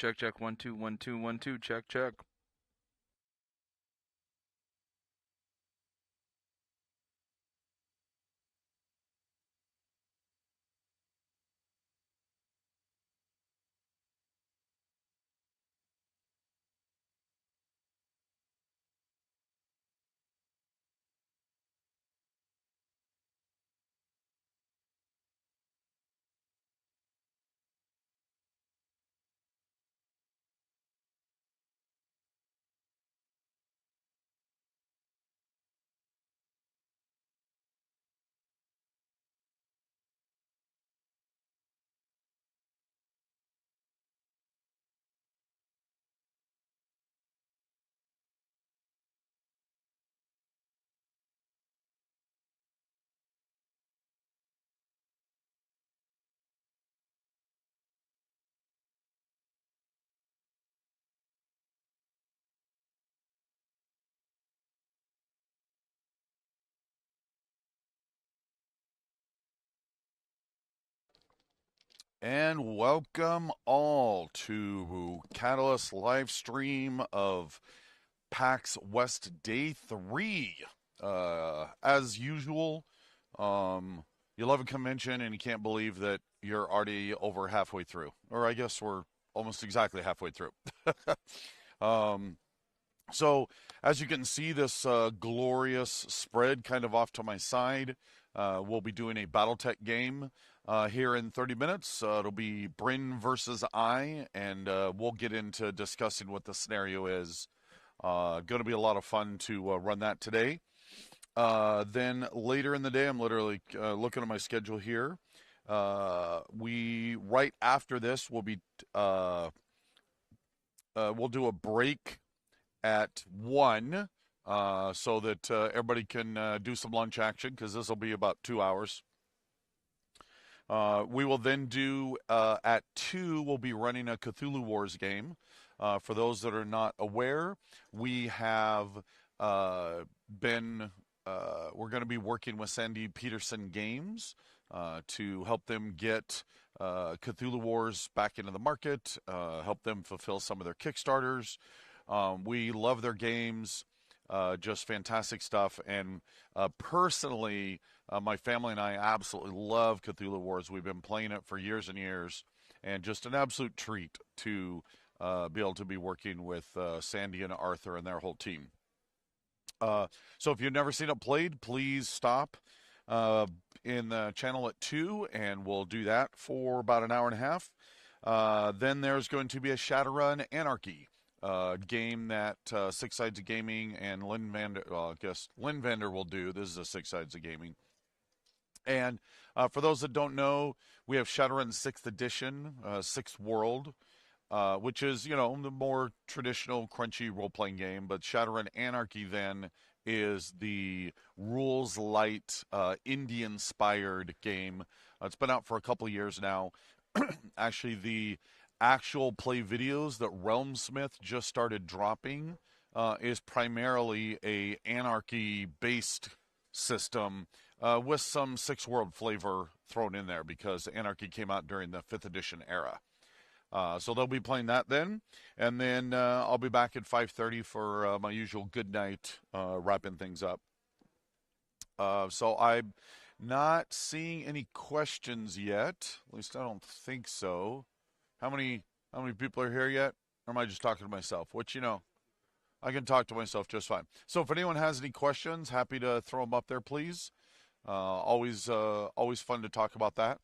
Check, check, 1 2 1 2 1 2. Check, check. And welcome all to Catalyst live stream of PAX West Day 3. As usual, you love a convention and you can't believe that you're already over halfway through. Or I guess we're almost exactly halfway through. um, so, as you can see, this glorious spread kind of off to my side, we'll be doing a Battletech game here in 30 minutes. It'll be Bryn versus I, and we'll get into discussing what the scenario is. Going to be a lot of fun to run that today. Then later in the day, I'm literally looking at my schedule here. We right after this, we'll do a break at 1 so that everybody can do some lunch action because this will be about 2 hours. We will then do at 2, we'll be running a Cthulhu Wars game. For those that are not aware, we have we're going to be working with Sandy Peterson Games to help them get Cthulhu Wars back into the market, help them fulfill some of their Kickstarters. We love their games, just fantastic stuff. And personally, my family and I absolutely love Cthulhu Wars. We've been playing it for years and years, and just an absolute treat to be able to be working with Sandy and Arthur and their whole team. So if you've never seen it played, please stop in the channel at 2, and we'll do that for about an hour and a half. Then there's going to be a Shadowrun Anarchy game that Six Sides of Gaming and Lynn Vander, well, I guess Lynn Vander will do. This is a Six Sides of Gaming. And for those that don't know, we have Shadowrun 6th edition, 6th World, which is, you know, the more traditional crunchy role-playing game. But Shadowrun Anarchy then is the rules light, indie-inspired game. It's been out for a couple of years now. Actually, the actual play videos that Realmsmith just started dropping is primarily a anarchy-based system with some Six World flavor thrown in there because Anarchy came out during the 5th edition era. So they'll be playing that then, and then I'll be back at 5:30 for my usual good night, wrapping things up. So I'm not seeing any questions yet. At least I don't think so. How many people are here yet? Or am I just talking to myself? Which, you know, I can talk to myself just fine. So if anyone has any questions, happy to throw them up there, please. Always fun to talk about that.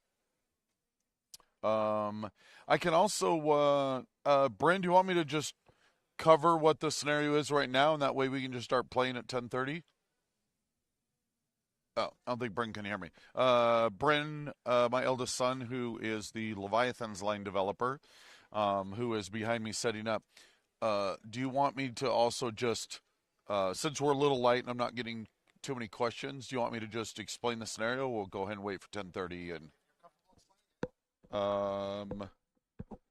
I can also, Bryn, do you want me to just cover what the scenario is right now, and that way we can just start playing at 10:30? Oh, I don't think Bryn can hear me. Bryn, my eldest son, who is the Leviathan's line developer, who is behind me setting up. Do you want me to also just, since we're a little light and I'm not getting too many questions, do you want me to just explain the scenario? We'll go ahead and wait for 10:30 and um.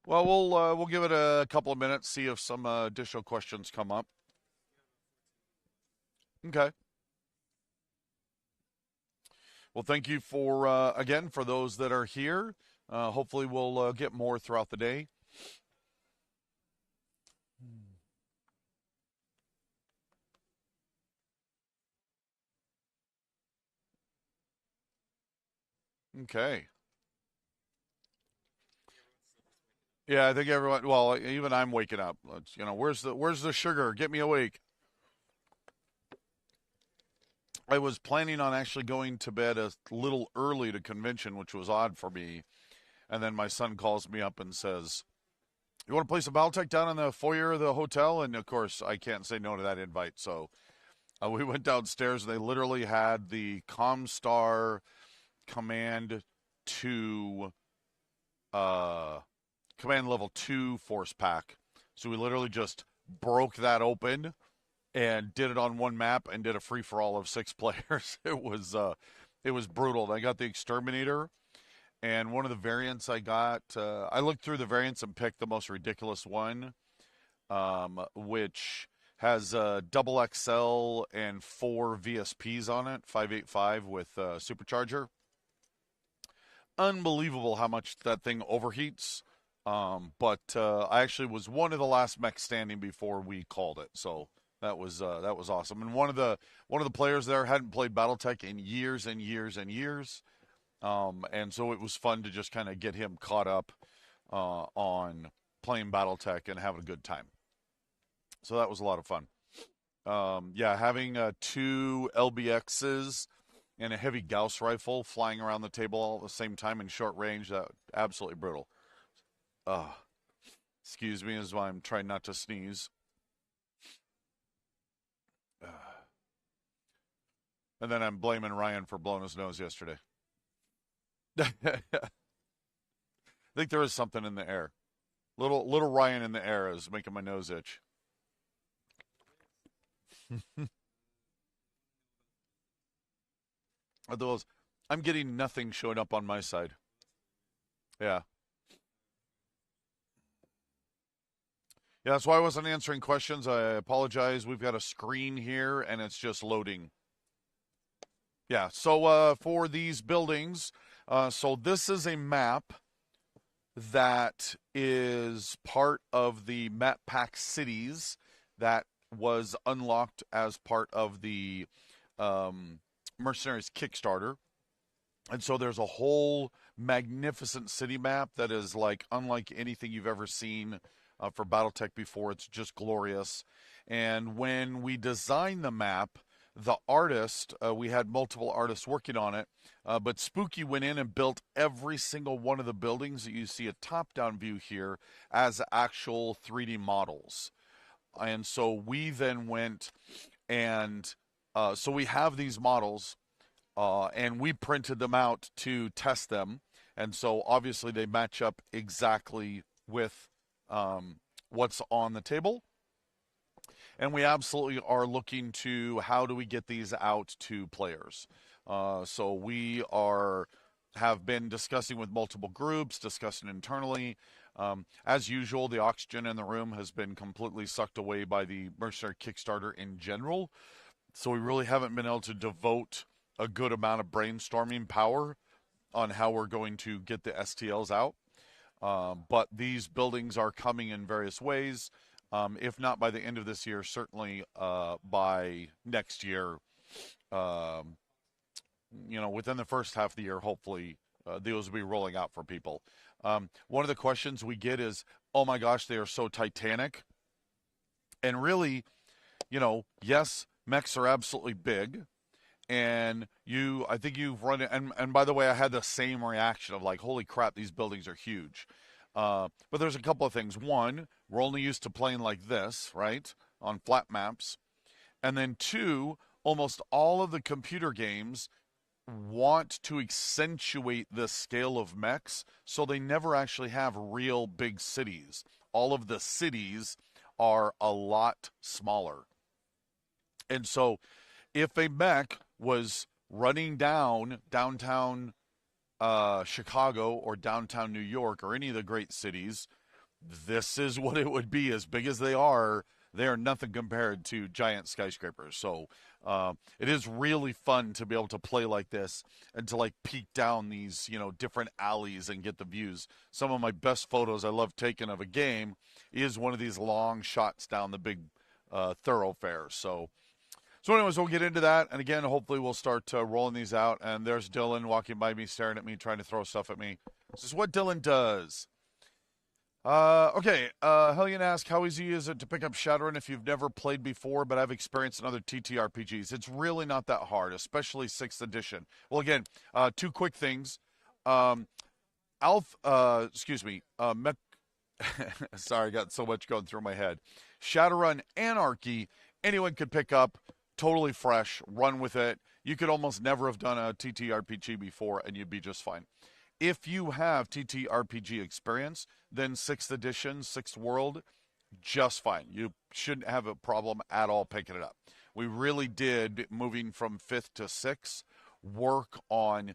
Well, we'll give it a couple of minutes, see if some additional questions come up. Okay. Well, thank you for again for those that are here. Hopefully, we'll get more throughout the day. Okay. Yeah, I think everyone. Well, even I'm waking up. Where's the sugar? Get me awake. I was planning on actually going to bed a little early to convention, which was odd for me. And then my son calls me up and says, "You want to play some Battletech down in the foyer of the hotel?" And of course, I can't say no to that invite. So we went downstairs. And they literally had the Comstar Command 2, uh, Command Level 2 Force Pack. So we literally just broke that open and did it on one map and did a free for all of 6 players. It was brutal. And I got the Exterminator, and one of the variants I got. I looked through the variants and picked the most ridiculous one, which has double XL and 4 VSPs on it, 585 with supercharger. Unbelievable how much that thing overheats. But I actually was one of the last mechs standing before we called it, so that was awesome. And one of the players there hadn't played BattleTech in years and years and years, and so it was fun to just kind of get him caught up on playing BattleTech and having a good time. So that was a lot of fun. Yeah, having two LBXs and a heavy Gauss rifle flying around the table all at the same time in short range, that absolutely brutal. Uh, Excuse me as I'm trying not to sneeze. And then I'm blaming Ryan for blowing his nose yesterday. I think there is something in the air. Little Ryan in the air is making my nose itch. Those, I'm getting nothing showing up on my side. Yeah. Yeah, that's why I wasn't answering questions. I apologize. We've got a screen here and it's just loading. Yeah, so for these buildings, so this is a map that is part of the map PAX cities that was unlocked as part of the Mercenaries Kickstarter. And so there's a whole magnificent city map that is like unlike anything you've ever seen for Battletech before. It's just glorious. And when we designed the map, the artist, we had multiple artists working on it, but Spooky went in and built every single one of the buildings that you see a top-down view here as actual 3D models. And so we then went and so we have these models and we printed them out to test them. And so obviously they match up exactly with what's on the table. And we absolutely are looking to how do we get these out to players. So we have been discussing with multiple groups, discussing internally. As usual, the oxygen in the room has been completely sucked away by the Mercenary Kickstarter in general. So we really haven't been able to devote a good amount of brainstorming power on how we're going to get the STLs out. But these buildings are coming in various ways. If not by the end of this year, certainly by next year. Within the first half of the year, hopefully those will be rolling out for people. One of the questions we get is, "Oh my gosh, they are so titanic." And really, yes, mechs are absolutely big. And I think you've run it. And by the way, I had the same reaction of like, holy crap, these buildings are huge. But there's a couple of things. One, we're only used to playing like this, right, on flat maps. And then two, almost all of the computer games want to accentuate the scale of mechs, so they never actually have real big cities. All of the cities are a lot smaller. And so if a mech was running downtown Chicago or downtown New York or any of the great cities, this is what it would be. As big as they are nothing compared to giant skyscrapers. So it is really fun to be able to play like this and to like peek down these different alleys and get the views. Some of my best photos I love taking of a game is one of these long shots down the big thoroughfares. So So anyways, we'll get into that. And again, hopefully we'll start rolling these out. And there's Dylan walking by me, staring at me, trying to throw stuff at me. This is what Dylan does. Okay. Hellion asks, how easy is it to pick up Shadowrun if you've never played before, but have experience in other TTRPGs? It's really not that hard, especially 6th edition. Well, again, two quick things. Sorry, I got so much going through my head. Shadowrun Anarchy, anyone could pick up, totally fresh, run with it. You could almost never have done a TTRPG before, and you'd be just fine. If you have TTRPG experience, then 6th edition, 6th World, just fine. You shouldn't have a problem at all picking it up. We really did, moving from 5th to 6th, work on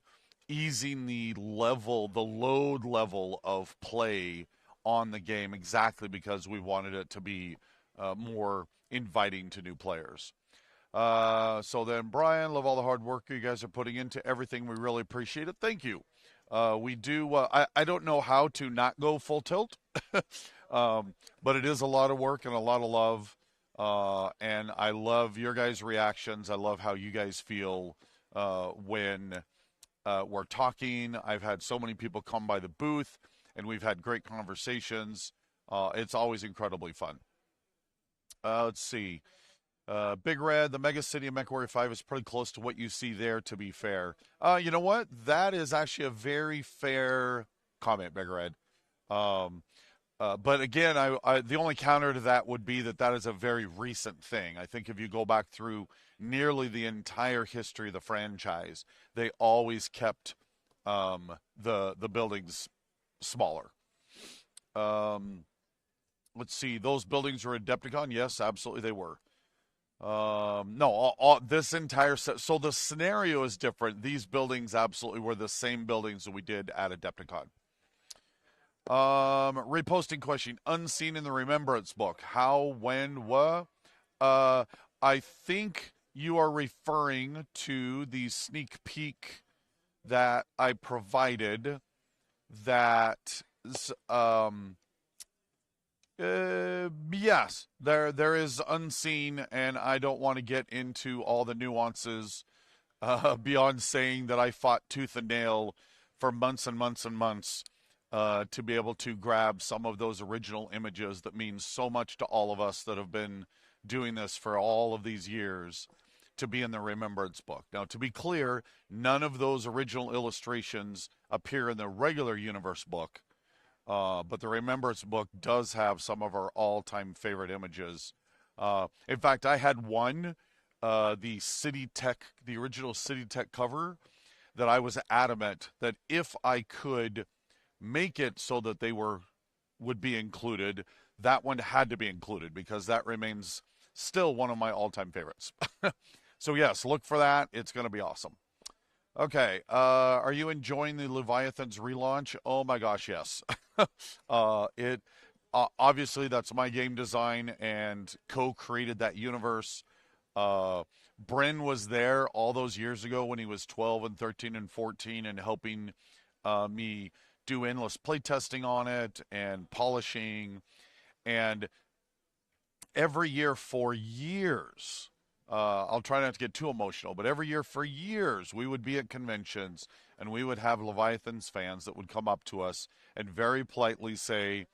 easing the load level of play on the game, exactly because we wanted it to be more inviting to new players. So then, Brian, love all the hard work you guys are putting into everything. We really appreciate it. Thank you. We do. I don't know how to not go full tilt, but it is a lot of work and a lot of love. And I love your guys' reactions. I love how you guys feel when we're talking. I've had so many people come by the booth, and we've had great conversations. It's always incredibly fun. Let's see. Big Red, the Mega City of MechWarrior 5 is pretty close to what you see there, to be fair. You know what? That is actually a very fair comment, Big Red. But again, the only counter to that would be that is a very recent thing. I think if you go back through nearly the entire history of the franchise, they always kept the buildings smaller. Let's see. Those buildings were Adepticon? Yes, absolutely they were. No, this entire set. So the scenario is different. These buildings absolutely were the same buildings that we did at Adepticon. Reposting question. Unseen in the Remembrance book. How, when, what? I think you are referring to the sneak peek that I provided that, yes, there is Unseen, and I don't want to get into all the nuances beyond saying that I fought tooth and nail for months and months and months to be able to grab some of those original images that mean so much to all of us that have been doing this for all of these years to be in the Remembrance book. Now, to be clear, none of those original illustrations appear in the regular universe book. But the Remembrance book does have some of our all-time favorite images. In fact, I had one, the original City Tech cover, that I was adamant that if I could make it so that they would be included, that one had to be included because that remains still one of my all-time favorites. So yes, look for that. It's going to be awesome. Okay, are you enjoying the Leviathan's relaunch? Oh my gosh, yes. Obviously that's my game design and co-created that universe. Bryn was there all those years ago when he was 12 and 13 and 14 and helping me do endless playtesting on it and polishing. And every year for years, I'll try not to get too emotional, but every year for years, we would be at conventions and we would have Leviathan's fans that would come up to us and very politely say,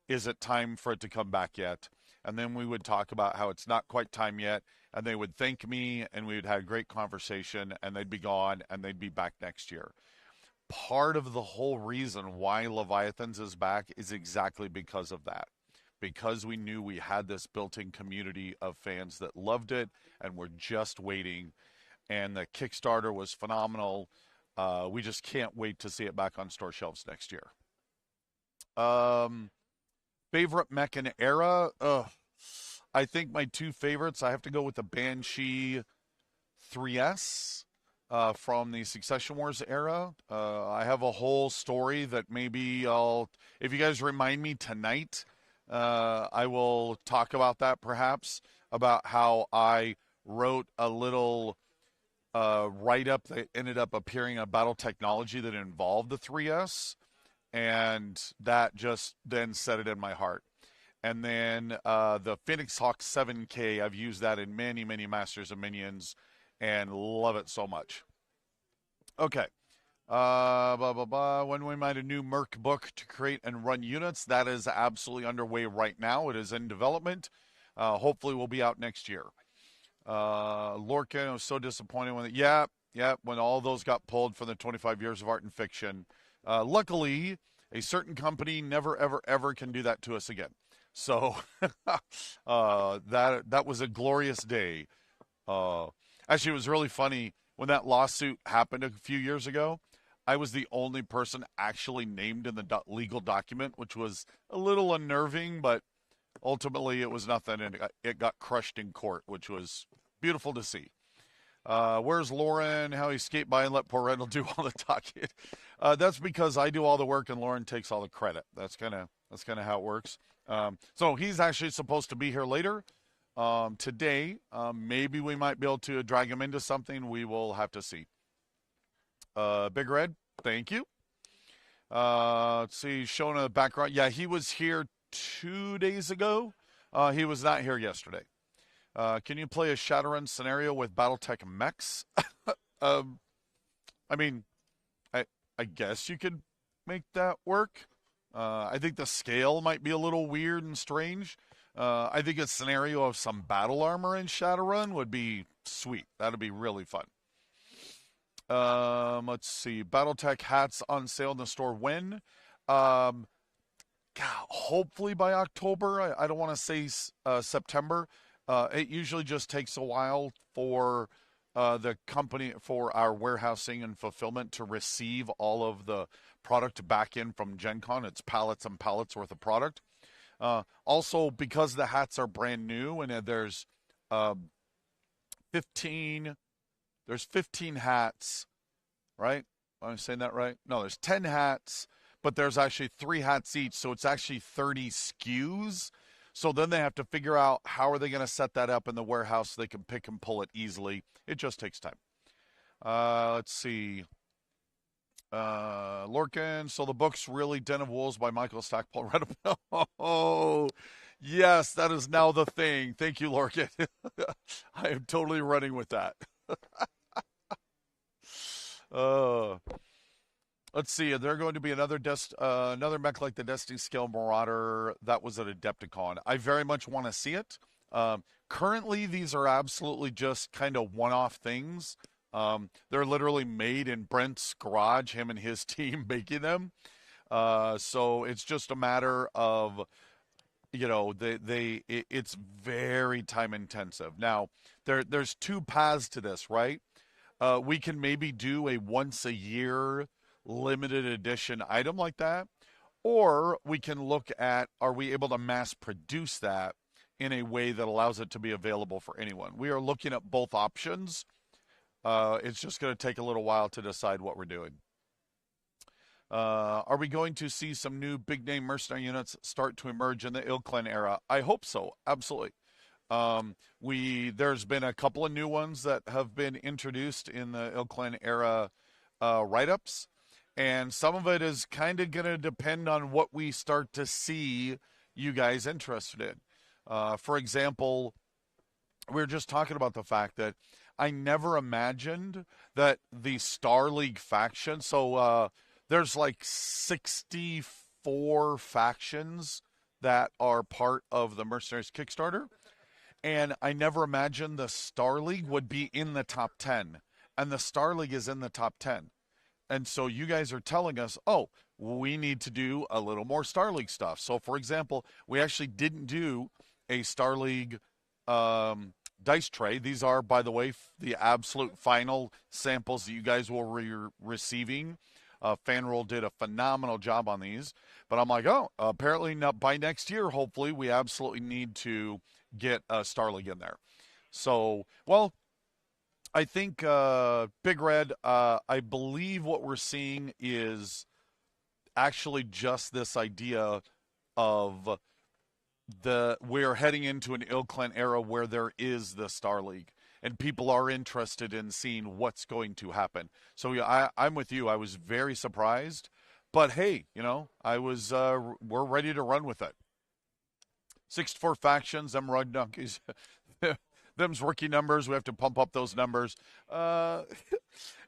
is it time for it to come back yet? And then we would talk about how it's not quite time yet. And they would thank me and we would have a great conversation and they'd be gone and they'd be back next year. Part of the whole reason why Leviathan's is back is exactly because of that. Because we knew we had this built-in community of fans that loved it and were just waiting. And the Kickstarter was phenomenal. We just can't wait to see it back on store shelves next year. Favorite mech and era? I think my two favorites, I have to go with the Banshee 3S from the Succession Wars era. I have a whole story that maybe if you guys remind me tonight, I will talk about that perhaps, about how I wrote a little write-up that ended up appearing on Battle Technology that involved the 3S, and that just then set it in my heart. And then the Phoenix Hawk 7K, I've used that in many, many Masters of Minions and love it so much. Okay. Blah, blah, blah. When we might a new Merc book to create and run units, that is absolutely underway right now. It is in development. Hopefully, will be out next year. Lorcan, I was so disappointed when when all those got pulled from the 25 years of art and fiction. Luckily, a certain company never, ever, ever can do that to us again. So that was a glorious day. Actually, it was really funny when that lawsuit happened a few years ago. I was the only person actually named in the legal document, which was a little unnerving, but ultimately it was nothing, and it got crushed in court, which was beautiful to see. Where's Lauren? How he skate by and let poor Randall do all the talking. That's because I do all the work and Lauren takes all the credit. That's kind of how it works. So he's actually supposed to be here later today. Maybe we might be able to drag him into something. We will have to see. Big Red, thank you. Let's see, showing in the background. Yeah, he was here 2 days ago. He was not here yesterday. Can you play a Shadowrun scenario with Battletech mechs? I mean, I guess you could make that work. I think the scale might be a little weird and strange. I think a scenario of some battle armor in Shadowrun would be sweet. That'd be really fun. Let's see. Battletech hats on sale in the store when? Hopefully by October. I don't want to say September. It usually just takes a while for the company, for our warehousing and fulfillment to receive all of the product back in from Gen Con. It's pallets and pallets worth of product. Also, because the hats are brand new and there's 15 hats, right? Am I saying that right? No, there's 10 hats, but there's actually 3 hats each, so it's actually 30 SKUs. So then they have to figure out how are they going to set that up in the warehouse so they can pick and pull it easily. It just takes time. Let's see. Lorcan, so the book's really Den of Wolves by Michael Stackpole. Oh, yes, that is now the thing. Thank you, Lorcan. I am totally running with that. Let's see. There going to be another mech like the Destiny Scale Marauder that was at Adepticon. I very much want to see it. Currently, these are absolutely just kind of one-off things. They're literally made in Brent's garage, him and his team making them. So it's just a matter of, it's very time intensive. Now, there's 2 paths to this, right? We can maybe do a once a year limited edition item like that, or we can look at, are we able to mass produce that in a way that allows it to be available for anyone? We are looking at both options. It's just going to take a little while to decide what we're doing. Are we going to see some new big name mercenary units start to emerge in the Ilklen era? I hope so. Absolutely. There's been a couple of new ones that have been introduced in the Ilklen era write-ups, and some of it is kind of going to depend on what we start to see you guys interested in. For example, we were just talking about the fact that I never imagined that the Star League faction, so there's like 64 factions that are part of the Mercenaries Kickstarter, and I never imagined the Star League would be in the top 10, and the Star League is in the top 10. And so you guys are telling us, oh, we need to do a little more Star League stuff. So, for example, we actually didn't do a Star League dice tray. These are, by the way, the absolute final samples that you guys will be receiving. Fanroll did a phenomenal job on these. But I'm like, oh, apparently not by next year, hopefully, we absolutely need to get a Star League in there. So, well, I think Big Red, I believe what we're seeing is actually just this idea of we're heading into an Ilklen era where there is the Star League and people are interested in seeing what's going to happen. So yeah, I'm with you. I was very surprised, but hey, we're ready to run with it. 64 factions, them rug donkeys. Them's rookie numbers. We have to pump up those numbers. Uh,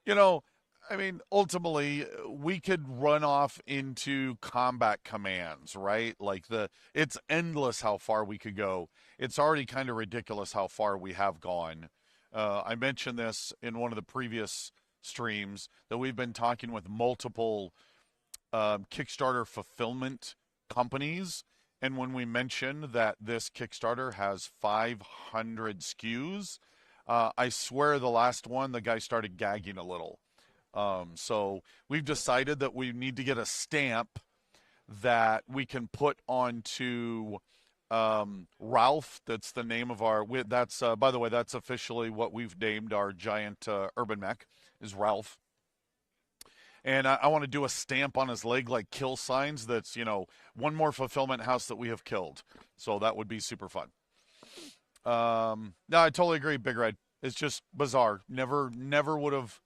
you know, I mean, ultimately, we could run off into combat commands, right? It's endless how far we could go. It's already kind of ridiculous how far we have gone. I mentioned this in one of the previous streams that we've been talking with multiple Kickstarter fulfillment companies. And when we mentioned that this Kickstarter has 500 SKUs, I swear the last one, the guy started gagging a little. So we've decided that we need to get a stamp that we can put onto Ralph. That's the name of our. That's by the way, that's officially what we've named our giant urban mech is Ralph. And I want to do a stamp on his leg like kill signs. That's one more fulfillment house that we have killed. So that would be super fun. No, I totally agree, Big Red. It's just bizarre. Never would have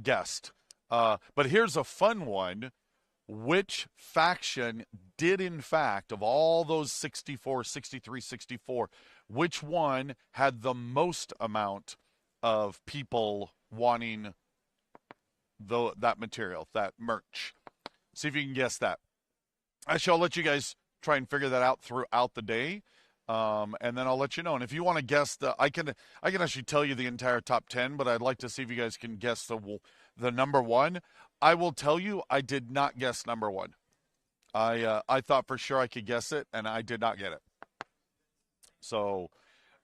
guessed. But here's a fun one. Which faction did, in fact, of all those 64, 63, 64, which one had the most amount of people wanting that material, that merch? See if you can guess that. Actually, I'll let you guys try and figure that out throughout the day. And then I'll let you know. And if you want to guess I can actually tell you the entire top 10, but I'd like to see if you guys can guess the number one. I will tell you, I did not guess number one. I thought for sure I could guess it, and I did not get it. So,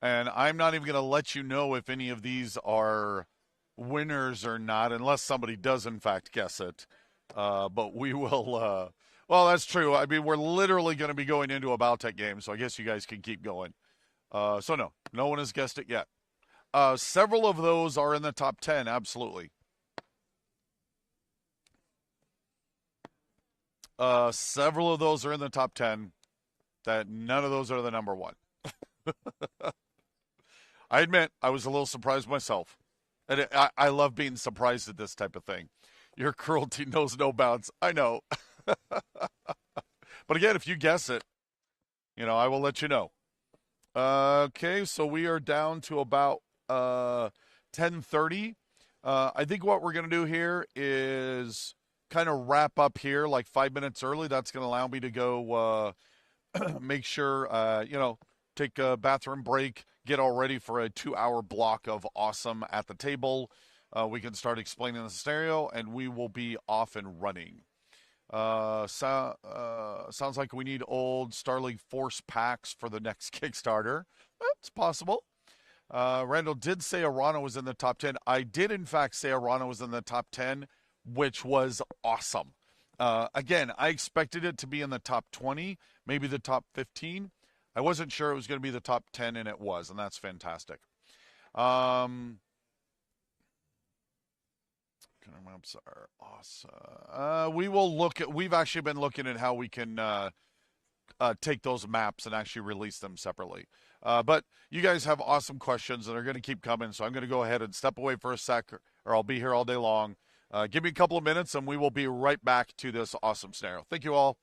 and I'm not even going to let you know if any of these are winners or not, unless somebody does in fact guess it. But we will. Well, that's true. I mean, we're literally going to be going into a Battletech game, so I guess you guys can keep going. So no one has guessed it yet. Several of those are in the top 10, absolutely. Several of those are in the top 10. That none of those are the number one. I admit I was a little surprised myself. And I love being surprised at this type of thing. Your cruelty knows no bounds. I know. But again, if you guess it, I will let you know. Okay, so we are down to about 10:30. I think what we're going to do here is kind of wrap up here like 5 minutes early. That's going to allow me to go make sure, take a bathroom break, get all ready for a 2-hour block of awesome at the table. We can start explaining the scenario, and we will be off and running. Sounds like we need old Starleague Force PAX for the next Kickstarter. It's possible. Randall did say Arana was in the top 10. I did, in fact, say Arana was in the top 10, which was awesome. Again, I expected it to be in the top 20, maybe the top 15. I wasn't sure it was going to be the top 10, and it was, and that's fantastic. Maps are awesome. We've actually been looking at how we can take those maps and actually release them separately. But you guys have awesome questions that are going to keep coming, so I'm going to go ahead and step away for a sec, or I'll be here all day long. Give me a couple of minutes, and we will be right back to this awesome scenario. Thank you all.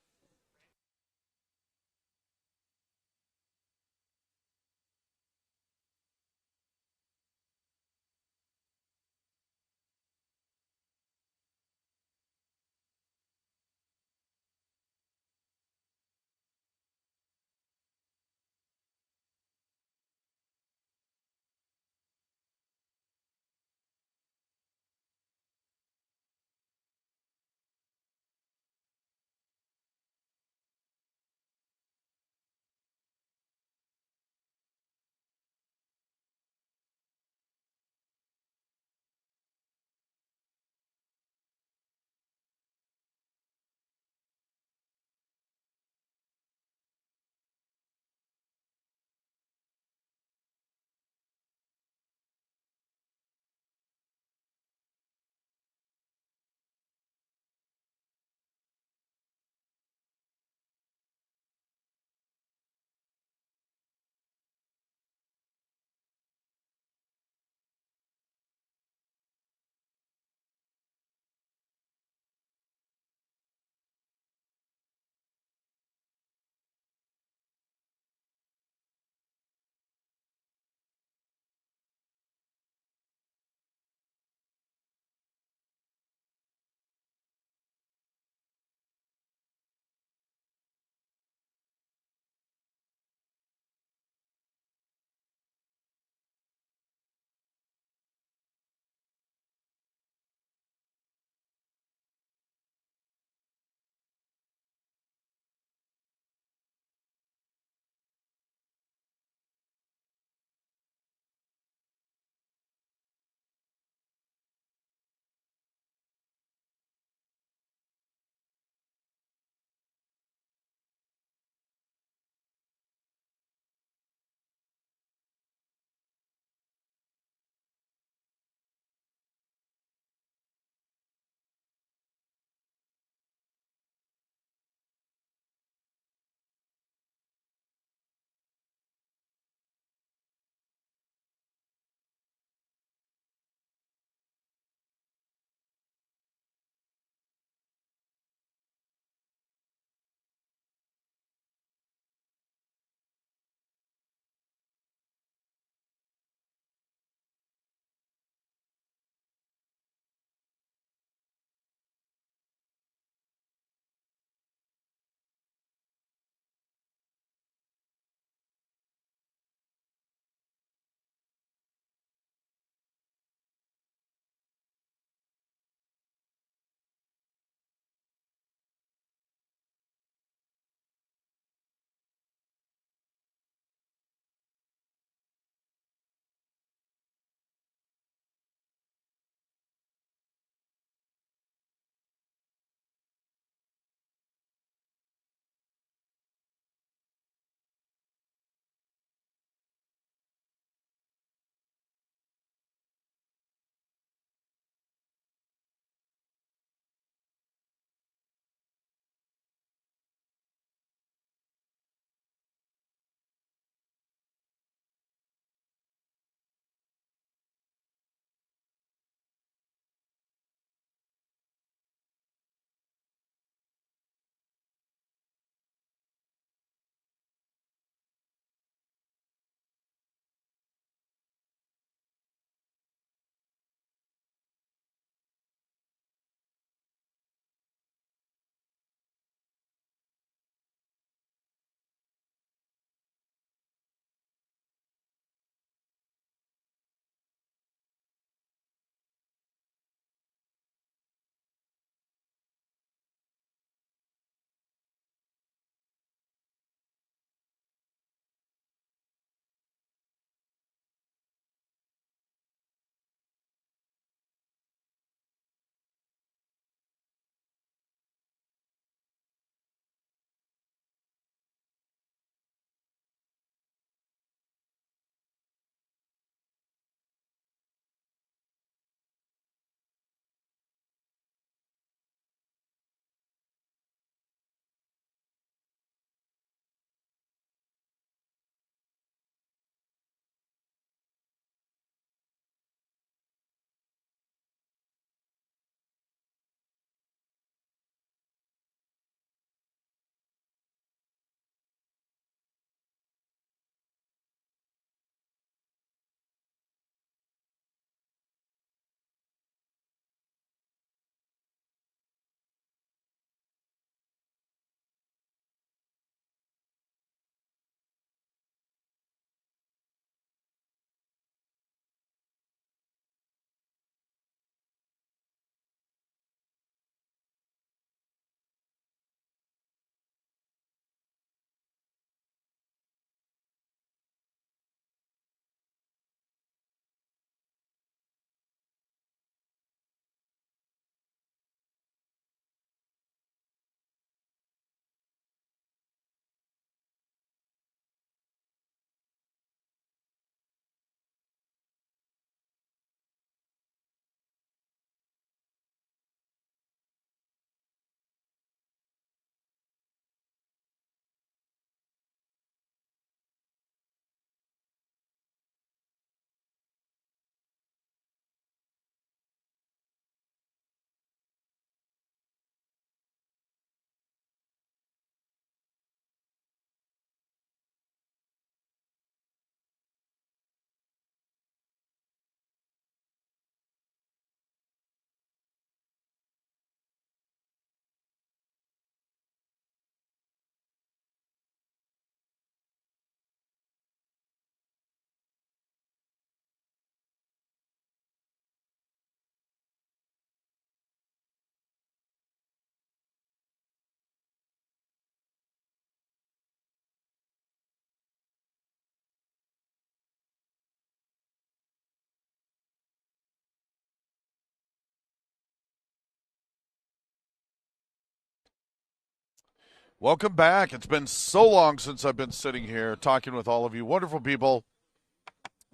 Welcome back. It's been so long since I've been sitting here talking with all of you wonderful people.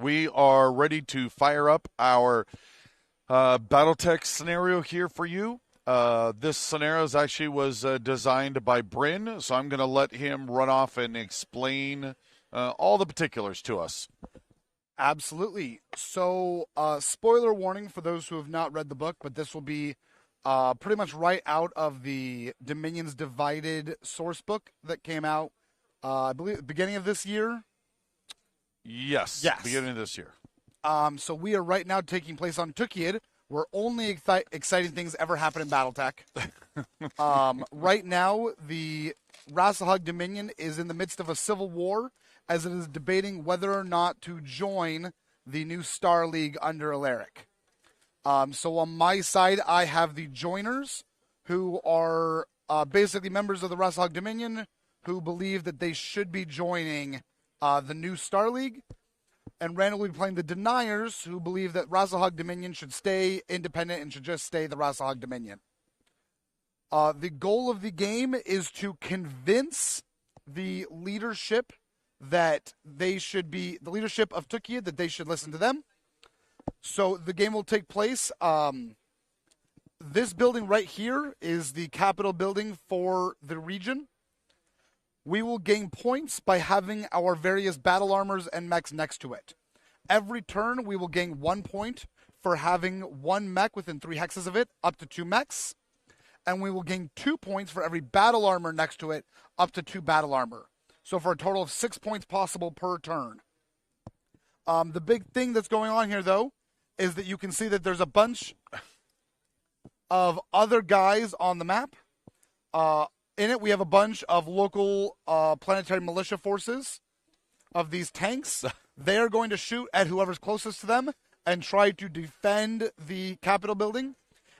We are ready to fire up our Battletech scenario here for you. This scenario actually was designed by Bryn, so I'm going to let him run off and explain all the particulars to us. Absolutely. So, spoiler warning for those who have not read the book, but this will be pretty much right out of the Dominions Divided source book that came out, I believe, at the beginning of this year. Yes, beginning of this year. So we are right now taking place on Tukid, where only exciting things ever happen in Battletech. Right now, the Rasahug Dominion is in the midst of a civil war, as it is debating whether or not to join the new Star League under Alaric. So on my side, I have the joiners, who are basically members of the Rasahug Dominion, who believe that they should be joining the new Star League. And Randall will be playing the deniers, who believe that Rasahug Dominion should stay independent and should just stay the Rasahug Dominion. The goal of the game is to convince the leadership that they should be, the leadership of Tukid, that they should listen to them. So the game will take place. This building right here is the capital building for the region. We will gain points by having our various battle armors and mechs next to it. Every turn, we will gain 1 point for having one mech within 3 hexes of it, up to 2 mechs. And we will gain 2 points for every battle armor next to it, up to 2 battle armor. So for a total of 6 points possible per turn. The big thing that's going on here, though, is that you can see that there's a bunch of other guys on the map. In it, we have a bunch of local planetary militia forces of these tanks. They're going to shoot at whoever's closest to them and try to defend the Capitol building.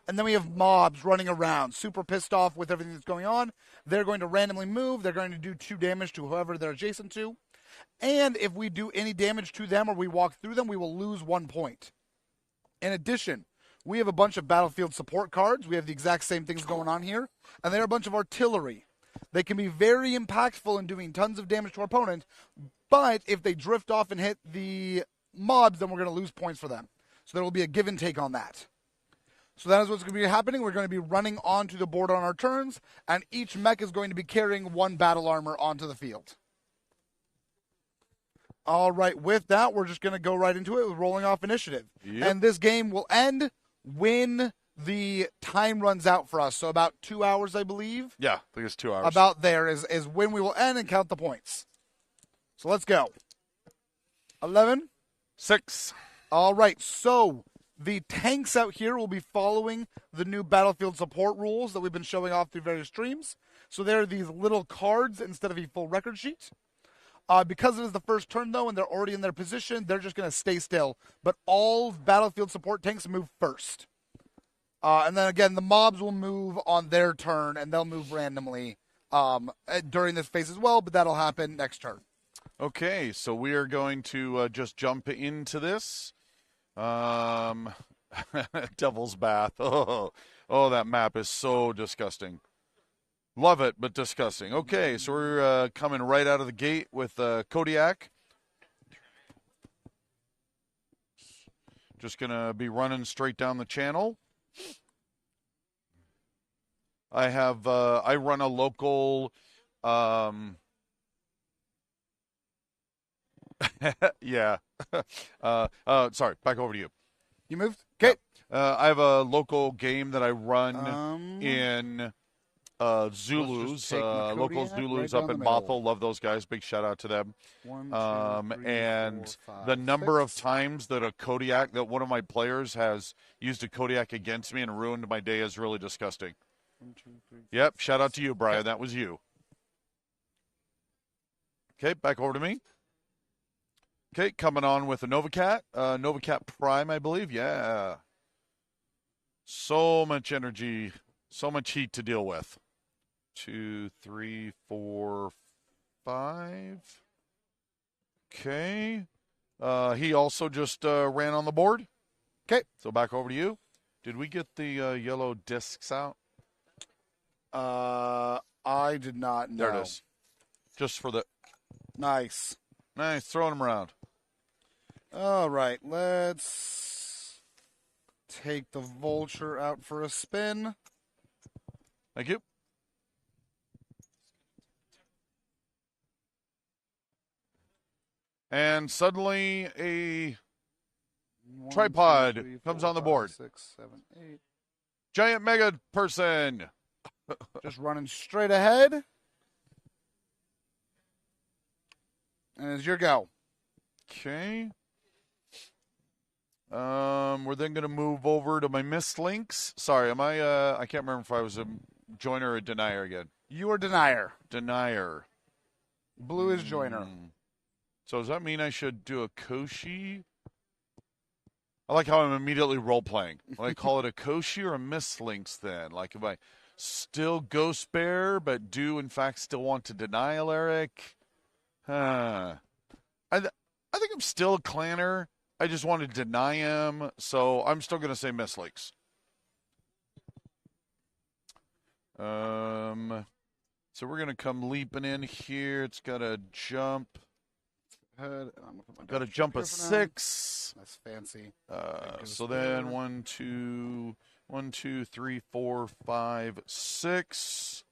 And then we have mobs running around, super pissed off with everything that's going on. They're going to randomly move. They're going to do 2 damage to whoever they're adjacent to. And if we do any damage to them or we walk through them, we will lose 1 point. In addition, we have a bunch of battlefield support cards. We have the exact same things going on here. And they're a bunch of artillery. They can be very impactful in doing tons of damage to our opponent. But if they drift off and hit the mobs, then we're going to lose points for them. So there will be a give and take on that. So that is what's going to be happening. We're going to be running onto the board on our turns, and each mech is going to be carrying 1 battle armor onto the field. All right, with that, we're just going to go right into it with rolling off initiative. Yep. And this game will end when the time runs out for us. So about 2 hours, I believe. Yeah, I think it's 2 hours. About there is when we will end and count the points. So let's go. 11. 6. All right, so the tanks out here will be following the new battlefield support rules that we've been showing off through various streams. So there are these little cards instead of a full record sheet. Because it is the first turn, though, and they're already in their position, they're just going to stay still. But all battlefield support tanks move first. And then, again, the mobs will move on their turn, and they'll move randomly during this phase as well, but that'll happen next turn. Okay, so we are going to just jump into this. Devil's Bath. Oh, that map is so disgusting. Love it, but disgusting. Okay, so we're coming right out of the gate with Kodiak. Just going to be running straight down the channel. I run a local, yeah. Sorry, back over to you. You moved? Okay. I have a local game that I run in Zulus, local Zulus up in Bothell. Love those guys. Big shout out to them. 1, 2, 3, and 4, 5, the number 6. of times that that one of my players has used a Kodiak against me and ruined my day is really disgusting. 1, 2, 3, Yep, shout out to you, Brian. That was you. Okay, back over to me. Okay, coming on with a Novacat. Novacat Prime, I believe. Yeah. So much energy, so much heat to deal with. 2, 3, 4, 5. Okay. He also just ran on the board. Okay. So back over to you. Did we get the yellow discs out? I I did not know. There it is. Just for the... Nice. Nice, throwing them around. All right, let's take the vulture out for a spin. Thank you. And suddenly a tripod 2, 3, 4, comes on the 5, board. 6, 7, 8. Giant mega person. Just running straight ahead. And it's your go. Okay. We're then going to move over to my missed links. Sorry, am I can't remember if I was a joiner or a denier again. You are denier. Denier. Blue is joiner. So does that mean I should do a Koshi? I like how I'm immediately role-playing. Will I call it a Koshi or a missed links then? Like if I still Ghost Bear, but do in fact still want to deny Alaric? I think I'm still a clanner. I just want to deny him, so I'm still going to say missed links. So we're going to come leaping in here. It's got a jump. Got a jump of 6. That's fancy. So then 1, 2, 3, 4, 5, 6.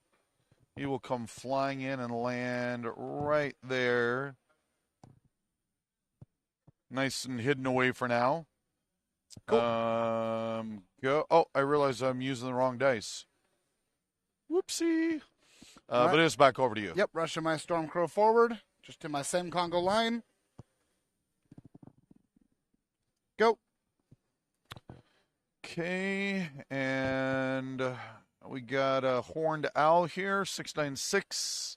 He will come flying in and land right there. Nice and hidden away for now. Cool. Go. Oh, I realize I'm using the wrong dice. Whoopsie. Right. But it's back over to you. Yep, rushing my Stormcrow forward. Just in my same Congo line. Go. Okay, and we got a horned owl here, 696.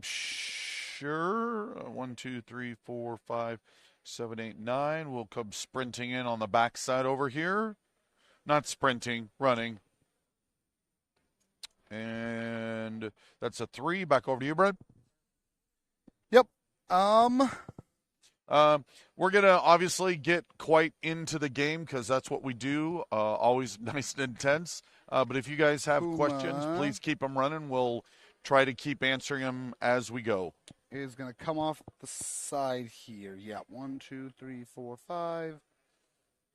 Sure. 1, 2, 3, 4, 5, 7, 8, 9. We'll come sprinting in on the backside over here. Not sprinting, running. And that's a 3. Back over to you, Brad. Yep. We're going to obviously get quite into the game because that's what we do. Always nice and intense. But if you guys have questions, please keep them running. We'll try to keep answering them as we go. Is going to come off the side here. Yeah, 1, 2, 3, 4, 5.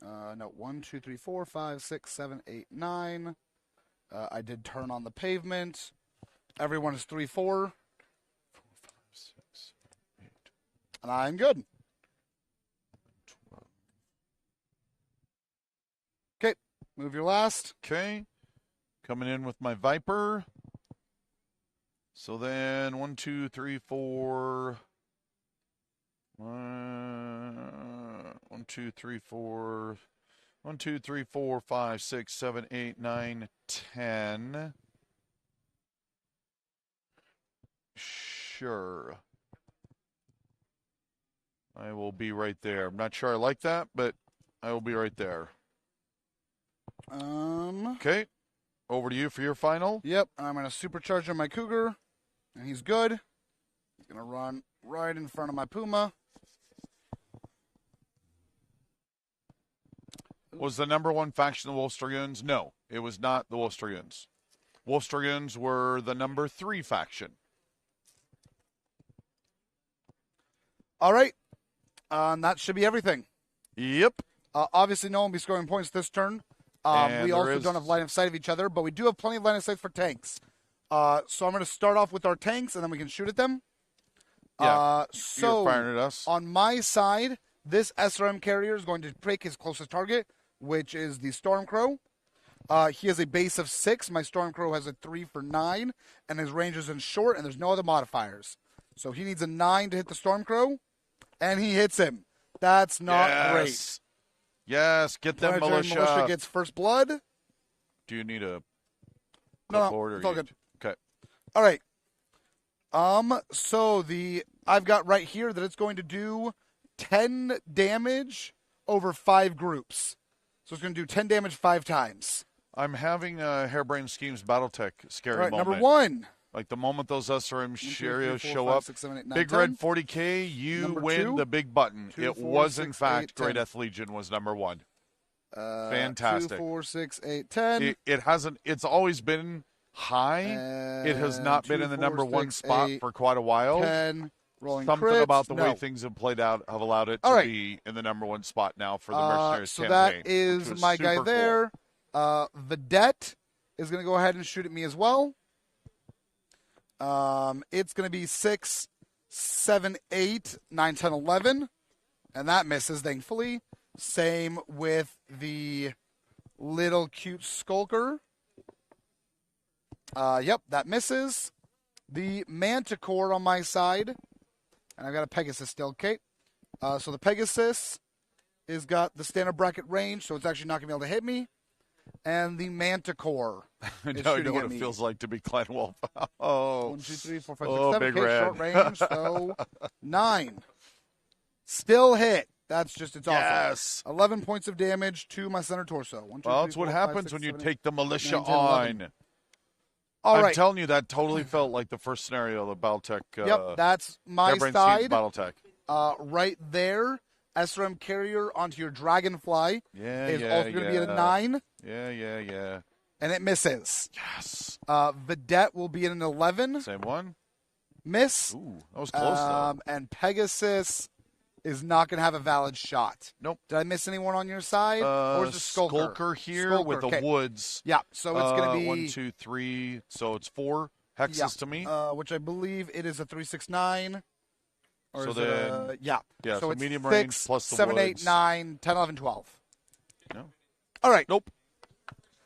No, 1, 2, 3, 4, 5, 6, 7, 8, 9. I did turn on the pavement. Everyone is 3, 4. 4, 5, 6, 8. And I'm good. 12. Okay, move your last. Okay, coming in with my Viper. So then 1, 2, 3, 4. 1, 2, 3, 4. 1, 2, 3, 4, 5, 6, 7, 8, 9, 10. Sure. I will be right there. I'm not sure I like that, but I will be right there. Okay. Over to you for your final. Yep, I'm going to supercharge on my Cougar, and he's good. He's going to run right in front of my Puma. Was the number 1 faction the Wolfstragoons? No, it was not the Wolfstragoons. Wolfstragoons were the number 3 faction. All right. That should be everything. Yep. Obviously, no one will be scoring points this turn. We also don't have line of sight of each other, but we do have plenty of line of sight for tanks. So I'm going to start off with our tanks, and then we can shoot at them. Yeah, so you're firing at us. On my side, this SRM carrier is going to break his closest target, which is the Stormcrow. He has a base of 6. My Stormcrow has a 3 for 9, and his range is in short, and there's no other modifiers. So he needs a 9 to hit the Stormcrow, and he hits him. That's not great. Yes, get them militia. Militia gets first blood. Do you need a No, it's all good. Okay. All right. So I've got right here that it's going to do 10 damage over 5 groups. So it's going to do 10 damage 5 times. I'm having a Hairbrained Schemes Battletech scary moment. Number 1. Like the moment those SRM Cheerios show 5, up, 6, 7, 8, 9, Big 10. Red 40K, you Number win 2. the big button. 2, it 4, was 6, in fact 8, 10. Great Death Legion was number 1. Fantastic. 2, 4, 6, 8, 10. It hasn't. It's always been high. It has not been in the number one spot for quite a while. 10. Rolling Something crits. about the way No. things have played out have allowed it All to right. be in the number one spot now for the Mercenaries So campaign. that is which was my guy super there. Vedette is going to go ahead and shoot at me as well. It's going to be 6, 7, 8, 9, 10, 11. And that misses, thankfully. Same with the little cute skulker. Yep, that misses. The Manticore on my side. And I've got a Pegasus still, Kate. So the Pegasus is got the standard bracket range, so it's actually not going to be able to hit me. And the Manticore is Now I shooting know what at it me. feels like to be Clan Wolf. Oh, 1, 2, 3, 4, 5, 6, Oh, 7. Big Okay, Red. short range, so 9. Still hit. That's just, it's awesome. yes. 11 points of damage to my center torso. 1, 2, Well, 3, that's what 4, 5, happens 6, when you 7, take the militia 9, 10, 11. on. All I'm right. telling you, that totally felt like the first scenario of Battletech. Yep, that's my Harebrained side. Steeds Battletech. Right there. SRM carrier onto your Dragonfly is also going to be at a 9, Yeah. and it misses. Yes. Vedette will be at an 11. Same one. Miss. Ooh, that was close though. And Pegasus is not going to have a valid shot. Nope. Did I miss anyone on your side? Or is it Skulker? Skulker here Skulker, with the okay. woods. Yeah, so it's going to be 1, 2, 3. So it's 4 hexes to me. which I believe it is a 3, 6, 9. Or So is then- it yeah. yeah, so it's medium 6, range plus the 7, 8, woods. 9, 10, 11, 12. No. All right. Nope.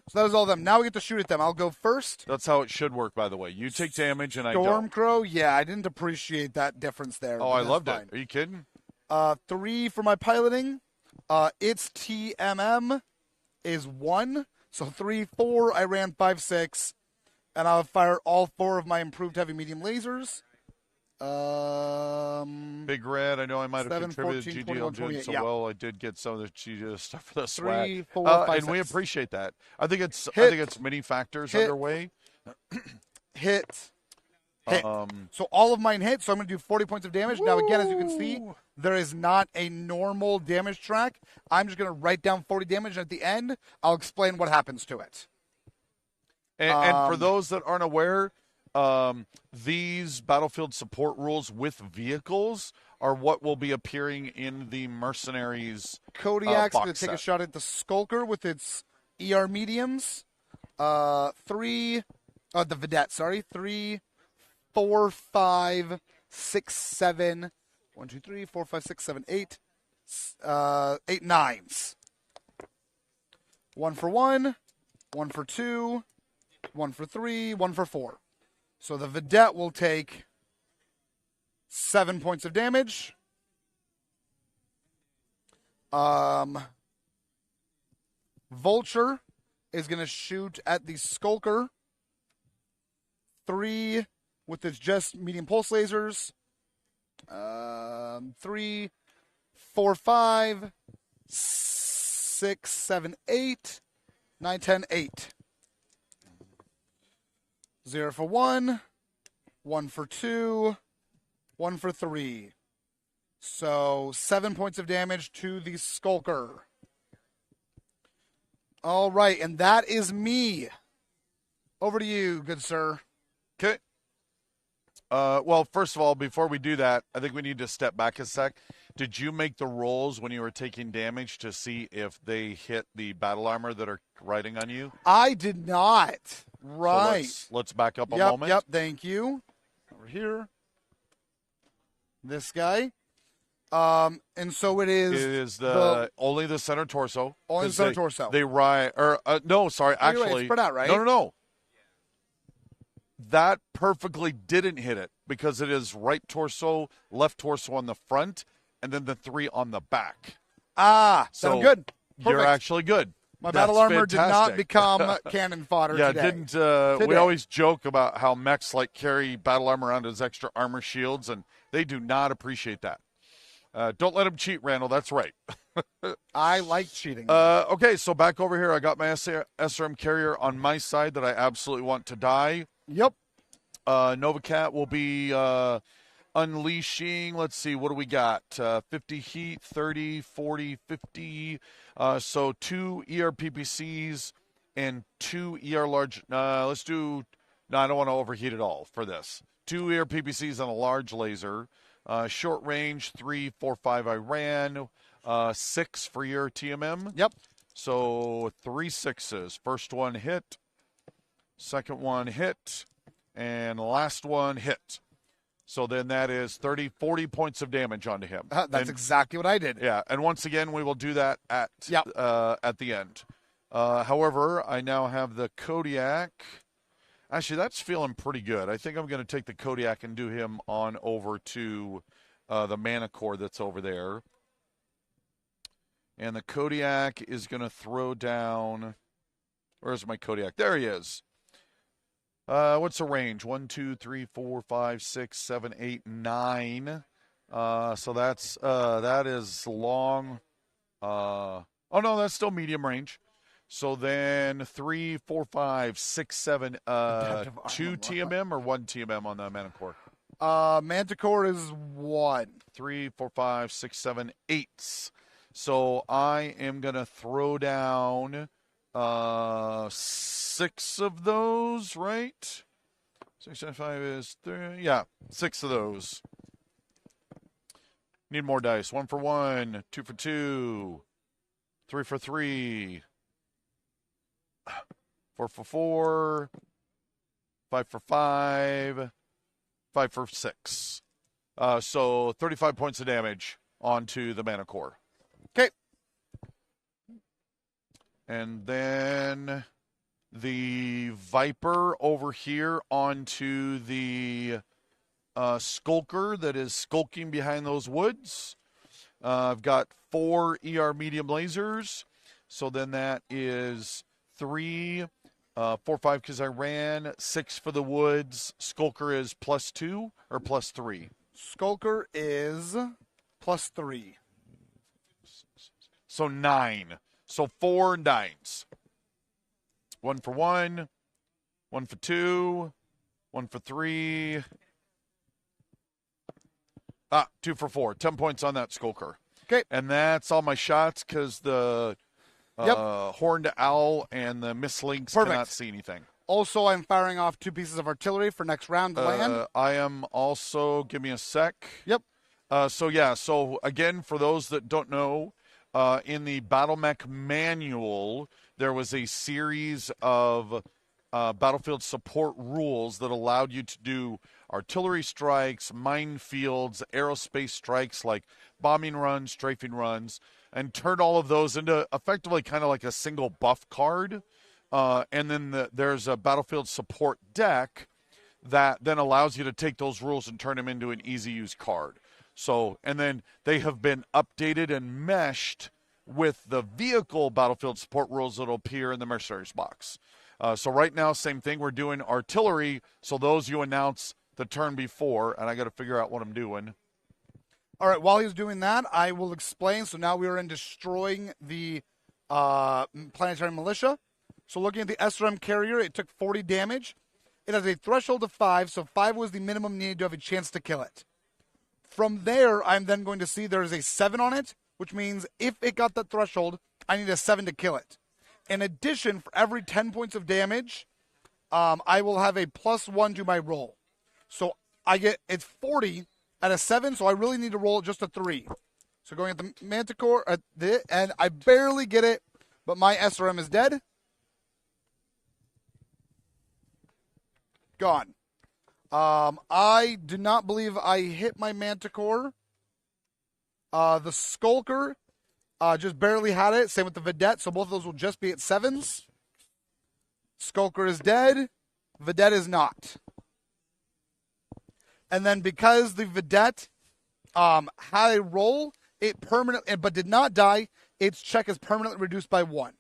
So that was all of them. Now we get to shoot at them. I'll go first. That's how it should work, by the way. You take damage and I don't. Stormcrow, yeah, I didn't appreciate that difference there. Oh, but I that's loved fine. it. Are you kidding? 3 for my piloting. Its TMM is 1. So 3, 4. I ran 5, 6. And I'll fire all 4 of my improved heavy medium lasers. Big Red, I know I might have 7, contributed 14, GDL 21, doing 28, so yeah. well. I did get some of the GDL stuff for the 3, swag. 4, 5, and we 6. appreciate that. I think it's Hit. many factors Hit. underway. Hit. So all of mine hit, so I'm going to do 40 points of damage. Now, again, as you can see, there is not a normal damage track. I'm just going to write down 40 damage, and at the end, I'll explain what happens to it. And for those that aren't aware, these battlefield support rules with vehicles are what will be appearing in the Mercenaries Kodiak's going box to take a set. shot at the Skulker with its ER mediums. The Vedette, sorry. 3, 4, 5, 6, 7. 1, 2, 3, 4, 5, 6, 7, 8. 8 nines. 1 for 1. 1 for 2. 1 for 3. 1 for 4. So the Vedette will take 7 points of damage. Vulture is going to shoot at the Skulker. 3 with its just medium pulse lasers. 3, 4, 5, 6, 7, 8, 9, 10, 8. 0 for 1, 1 for 2, 1 for 3. So 7 points of damage to the Skulker. All right, and that is me. Over to you, good sir. Okay. Well, first of all, before we do that, I think we need to step back a sec. Did you make the rolls when you were taking damage to see if they hit the battle armor that are riding on you? I did not. Right. So let's back up a moment. Yep, thank you. Over here. This guy. And so it is. It is the only the center torso. Only the 'cause center torso. They ride, or no, sorry, Anyway, it's actually, spread out, right? No. That perfectly didn't hit it because it is right torso, left torso on the front, and then the 3 on the back. So So I'm good. You're Perfect. actually good. My That's battle armor did not fantastic. become cannon fodder Yeah, today. didn't Today. we always joke about how mechs like carry battle armor around as extra armor shields, and they do not appreciate that. Don't let them cheat, Randall. That's right. I like cheating. Okay, so back over here, I got my SRM carrier on my side that I absolutely want to die. Yep. Novacat will be unleashing. Let's see, what do we got? 50 heat, 30, 40, 50. So 2 ER PPCs and 2 ER large. Let's do No, I don't want to overheat at all for this. 2 ear PPCs on a large laser. Short range, 3, 4, 5 I ran. 6 for your TMM. Yep. So 3 6s. First one hit. Second one hit. And last one hit. So then that is 40 points of damage onto him. That's exactly what I did. Yeah, and once again, we will do that at the end. However, I now have the Kodiak. Actually, that's feeling pretty good. I think I'm going to take the Kodiak and do him on over to the Mana Core that's over there. And the Kodiak is going to throw down. Where's my Kodiak? There he is. What's the range? 1, 2, 3, 4, 5, 6, 7, 8, 9. So that is long. Oh no, that's still medium range. So then 3, 4, 5, 6, 7, 2 TMM or 1 TMM on the Manticore? Manticore is 1. 3, 4, 5, 6, 7, 8. So I am going to throw down 6 of those, right? 6 and 5 is 3. Yeah, 6 of those. Need more dice. 1 for 1, 2 for 2, 3 for 3, 4 for 4, 5 for 5, 5 for 6. So 35 points of damage onto the Mana Core. Okay. And then the Viper over here onto the Skulker that is skulking behind those woods. I've got 4 ER medium lasers. So then that is 3, 4, 5 because I ran, 6 for the woods. Skulker is +2 or +3? Skulker is +3. So 9. So 4 9s. 1 for 1, 1 for 2, 1 for 3. 2 for 4. 10 points on that Skulker. Okay. And that's all my shots because the Horned Owl and the Mistlinks cannot see anything. Also, I'm firing off 2 pieces of artillery for next round to land. I am also, give me a sec. Yep. So again, for those that don't know, in the Battletech manual, there was a series of battlefield support rules that allowed you to do artillery strikes, minefields, aerospace strikes like bombing runs, strafing runs, and turn all of those into effectively kind of like a single buff card. And then there's a battlefield support deck that then allows you to take those rules and turn them into an easy use card. So, and then they have been updated and meshed with the vehicle battlefield support rules that will appear in the Mercenaries box. So right now, same thing. We're doing artillery. So those you announce the turn before, and I got to figure out what I'm doing. All right, while he's doing that, I will explain. So now we are in destroying the planetary militia. So looking at the SRM carrier, it took 40 damage. It has a threshold of 5, so 5 was the minimum needed to have a chance to kill it. From there, I'm then going to see there is a 7 on it, which means if it got that threshold, I need a 7 to kill it. In addition, for every 10 points of damage, I will have a +1 to my roll. So it's 40 at a 7, so I really need to roll just a 3. So going at the Manticore, and I barely get it, but my SRM is dead. Gone. I do not believe I hit my Manticore. The Skulker just barely had it. Same with the Vedette, so both of those will just be at 7s. Skulker is dead. Vedette is not. And then because the Vedette had a roll, it permanently, but did not die, its check is permanently reduced by 1.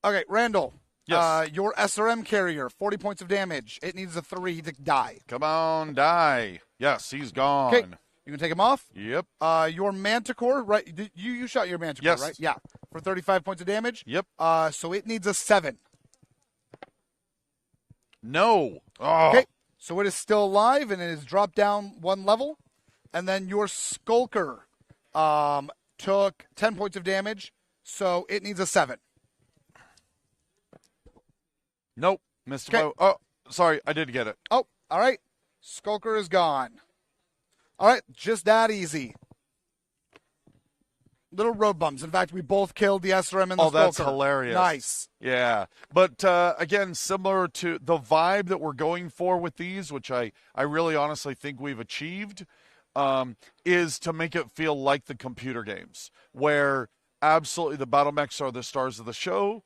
Okay, Randall. Yes. Your SRM carrier, 40 points of damage. It needs a 3 to die. Come on, die. Yes, he's gone. Okay, you can take him off. Yep. Your Manticore, right? You shot your Manticore, Yes. right? Yeah. For 35 points of damage. Yep. So it needs a 7. No. Oh. Okay. So it is still alive and it has dropped down 1 level. And then your Skulker took 10 points of damage, so it needs a 7. Nope. Missed Okay. Oh, sorry. I did get it. Oh, all right. Skulker is gone. All right, just that easy. Little road bumps. In fact, we both killed the SRM and the Oh, Skulker. that's hilarious. Nice. Yeah. But, again, similar to the vibe that we're going for with these, which I really honestly think we've achieved, is to make it feel like the computer games, where absolutely the battle mechs are the stars of the show.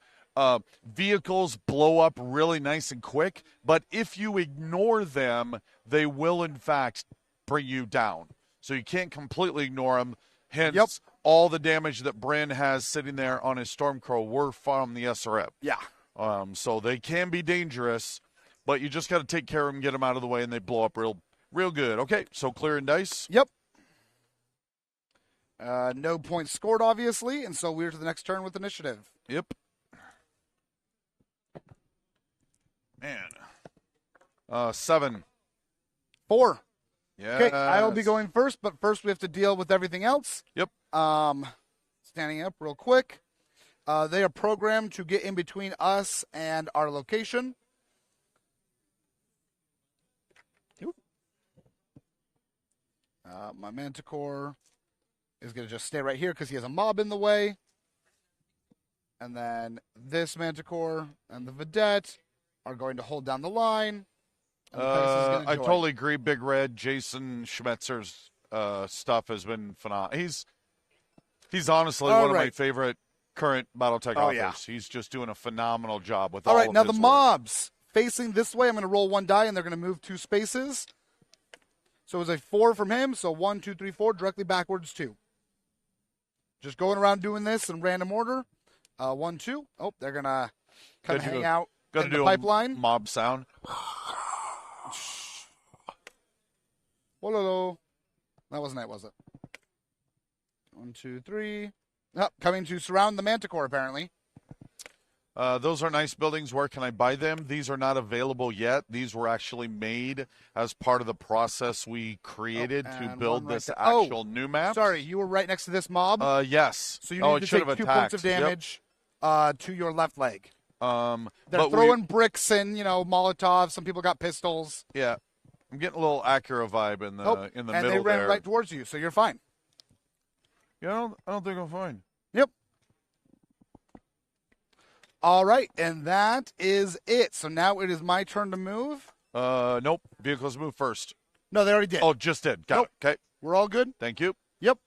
Vehicles blow up really nice and quick, but if you ignore them, they will, in fact, bring you down. So you can't completely ignore them. Hence, all the damage that Bryn has sitting there on his Stormcrow were from the SRF. Yeah. So they can be dangerous, but you just got to take care of them, get them out of the way, and they blow up real good. Okay, so clearing dice. Yep. No points scored, obviously, and so we're to the next turn with initiative. Yep. Man. 7. 4. Yeah. Okay, I'll be going first, but first we have to deal with everything else. Yep. Standing up real quick. They are programmed to get in between us and our location. My Manticore is going to just stay right here because he has a mob in the way. And then this Manticore and the Vedette are going to hold down the line. I totally agree. Big Red, Jason Schmetzer's stuff has been phenomenal. He's honestly one of my favorite current Battletech authors. Yeah. He's just doing a phenomenal job with all all right, of now his the work. mobs facing this way. I'm going to roll 1 die, and they're going to move 2 spaces. So it was a 4 from him. So 1, 2, 3, 4, directly backwards 2. Just going around doing this in random order. 1, 2. Oh, they're going to kind of hang out in the pipeline. Mob sound. Whoa. That wasn't it, was it? 1, 2, 3. Oh, coming to surround the Manticore, apparently. Those are nice buildings. Where can I buy them? These are not available yet. These were actually made as part of the process we created to build this actual new map. Sorry, you were right next to this mob? Yes. So you need to take 2 points of damage to your left leg. They're throwing bricks and, Molotovs. Some people got pistols. Yeah. I'm getting a little Acura vibe in the middle there. And they ran right towards you, so you're fine. Yeah, I don't think I'm fine. Yep. All right, and that is it. So now it is my turn to move. Nope. Vehicles move first. No, they already did. Oh, just did. Got it. Okay. We're all good? Thank you. Yep.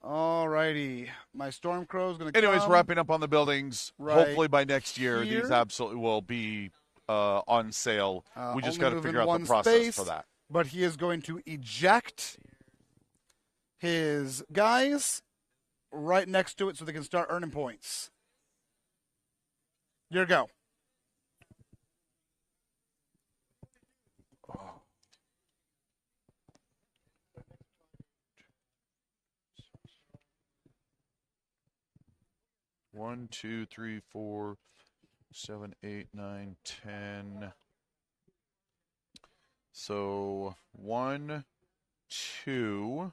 All righty. My Stormcrow is going to Anyways, wrapping up on the buildings. Right hopefully by next year, these absolutely will be on sale. We just got to figure out the process for that. But he is going to eject his guys right next to it so they can start earning points. Here we go. One, 2, 3, 4, 7, 8, 9, 10. So 1, 2.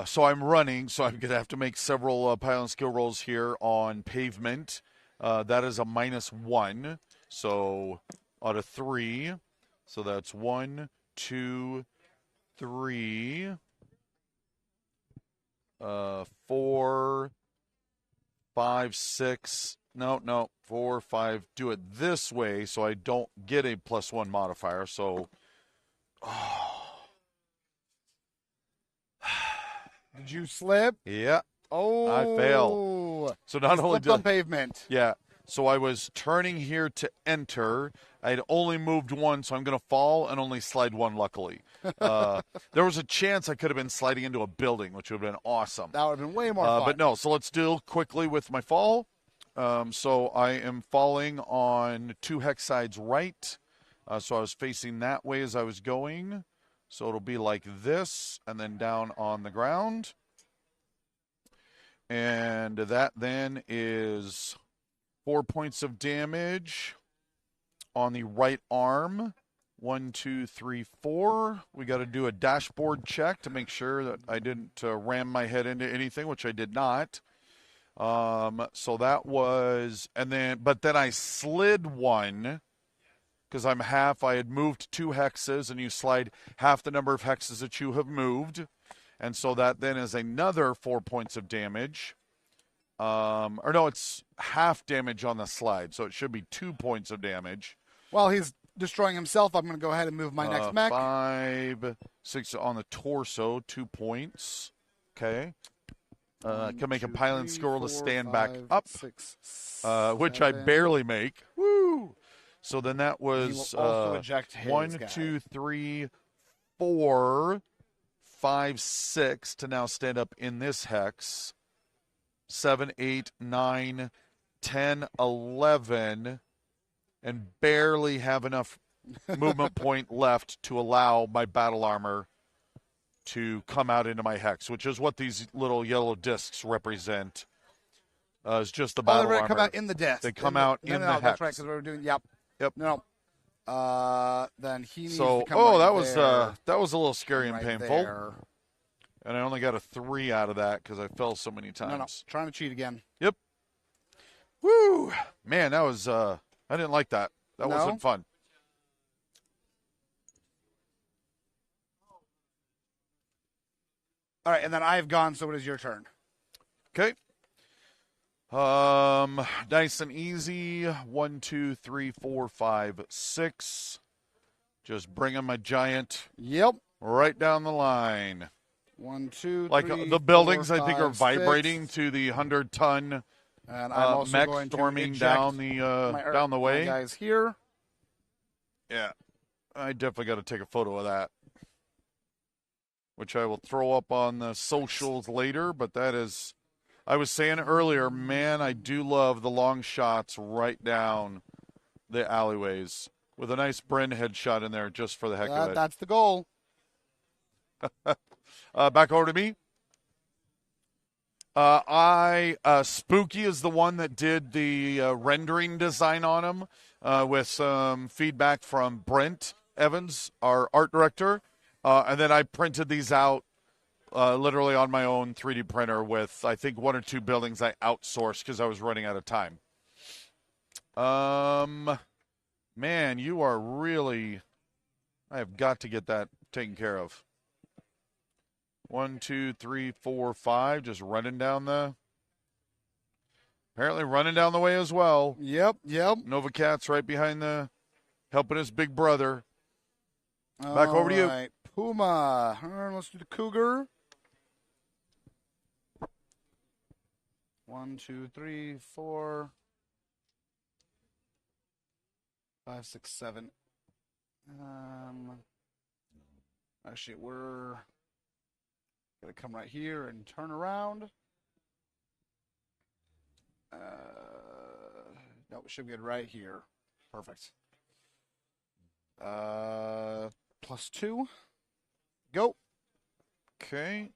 So I'm running, so I'm going to have to make several pilot skill rolls here on pavement. That is a -1. So out of 3. So that's 1, 2, 3, 4, 5, 6. No, 4, 5. Do it this way so I don't get a +1 modifier. So, Did you slip? Yeah. Oh, I fail. So not only did on pavement. Yeah. So I was turning here to enter. I had only moved 1, so I'm going to fall and only slide 1, luckily. There was a chance I could have been sliding into a building, which would have been awesome. That would have been way more fun. But no, so let's deal quickly with my fall. So I am falling on 2 hex sides right. So I was facing that way as I was going. So it'll be like this, and then down on the ground. And that then is 4 points of damage on the right arm. 1, 2, 3, 4. We got to do a dashboard check to make sure that I didn't ram my head into anything, which I did not. So that was, but then I slid one because I'm half. I had moved 2 hexes, and you slide half the number of hexes that you have moved. And so that then is another 4 points of damage. Or no, it's half damage on the slide, so it should be 2 points of damage. While he's destroying himself, I'm going to go ahead and move my next mech. 5, 6 on the torso, 2 points. Okay. Can make a pilot squirrel to stand back up, 6, which I 7. barely make. Woo! So then that He will was also eject his 1, guy. 2, 3, 4, 5, 6 to now stand up in this hex. 7, 8, 9, 10, 11, and barely have enough movement point left to allow my battle armor to come out into my hex, which is what these little yellow discs represent. Is just the battle they're going armor. to come out in the disc. They come out in the hex. That's right, because we were doing. Yep. No. Then he needs So, to come right that was there, that was a little scary and right painful. there. And I only got a 3 out of that because I fell so many times. No, trying to cheat again. Yep. Woo! Man, that was I didn't like that. That wasn't fun. All right, and then I have gone, so it is your turn. Okay. Nice and easy. 1, 2, 3, 4, 5, 6. Just bringing my giant Yep. right down the line. 1, 2, Like 3, the buildings, 4, I think, are 5, vibrating 6. to the 100-ton And I'm also mech going to storming eject down the way. My guys here. Yeah, I definitely got to take a photo of that, which I will throw up on the socials later. But that is, I was saying earlier, man, I do love the long shots right down the alleyways with a nice Bryn headshot in there just for the heck of it. That's the goal. Back over to me. Spooky is the one that did the rendering design on him with some feedback from Brent Evans, our art director. And then I printed these out literally on my own 3D printer with, I think, 1 or 2 buildings I outsourced because I was running out of time. Man, you are really, I have got to get that taken care of. 1, 2, 3, 4, 5, just running down the way as well. Yep. Nova Cat's right behind helping his big brother. Back over to you. Right. Puma. Let's do the Cougar. 1, 2, 3, 4, 5, 6, 7. Actually, we're gonna come right here and turn around. No, we should get right here. Perfect. +2. Go. Okay.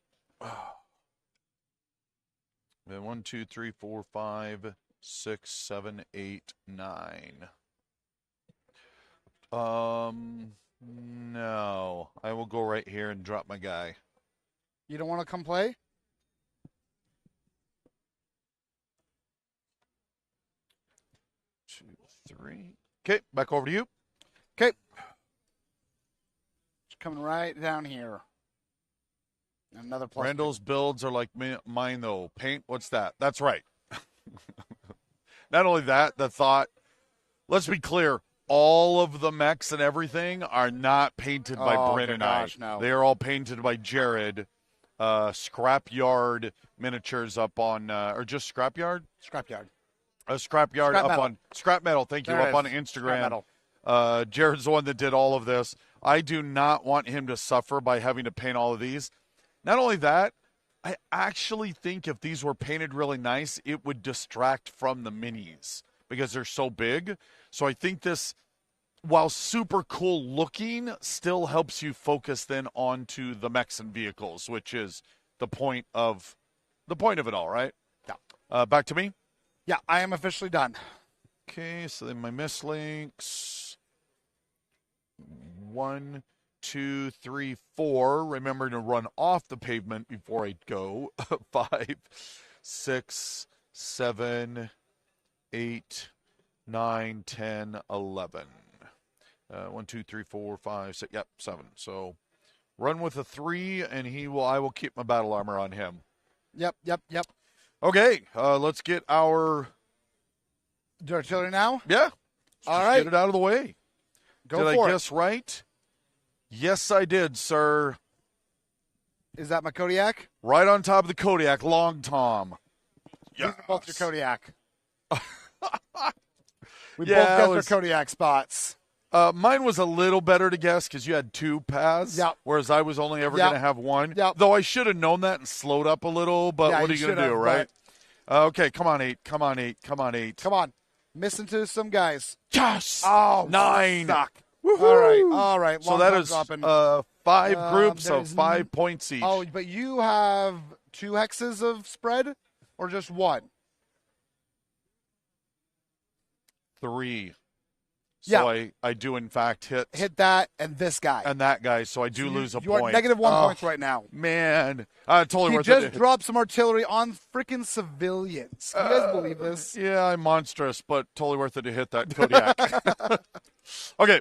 Then 1, 2, 3, 4, 5, 6, 7, 8, 9. No. I will go right here and drop my guy. You don't want to come play? Two, 3. Okay, back over to you. Okay. Just coming right down here. Another +2. Randall's builds are like mine, though. Paint, what's that? That's right. Not only that, the thought, let's be clear, all of the mechs and everything are not painted by Bryn and I. No. They are all painted by Jared. Scrapyard miniatures up on, or just Scrapyard? Scrapyard. Scrapyard Scrap up metal. on, Scrap Metal, thank you, There it up on is. Instagram. Scrap Jared's the one that did all of this. I do not want him to suffer by having to paint all of these. Not only that, I actually think if these were painted really nice, it would distract from the minis because they're so big. So I think this, while super cool looking, still helps you focus then onto the mechs and vehicles, which is the point of it all, right? Yeah. Back to me. Yeah, I am officially done. Okay, so then my mislinks. 1, 2, 3, 4. Remember to run off the pavement before I go. 5, 6, 7, 8, 9, 10, 11. 1, 2, 3, 4, 5, 6. Yep, 7. So run with a 3, and I will keep my battle armor on him. Yep. Okay, let's get our... Do artillery now? Yeah. All Just right. get it out of the way. Go Did for I it. guess right? Yes, I did, sir. Is that my Kodiak? Right on top of the Kodiak, Long Tom. These are both your Kodiak. We Yeah, both guessed our Kodiak spots. Mine was a little better to guess because you had 2 paths, Yep. whereas I was only ever Yep. going to have 1. Yep. Though I should have known that and slowed up a little, but Yeah, what are you you going to should do, have, right? Okay, come on, 8. Come on, 8. Come on, 8. Come on. Missing to some guys. Yes! Oh, 9. Suck. Woohoo! All right. So Long that time is dropping. 5 groups of there's 5 points each. Oh, but you have 2 hexes of spread, or just 1? 3. So Yeah. I do, in fact, hit that and this guy. and that guy, so I do So lose a you point. are negative 1 Oh, points right now. Man. Totally He worth just it. dropped some artillery on freaking civilians. Can you guys believe this? Yeah, I'm monstrous, but totally worth it to hit that Kodiak. Okay,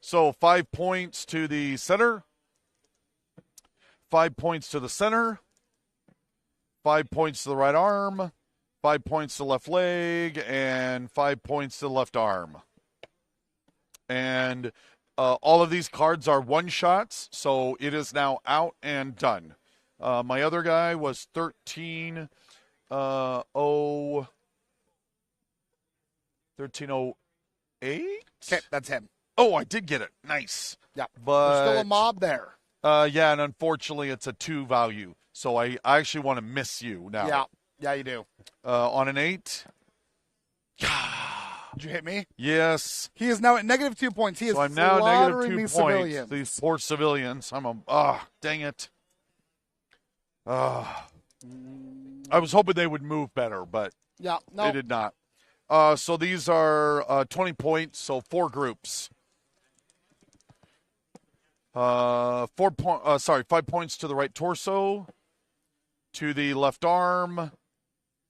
so 5 points to the center. 5 points to the center. 5 points to the right arm. 5 points to the left leg. And 5 points to the left arm. And all of these cards are one-shots, so it is now out and done. My other guy was 13-0... 1308? Okay, that's him. Oh, I did get it. Nice. Yeah. But There's still a mob there. yeah, and unfortunately it's a 2 value. So I actually want to miss you now. Yeah. Yeah, you do. On an 8. Did you hit me? Yes. He is now at negative 2 points. He is So I'm now slaughtering negative 2 these points. civilians. These poor civilians. Dang it. I was hoping they would move better, but Yeah, no. they did not. So these are 20 points, so 4 groups. 5 points to the right torso, to the left arm,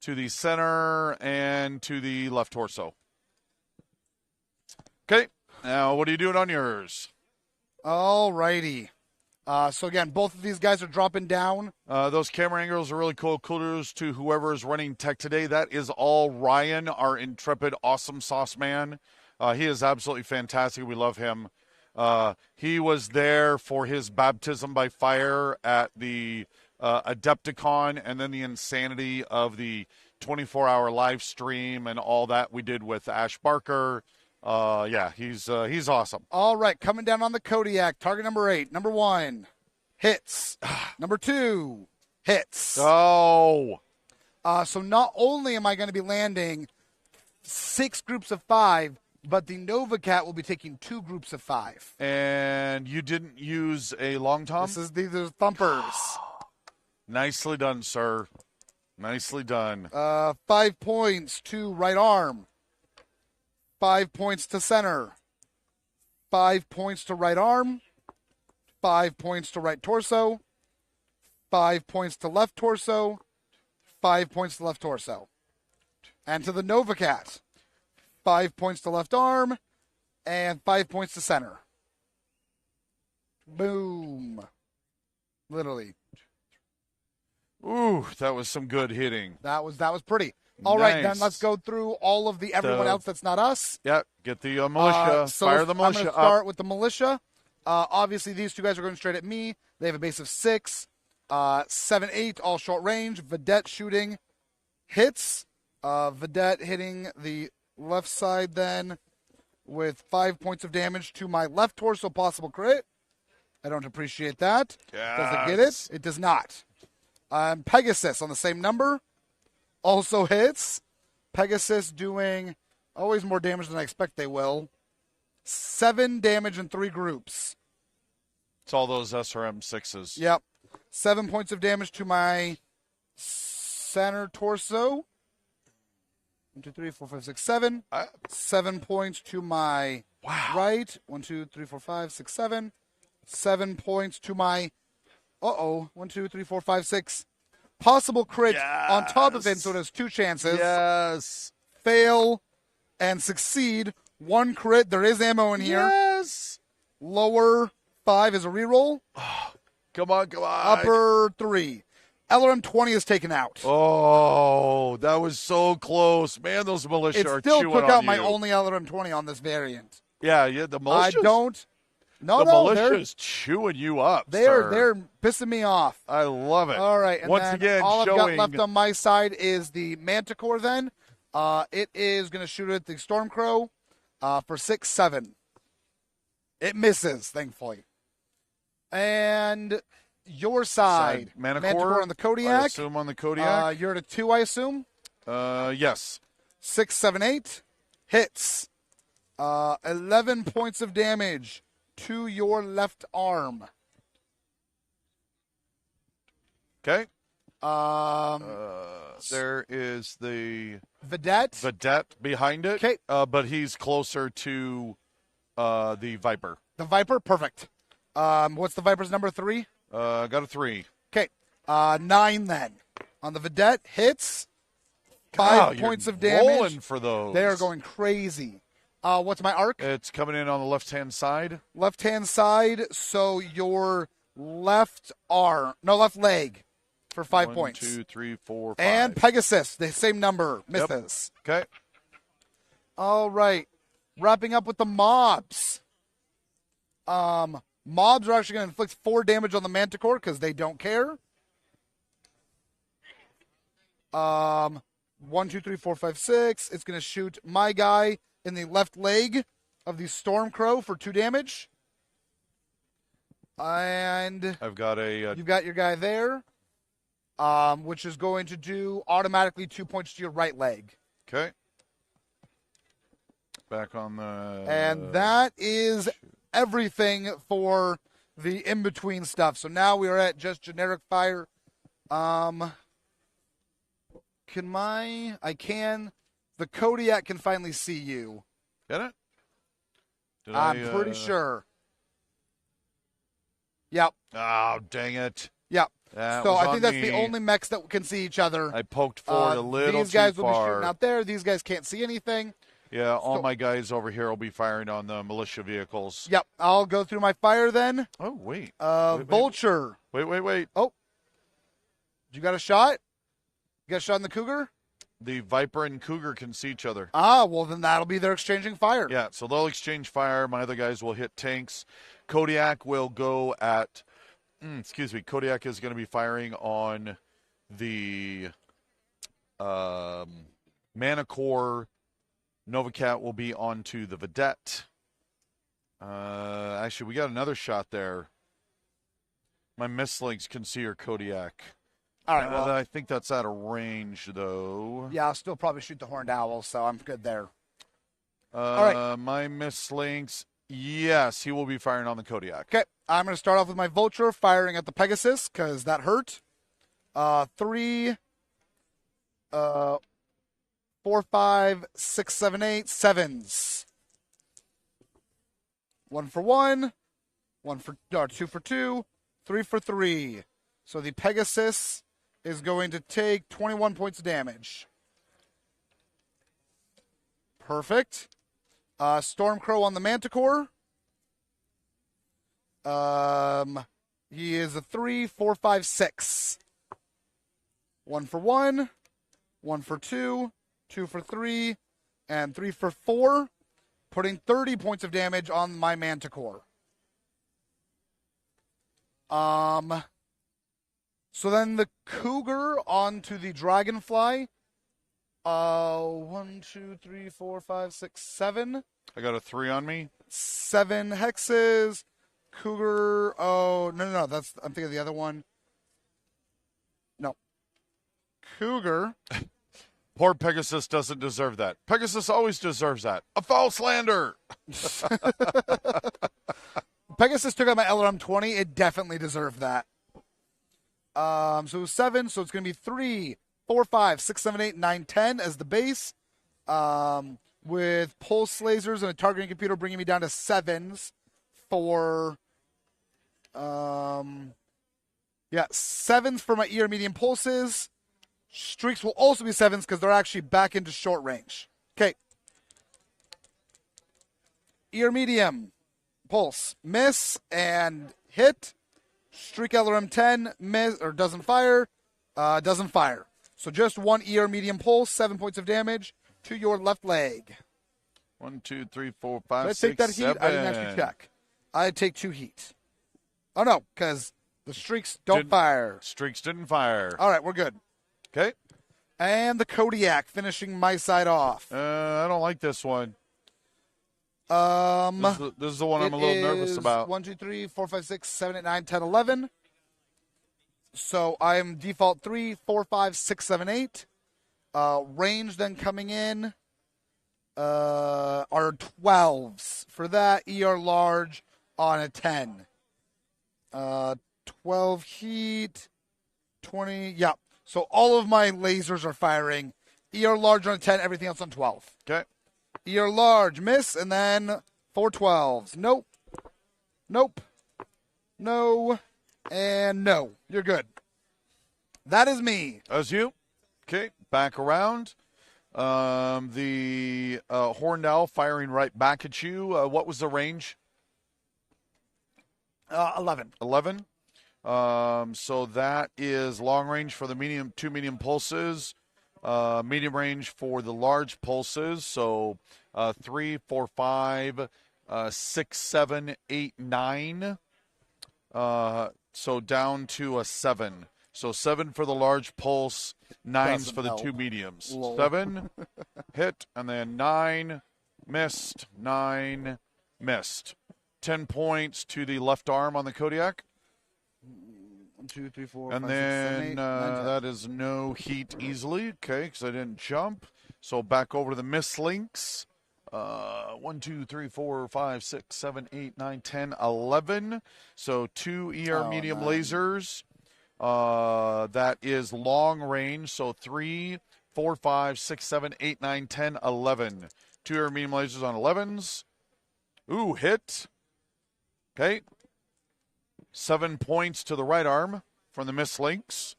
to the center, and to the left torso. Okay, now what are you doing on yours? All righty. So again, both of these guys are dropping down. Those camera angles are really cool. Kudos to whoever is running tech today. That is all Ryan, our intrepid, awesome sauce man. He is absolutely fantastic. We love him. He was there for his baptism by fire at the Adepticon, and then the insanity of the 24-hour live stream and all that we did with Ash Barker. Yeah, he's awesome. All right, coming down on the Kodiak. Target number 8. Number 1, hits. Number 2, hits. Oh. So not only am I going to be landing 6 groups of 5, but the Nova Cat will be taking 2 groups of 5. And you didn't use a long tom? These are thumpers. Nicely done, sir. Nicely done. 5 points to right arm. 5 points to center. 5 points to right arm. 5 points to right torso. 5 points to left torso. 5 points to left torso. And to the Nova Cat. 5 points to left arm. And 5 points to center. Boom. Literally. Ooh, that was some good hitting. That was pretty. All right, then Nice. let's go through all of the everyone else that's not us. Yep, get the militia. So Fire the I'm going militia to up. start with the militia. Obviously, these 2 guys are going straight at me. They have a base of 6. 7, 8, all short range. Vedette shooting hits. Vedette hitting the left side then with 5 points of damage to my left torso, possible crit. I don't appreciate that. Does it get it? It does not. Pegasus on the same number. Also hits. Pegasus doing always more damage than I expect they will. 7 damage in 3 groups. It's all those SRM 6s. Yep. 7 points of damage to my center torso. 1, 2, 3, 4, 5, 6, 7. 7 points to my right. 1, 2, 3, 4, 5, 6, 7. 7 points to my 1, 2, 3, 4, 5, 6. possible crit on top of it, Yes. so it has 2 chances. Yes. Fail and succeed. 1 crit. There is ammo in here. Yes. Lower 5 is a reroll. Come on. Upper 3. LRM 20 is taken out. Oh, that was so close. Man, those militia It are still chewing took on out my you. only LRM 20 on this variant. Yeah, the militia. I don't. No, The no, militia's chewing you up. they're pissing me off. I love it. All right, and Once then again, all I've got showing left on my side is the Manticore. Then, it is going to shoot at the Stormcrow for 6-7. It misses, thankfully. And your side, Manticore on the Kodiak. I assume on the Kodiak. You're at a 2, I assume. Yes. 6, 7, 8 hits. 11 points of damage to your left arm. Okay. Um, There is the Vedette. behind it. 'Kay. But he's closer to the Viper. The Viper, perfect. What's the Viper's number 3? Got a 3. Okay, 9 then. On the Vedette, hits. 5 points of Rolling damage. for those. They are going crazy. What's my arc? It's coming in on the left-hand side. Left-hand side, so your left leg for 5 points. 1, 2, 3, 4, 5. And Pegasus, the same number, misses. Okay. All right, wrapping up with the mobs. Mobs are actually going to inflict 4 damage on the Manticore because they don't care. 1, 2, 3, 4, 5, 6. It's going to shoot my guy in the left leg of the Stormcrow for 2 damage. And I've got a you've got your guy there, which is going to do automatically 2 points to your right leg. okay. Back on the And that is everything for the in-between stuff. So now we are at just generic fire. The Kodiak can finally see you. Get it? Did I'm pretty sure. Yep. Oh, dang it. Yep. That So was I think on that's me. the only mechs that can see each other. I poked forward a little These guys too will be far. shooting out there. These guys can't see anything. Yeah, all So- my guys over here will be firing on the militia vehicles. Yep. I'll go through my fire then. Oh, wait. Vulture. Wait. You got a shot? You got a shot in the Cougar? The Viper and Cougar can see each other. Well, then that'll be their exchanging fire. Yeah, so they'll exchange fire. My other guys will hit tanks. Kodiak will go at... Kodiak is going to be firing on the Manicore. Novacat will be onto the Vedette. Actually, we got another shot there. My Mistlinks can see your Kodiak. All right, well, I think that's out of range, though. yeah, I'll still probably shoot the Horned Owl, so I'm good there. right. My Mistlinks, yes, he will be firing on the Kodiak. Okay, I'm going to start off with my Vulture firing at the Pegasus because that hurt. 3, 4, 5, 6, 7, 8, 7s. 1 for 1, 2 for 2, 3 for 3. So the Pegasus is going to take 21 points of damage. Perfect. Stormcrow on the Manticore. He is a 3, 4, 5, 6. 1 for 1, 1 for 2, 2 for 3, and 3 for 4, putting 30 points of damage on my Manticore. So then the Cougar onto the Dragonfly. 1, 2, 3, 4, 5, 6, 7. I got a 3 on me. 7 hexes. Cougar. Oh, no. I'm thinking of the other one. No. Cougar. Poor Pegasus doesn't deserve that. Pegasus always deserves that. A foul slander. Pegasus took out my LRM 20. It definitely deserved that. So it was 7. So it's going to be 3, 4, 5, 6, 7, 8, 9, 10 as the base. With pulse lasers and a targeting computer bringing me down to 7s for Yeah, 7s for my ER medium pulses. Streaks will also be 7s because they're actually back into short range. Okay. ER medium, pulse, miss, and hit. Streak LRM 10, miss, or doesn't fire, doesn't fire. So just 1 ER medium pulse, 7 points of damage to your left leg. 1, 2, 3, 4, 5, Did I 6, take that 7. heat? I didn't actually check. I take 2 heat. Oh, no, because the streaks don't fire. Streaks didn't fire. All right, we're good. Okay. And the Kodiak finishing my side off. I don't like this one. This This is the one I'm a little nervous about. 1, 2, 3, 4, 5, 6, 7, 8, 9, 10, 11. So I'm default 3, 4, 5, 6, 7, 8. Range then coming in are 12s. For that, ER large on a 10. 12 heat, 20, yeah. So all of my lasers are firing. ER large on a 10, everything else on 12. Okay. ER large, miss, and then 4 12s. Nope. Nope. No. And no. You're good. That is me. As you. Okay. Back around. The Horned Owl firing right back at you. What was the range? 11. 11. So that is long range for the 2 medium pulses. Medium range for the large pulses. So 3, 4, 5, 6, 7, 8, 9. So down to a 7. So 7 for the large pulse, 9s Doesn't for the help. 2 mediums. Lol. 7, hit, and then 9, missed, 9, missed. 10 points to the left arm on the Kodiak. 1, 2, 3, 4, And 5, 6, 7, then 8, 9, 10. that is no heat easily, okay, because I didn't jump. So back over to the miss links. 1, 2, 3, 4, 5, 6, 7, 8, 9, 10, 11. So 2 ER medium 9. lasers. That is long range. So 3, 4, 5, 6, 7, 8, 9, 10, 11. 2 ER medium lasers on 11s. Ooh, hit. Okay. 7 points to the right arm from the miss links.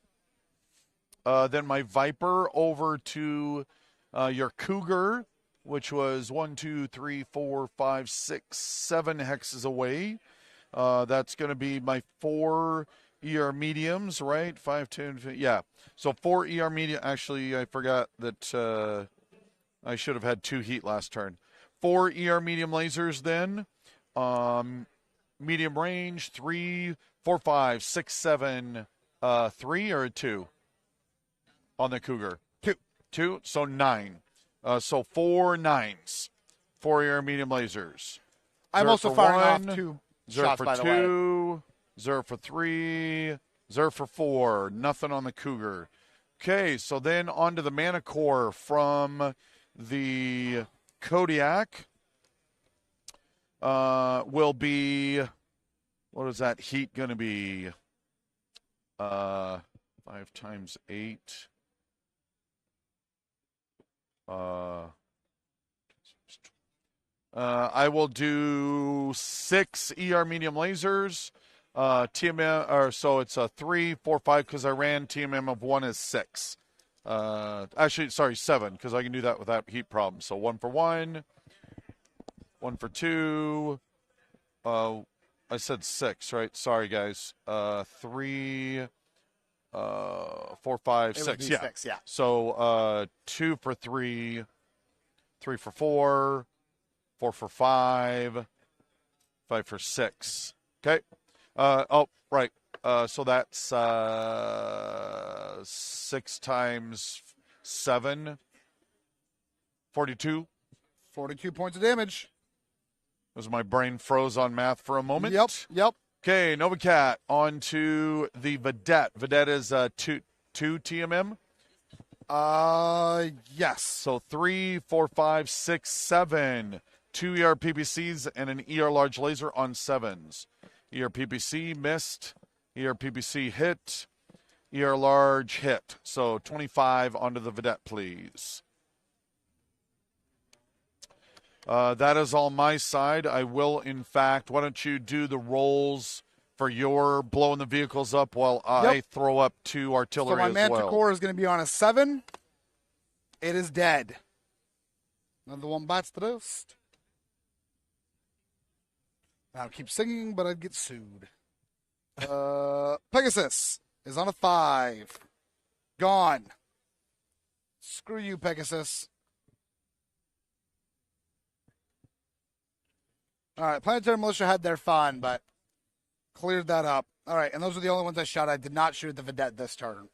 Then my Viper over to your Cougar, which was 1, 2, 3, 4, 5, 6, 7 hexes away. That's going to be my 4 ER mediums, right? 5, 10, yeah. So 4 ER medium. Actually, I forgot that I should have had 2 heat last turn. 4 ER medium lasers then. Medium range, 3, 4, 5, 6, 7, 3 or 2 on the Cougar? 2. 2, so 9. So 4 9s. 4 ER medium lasers. I'm Zerg also for firing 1, off 2 Zerg shots, for by the way. 2, Zerg for 3, Zerg for 4. Nothing on the Cougar. Okay, so then on to the Mana Core from the Kodiak. Will be, what is that heat going to be? 5 times 8. I will do 6 ER medium lasers. TMM, or so it's a 3, 4, 5 because I ran TMM of 1 is 6. Actually, sorry, 7 because I can do that without heat problems. So 1 for 1, 1 for 2. I said 6, right? Sorry, guys. 3, 4, 5, 6. Yeah. 6, yeah. So 2 for 3, 3 for 4, 4 for 5, 5 for 6. Okay. Oh, right. So that's 6 times 7, 42. 42 points of damage. As my brain froze on math for a moment. Yep. Okay, Novacat on to the Vedette. Vedette is 2 TMM. Yes. So 3, 4, 5, 6, 7. 2 ER PPCs and an ER large laser on 7s. ER PPC missed. ER PPC hit. ER large hit. So 25 onto the Vedette, please. That is all my side. I will, in fact, why don't you do the rolls for your blowing the vehicles up while I throw up 2 artillery So my as well. Manticore is going to be on a 7. It is dead. Another one bites the dust. I'll keep singing, but I'd get sued. Pegasus is on a 5. Gone. Screw you, Pegasus. All right, Planetary Militia had their fun, but cleared that up. All right, and those are the only ones I shot. I did not shoot the Vedette this turn.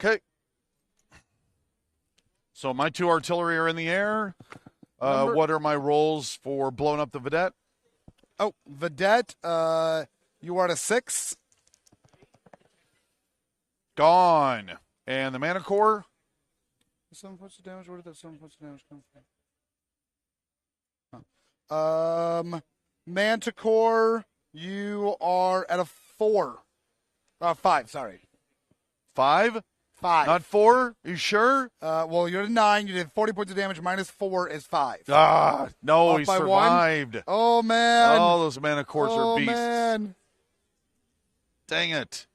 Okay. So my 2 artillery are in the air. What are my rolls for blowing up the Vedette? Oh, Vedette, you are at a 6. Gone. And the Manticore? 7 points of damage. Where did that 7 points of damage come from? Manticore, you are at a 4. 5, sorry. 5? 5. Not 4? Are you sure? Well, you're at a 9. You did 40 points of damage. Minus 4 is 5. No, Off he by survived. 1. Oh, man. Oh, those Manticores are beasts. Man. Dang it.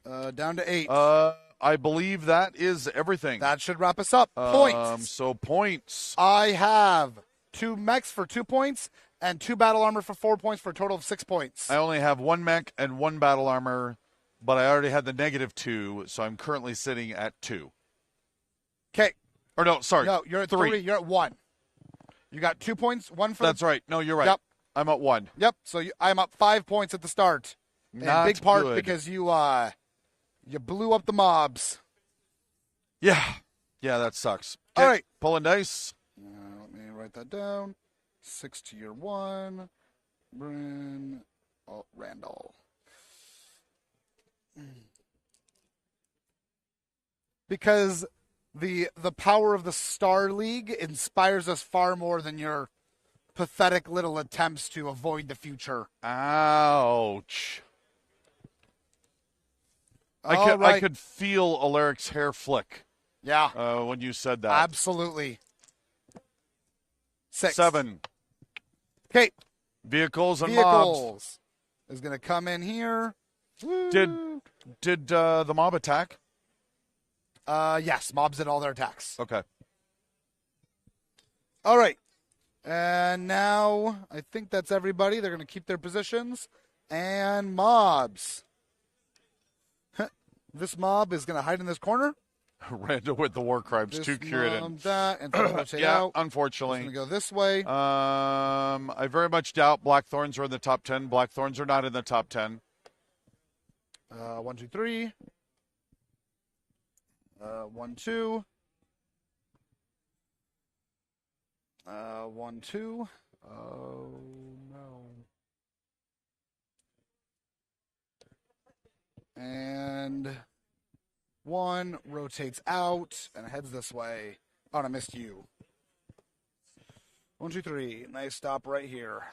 Down to 8. I believe that is everything. That should wrap us up. Points. So points. I have 2 mechs for 2 points and 2 battle armor for 4 points for a total of 6 points. I only have 1 mech and 1 battle armor, but I already had the -2, so I'm currently sitting at 2. Okay. Or no, sorry. No, you're at 3. You're at 1. You got 2 points, 1 for... That's right. No, you're right. Yep. I'm at 1. Yep. So I'm up 5 points at the start. Not big part good. because you blew up the mobs. Yeah. Yeah, that sucks. All right. Pulling dice. Let me write that down. 6 to your 1. Bryn. Oh, Randall. Because the power of the Star League inspires us far more than your pathetic little attempts to avoid the future. Ouch. All I could feel Alaric's hair flick. Yeah. When you said that. Absolutely. 6. 7. Okay. Vehicles and mobs. Vehicles is going to come in here. Did the mob attack? Yes, mobs did all their attacks. Okay. All right. And now I think that's everybody. They're going to keep their positions. And mobs. This mob is going to hide in this corner. Randall with the war crimes, This too curated. That, and rotate Yeah, out. unfortunately. It's going to go this way. I very much doubt Blackthorns are in the top 10. Blackthorns are not in the top 10. 1, 2, 3. 1, 2. 1, 2. Oh, no. And 1 rotates out and heads this way. Oh, and I missed you. 1, 2, 3. Nice stop right here.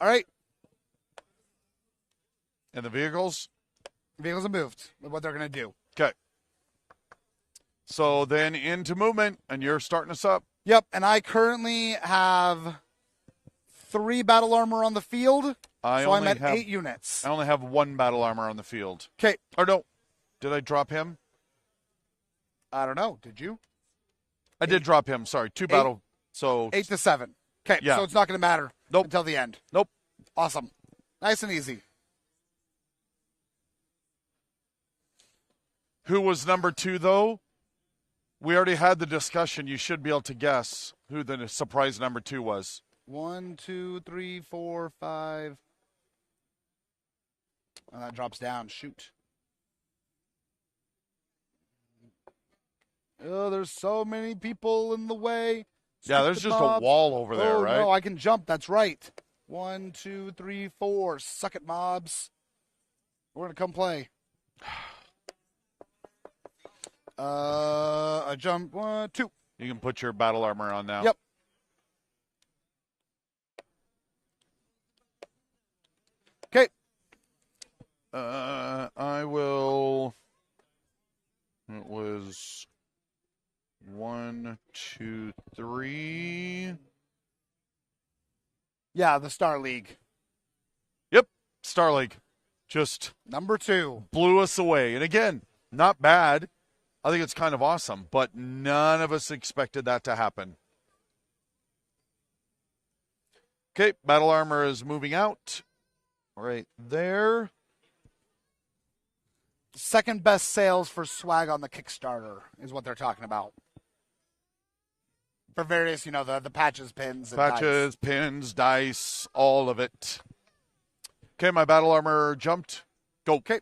All right. And the vehicles? Vehicles have moved. What they're going to do. Okay. So then into movement, and you're starting us up. Yep, and I currently have 3 battle armor on the field, so I'm at 8 units. I only have 1 battle armor on the field. Okay. Or no, did I drop him? I don't know. Did you? I did drop him. Sorry, 2 battle. So 8 to 7. Okay, Yeah. so it's not going to matter until the end. Nope. Awesome. Nice and easy. Who was number 2, though? We already had the discussion. You should be able to guess who the surprise number 2 was. 1, 2, 3, 4, 5. Oh, that drops down. Shoot. Oh, there's so many people in the way. Yeah, there's Stupid just mobs. a wall over there, Oh, right? no, I can jump. That's right. 1, 2, 3, 4. Suck it, mobs. We're going to come play. I jump 1, 2. You can put your battle armor on now. Yep. I will. It was 1, 2, 3. Yeah, the Star League. Yep, Star League. Just Number 2. blew us away. And again, not bad. I think it's kind of awesome, but none of us expected that to happen. Okay, Battle Armor is moving out. Right there. Second best sales for swag on the Kickstarter is what they're talking about. For various, the patches, pins, and Patches, pins, dice, all of it. Okay, my Battle Armor jumped. Go. Okay.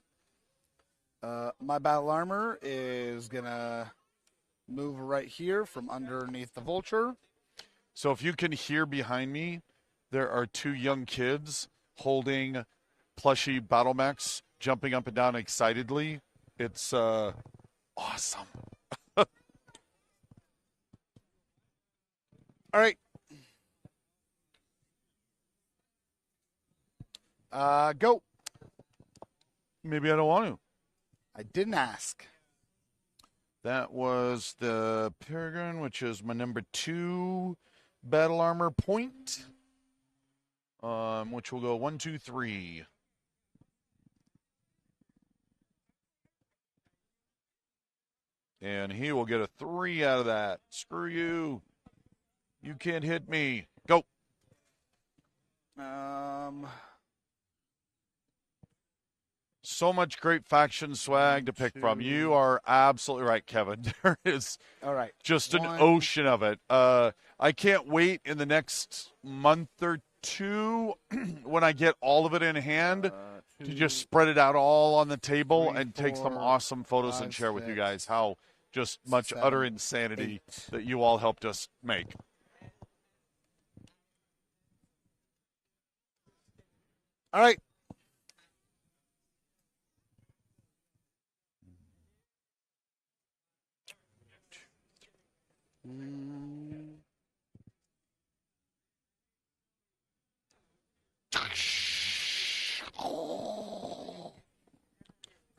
My Battle Armor is going to move right here from underneath the Vulture. So if you can hear behind me, there are 2 young kids holding plushy battle mechs, jumping up and down excitedly. It's awesome. All right. Go. Maybe I don't want to. I didn't ask. That was the Peregrine, which is my number 2 Battle Armor point. Which will go 1, 2, 3. And he will get a 3 out of that. Screw you. You can't hit me. Go. So much great faction swag to pick from. You are absolutely right, Kevin. There is All right. just an ocean of it. I can't wait in the next month or 2 when I get all of it in hand to just spread it out all on the table and take some awesome photos and share with you guys how just much utter insanity that you all helped us make. All right.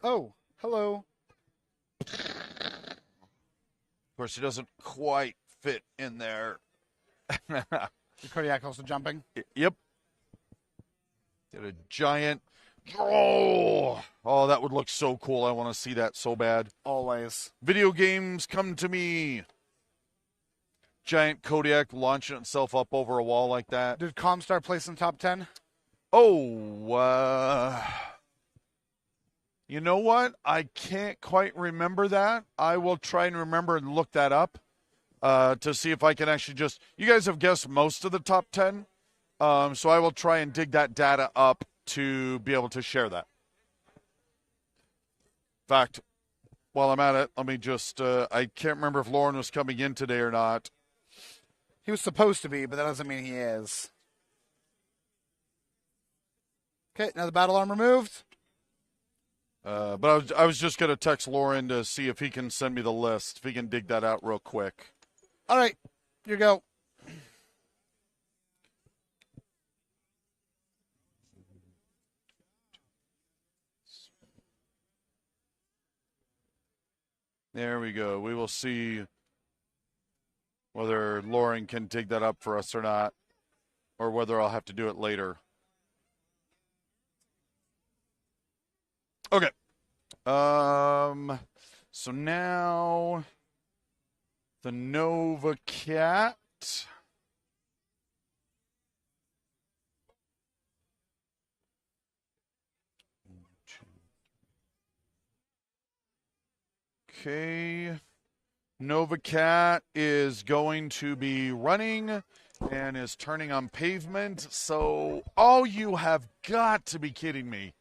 Oh, hello. Of course, it doesn't quite fit in there. The Kodiak also jumping. Yep. Get a giant. Oh, that would look so cool. I want to see that so bad. Always. Video games, come to me. Giant Kodiak launching itself up over a wall like that. Did Comstar place in top 10? Oh, you know what? I can't quite remember that. I will try and remember and look that up to see if I can actually just. You guys have guessed most of the top 10, so I will try and dig that data up to be able to share that. In fact, while I'm at it, let me just. I can't remember if Lauren was coming in today or not. He was supposed to be, but that doesn't mean he is. Okay, now the battle armor moved. But I was just going to text Lauren to see if he can send me the list, if he can dig that out real quick. All right, here you go. There we go. We will see whether Lauren can dig that up for us or not, or whether I'll have to do it later. Okay. So now the Nova Cat. Okay. Nova Cat is going to be running and is turning on pavement. So, oh, you have got to be kidding me.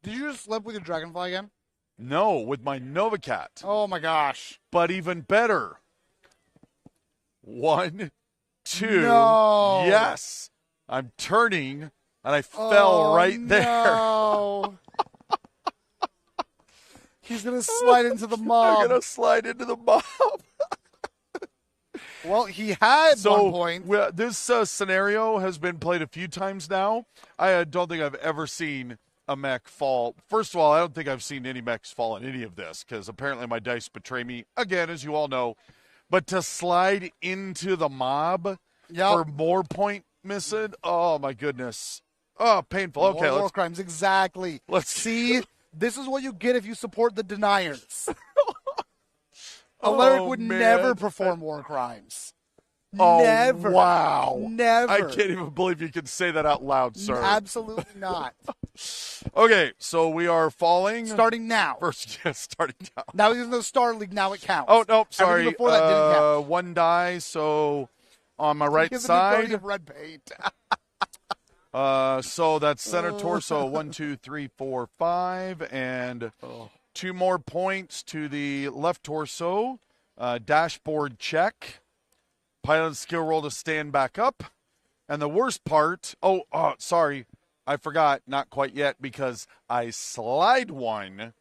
Did you just slip with your Dragonfly again? No, with my Nova Cat. Oh my gosh. But even better. 1, 2. No. Yes. I'm turning and I fell right there. No. He's going to slide into the mob. I'm going to slide into the mob. Well, he had one point. This scenario has been played a few times now. I don't think I've ever seen a mech fall. First of all, I don't think I've seen any mechs fall in any of this because apparently my dice betray me again, as you all know. But to slide into the mob for more point missing, oh my goodness, oh painful. Okay, war crimes, exactly. Let's see. This is what you get if you support the deniers. Alaric would never perform war crimes. Oh, never. Wow. Never. I can't even believe you can say that out loud, sir. Absolutely not. Okay, so we are falling. Starting now. First, yeah, starting now. Now there's no Star League. Now it counts. Oh, no, sorry. Everything before that didn't count. One die, so on my right side. Of red paint. So that's center torso, 1, 2, 3, 4, 5, and 2 more points to the left torso. Dashboard check. Pilot skill roll to stand back up. And the worst part, sorry, I forgot, not quite yet, because I slide one.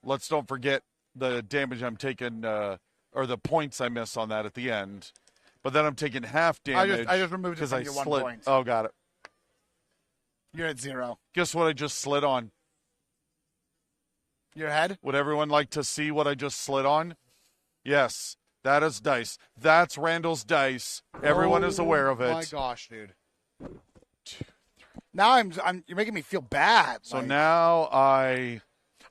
Let's don't forget the damage I'm taking, or the points I miss on that at the end. But then I'm taking half damage. I just removed it from your 1 point. Oh, got it. You're at 0. Guess what I just slid on? Your head? Would everyone like to see what I just slid on? Yes, that is dice. That's Randall's dice. Everyone is aware of it. Oh my gosh, dude. Now you're making me feel bad. So now I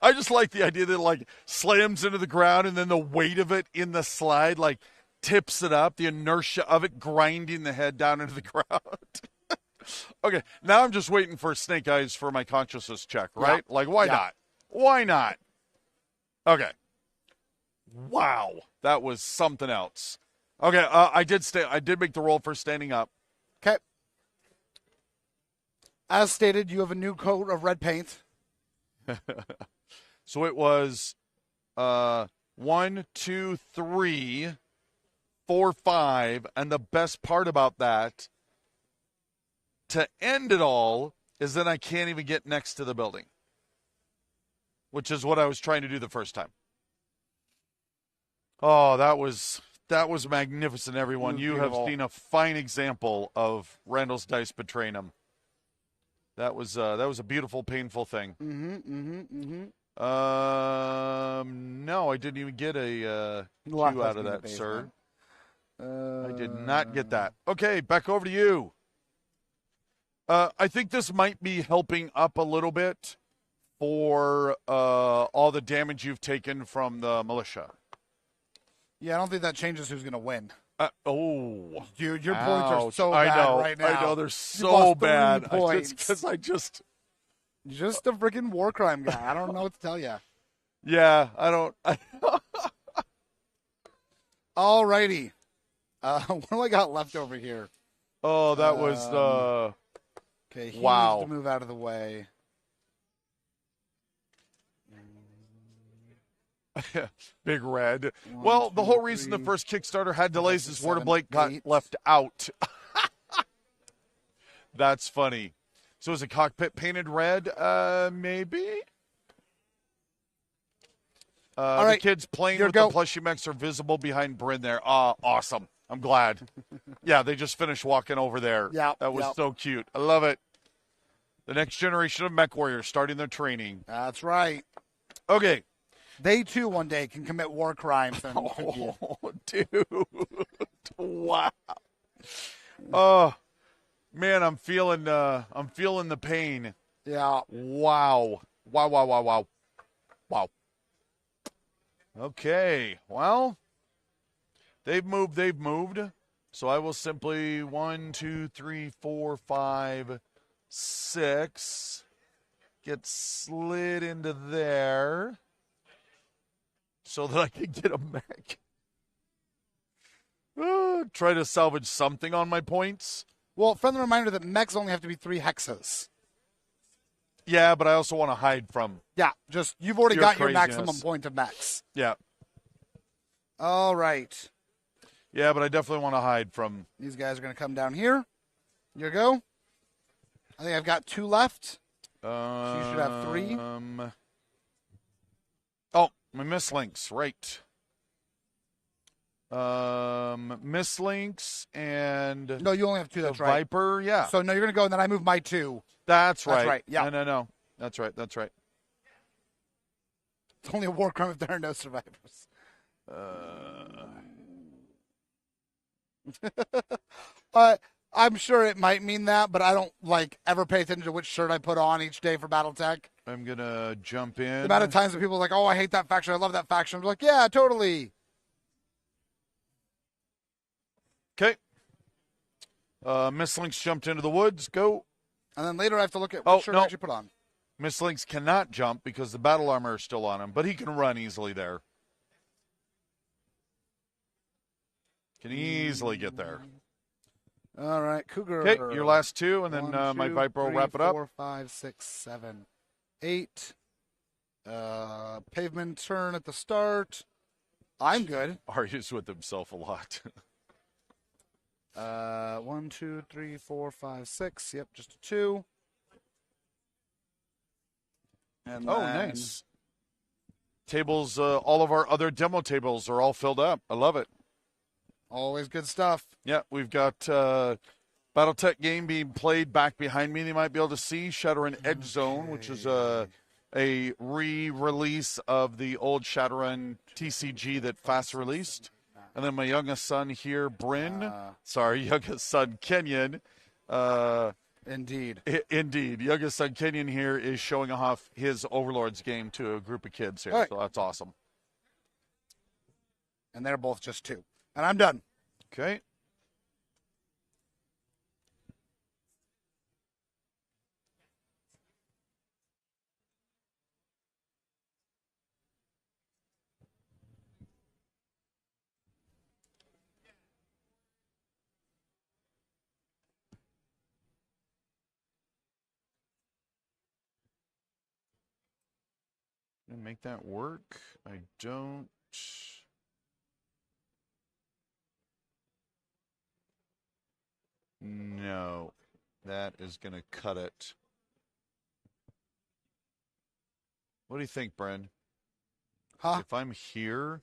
just like the idea that it, like, slams into the ground and then the weight of it in the slide, like, tips it up, the inertia of it grinding the head down into the ground. Okay, now I'm just waiting for Snake Eyes for my consciousness check, right? Yeah. Like, why not? Why not? Okay. Wow, that was something else. Okay, I did make the roll for standing up. Okay. As stated, you have a new coat of red paint. So it was 1, 2, 3, 4, 5, and the best part about that, to end it all, is that I can't even get next to the building, which is what I was trying to do the first time. Oh, that was magnificent, everyone. You have seen a fine example of Randall's dice betraying him. That was a beautiful, painful thing. No, I didn't even get a Q out of that, sir. I did not get that. Okay, back over to you. I think this might be helping up a little bit for all the damage you've taken from the militia. Yeah, I don't think that changes who's going to win. Dude, your points are so bad right now. I know, they're so bad. Just a freaking war crime guy. I don't know what to tell you. Yeah, I don't. All righty. What do I got left over here? Oh, that was okay. He wow. needs to move out of the way. Big Red. Well, the whole reason the first Kickstarter had delays is Word of Blake got left out. That's funny. So is a cockpit painted red? Maybe. All right. The kids playing with the plushie mechs are visible behind Bryn there. Awesome. I'm glad. Yeah, they just finished walking over there. Yeah, that was so cute. I love it. The next generation of mech warriors starting their training. That's right. Okay. They too one day can commit war crimes. Oh, dude! Wow. Oh, man, I'm feeling the pain. Yeah. Wow. Okay. Well, they've moved. So I will simply 1, 2, 3, 4, 5, 6 get slid into there. So that I can get a mech. Try to salvage something on my points. Well, friendly reminder that mechs only have to be 3 hexes. Yeah, but I also want to hide from. Yeah, just you've already got your craziness. maximum point of mechs. Yeah. All right. Yeah, but I definitely want to hide from. These guys are going to come down here. Here we go. I think I've got 2 left. So you should have 3. Oh, my mislinks, right. Mislinks and... No, you only have 2, that's right. Viper, yeah. So, no, you're going to go, and then I move my 2. That's right. That's right, yeah. No. That's right. That's right. It's only a war crime if there are no survivors. I'm sure it might mean that, but I don't ever pay attention to which shirt I put on each day for Battletech. I'm gonna jump in. The amount of times that people are like, "Oh, I hate that faction. I love that faction." I'm like, "Yeah, totally." Okay. Miss Lynx jumped into the woods. Go. And then later I have to look at what shirt I actually put on. Miss Lynx cannot jump because the battle armor is still on him, but he can run easily there. Can easily get there. All right, Cougar. Okay, your last two, and then 1, my 2, Viper will 3, wrap it up. 4, 5, 6, 7, 8. Pavement turn at the start. I'm good. Argues with himself a lot. 1, 2, 3, 4, 5, 6. Yep, just a 2. And Nice. Tables, all of our other demo tables are all filled up. I love it. Always good stuff. Yeah, we've got Battletech game being played back behind me. They might be able to see Shadowrun Edge Zone, which is a re-release of the old Shadowrun TCG that fast released. And then my youngest son here, youngest son Kenyon. Indeed. Indeed. Youngest son Kenyon here is showing off his Overlords game to a group of kids here. Right. So that's awesome. And they're both just 2. And I'm done. Okay. Make that work. I don't. No, that is going to cut it. What do you think, Bren? Huh? If I'm here,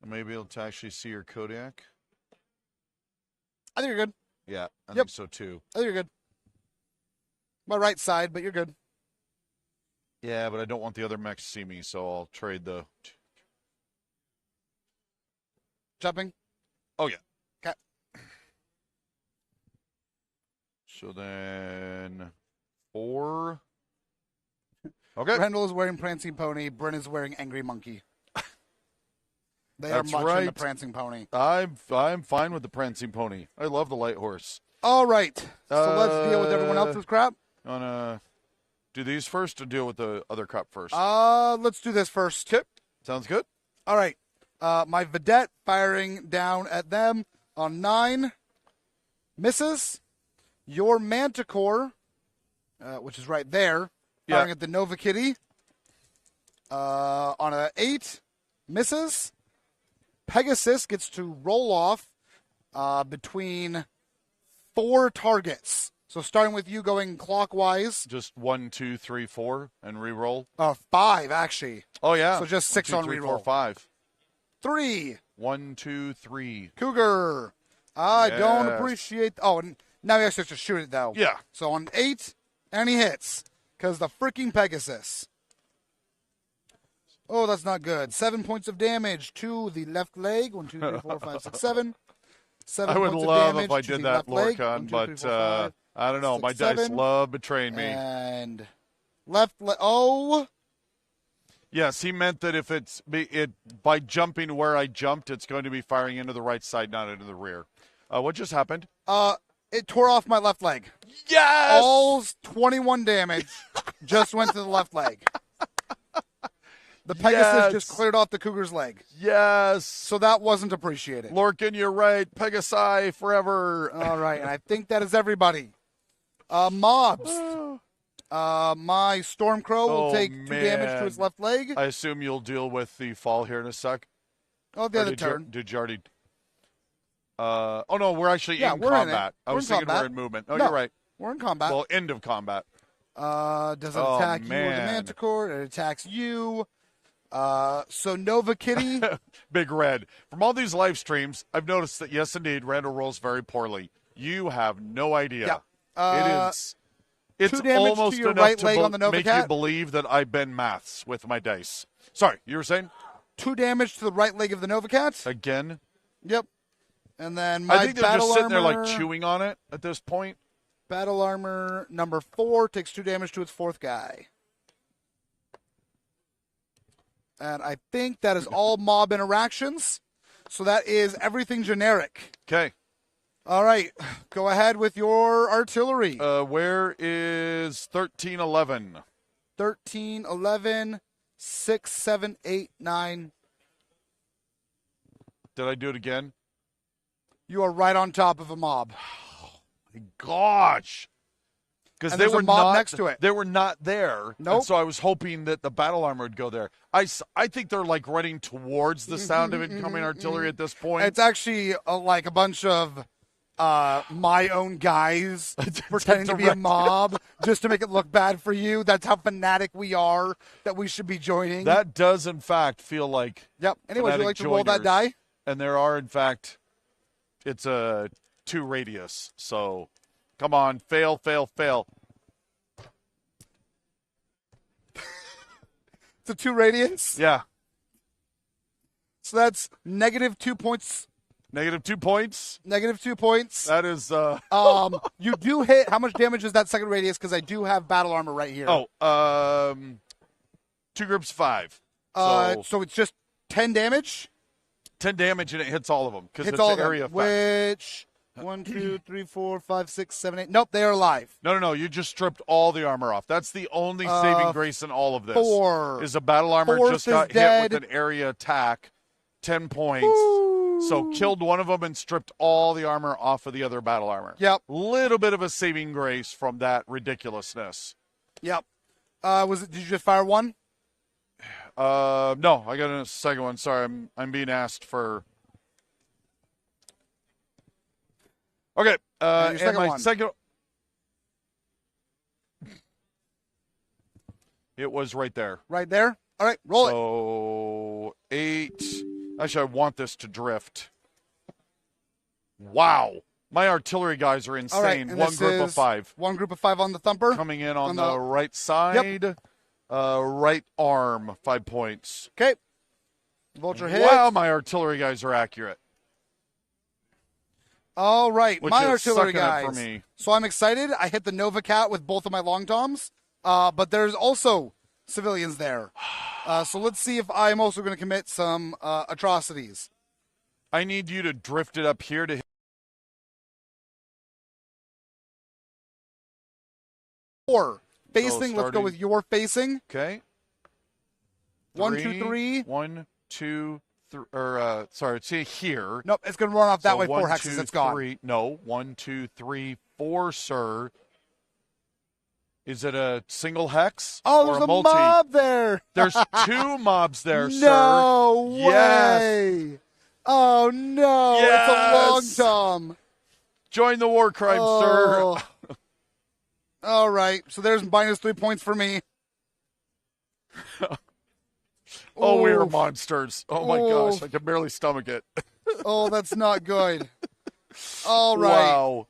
I may be able to actually see your Kodiak. I think you're good. Yeah, I Yep. think so too. I think you're good. My right side, but you're good. Yeah, but I don't want the other mech to see me, so I'll trade the... Jumping? Oh, yeah. Okay. So then 4. Okay. Randall is wearing Prancing Pony. Bryn is wearing Angry Monkey. They That's are much right. in the Prancing Pony. I'm fine with the Prancing Pony. I love the Light Horse. All right. So let's deal with everyone else's crap. Wanna do these first or deal with the other crap first? Let's do this first. Okay. Sounds good. All right. My Vedette firing down at them on 9. Misses. Your Manticore, which is right there, firing at the Nova Kitty on an 8. Misses. Pegasus gets to roll off between 4 targets. So starting with you going clockwise. Just 1, 2, 3, 4, and re-roll. 5, actually. Oh, yeah. So just 6 1, 2, on 3, reroll. 4, 5. 3. 1, 2, 3. Cougar. I don't Yes. appreciate. Oh, and now he actually has to shoot it, though. Yeah. So on 8, and he hits. Because the freaking Pegasus. Oh, that's not good. 7 points of damage to the left leg. 1, 2, 3, 4, 5, 6, 7. 7 I would points love of damage if I to did the that, left leg. 1, Lorcan, 2, 3, but 4, 5, I don't know. 6, My dice 7. love betraying me. And left leg. Oh. Yes, he meant that if by jumping where I jumped, it's going to be firing into the right side, not into the rear. What just happened? It tore off my left leg. Yes! All 21 damage just went to the left leg. The Pegasus just cleared off the Cougar's leg. Yes. So that wasn't appreciated. Lorcan, you're right. Pegasi forever. All right, and I think that is everybody. Mobs. My Stormcrow will take 2 damage to his left leg. I assume you'll deal with the fall here in a sec. Oh, the other turn. Did you already? Oh, no, we're actually in we're combat. in it. I was thinking combat. we're in movement. Oh, No, you're right. We're in combat. Well, end of combat. Does it attack you or the man. Manticore? It attacks you. So Nova Kitty. Big Red. From all these live streams, I've noticed that, yes, indeed, Randall rolls very poorly. You have no idea. Yeah. It is It's 2 damage almost to your enough right to leg on the make you Novacat. believe that I bend maths with my dice. Sorry, you were saying? 2 damage to the right leg of the Novacat. Again? Yep. And then my I think they're battle just sitting there armor, like chewing on it at this point. Battle armor number 4 takes 2 damage to its 4th guy. And I think that is all mob interactions. So that is everything generic. Okay. All right. Go ahead with your artillery. Where is 1311? 13, 11, 6, 7, 8, 9. Did I do it again? You are right on top of a mob. My gosh. Because And they there's a were mob not next to it. They were not there. Nope. And so I was hoping that the battle armor would go there. I think they're like running towards the sound of incoming artillery at this point. It's actually like a bunch of my own guys pretending to be a mob just to make it look bad for you. That's how fanatic we are that we should be joining. That does, in fact, feel like. Yep. Anyway, would you like fanatic to roll that joiners. die? And there are, in fact, it's a 2 radius. So, come on, fail, fail, fail. It's a 2 radius. Yeah. So that's negative 2 points. Negative 2 points. Negative 2 points. That is. You do hit. How much damage is that second radius? Because I do have battle armor right here. 2 groups 5. So it's just 10 damage. 10 damage and it hits all of them because Hits it's all an of area them. effect. Which 1, 2, 3, 4, 5, 6, 7, 8. Nope, they are alive. No. You just stripped all the armor off. That's the only saving grace in all of this. 4. Is a battle armor Fourth just got is hit dead. with an area attack. 10 points. Woo. So killed one of them and stripped all the armor off of the other battle armor. Yep. Little bit of a saving grace from that ridiculousness. Yep. Did you just fire one? No, I got a second one. Sorry, I'm being asked for. Okay. your And second my one. second. It was right there. Right there. All right, roll it. So 8. Actually, I want this to drift. Wow. My artillery guys are insane. All right, and One this group of is 5. One group of 5 on the thumper. Coming in on on the the- right side. Right arm, 5 points. Okay. Vulture hit. Wow, my artillery guys are accurate. All right, Which my is artillery sucking it guys. for me. So I'm excited. I hit the Novacat with both of my long toms, but there's also civilians there. So let's see if I'm also going to commit some atrocities. I need you to drift it up here to hit. Or facing. Let's go starting- with your facing. Okay. 1, 2, 3. 1, 2, 3. Or sorry, see here. Nope, it's going to run off that So way. 4 1, hexes. 2, It's gone. 3. No, 1, 2, 3, 4, sir. Is it a single hex? Oh, or there's a multi? mob there. There's 2 mobs there, sir. No Yes. way. Oh no! Yes. It's a long tom. Join the war crime, Oh. sir. All right, so there's minus 3 points for me. Oh, we are Oof. monsters. Oh my gosh, I can barely stomach it. Oh, that's not good. All right. Wow.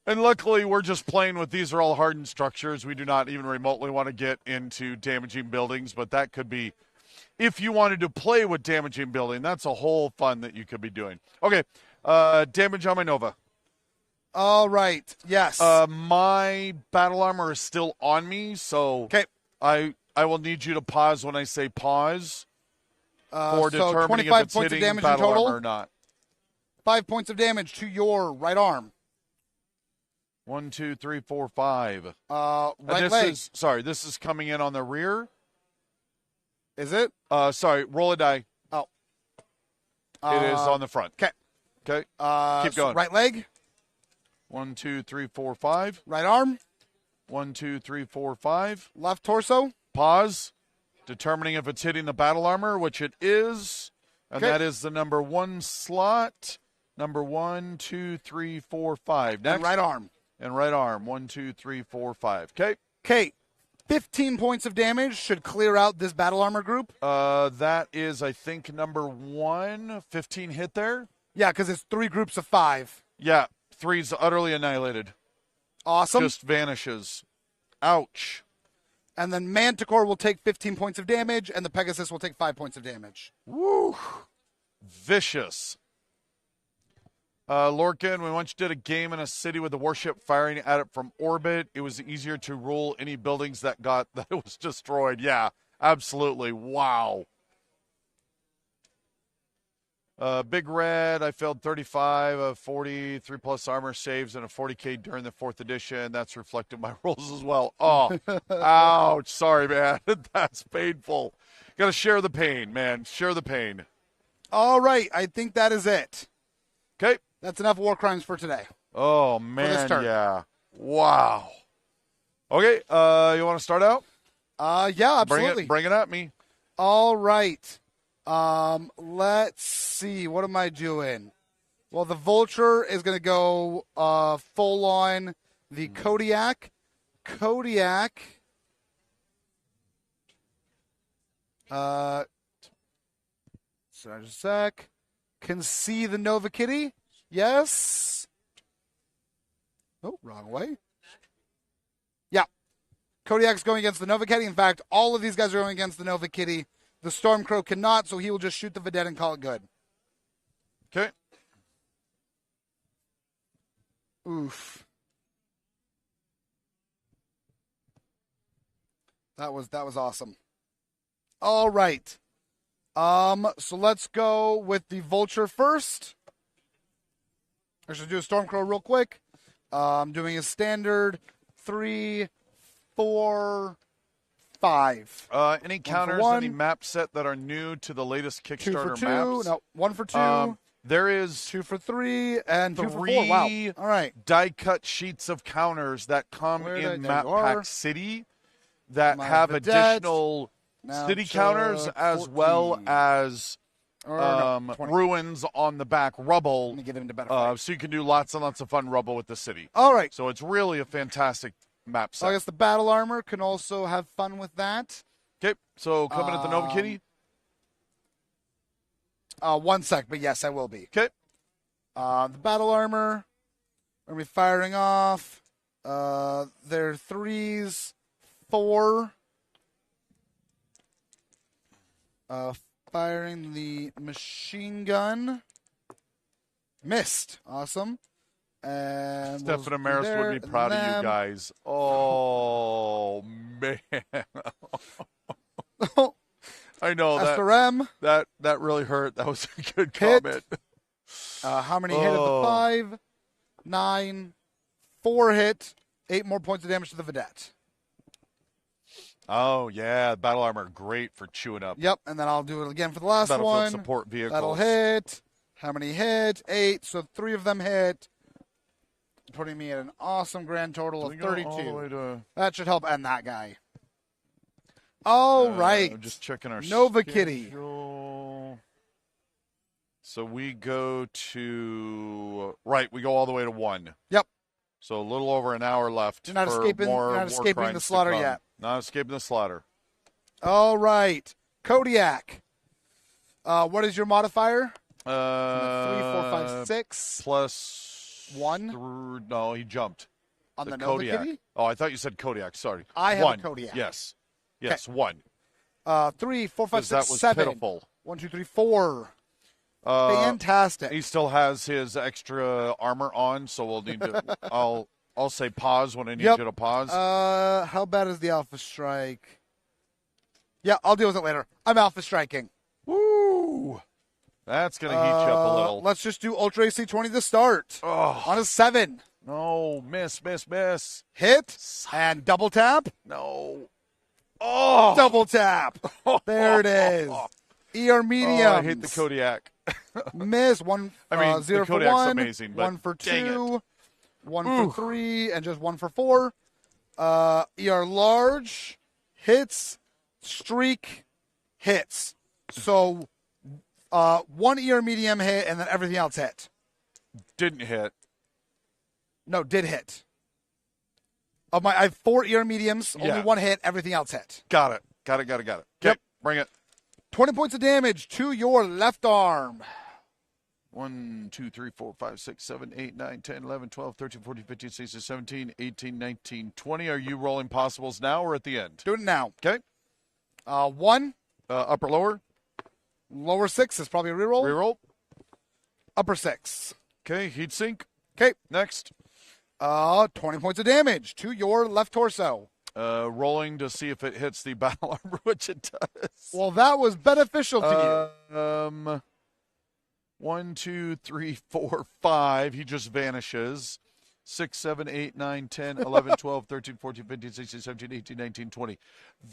And luckily, we're just playing with these are all hardened structures. We do not even remotely want to get into damaging buildings, but that could be, if you wanted to play with damaging building, that's a whole fun that you could be doing. Okay, damage on my Nova. All right. Yes. My battle armor is still on me, so Okay. I will need you to pause when I say pause for so determining 25 if it's points of hitting damage in battle total. armor or not. 5 points of damage to your right arm. 1, 2, 3, 4, 5. Right this leg. is sorry. This is coming in on the rear. Is it? Sorry. Roll a die. Oh. It is on the front. Okay. Okay. Keep So going. right leg. 1, 2, 3, 4, 5. Right arm. 1, 2, 3, 4, 5. Left torso. Pause. Determining if it's hitting the battle armor, which it is, and Okay. that is the number 1 slot. Number 1, 2, 3, 4, 5. Next. And right arm. And right arm. 1, 2, 3, 4, 5. Okay. Okay. 15 points of damage should clear out this battle armor group. That is, I think, number 1. 15 hit there. Yeah, because it's 3 groups of 5. Yeah. 3's utterly annihilated. Awesome. Just vanishes. Ouch. And then Manticore will take 15 points of damage, and the Pegasus will take 5 points of damage. Woo. Vicious. Lorcan, we once did a game in a city with a warship firing at it from orbit. It was easier to rule any buildings that was destroyed. Yeah, absolutely. Wow. Big Red, I failed 35 of 40, 3+ armor saves, and a 40k during the 4th edition. That's reflected in my rolls as well. Oh, ouch. Sorry, man. That's painful. Got to share the pain, man. Share the pain. All right. I think that is it. Okay. That's enough war crimes for today. Oh, man, yeah. Wow. Okay, you want to start out? Yeah, absolutely. Bring it at me. All right. Let's see. What am I doing? Well, the Vulture is going to go full on the Kodiak. Kodiak. Sorry, just a sec. Can see the Nova Kitty. Yes. Oh, wrong way. Yeah. Kodiak's going against the Nova Kitty. In fact, all of these guys are going against the Nova Kitty. The Stormcrow cannot, so he will just shoot the Vedette and call it good. Okay. Oof. That was awesome. All right. So let's go with the Vulture first. I should do a Stormcrow real quick. I'm doing a standard 3, 4, 5. Any counters, any map set that are new to the latest Kickstarter 2 for 2. maps? No, 1 for 2. There is 2 for 3 and 2 for 4. 3 Wow. All right. die-cut sheets of counters that come in Map Pack City that My have Vedette. Additional Now city to counters as 14. well as Or no, 20. ruins on the back, rubble. Let me get him to better fight. So you can do lots and lots of fun rubble with the city. All right. So it's really a fantastic map So I set. guess the battle armor can also have fun with that. Okay, so coming at the Nova Kitty. 1 sec, but yes, I will be. Okay. The battle armor, we're going to be firing off. They're 3s, 4. Firing the machine gun. Missed. Awesome. And Stefan Amaris would be proud of you guys. Oh, man. I know SRM. that really hurt. That was a good Hit. comment. How many hit at the 5? 9. 4 hit. 8 more points of damage to the Vedette. Oh, yeah. Battle armor, great for chewing up. Yep, and then I'll do it again for the last Battlefield one. support vehicles. That'll hit. How many hit? 8, so 3 of them hit. Putting me at an awesome grand total of 32. All the way to, That should help end that guy. All right. I'm just checking our Nova Kitty. schedule. So we go to we go all the way to 1. Yep. So a little over an hour left. You're not for escaping- more you're not war escaping crimes the to slaughter come. yet. Not escaping the slaughter. All right. Kodiak. What is your modifier? 3, 4, 5, 6. Plus 1. No, he jumped. On the Nova Kodiak. Kitty? Oh, I thought you said Kodiak. Sorry. I have 1. a Kodiak. Yes. Yes, 1. 3, 4, 5, 6, That was 7. pitiful. 1, 2, 3, 4. Fantastic. He still has his extra armor on, so we'll need to. I'll say pause when I need you to pause. How bad is the Alpha Strike? Yeah, I'll deal with it later. I'm Alpha Striking. Woo! That's gonna heat you up a little. Let's just do Ultra AC 20 to start. Oh On a 7. no! Miss! Hit and double tap. No! Oh! Double tap. There it is. ER medium. Oh, I hate the Kodiak. Miss. 1. I mean, 0 the for Kodiak's 1. amazing, but 1 for dang 2. 1 Ooh. for 3, and just 1 for 4. ER large hits. Streak hits. So 1 ER medium hit, and then everything else hit. Didn't hit. No, did hit. I have 4 ER mediums, only Yeah. 1 hit, everything else hit. Got it. Okay, Yep. bring it. 20 points of damage to your left arm. 1, 2, 3, 4, 5, 6, 7, 8, 9, 10, 11, 12, 13, 14, 15, 16, 17, 18, 19, 20. Are you rolling possibles now or at the end? Do it now. Okay. 1. Upper, lower? Lower 6 is probably a reroll. Reroll. Upper 6. Okay, heat sink. Okay. Next. 20 points of damage to your left torso. Rolling to see if it hits the battle armor, which it does. Well, that was beneficial to you. 1, 2, 3, 4, 5. He just vanishes. 6, 7, 8, 9, 10, 11, 12, 13, 14, 15, 16, 17, 18, 19, 20.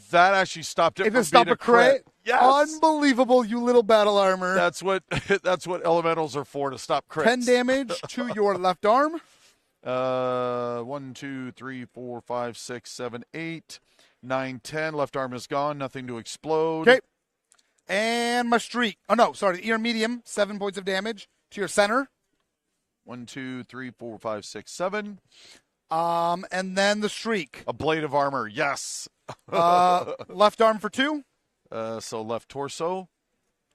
That actually stopped it If from it stopped being a crit, Yes. unbelievable, you little battle armor. That's what elementals are for, to stop crits. 10 damage to your left arm. 1, 2, 3, 4, 5, 6, 7, 8, 9, 10. Left arm is gone. Nothing to explode. Okay. And my streak. Oh, no, sorry. Ear medium, 7 points of damage to your center. 1, 2, 3, 4, 5, 6, 7. And then the streak. A blade of armor. Yes. Left arm for 2. So left torso.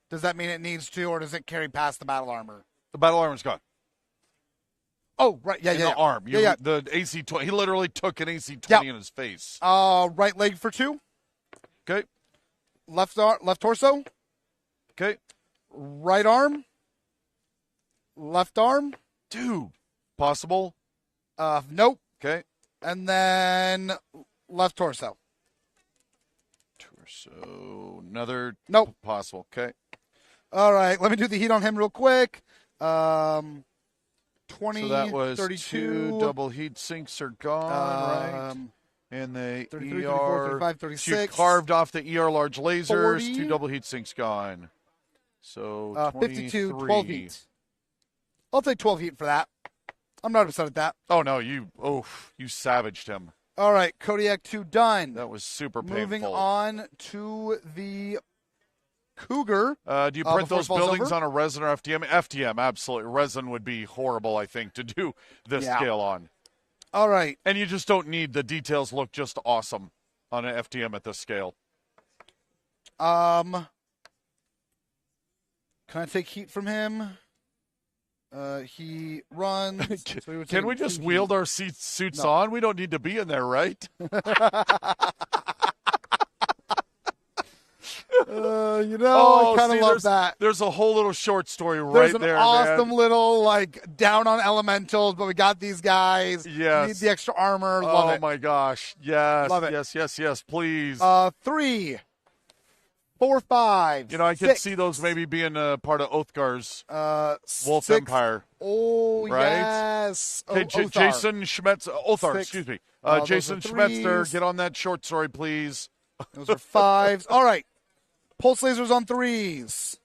Does that mean it needs to, or does it carry past the battle armor? The battle armor's gone. Oh, right. Yeah, In yeah. the arm. Yeah. The AC 20. He literally took an AC 20 in his face. Right leg for 2. Okay. Left torso. Okay. Right arm. Left arm. Dude. Possible. Nope. Okay. And then left torso. Torso. Another. Nope. Possible. Okay. All right. Let me do the heat on him real quick. 20, So that was 32. 2 double heat sinks are gone, right? And the 33, ER. 34, 35, So you 36. carved off the ER large lasers. 40. 2 double heat sinks gone. So 52, 23. 12 heat. I'll take 12 heat for that. I'm not upset at that. Oh no, you savaged him. All right, Kodiak 2 done. That was super painful. Moving on to the Cougar. Do you print before it those falls buildings over? on a resin or FDM? FDM, absolutely. Resin would be horrible, I think, to do this Yeah. scale on. All right. And you just don't need the details look just awesome on an FDM at this scale. Can I take heat from him? He runs. So he would Can take we just 2 wield heat. our suits No. on? We don't need to be in there, right? I kind of see, love that. There's a whole little short story right There's an there, awesome man. little, like, down on elementals, but we got these guys. Yes. Need the extra armor. Love it. Oh, my gosh. Yes. Love it. Yes, please. 3, 4, 5. You know, I could 6, see those maybe being a part of Oathgar's Wolf 6. Empire. Oh, Right? yes. Okay, Othar. Jason Schmetz, Othar, 6. excuse me. Those Jason are Schmetzer, 3s. get on that short story, please. Those are 5s. All right. Pulse lasers on 3s.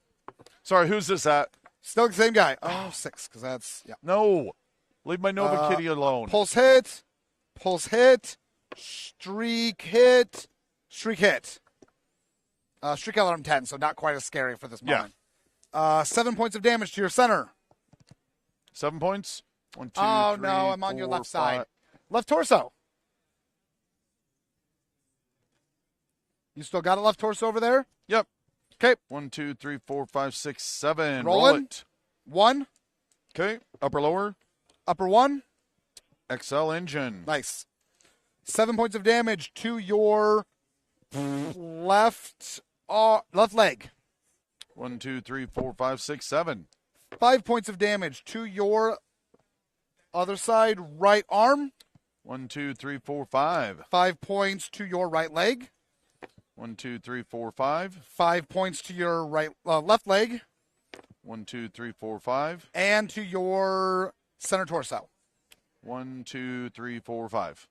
Sorry, who's this at? Still the same guy. Oh, 6, because that's, yeah. No. Leave my Nova Kitty alone. Pulse hit. Pulse hit. Streak hit. Streak hit. Streak alarm 10, so not quite as scary for this moment. 7 points of damage to your center. 7 points? 1, 2, Oh, 3, no, I'm on your 4, left side. 5. Left torso. You still got a left torso over there? Yep. Okay. 1, 2, 3, 4, 5, 6, 7. Rolling. Roll it. 1. Okay. Upper, lower. Upper 1. XL engine. Nice. 7 points of damage to your left leg. 1, 2, 3, 4, 5, 6, 7. 5 points of damage to your other side right arm. 1, 2, 3, 4, 5. 5 points to your right leg. 1, 2, 3, 4, 5. 5 points to your left leg. 1, 2, 3, 4, 5. And to your center torso. 1, 2, 3, 4, 5.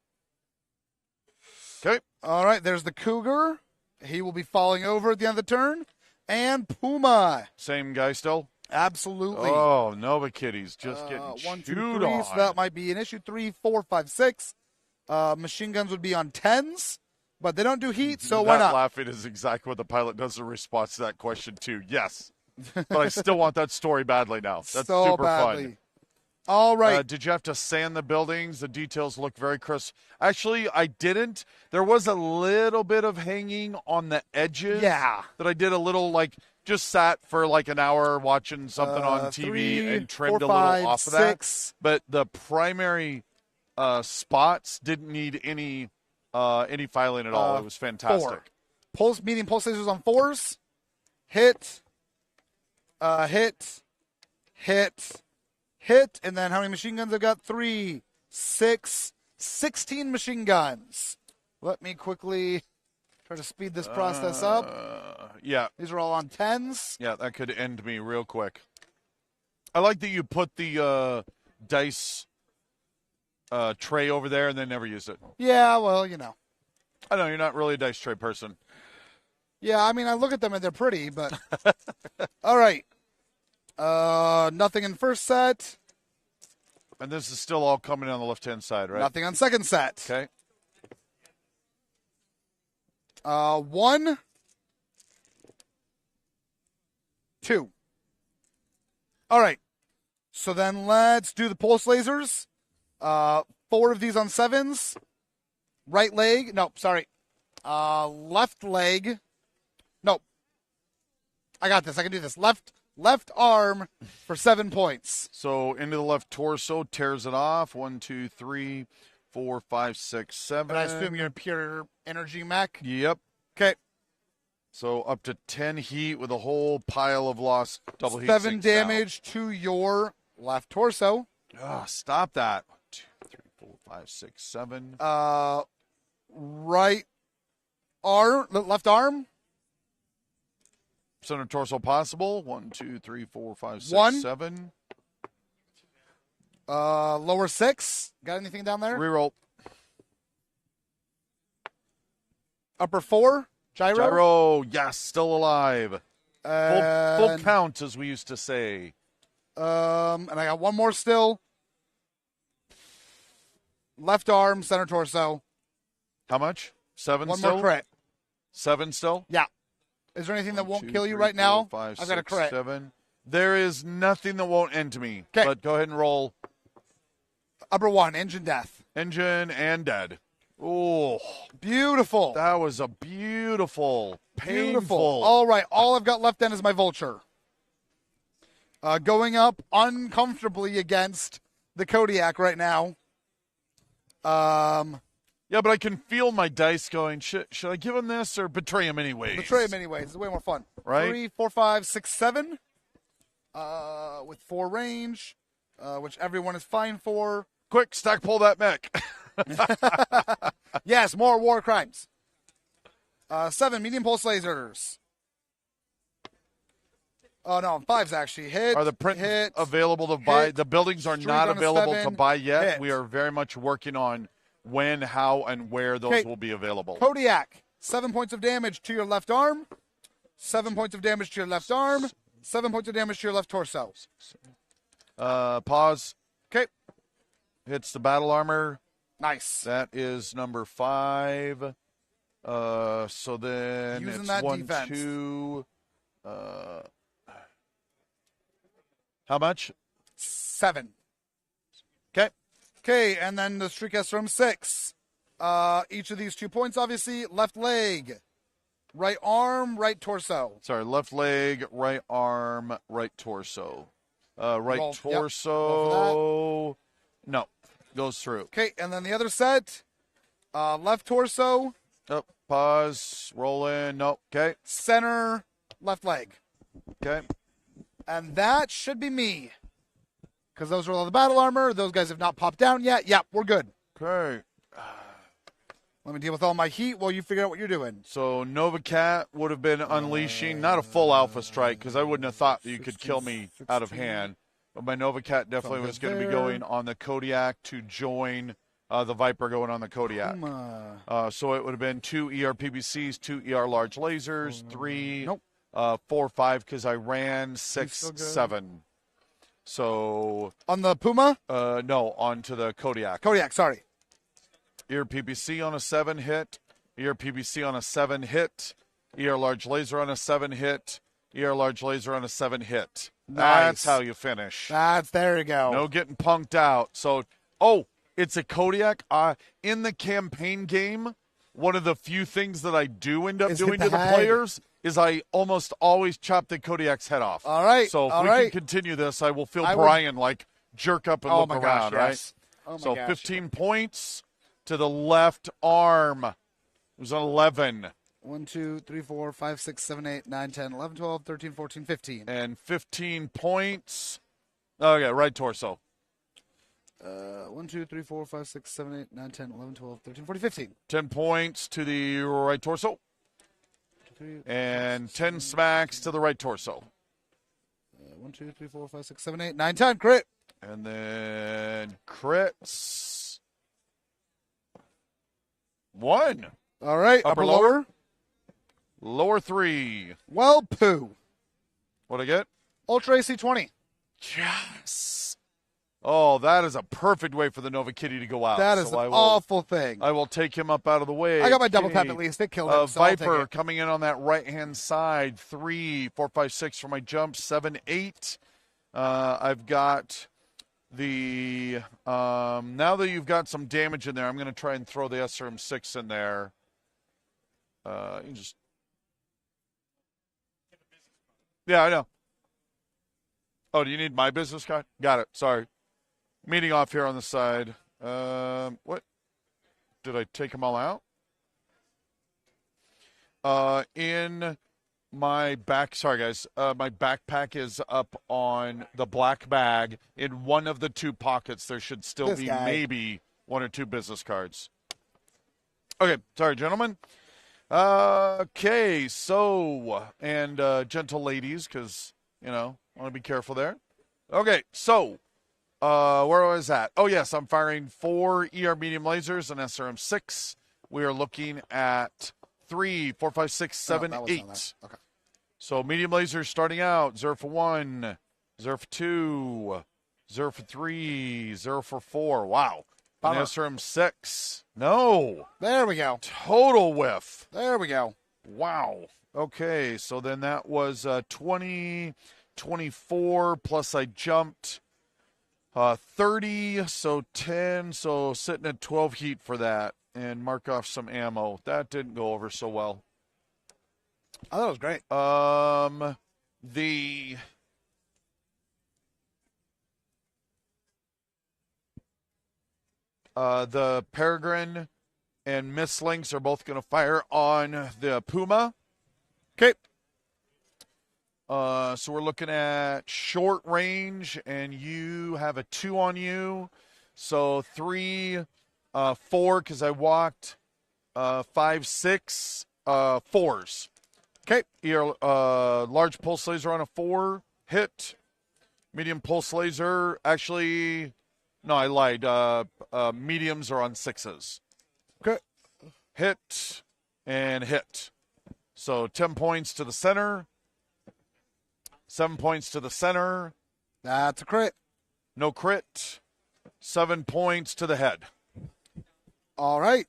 Okay. All right, there's the Cougar. He will be falling over at the end of the turn. And Puma. Same guy still? Absolutely. Oh, Nova Kitty's just getting 1, 2, chewed 3. on. So that might be an issue. 3, 4, 5, 6. Machine guns would be on 10s, but they don't do heat, so why That not? laughing is exactly what the pilot does in response to that question, too. Yes. But I still want that story badly now. That's so super badly. fun. All right. Did you have to sand the buildings? The details look very crisp. Actually, I didn't. There was a little bit of hanging on the edges. Yeah. That I did a little, like, just sat for like an hour watching something on TV 3, and trimmed 4, a little 5, off of 6. that. But the primary spots didn't need any filing at all. It was fantastic. 4. Medium pulse lasers on 4s. Hit. Hit. And then how many machine guns I've got? 3, 6, 16 machine guns. Let me quickly try to speed this process up. Yeah. These are all on 10s. Yeah, that could end me real quick. I like that you put the dice tray over there and then never used it. Yeah, well, you know. I know, you're not really a dice tray person. Yeah, I mean, I look at them and they're pretty, but... All right. Nothing in first set. And this is still all coming on the left-hand side, right? Nothing on second set. Okay. 1, 2. All right. So then let's do the pulse lasers. 4 of these on 7s. Right leg. No, sorry. Left leg. No. I got this. I can do this. Left arm for 7 points. So into the left torso, tears it off. 1, 2, 3, 4, 5, 6, 7. And I assume you're a pure energy mech. Yep. Okay. So up to 10 heat with a whole pile of lost double heat. 7 damage to your left torso. Oh, stop that. 1, 2, 3, 4, 5, 6, 7. Right arm, left arm. Center torso possible. 1, 2, 3, 4, 5, 6, 1. 7. Lower 6. Got anything down there? Reroll. Upper 4. Gyro. Gyro, yes, still alive. Full And, count, as we used to say. and I got one more still. Left arm, center torso. How much? 7 One still? more crit. 7 still? Yeah. Is there anything that 1, won't 2, kill you 3, right 4, now? 5, I've got a 6, crit. 7. There is nothing that won't end me. 'Kay. But go ahead and roll. Upper 1, engine death. Engine and dead. Oh, Beautiful. that was a beautiful, painful. Beautiful. All right. All I've got left then is my vulture. Going up uncomfortably against the Kodiak right now. Yeah, but I can feel my dice going, should I give him this or betray him anyways? Betray him anyways. It's way more fun. Right? 3, 4, 5, 6, 7. With 4 range, which everyone is fine for. Quick, stack pull that mech. Yes, more war crimes. 7 medium pulse lasers. Oh no, 5s actually hit. Are the print hit, available to buy? hit, The buildings are streak not on a available 7, to buy yet. hit. We are very much working on when, how, and where those Okay. will be available. Kodiak, 7 points of damage to your left arm. 7 points of damage to your left arm. 7 points of damage to your left torso. Pause. Okay, Hits the battle armor. nice. That is number 5. So then Using it's that 1, defense. 2. How much? 7. Okay. Okay, and then the streak has from 6. Each of these 2 points, obviously. Left leg, right arm, right torso. Sorry, left leg, right arm, right torso. Right Roll. Yep. torso. Roll No, goes through. Okay, and then the other set. Left torso, Oh, pause. Roll in. No. Okay. center, left leg. Okay. And that should be me. Because those are all the battle armor. Those guys have not popped down yet. Yep, we're good. Okay. Let me deal with all my heat while you figure out what you're doing. So Nova Cat would have been unleashing, not a full alpha strike, because I wouldn't have thought that you could kill me out of hand. But my Nova Cat definitely was going to be going on the Kodiak to join the Viper going on the Kodiak. So it would have been 2 ER-PBCs, 2 ER large lasers, 3, Nope. 4, 5, because I ran 6, still good? 7. So, On the Puma? no, onto the Kodiak. Kodiak, sorry. ER-PBC on a 7 hit, ER-PBC on a 7 hit, ER large laser on a 7 hit, ER large laser on a 7 hit. That's Nice. how you finish. There you go. No getting punked out. So, it's a Kodiak. In the campaign game, one of the few things that I do end up Is doing hit to the the head. players is I almost always chop the Kodiak's head off. All right. So if all we right. can continue this, I will feel I would- Brian like jerk up and Oh look my around, gosh, right? yes. Oh my So gosh. 15 points to the left arm. It was an 11. 1, 2, 3, 4, 5, 6, 7, 8, 9, 10, 11, 12, 13, 14, 15. And 15 points. Okay, right torso. 1, 2, 3, 4, 5, 6, 7, 8, 9, 10, 11, 12, 13, 14, 15. 10 points to the right torso. 3, And 10 smacks to the right torso. 1, 2, 3, 4, 5, 6, 7, 8, 9, 10. Crit. And then crits. 1. All right. Upper, Upper, lower? lower. Lower 3. Well, poo. What'd I get? Ultra AC 20. Yes. Oh, that is a perfect way for the Nova Kitty to go out. That is So an awful thing. I will take him up out of the way. I got my double tap Kitty. at least. It killed him. So I'll take Viper it. coming in on that right-hand side. 3, 4, 5, 6 for my jump. 7, 8. I've got the now that you've got some damage in there, I'm going to try and throw the SRM6 in there. You just yeah, I know. Oh, do you need my business card? Got it. Sorry. Meeting off here on the side. What? Did I take them all out? In my back, sorry guys, my backpack is up on the black bag. In one of the 2 pockets, there should still This be guy. maybe 1 or 2 business cards. Okay, sorry, gentlemen. Okay, so, and gentle ladies, because, you know, I want to be careful there. Okay, so, where was that? Oh, yes, I'm firing 4 ER medium lasers and SRM6. We are looking at 3, 4, 5, 6, 7, that was 8. not that. Okay. So medium lasers starting out. 0 for 1, 0 for 2, 0 for 3, 0 for 4. Wow. An Bummer. SRM6. No. There we go. Total whiff. There we go. Wow. Okay, so then that was 20, 24, plus I jumped 30, so 10, so sitting at 12 heat for that, and mark off some ammo. That didn't go over so well. I thought it was great. The Peregrine and Mistlinks are both going to fire on the Puma. Okay. So we're looking at short range, and you have a 2 on you. So 3, 4, because I walked 5, 6, 4s. Okay. Large pulse laser on a 4. Hit. Medium pulse laser. Actually, no, I lied. Mediums are on 6s. Okay. Hit and hit. So 10 points to the center. 7 points to the center. That's a crit. No crit. 7 points to the head. All right.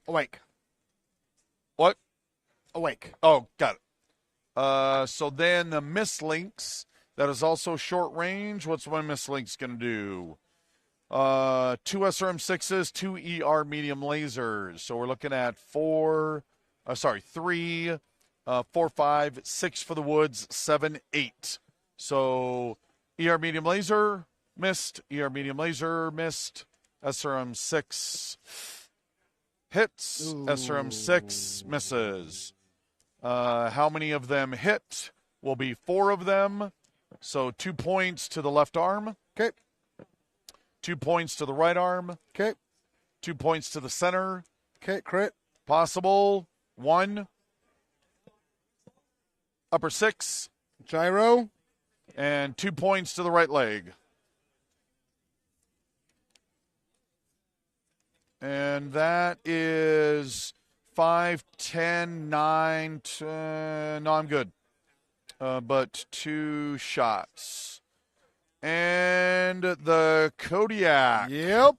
Awake. What? Awake. Oh, got it. So then the Mistlinks, that is also short range. What's one Mistlink's going to do? 2 SRM6s, 2 ER medium lasers. So we're looking at 3, 4, 5, 6 for the woods, 7, 8. So ER medium laser, missed. ER medium laser, missed. SRM6 hits. Ooh. SRM6 misses. How many of them hit? Will be 4 of them. So 2 points to the left arm. Okay. 2 points to the right arm. Okay. 2 points to the center. Okay. Crit. Possible. 1. Upper 6. Gyro. And 2 points to the right leg. And that is 5, 10, 9, 10. No, I'm good. But 2 shots. And the Kodiak. Yep.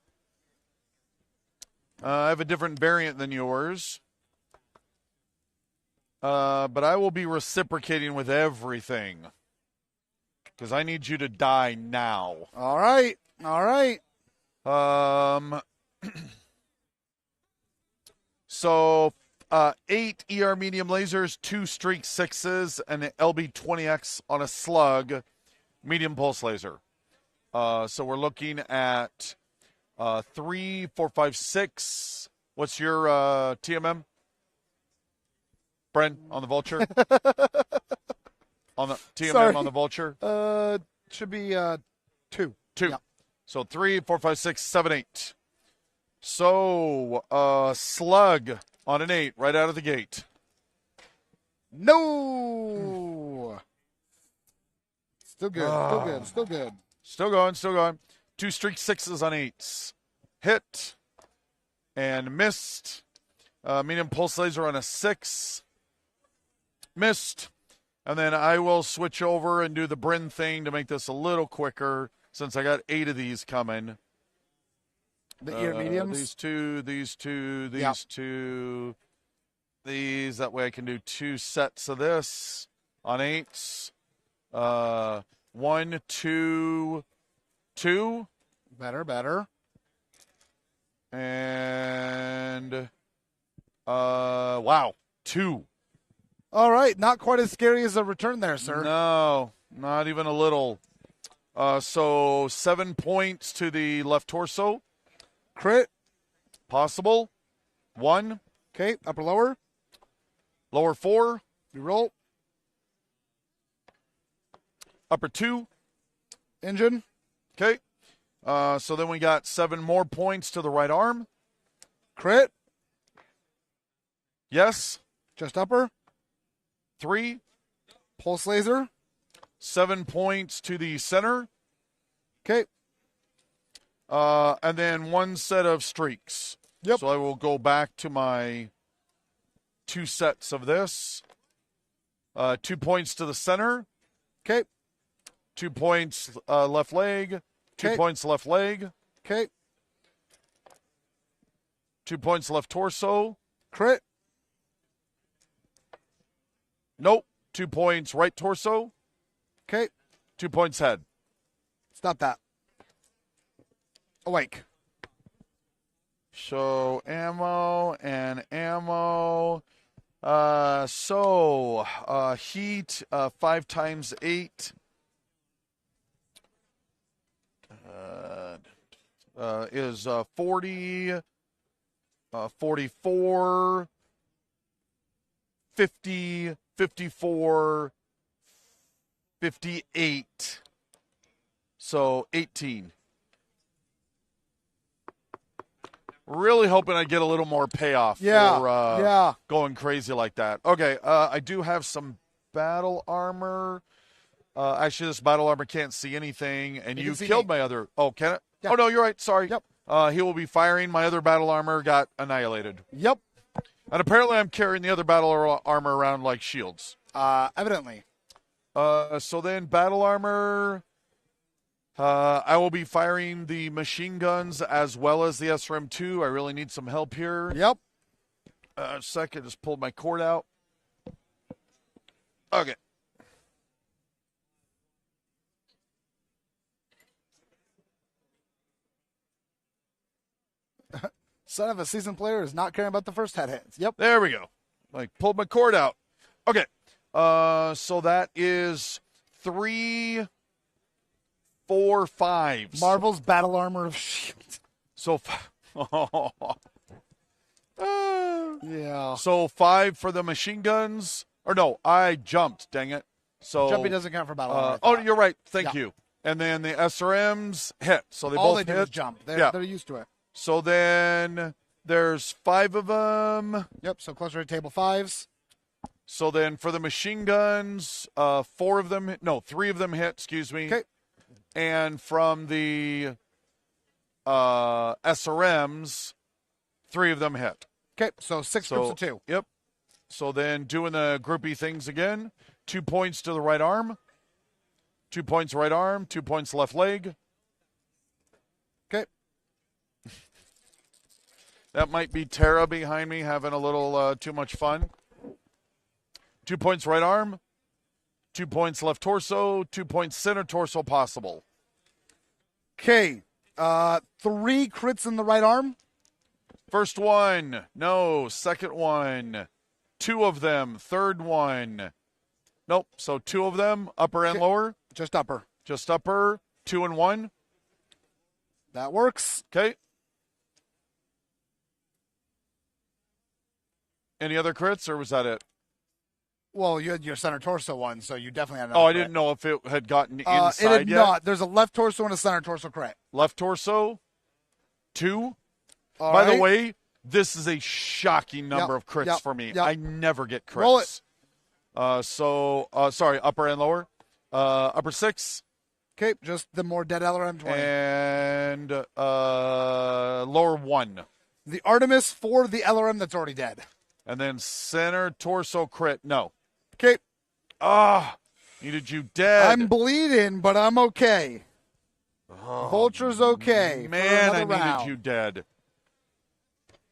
I have a different variant than yours. But I will be reciprocating with everything. Because I need you to die now. All right. So 8 ER medium lasers, 2 streak 6s, and an LB20X on a slug medium pulse laser. So we're looking at 3, 4, 5, 6. What's your TMM? Bren, on the Vulture? On the TMM Sorry. on the Vulture? Should be 2. 2. Yeah. So 3, 4, 5, 6, 7, 8. So slug on an 8 right out of the gate. No. Still good. Still good. Still good. Still going, still going. 2 streak 6s on 8s. Hit and missed. Medium pulse laser on a 6. Missed. And then I will switch over and do the Bryn thing to make this a little quicker since I got 8 of these coming. The ear mediums? These 2, these 2, these Yep. 2, these. That way I can do 2 sets of this on 8s. 1, 2, 2. Better. And, wow, 2. All right. Not quite as scary as a return there, sir. No, not even a little. So 7 points to the left torso. Crit. Possible. 1. Okay. Upper lower. Lower 4. Reroll. Upper 2. Engine. Okay. So then we got 7 more points to the right arm. Crit. Yes. Just upper. 3. Pulse laser. 7 points to the center. Okay. And then 1 set of streaks. Yep. So I will go back to my 2 sets of this. 2 points to the center. Okay. 2 points left leg. 2 Okay. points left leg. Okay. 2 points left torso. Crit. Nope. 2 points right torso. Okay. 2 points head. Stop that. Awake. So ammo and ammo. Heat 5 times 8 is 40, 44, 50, 54, 58. So 18. Really hoping I get a little more payoff for going crazy like that. Okay, I do have some battle armor. Actually, this battle armor can't see anything, and you killed my other... Oh, can it? Yeah. Oh, no, you're right. Sorry. Yep. He will be firing. My other battle armor got annihilated. Yep. And apparently I'm carrying the other battle armor around like shields. Evidently. So then battle armor... I will be firing the machine guns as well as the SRM-2. I really need some help here. Yep. Second, just pulled my cord out. Okay. Son of a seasoned player is not caring about the first head hits. Yep. There we go. Like, pulled my cord out. Okay. So that is 3, 4, 5. Marvel's battle armor of shield. So, Yeah. So 5 for the machine guns. Or no, I jumped. Dang it. So Jumping doesn't count for battle armor. I oh, thought. you're right. Thank Yeah. you. And then the SRMs hit. So they All both they hit. do is jump. They're, Yeah. they're used to it. So then there's 5 of them. Yep. So closer to table 5s. So then for the machine guns, 4 of them, no, 3 of them hit, excuse me. Okay. And from the SRMs, 3 of them hit. Okay. So 6 groups of 2. Yep. So then doing the groupie things again. 2 points to the right arm. 2 points right arm. 2 points left leg. Okay. That might be Tara behind me having a little too much fun. 2 points right arm. 2 points left torso. 2 points center torso possible. Okay. 3 crits in the right arm. First one. No. Second one. Two of them. Third one. Nope. So two of them, upper and Okay. lower. Just upper. Just upper. 2 and 1. That works. Okay. Any other crits, or was that it? Well, you had your center torso one, so you definitely had Oh, another I crit. didn't know if it had gotten It inside had yet. not. There's a left torso and a center torso crit. Left torso, 2. All By the right. way, this is a shocking number Yep, of crits yep, for me. yep. I never get crits. Roll it. Sorry, upper and lower. Upper 6 Okay, just the more dead LRM 20. and lower 1. The Artemis for the LRM that's already dead. And then center torso crit. No. Okay, Needed you dead. I'm bleeding, but I'm okay. Vulture's okay. for Man, I another needed round. you dead.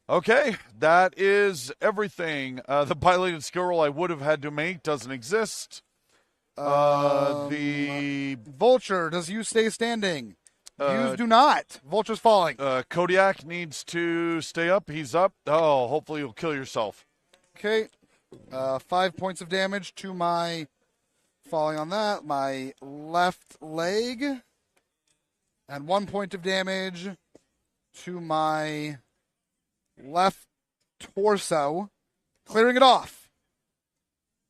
Okay, that is everything. The piloted skill roll I would have had to make doesn't exist. The Vulture, does you stay standing? Yous do not. Vulture's falling. Kodiak needs to stay up. He's up. Oh, hopefully you'll kill yourself. Okay, 5 points of damage to my, falling on that, my left leg. And 1 point of damage to my left torso. Clearing it off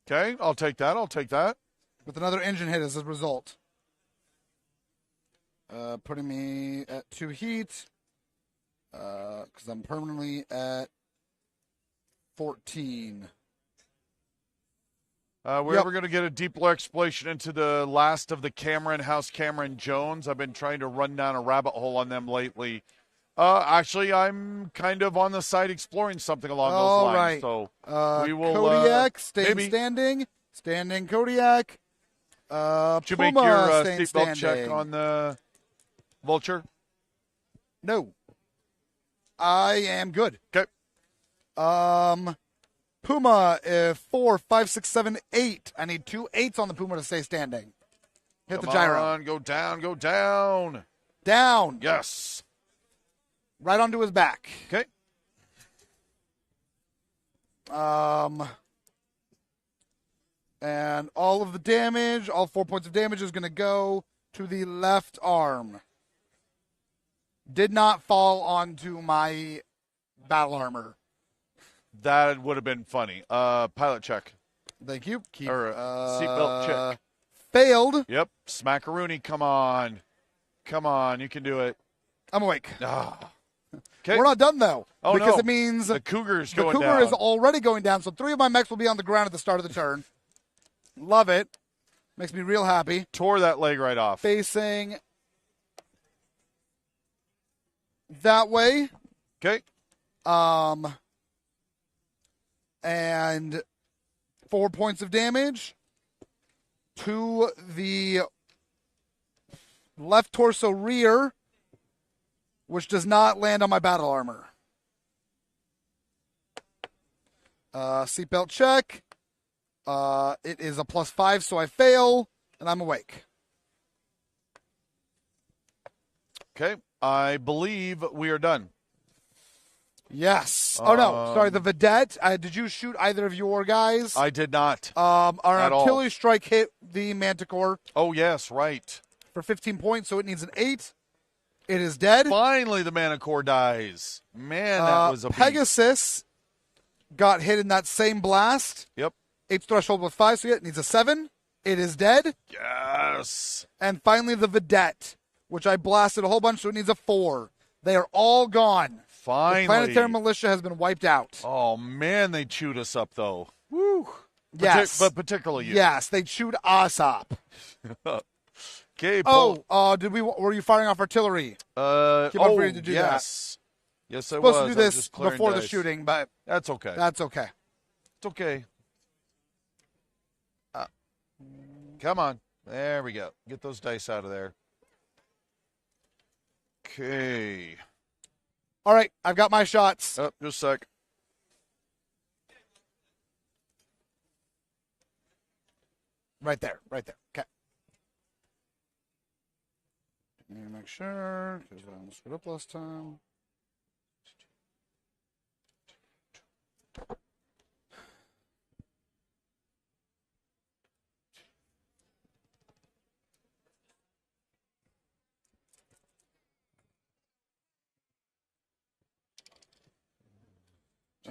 Okay, I'll take that. I'll take that. with another engine hit as a result. Putting me at 2 heat. Because I'm permanently at 14. We're Yep. ever going to get a deeper exploration into the last of the House Cameron Jones. I've been trying to run down a rabbit hole on them lately. Actually, I'm kind of on the side exploring something along those All lines. right. So we will. Kodiak, staying maybe. standing. Standing Kodiak. Did you Puma, make your staying seatbelt check standing. on the Vulture? No. I am good. Okay. Puma, 4, 5, 6, 7, 8. I need 2 8s on the Puma to stay standing. Hit Come the gyro. on, go down, go down. Down. Yes. Right onto his back. Okay. And all of the damage, all 4 points of damage is going to go to the left arm. Did not fall onto my battle armor. That would have been funny. Pilot check. Thank you. Keep, Or seatbelt check. Failed. Yep. Smackaroonie, come on. Come on, you can do it. I'm awake. Okay. We're not done, though. Oh, because no. it means The Cougar's the going Cougar down. is already going down, so 3 of my mechs will be on the ground at the start of the turn. Love it. Makes me real happy. Tore that leg right off. Facing that way. Okay. And 4 points of damage to the left torso rear, which does not land on my battle armor. Seatbelt check. It is a +5, so I fail, and I'm awake. Okay. I believe we are done. Yes. Oh, no. Sorry, the Vedette. Did you shoot either of your guys? I did not. Our at all. artillery strike hit the Manticore Oh, yes, right. for 15 points, so it needs an 8. It is dead. Finally, the Manicore dies. Man, that was a beat. Pegasus got hit in that same blast. Yep. 8 threshold with 5, so it needs a 7. It is dead. Yes. And finally, the Vedette, which I blasted a whole bunch, so it needs a 4. They are all gone. Finally. The planetary militia has been wiped out. Oh, man, they chewed us up, though. Woo. Yes. But particularly you. Yes, they chewed us up. Okay, Paul. Were you firing off artillery? Keep on free to do yes. Yes, I Supposed was. to do I was this just clearing before the dice. shooting, but That's okay. that's okay. It's okay. Come on. There we go. Get those dice out of there. Okay. All right, I've got my shots. Oh, just a sec. Right there. Okay. Let me make sure, because I almost screwed up last time.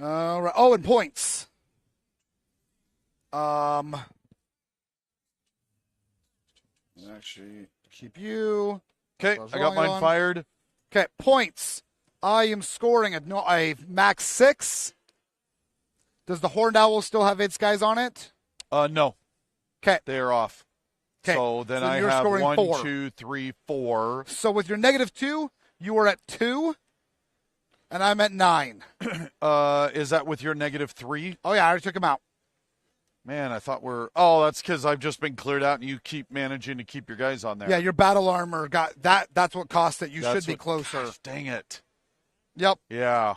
All right. Oh, and points. Actually, keep you. Okay, I got mine fired. Okay, points. I am scoring a max 6. Does the Horned Owl still have its guys on it? No. Okay. They are off. 'Kay. So then I you're have scoring 1, 4. 2, 3, 4. So with your -2, you are at 2, and I'm at 9. Is that with your -3? Oh, yeah, I already took him out. Man, I thought we're... Oh, that's because I've just been cleared out and you keep managing to keep your guys on there. Yeah, your battle armor got that. That's what cost it. You should be closer. Gosh, dang it. Yep. Yeah.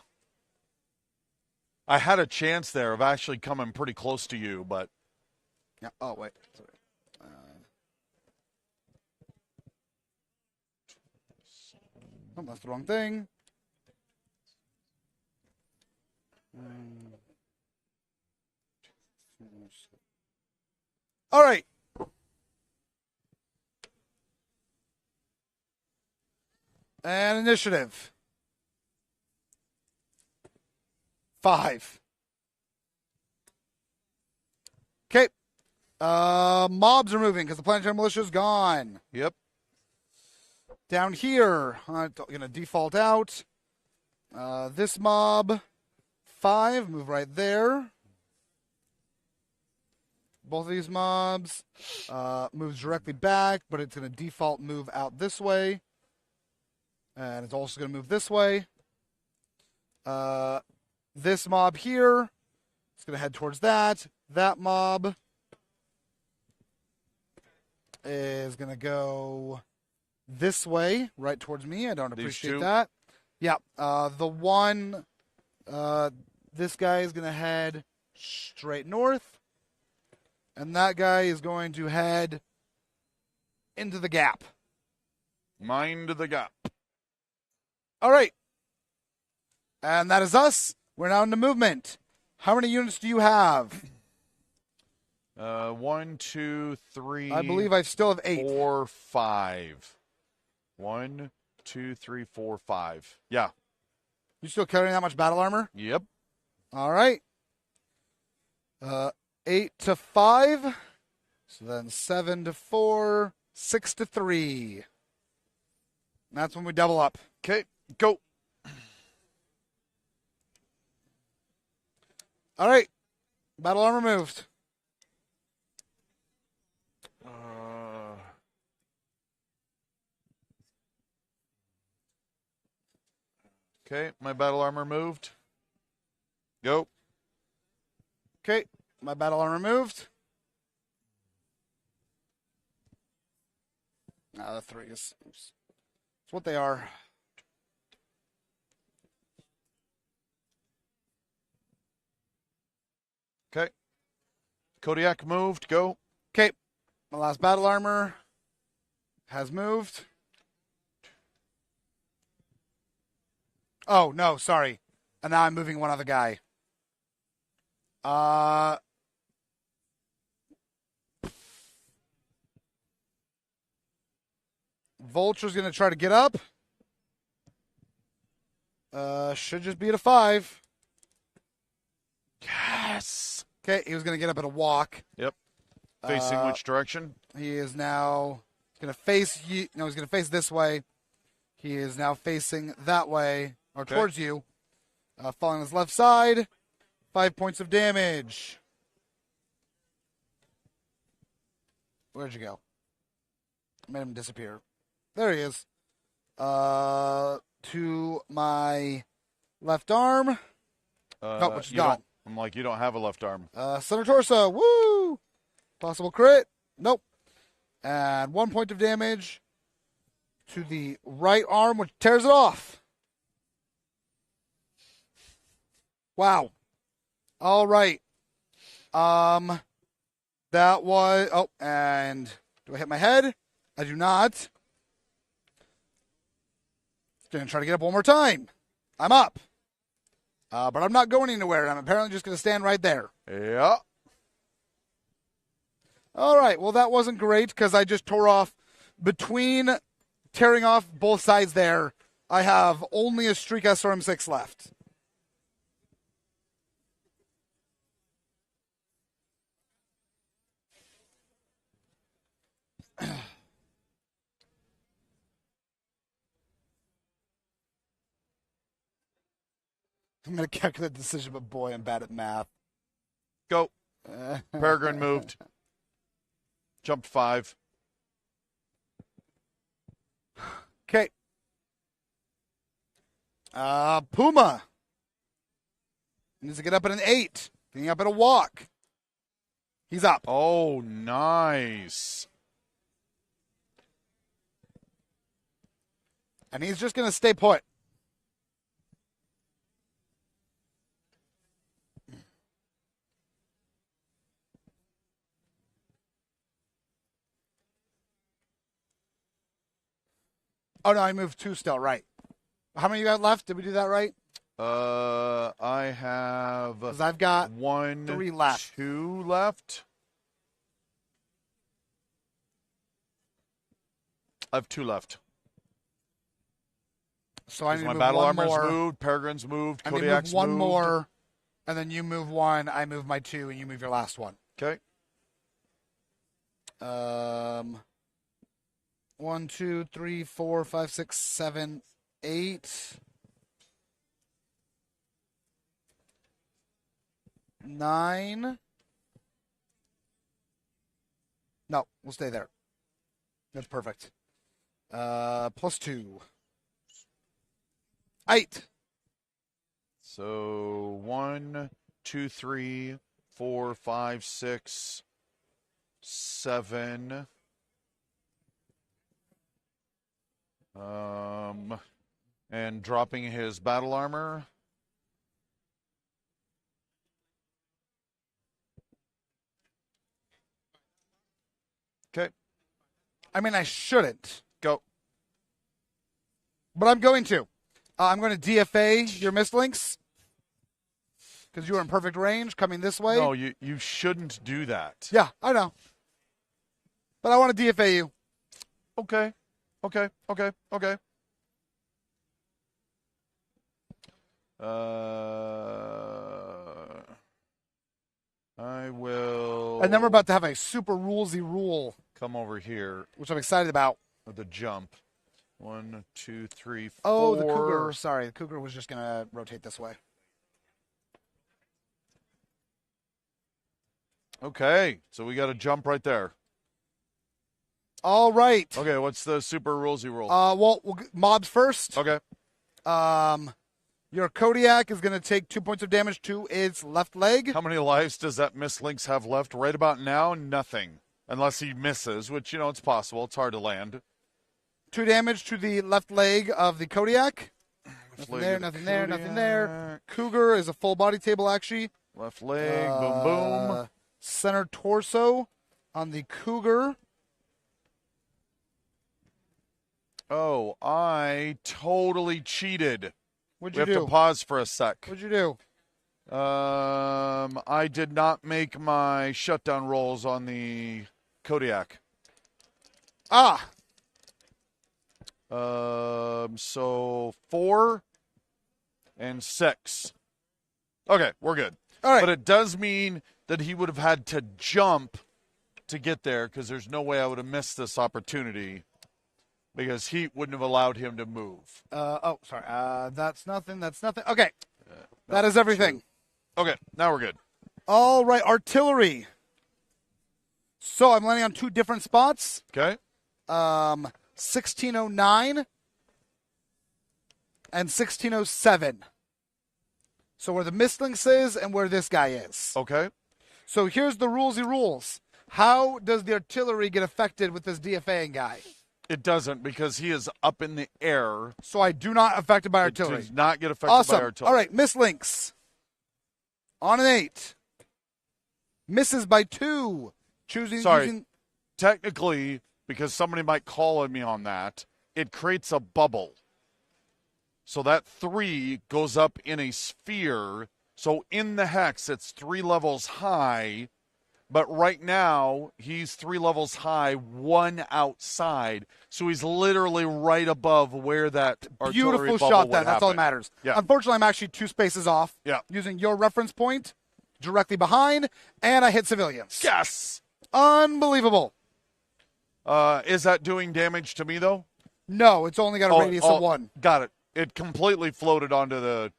I had a chance there of actually coming pretty close to you, but... Yeah. Oh, wait. Sorry. Oh, that's the wrong thing. All right. And initiative. 5. Okay. Mobs are moving because the planetary militia is gone. Yep. Down here, I'm going to default out. This mob, 5, move right there. Both of these mobs moves directly back, but it's going to default move out this way. And it's also going to move this way. This mob here is going to head towards that. That mob is going to go this way, right towards me. I don't appreciate that. Yeah. This guy is going to head straight north. And that guy is going to head into the gap. Mind the gap. All right. And that is us. We're now into movement. How many units do you have? 1, 2, 3. I believe I still have 8. 4, 5. 1, 2, 3, 4, 5. Yeah. You still carrying that much battle armor? Yep. All right. 8 to 5. So then 7 to 4. 6 to 3. That's when we double up. Okay, go. All right. Battle armor moved. Okay, my battle armor moved. Go. Okay, my battle armor moved. The 3 is it's what they are. Okay. Kodiak moved. Go. Okay, my last battle armor has moved. Oh, no, sorry. And now I'm moving one other guy. Vulture's going to try to get up. Should just be at a 5. Yes. Okay, he was going to get up at a walk. Yep. Facing which direction? He is now going to face you. No, he's going to face this way. He is now facing that way, or towards you. Falling on his left side. 5 points of damage. Where'd you go? Made him disappear. There he is. To my left arm. Which is gone. I'm like, you don't have a left arm. Center torso. Woo! Possible crit. Nope. And 1 point of damage to the right arm, which tears it off. Wow. All right. That was... Oh, and do I hit my head? I do not. Going to try to get up one more time. I'm up. But I'm not going anywhere. I'm apparently just going to stand right there. Yeah. All right. Well, that wasn't great because I just tore off between tearing off both sides there. I have only a Streak SRM6 left. I'm going to calculate the decision, but boy, I'm bad at math. Go. Peregrine moved. Jumped 5. Okay. Puma needs to get up at an 8. Getting up at a walk. He's up. Oh, nice. And he's just going to stay put. Oh, no, I moved 2 still, right. How many you got left? Did we do that right? I have... Because I've got 3 left. 2 left. I have 2 left. So I need to my move battle one armor's more. moved, Peregrine's moved, I need to Kodiak's move one moved. more, and then you move 1, I move my 2, and you move your last one. Okay. 1, 2, 3, 4, 5, 6, 7, 8, 9. No, we'll stay there. That's perfect. Plus 2. 8. So 1, 2, 3, 4, 5, 6, 7. And dropping his battle armor. Okay. I mean, I shouldn't, Go. but I'm going to. I'm going to DFA your mislinks because you were in perfect range coming this way. No, you shouldn't do that. Yeah, I know. But I want to DFA you. Okay. I will... And then we're about to have a super rulesy rule, come over here which I'm excited about. with the jump. 1, 2, 3, 4. Oh, the Cougar. Sorry, the Cougar was just going to rotate this way. Okay, so we got a jump right there. All right. Okay, what's the super rulesy rule? Well, mobs first. Okay. Your Kodiak is going to take 2 points of damage to its left leg. How many lives does that Miss Lynx have left? Right about now, nothing. Unless he misses, which, it's possible. It's hard to land. 2 damage to the left leg of the Kodiak. Nothing there, leg of nothing the there, nothing there. Kodiak. Cougar is a full body table, actually. Left leg, boom, boom. Center torso on the Cougar. Oh, I totally cheated. What'd We you have do? to pause for a sec. What'd you do? I did not make my shutdown rolls on the Kodiak. Ah, So 4 and 6. Okay, we're good. all right. But it does mean that he would have had to jump to get there because there's no way I would have missed this opportunity because heat wouldn't have allowed him to move. Sorry. That's nothing. That's nothing. Okay. That is everything. Okay, now we're good. All right. Artillery. So I'm landing on 2 different spots. Okay. 1609 and 1607. So where the Mistlings is and where this guy is. Okay. So here's the rules. How does the artillery get affected with this DFAing guy? It doesn't because he is up in the air. So I do not affected by It artillery. does not get affected Awesome. by artillery. All right, Mislinks. On an 8. Misses by 2. Sorry. Technically, because somebody might call on me on that, it creates a bubble. So that 3 goes up in a sphere. So in the hex, it's 3 levels high. But right now, he's 3 levels high, 1 outside. So he's literally right above where that artillery Beautiful bubble shot would then. That's all that happen. matters. Yeah. Unfortunately, I'm actually 2 spaces off. Yeah. Using your reference point directly behind, and I hit civilians. Yes! Unbelievable. Is that doing damage to me, though? No, it's only got a radius of 1. Got it. It completely floated onto the...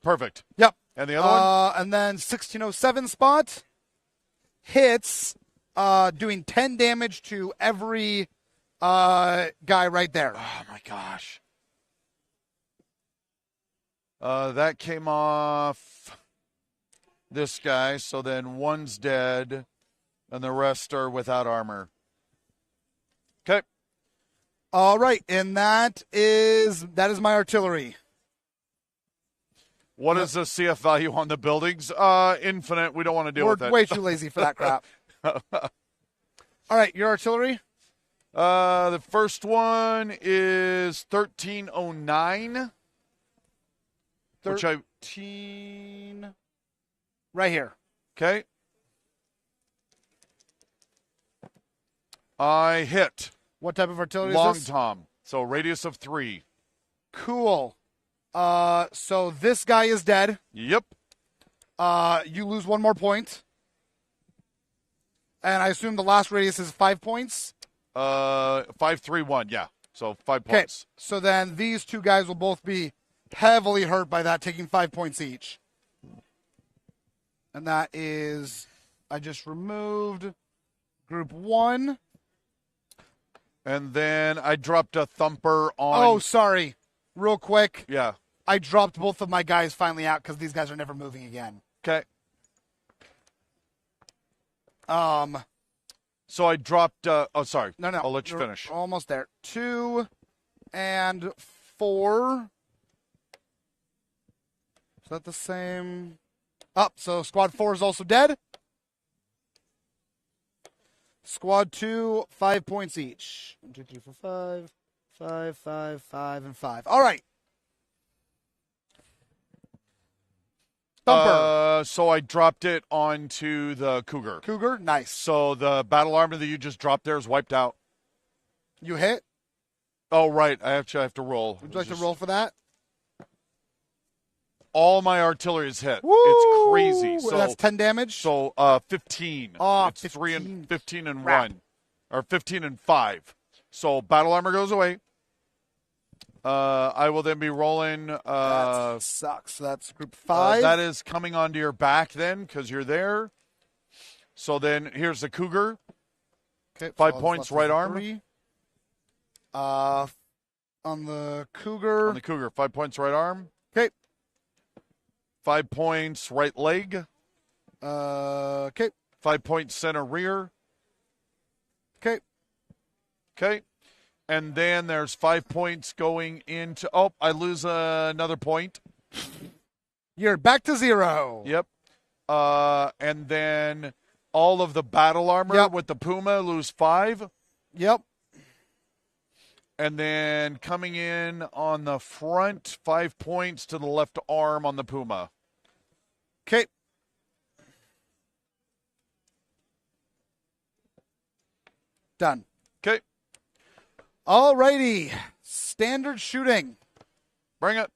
Perfect. Yep. And the other one? And then 1607 spot hits, doing 10 damage to every guy right there. Oh, my gosh. That came off this guy, so then 1's dead, and the rest are without armor. Okay. All right, and that is my artillery. What is the CF value on the buildings? Infinite. We don't want to deal with We're it. way too lazy for that crap. All right, your artillery? The first one is 1309. 13. Right here. Okay. I hit. What type of artillery Long is this? Tom. So radius of 3. Cool. So this guy is dead. Yep. You lose 1 more point. And I assume the last radius is 5 points. 531. Yeah. So 5 Okay. points. So then these 2 guys will both be heavily hurt by that, taking 5 points each. And that is, I just removed group 1. And then I dropped a thumper on. Oh, sorry. Real quick. Yeah. I dropped both of my guys finally out because these guys are never moving again. Okay. Um, So I dropped. Oh, sorry. No. I'll let you You're finish. Almost there. 2 and 4. Is that the same? Up. So squad 4 is also dead. Squad 2, 5 points each. 1, 2, 3, 4, 5. 5, 5, 5, and 5. All right. Thumper. So I dropped it onto the Cougar. Cougar. Nice. So the battle armor that you just dropped there is wiped out. You hit. Oh, right. I actually have to roll. Would you like to roll for that? All my artillery is hit. Woo! It's crazy. So that's 10 damage. So 15. Oh, it's 15. 15 and Crap. 1. Or 15 and 5. So battle armor goes away. I will then be rolling. That sucks. That's group 5. That is coming onto your back then because you're there. So then here's the Cougar. Okay, 5 so points, that's right arm. 3. On the Cougar. On the Cougar, 5 points, right arm. Okay. 5 points, right leg. Okay. 5 points, center rear. Okay. Okay. And then there's 5 points going into. Oh, I lose another point. You're back to 0. Yep. And then all of the battle armor with the Puma lose 5. Yep. And then coming in on the front, 5 points to the left arm on the Puma. Okay. Done. Okay. All righty. Standard shooting. Bring it.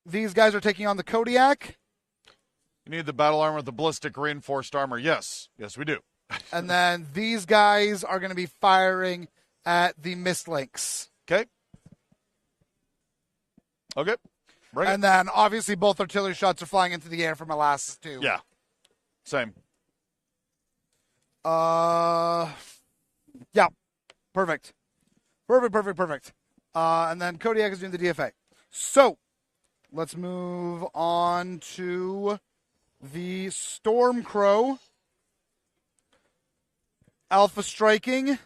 These guys are taking on the Kodiak, You need the battle armor with the ballistic reinforced armor. Yes. Yes, we do. and then these guys are going to be firing at the Mist Links. Okay. Okay. Bring And it. then obviously both artillery shots are flying into the air from my last 2. Yeah. Same. Yeah. Perfect. Perfect. And then Kodiak is doing the DFA. So, let's move on to the Storm Crow. Alpha striking.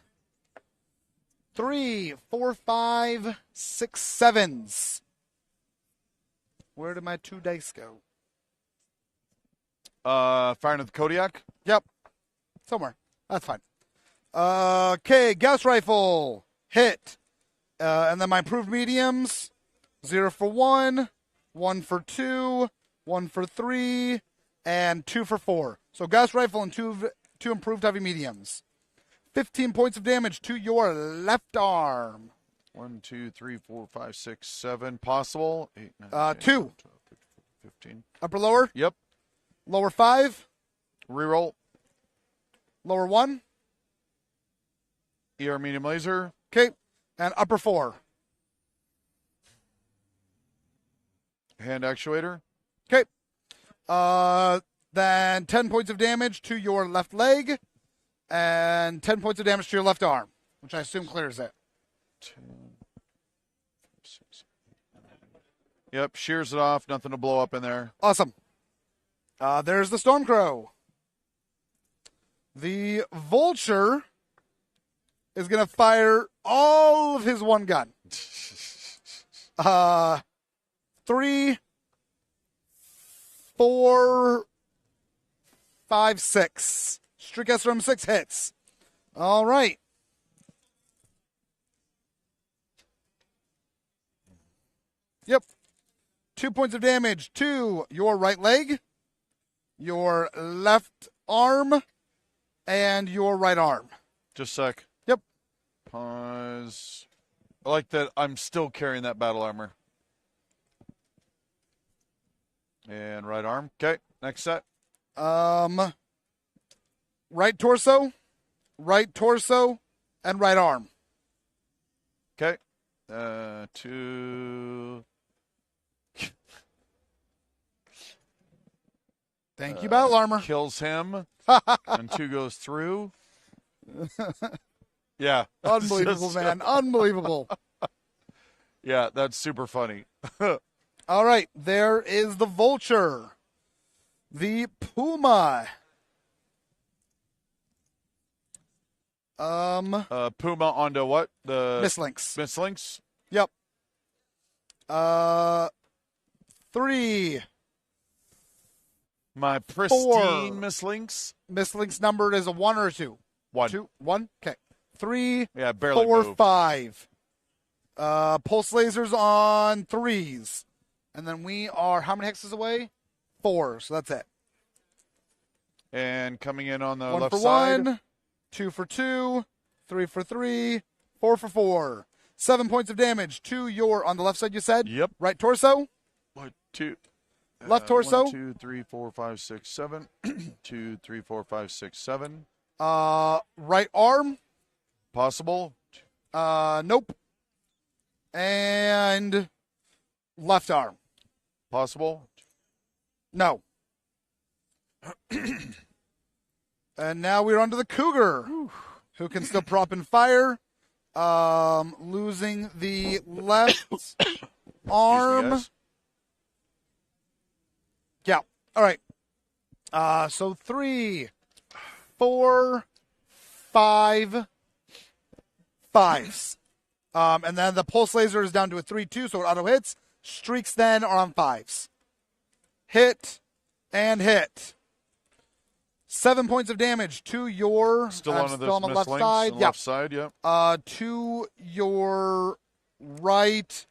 3, 4, 5, 6, 7s. Where did my 2 dice go? Firing at the Kodiak. Yep. Somewhere. That's fine. Okay, Gauss rifle. Hit. And then my improved mediums, 0 for 1, 1 for 2, 1 for 3, and 2 for 4. So Gauss Rifle and two improved heavy mediums. 15 points of damage to your left arm. 1, 2, 3, 4, 5, 6, 7. Possible. 8, 9, 10, 2. 12, 13, 15. Upper, lower? Yep. Lower 5. Reroll. Lower 1. ER medium laser. Okay. And upper 4. Hand actuator. Okay. Then 10 points of damage to your left leg. And 10 points of damage to your left arm, which I assume clears it. 10, 6, 8, 9. Yep, shears it off. Nothing to blow up in there. Awesome. There's the Stormcrow. The Vulture is going to fire all of his one gun. 3, 4, 5, 6. Streak from 6 hits. All right. Yep. 2 points of damage to your right leg, your left arm, and your right arm. Just a sec. Yep. Pause. I like that I'm still carrying that battle armor. And right arm. Okay, next set. Right torso, and right arm. Okay. 2. Thank you, battle armor. Kills him. And 2 goes through. Yeah. Unbelievable, man. Unbelievable. Yeah, that's super funny. All right, there is the Vulture. The Puma. Puma onto what? The Mislinks. Mislinks? Yep. 3. My pristine 4. Mislinks? Mislinks numbered as a 1 or a 2? 1. 2? 1? Okay. 3, Yeah, barely 4, moved. 5. Pulse lasers on 3s. And then we are how many hexes away? 4, so that's it. And coming in on the 1 left for side. 1, 2 for 2, 3 for 3, 4 for 4. 7 points of damage to your, on the left side you said? Yep. Right torso? 1, 2. Left torso? 1, 2, 3, 4, 5, 6, 7. 2, 3, 4, 5, 6, 7. Right arm? Possible. Nope. And left arm? Possible. No. And now we're on to the Cougar, who can still prop and fire. Losing the left arm. Excuse me, Yeah. All right. So 3, 4, 5, 5s. And then the pulse laser is down to a 3-2, so it auto hits. Streaks then are on 5s. Hit and hit. 7 points of damage to your. Still I'm on this still on the left mislinks, side. the Yeah. left side, yep. To your right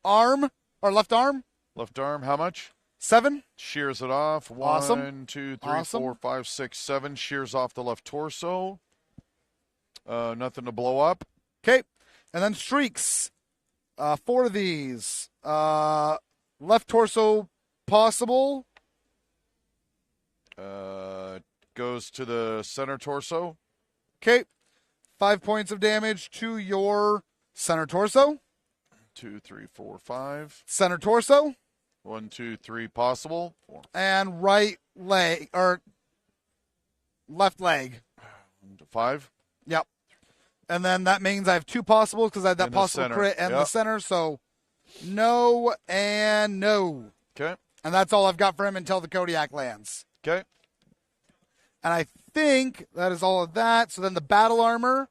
arm or left arm. Left arm, how much? 7. Shears it off. 1, Awesome. 2, 3, Awesome. 4, 5, 6, 7. Shears off the left torso. Nothing to blow up. Okay. And then streaks. 4 of these. Left torso possible. Goes to the center torso. Okay. 5 points of damage to your center torso. 2, 3, 4, 5. Center torso. 1, 2, 3, possible. 4. And right leg, or left leg. 1 to 5. Yep. And then that means I have 2 possibles because I had that In the possible center. crit and the Yep. center. So no and no. Okay. And that's all I've got for him until the Kodiak lands. Okay. And I think that is all of that. So then the battle armor,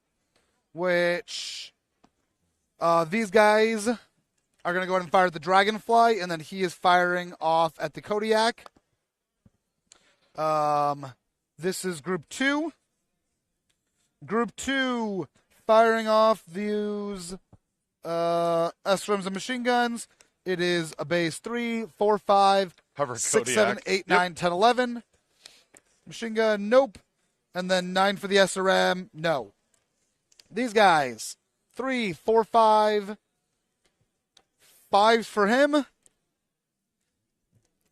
which these guys are going to go ahead and fire at the Dragonfly, and then he is firing off at the Kodiak. This is Group 2. Group 2 firing off these SRMs and machine guns. It is a base 3, 4, 5, Hover 6, Kodiak. 7, 8, 9, 10, 11. Machine gun, nope. And then 9 for the SRM, no. These guys, 3, 4, 5. 5 for him.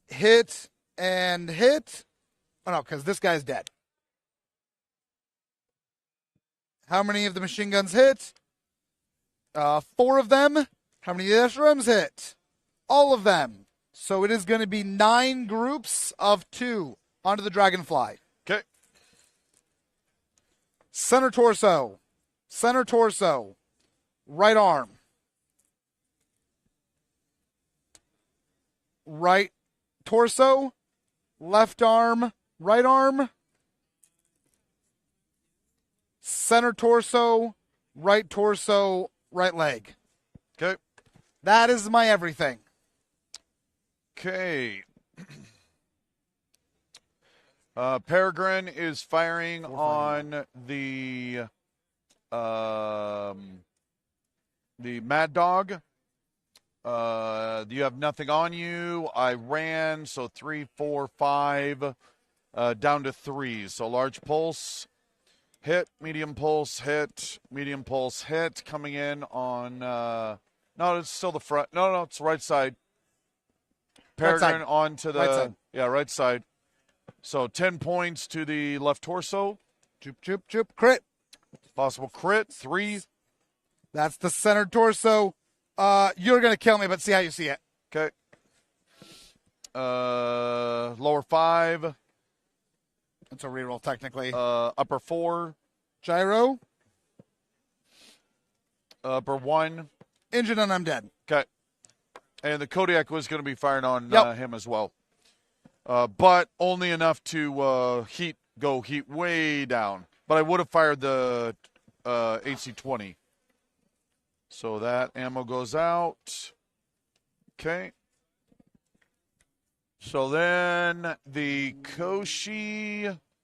Hit and hit. Oh, no, because this guy's dead. How many of the machine guns hit? 4 of them. How many of the SRMs hit? All of them. So it is going to be 9 groups of 2 onto the Dragonfly. Okay. Center torso. Center torso. Right arm. Right torso. Left arm. Right arm. Center torso. Right torso. Right leg. Okay. That is my everything. Okay. Peregrine is firing on the Mad Dog. You have nothing on you. I ran, so 3, 4, 5, down to 3. So large pulse, hit, medium pulse, hit, medium pulse, hit. Coming in on, no, it's still the front. No, it's right side. Peregrine onto the, right side. Yeah, right side. So 10 points to the left torso. Choop, choop, choop. Crit. Possible crit, 3. That's the center torso. You're going to kill me, but see how you see it. Okay. Lower 5. It's a reroll, technically. Upper 4. Gyro. Upper 1. Engine, and I'm dead. Okay. And the Kodiak was going to be firing on Yep. him as well. But only enough to go heat way down. But I would have fired the AC-20. So that ammo goes out. Okay. So then the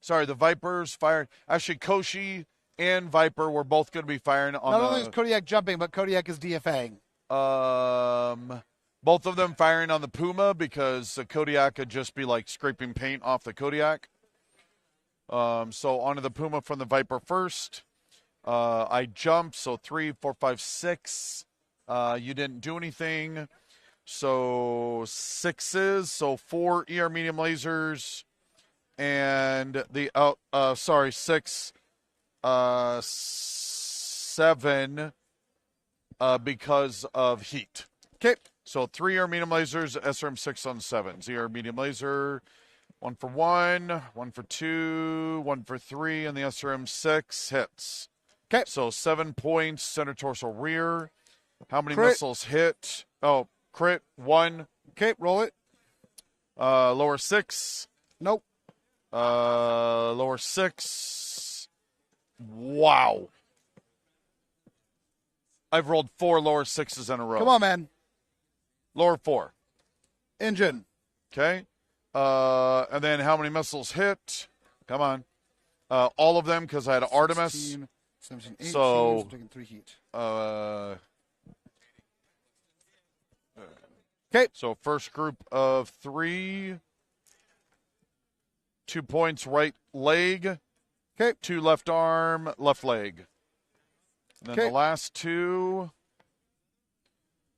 Vipers fired. Actually, Koshi and Viper were both going to be firing on Not only is Kodiak jumping, but Kodiak is DFAing. Both of them firing on the Puma because the Kodiak could just be like scraping paint off the Kodiak. So onto the Puma from the Viper first. I jumped, so 3, 4, 5, 6. You didn't do anything. So 6s, so 4 ER medium lasers, and the 6, 7, because of heat. Okay. So 3 ER medium lasers, SRM 6 on 7s. ER medium laser, 1 for 1, 1 for 2, 1 for 3, and the SRM 6 hits. Okay. So 7 points, center torso rear. How many Crit. missiles hit? Oh, crit, 1. Okay, roll it. Lower 6. Nope. Lower 6. Wow. I've rolled 4 lower 6s in a row. Come on, man. Lower 4. Engine. Okay. And then how many missiles hit? Come on. All of them because I had Artemis. 16, 17, 18, So, taking 3 heat. Okay. So first group of 3. 2 points right leg. Okay. 2 left arm, left leg. And then Okay. the last 2.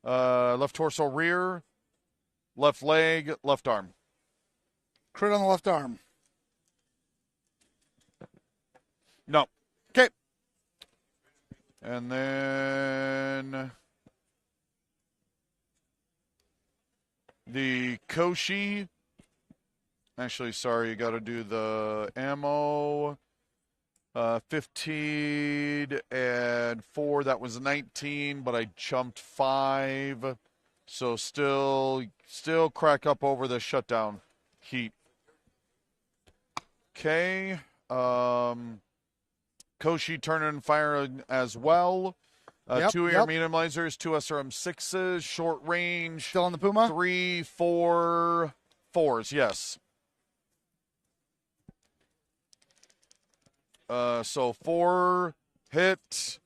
Left torso rear, left leg, left arm. Crit on the left arm. No. Okay. And then the Koshi. Actually, sorry, you got to do the ammo. 15 and 4, that was 19, but I jumped 5. So still crack up over the shutdown heat. Okay. Koshi turning and firing as well. 2 air medium lasers, 2 SRM 6s, short range. Still on the Puma? 3, 4, 4s, yes. So 4 hit,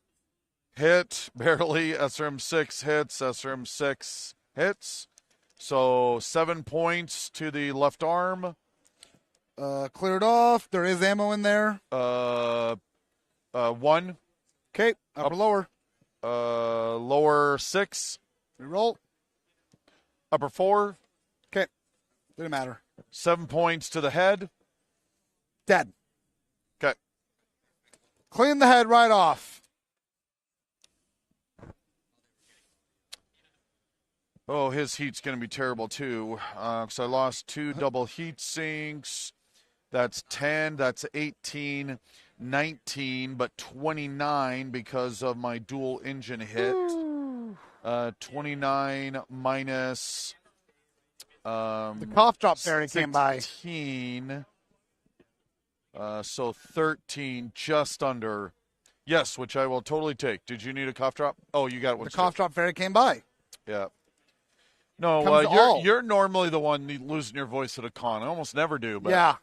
hit, barely. SRM 6 hits, SRM 6 hits. So 7 points to the left arm. Cleared off. There is ammo in there. 1. Okay, upper, lower. Lower 6. Reroll. Upper 4. Okay, didn't matter. 7 points to the head. Dead. Okay. Clean the head right off. Oh, his heat's going to be terrible too. Because I lost 2 double heat sinks. That's 10. That's 18. 19, but 29 because of my dual engine hit. 29 minus. The cough drop fairy came by. 16. So 13, just under. Yes, which I will totally take. Did you need a cough drop? Oh, you got one. The cough drop fairy came by. Yeah. No, Comes all. you're normally the one losing your voice at a con. I almost never do, but Yeah.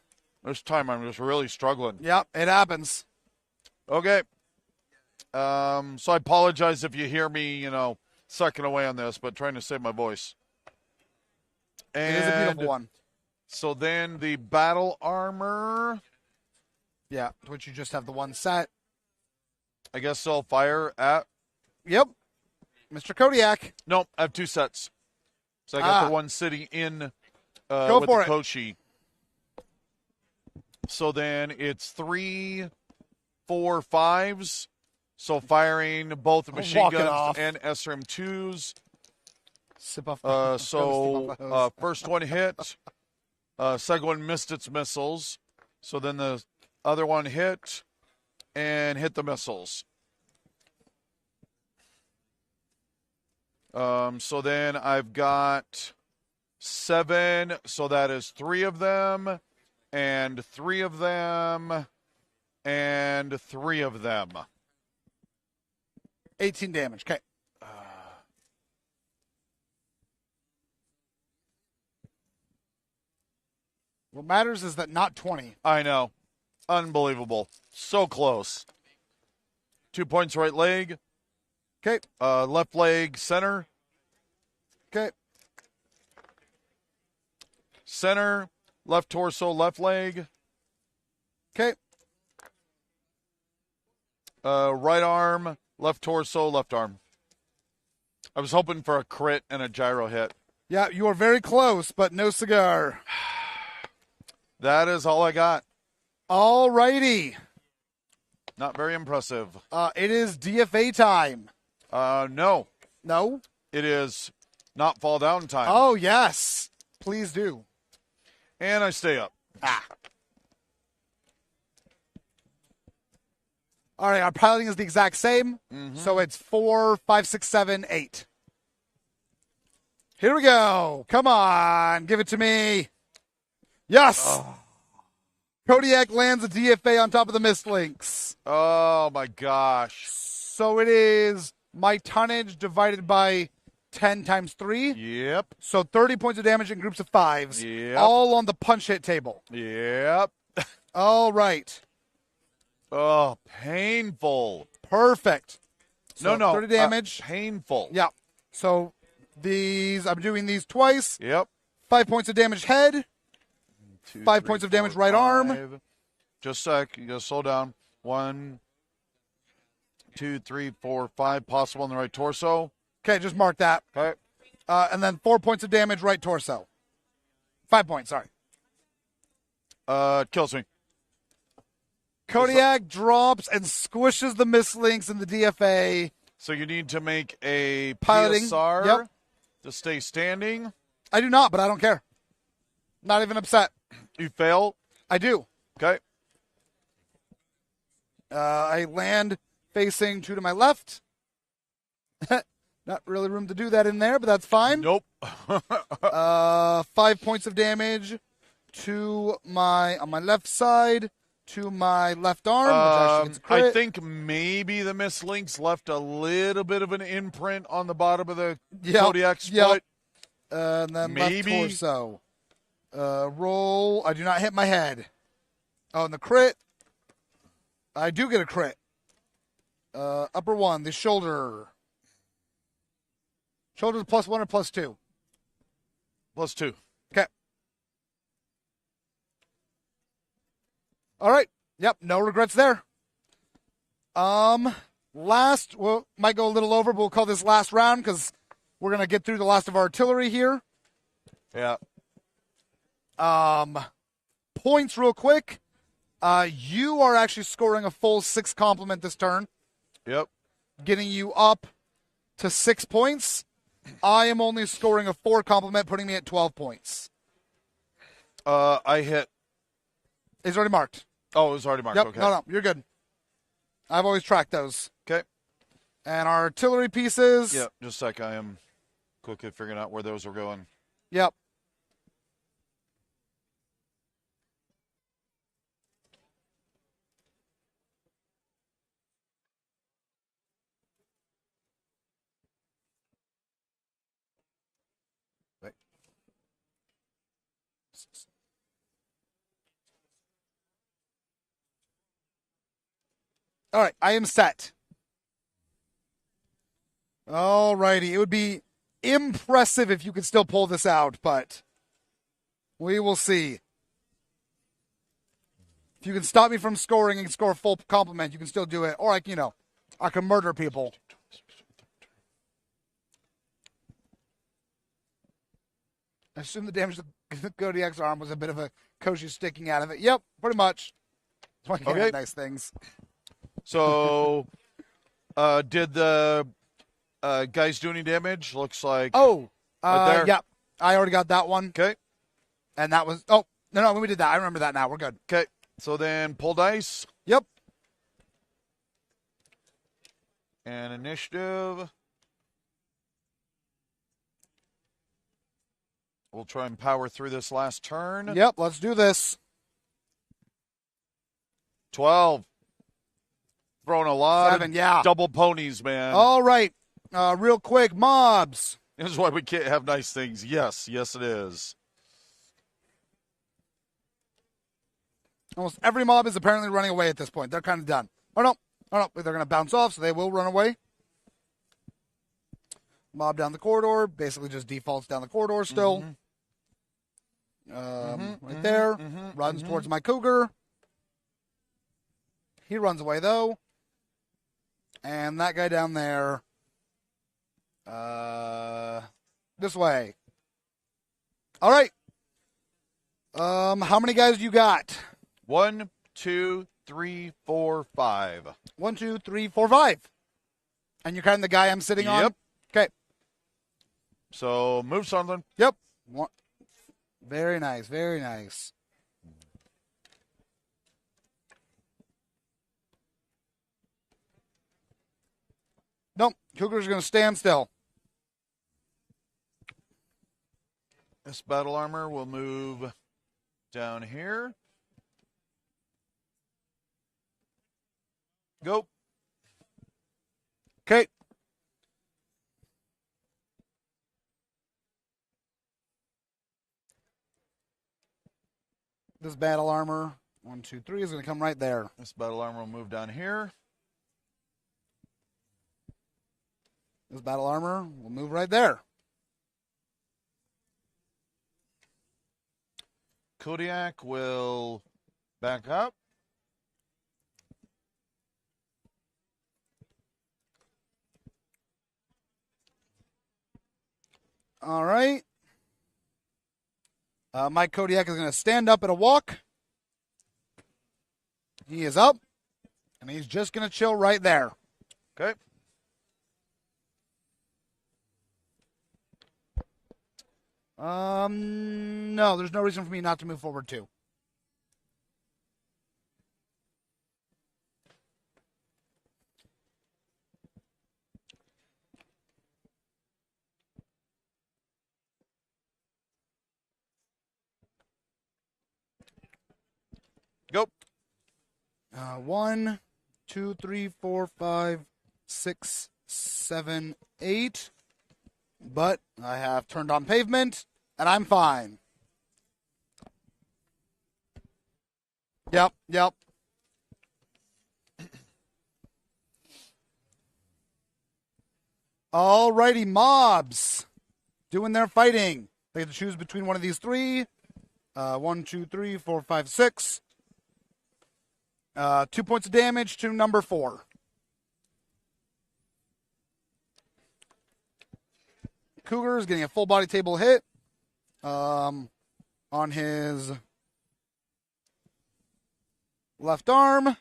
this time I'm just really struggling. Yep, it happens. Okay. So I apologize if you hear me, sucking away on this, but trying to save my voice. And It is a beautiful one. So then the battle armor. Yeah, which you just have the one set. I guess I'll fire at. Yep. Mr. Kodiak. No, I have 2 sets. So I got the one sitting in Go with for the it. Koshi. So then it's 3, 4, 5s. So firing both machine walk it guns off. and SRM 2s. Sip off. So first one hit. Second one missed its missiles. So then the other one hit and hit the missiles. So then I've got 7. So that is 3 of them and 3 of them and 3 of them. 18 damage. Okay. What matters is that not 20. I know. Unbelievable. So close. 2 points right leg. Okay. Left leg center. Okay. Center. Left torso, left leg. Okay. Right arm, left torso, left arm. I was hoping for a crit and a gyro hit. Yeah, you are very close, but no cigar. That is all I got. All righty. Not very impressive. It is DFA time. No. No? It is not fall down time. Oh, yes. Please do. And I stay up. All right, our piloting is the exact same. So it's 4, 5, 6, 7, 8. Here we go. Come on. Give it to me. Yes. Kodiak lands a DFA on top of the Mistlinks. Oh, my gosh. So it is my tonnage divided by 10 times 3. Yep. So 30 points of damage in groups of 5s. Yep. All on the punch hit table. Yep. All right. Oh, painful. Perfect. So No. 30 damage. Painful. Yeah. So I'm doing these twice. Yep. 5 points of damage head. 2, 5 3, points of 4, damage right arm. 5. Just a sec. You gotta slow down. 1, 2, 3, 4, 5. Possible in the right torso. Okay, just mark that. Okay. And then 4 points of damage right torso. 5 points, sorry. Kills me. Kodiak drops and squishes the Mistlinks in the DFA. So you need to make a Piloting. PSR Yep. to stay standing. I do not, but I don't care. Not even upset. You fail. I do. Okay. I land facing 2 to my left. Not really room to do that in there, but that's fine. Nope. 5 points of damage on my left side to my left arm, which actually gets a crit. I think maybe the Mistlinks left a little bit of an imprint on the bottom of the Kodiak's foot. And then Maybe. left torso. Roll. I do not hit my head. Oh, and the crit. I do get a crit. Upper one, the shoulder. Shoulder's +1 or +2? +2. Okay. All right. Yep, no regrets there. Last, well, might go a little over, but we'll call this last round because we're going to get through the last of our artillery here. Yeah. Points real quick. You are actually scoring a full 6 complement this turn, Yep. getting you up to 6 points. I am only scoring a 4 complement, putting me at 12 points. I hit. It's already marked. Oh, it was already marked. Yep. Okay. No, you're good. I've always tracked those. Okay. And our artillery pieces. Yep. Just a sec. I am quickly figuring out where those are going. Yep. All right, I am set. All righty. It would be impressive if you could still pull this out, but we will see. If you can stop me from scoring and score a full complement, you can still do it. Or, I can murder people. I assume the damage to the Kodiak's arm was a bit of a Koshi sticking out of it. Yep, pretty much. That's why I can't nice things. So, did the guys do any damage? Looks like. Oh, right there. yeah. I already got that one. Okay. And that was. Oh, no, when we did that. I remember that now. We're good. Okay. So then pull dice. Yep. And initiative. We'll try and power through this last turn. Yep, let's do this. 12. Throwing a lot 7, of yeah. double ponies, man. All right. Real quick, mobs. This is why we can't have nice things. Yes, it is. Almost every mob is apparently running away at this point. They're kind of done. Oh, no. They're going to bounce off, so they will run away. Mob down the corridor. Basically just defaults down the corridor still. Right there. Runs towards my cougar. He runs away, though. And that guy down there. This way. All right. How many guys you got? 1, 2, 3, 4, 5. 1, 2, 3, 4, 5. And you're kind of the guy I'm sitting on? Yep. Okay. So move something. Yep. Very nice. Very nice. Nope. Cougar's going to stand still. This battle armor will move down here. Go. Okay. This battle armor, 1, 2, 3, is going to come right there. This battle armor will move down here. This battle armor will move right there. Kodiak will back up. All right. Mike Kodiak is going to stand up at a walk. He is up, and he's just going to chill right there. Okay. No, there's no reason for me not to move forward too. Go. 1, 2, 3, 4, 5, 6, 7, 8. But I have turned on pavement, and I'm fine. Yep. Alrighty, mobs. Doing their fighting. They get to choose between one of these three. 1, 2, 3, 4, 5, 6. 2 points of damage to number 4. Cougar is getting a full body table hit on his left arm.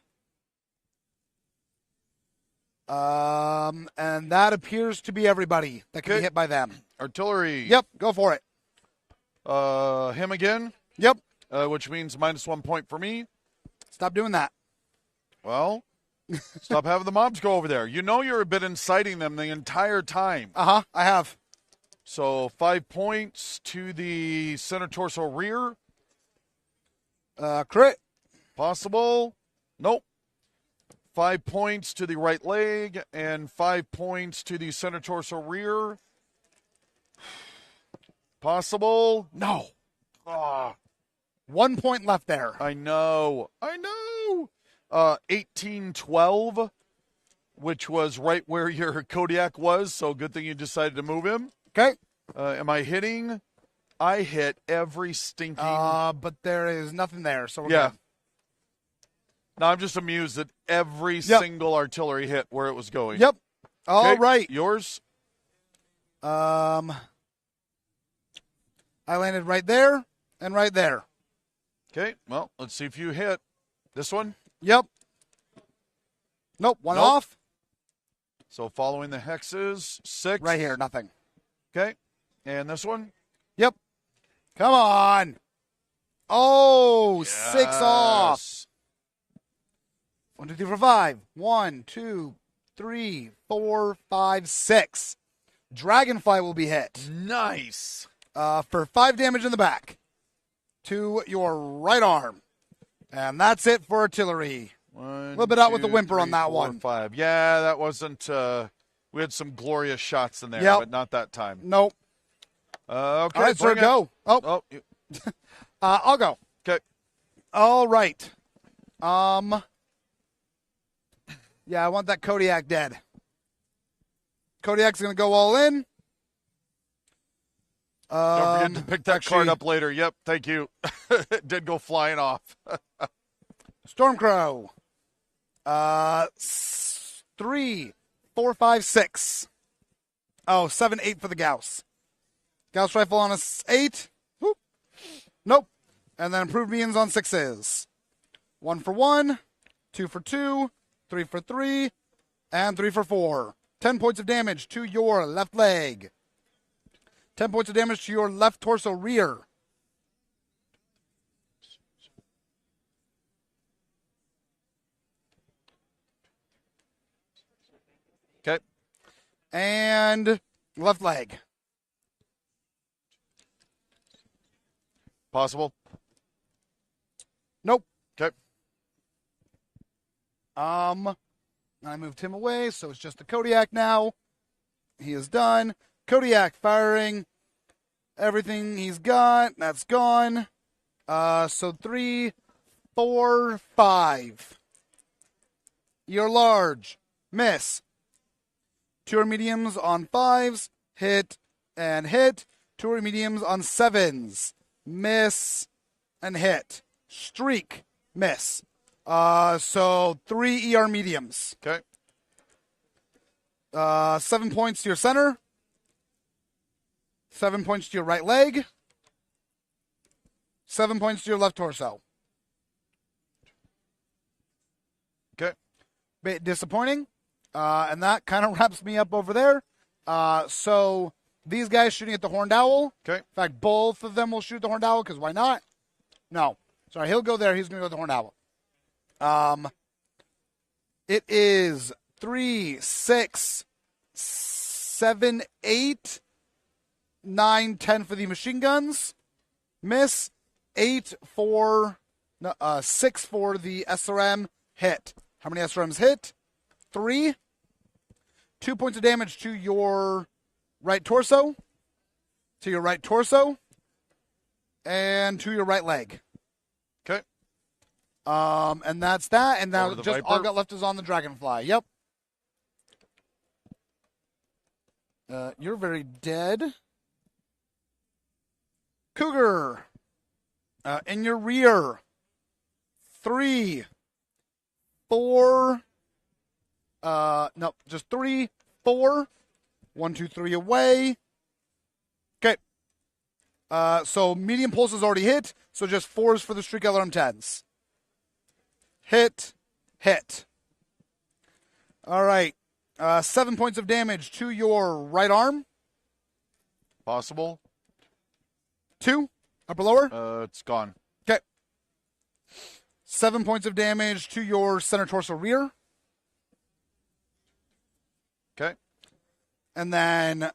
And that appears to be everybody that can be hit by them. Artillery. Yep, go for it. Him again. Yep. Which means -1 point for me. Stop doing that. Well, stop having the mobs go over there. You know you're a bit inciting them the entire time. I have. So 5 points to the center torso rear. Crit. Possible. Nope. 5 points to the right leg and 5 points to the center torso rear. Possible. No. 1 point left there. I know. 18-12, which was right where your Kodiak was, so good thing you decided to move him. Okay. Am I hitting? I hit every stinking... But there is nothing there, so we're good. No, I'm just amused that every single artillery hit where it was going. Yep. All right. Yours? I landed right there and right there. Okay, well, let's see if you hit. This one? Yep. Nope, one off. So following the hexes, 6. Right here, nothing. Okay, and this one? Yep. Come on. Oh, 6 off. 1, 2, 3, 4, 5. 1, 2, 3, 4, 5, 6. Dragonfly will be hit. Nice. For 5 damage in the back to your right arm. And that's it for artillery. A little bit out with the whimper on that 4, one. 5. Yeah, that wasn't... we had some glorious shots in there, but not that time. Nope. Okay, all right, sir, go. I'll go. Okay. All right. Yeah, I want that Kodiak dead. Kodiak's going to go all in. Don't forget to pick that card up later. Yep, thank you. It did go flying off. Stormcrow. 3, 4, 5, 6. 7, 8 for the Gauss. Gauss rifle on a 8. Whoop. Nope. And then improved means on 6s. 1 for 1, 2 for 2, 3 for 3, and 3 for 4. 10 points of damage to your left leg. 10 points of damage to your left torso rear. Okay. And left leg. Possible? Nope. Okay. I moved him away, so it's just the Kodiak now. He is done. Kodiak firing everything he's got. That's gone. So 3, 4, 5. You're large. Miss. 2 mediums on 5s. Hit and hit. 2 mediums on 7s. Miss and hit. Streak. Miss. So 3 ER mediums. Okay. 7 points to your center. 7 points to your right leg. 7 points to your left torso. Okay. Bit disappointing. And that kind of wraps me up over there. So these guys shooting at the Horned Owl. Okay. In fact, both of them will shoot the Horned Owl, because why not? No. Sorry, he'll go there. He's going to go to the Horned Owl. It is 3, 6, 7, 8, 9, 10 for the machine guns. Miss. 6 for the SRM. Hit. How many SRMs hit? 3. 2 points of damage to your right torso. To your right torso. And to your right leg. Okay. And that's that. And now just Viper. all got left is on the Dragonfly. Yep. You're very dead. Cougar. In your rear. 3, 4. No, just 3, 4. 1, 2, 3 away. Okay. So medium pulse is already hit. So just 4s for the streak alarm 10s. Hit. All right. 7 points of damage to your right arm. Possible. 2. Upper lower. It's gone. Okay. 7 points of damage to your center torso rear. Okay. And then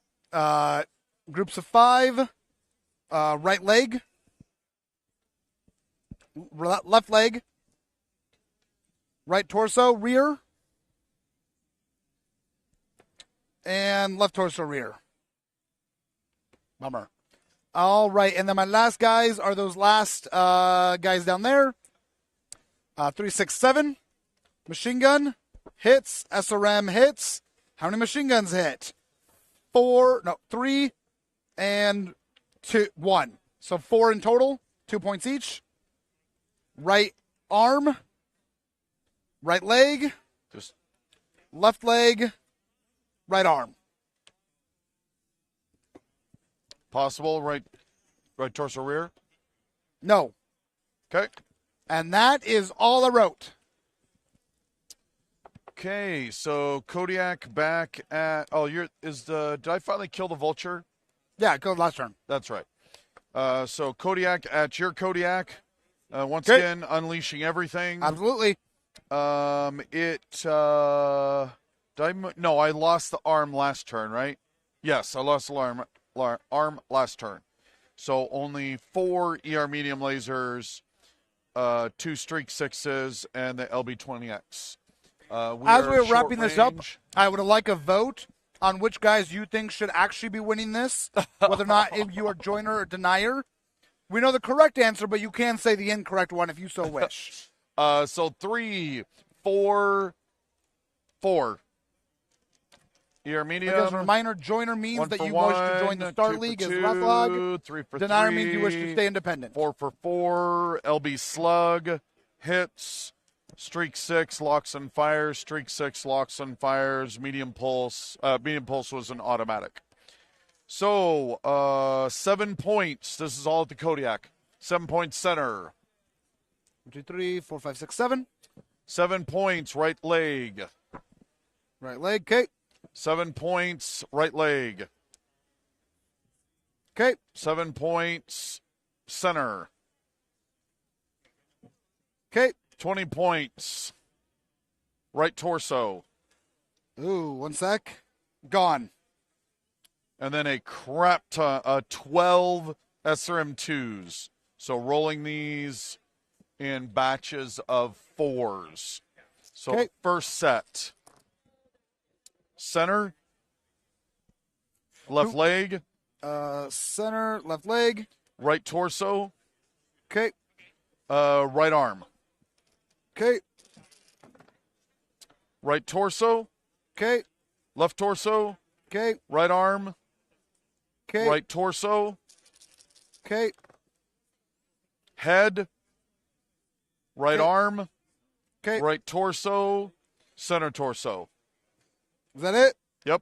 groups of 5. Right leg. Left leg. Right torso rear. And left torso rear. Bummer. All right, and then my last guys are those last guys down there. 3, 6, 7. Machine gun hits. SRM hits. How many machine guns hit? 3 and 2, 1. So 4 in total. 2 points each. Right arm. Right leg. Just Left leg. Right arm. possible. Right torso rear. No. Okay. And that is all I wrote. Okay, so Kodiak back at. Oh, did I finally kill the vulture? Yeah, go last turn. That's right. So Kodiak at your Kodiak. Once Okay. again, unleashing everything. Absolutely. I lost the arm last turn, right? Yes, I lost the arm last turn. So only 4 ER medium lasers, 2 streak 6s, and the LB-20X. As we're wrapping this up, I would like a vote on which guys you think should actually be winning this, whether or not if you are joiner or denier. We know the correct answer, but you can say the incorrect one if you so wish. So 3, 4, 4. ER medium. As a reminder, joiner means 1 that for you 1, wish to join the 2 Star for League as 2, Rathlog. 3 for Denier 3, means you wish to stay independent. 4 for 4. LB slug hits. Streak 6 locks and fires. Streak 6 locks and fires. Medium pulse. Medium pulse was an automatic. So 7 points. This is all at the Kodiak. 7 points center. 1, 2, 3, 4, 5, 6, 7. 7 points right leg. Right leg, okay. 7 points right leg. Okay. 7 points center. Okay. 20 points right torso. Ooh, 1 sec. Gone. And then a crap ton, 12 SRM2s. So rolling these in batches of 4s. So Okay. first set. Center. Left leg. Center, left leg. Right torso. Okay. Right arm. Okay. Right torso. Okay. Left torso. Okay. Right arm. Okay. Right torso. Okay. Head. Right Okay. arm. Okay. Right torso. Center torso. Is that it? Yep.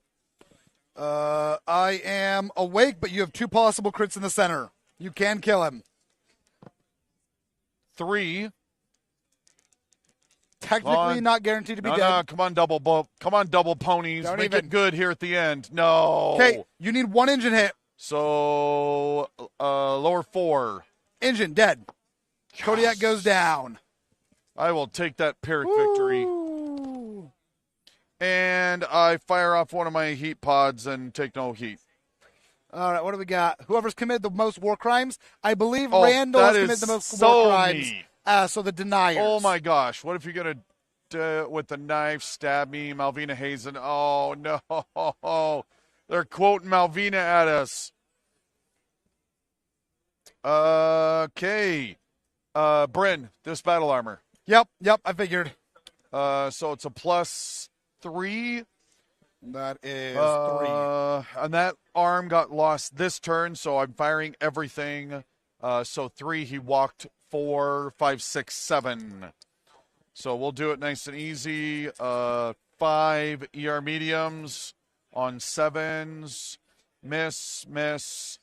I am awake, but you have 2 possible crits in the center. You can kill him. 3. Technically on. not guaranteed to be No, dead. come on, come on, double ponies. Don't Make even. it good here at the end. No. Okay, you need 1 engine hit. So, lower 4. Engine dead. Kodiak goes down. I will take that Pyrrhic victory. Ooh. And I fire off one of my heat pods and take no heat. All right, what do we got? Whoever's committed the most war crimes. I believe Oh, Randall that has is committed the most so war crimes. me. So the deniers. Oh, my gosh. What if you're going to, with the knife, stab me, Malvina Hazen? Oh, no. They're quoting Malvina at us. Okay. Bryn, this battle armor. Yep, I figured. So it's a +3. That is 3. And that arm got lost this turn, so I'm firing everything. So 3, he walked 4, 5, 6, 7. So we'll do it nice and easy. 5 ER mediums on 7s. Miss, miss,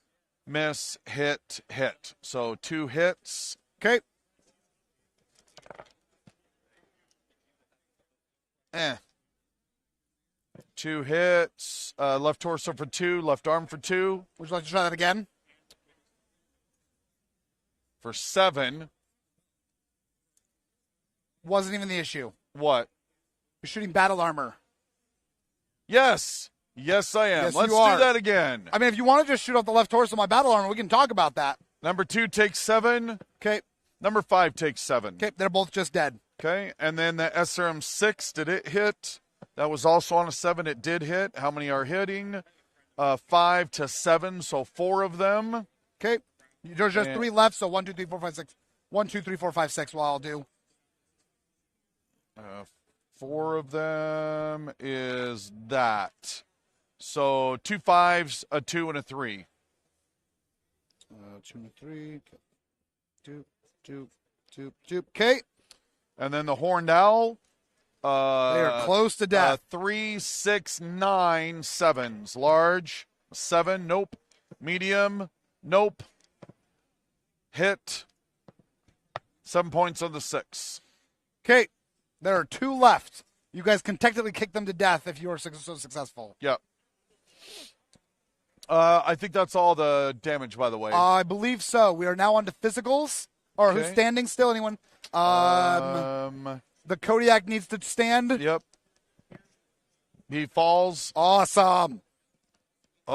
miss, hit, hit. So 2 hits. Okay. 2 hits. Left torso for 2, left arm for 2. Would you like to try that again? For 7. Wasn't even the issue. What? You're shooting battle armor. Yes. Yes, I am. Yes, Let's you do are. that again. I mean, if you want to just shoot off the left torso of my battle armor, we can talk about that. Number 2 takes 7. Okay. Number 5 takes 7. Okay, they're both just dead. Okay, and then the SRM 6, did it hit? That was also on a 7. It did hit. How many are hitting? 5 to 7, so 4 of them. Okay. There's just 3 left, so 1, 2, 3, 4, 5, 6. 1, 2, 3, 4, 5, 6. Well, I'll do. 4 of them is that. So 2 5s, a 2, and a 3. 2 and 3. 2, 2, 2, 2. Okay. And then the horned owl. They are close to death. 3, 6, 9, 7s. Large, 7, nope. Medium, nope. Hit, 7 points on the 6. Okay. There are 2 left. You guys can technically kick them to death if you are so successful. Yep. I think that's all the damage, by the way. I believe so. We are now on to physicals. Or Okay. who's standing still? Anyone? The Kodiak needs to stand. Yep. He falls. Awesome. 2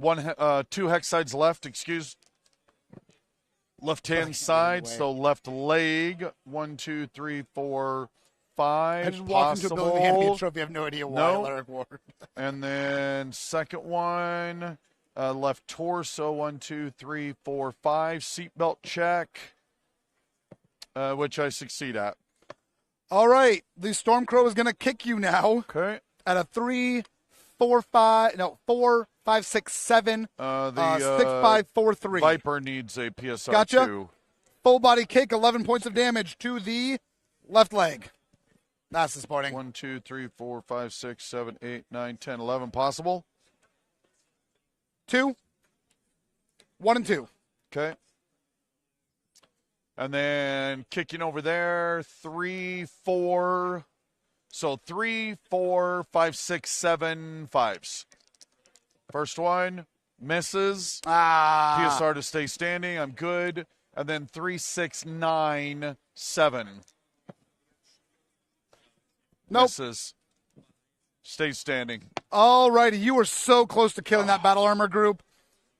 hexsides left, excuse. Left-hand side, so left leg. 1, 2, 3, 4, 5. I just walked into a building and handed me a trophy. I have no idea why. No. Lyric Ward. And then second one, left torso, 1, 2, 3, 4, 5. Seatbelt check, which I succeed at. All right. The Stormcrow is going to kick you now Okay. at a 3, 4, 5. No, 4, 5, 6, 7. 6, 5, 4, 3. Viper needs a PSR Gotcha. 2. Full body kick, 11 points of damage to the left leg. That's disappointing. 1, 2, 3, 4, 5, 6, 7, 8, 9, 10, 11 possible. 2. 1 and 2. Okay. And then kicking over there, 3, 4. So 3, 4, 5, 6, 7 5s. First one misses. PSR to stay standing. I'm good. And then 3, 6, 9, 7. Nope. Misses. Stay standing. All righty. You were so close to killing that battle armor group.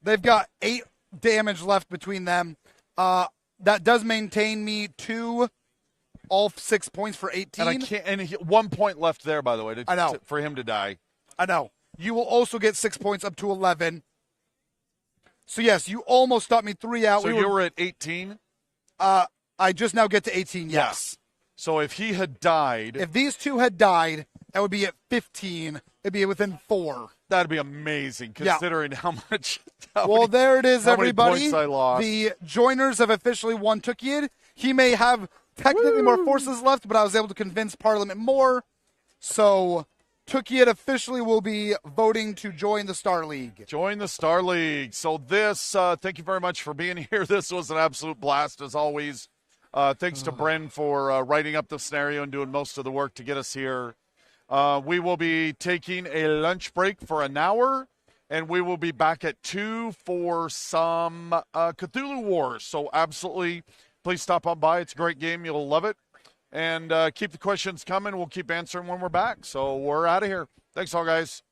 They've got 8 damage left between them. That does maintain me to all 6 points for 18. And I can't. And 1 point left there, by the way. I know. For him to die. I know. You will also get 6 points up to 11. So, yes, you almost stopped me 3 out. So you were at 18? I just now get to 18, yes. So if he had died. If these 2 had died, that would be at 15. It'd be within 4. That'd be amazing, considering how much. There it is, how many everybody. points I lost. The joiners have officially won Tukiyid. He may have technically more forces left, but I was able to convince Parliament more. So Tukiyid officially will be voting to join the Star League. Join the Star League. So this, thank you very much for being here. This was an absolute blast, as always. Thanks to Bren for writing up the scenario and doing most of the work to get us here. We will be taking a lunch break for an hour, and we will be back at 2 for some Cthulhu Wars. So absolutely, please stop on by. It's a great game. You'll love it. And keep the questions coming. We'll keep answering when we're back. So we're out of here. Thanks all, guys.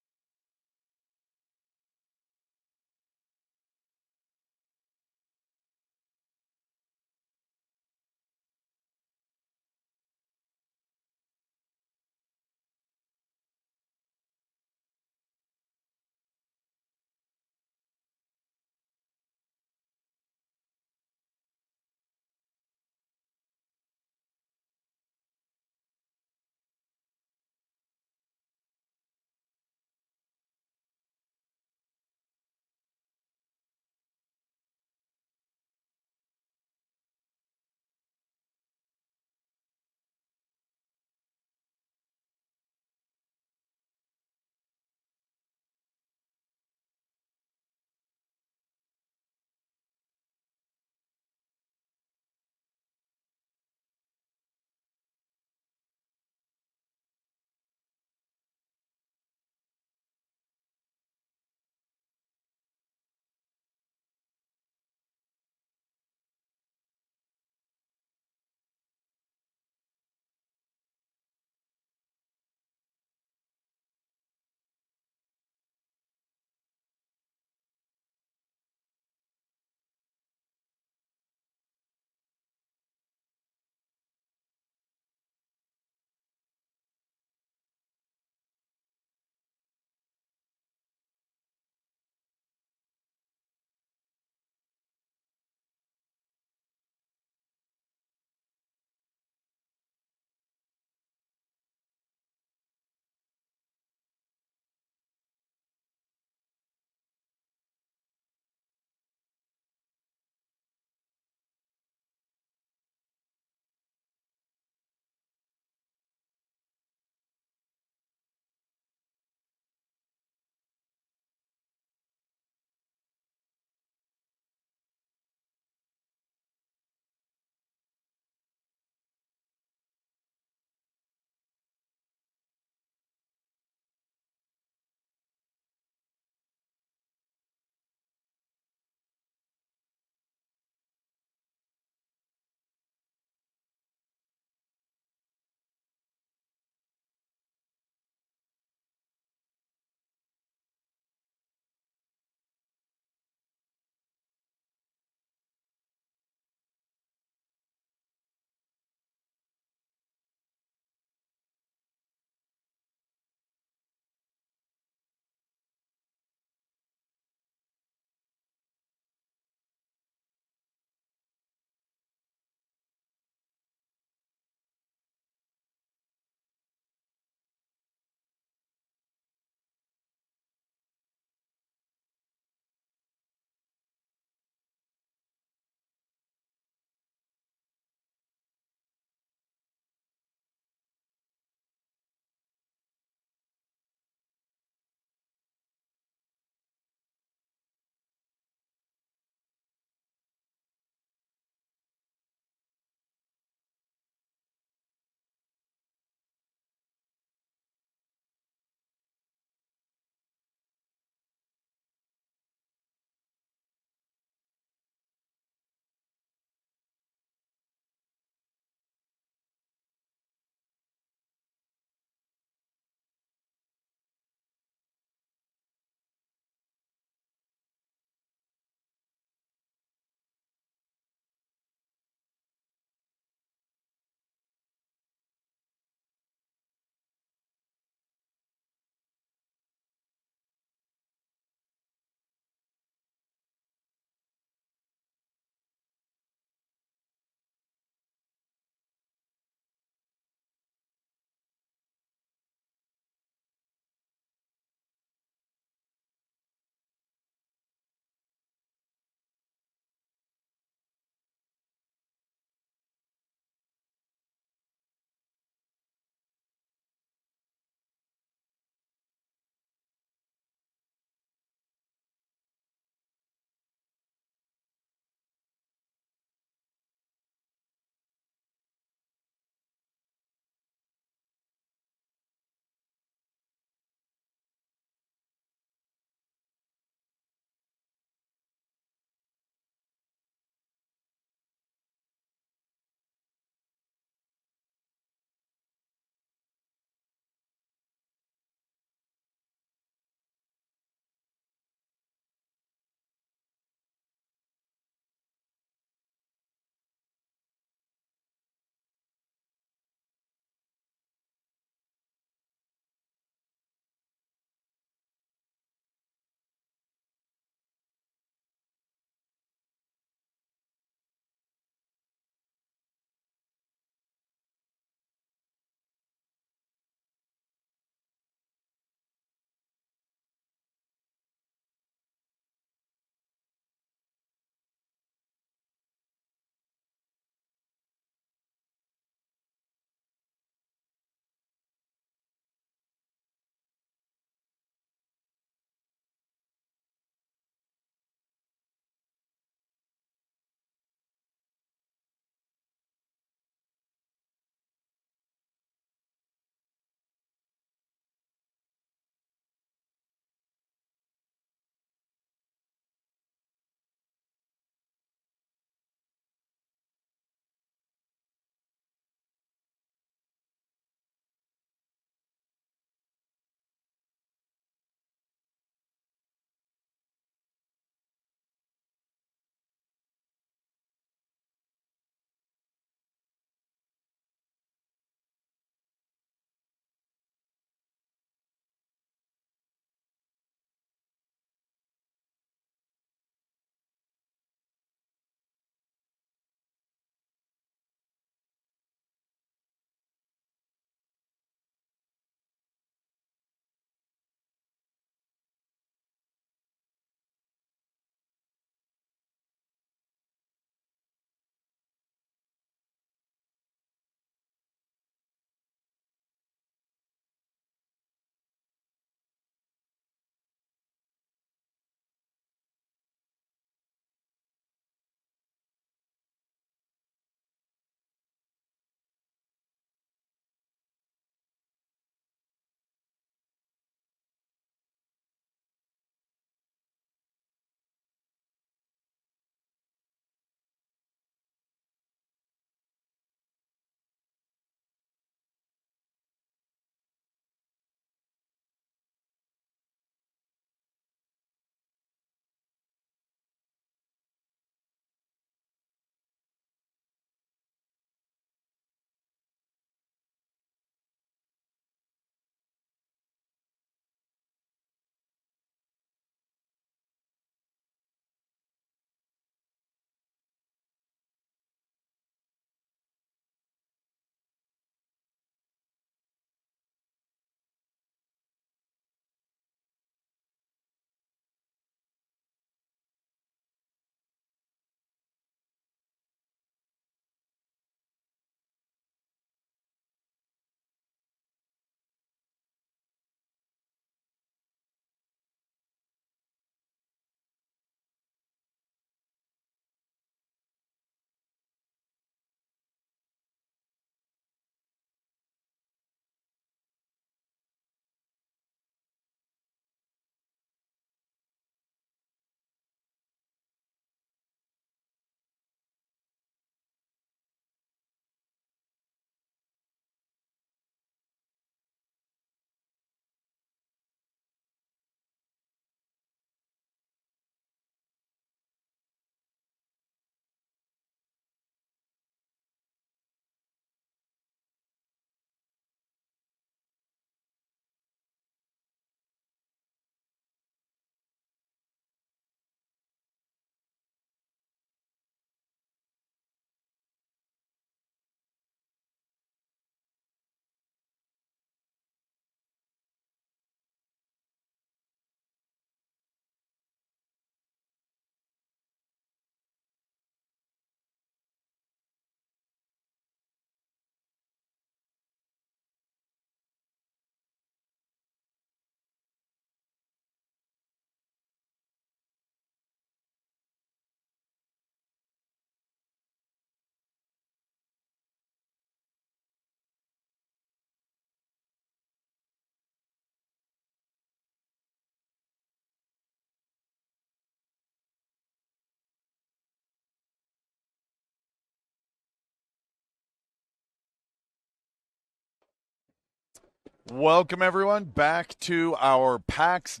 Welcome everyone back to our PAX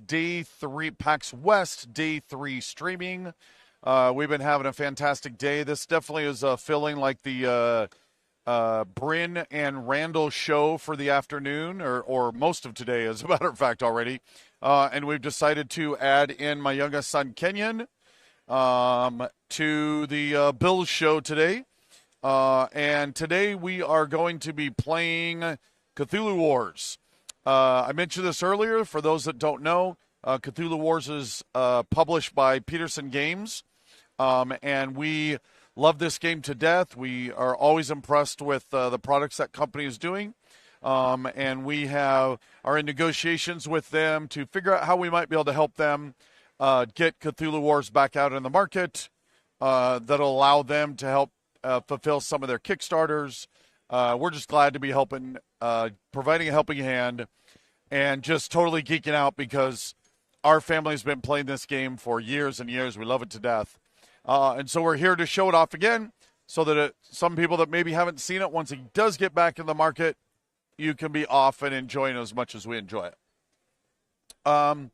West Day 3 streaming. We've been having a fantastic day. This definitely is feeling like the Bryn and Randall show for the afternoon, or most of today, as a matter of fact, already. And we've decided to add in my youngest son, Kenyon, to the Bills show today. And today we are going to be playing Cthulhu Wars. I mentioned this earlier. For those that don't know, Cthulhu Wars is published by Peterson Games, and we love this game to death. We are always impressed with the products that company is doing, and we are in negotiations with them to figure out how we might be able to help them get Cthulhu Wars back out in the market. That'll allow them to help fulfill some of their Kickstarters. We're just glad to be helping, providing a helping hand, and just totally geeking out because our family's been playing this game for years and years. We love it to death. And so we're here to show it off again so that some people that maybe haven't seen it, once it does get back in the market, you can be off and enjoying it as much as we enjoy it. I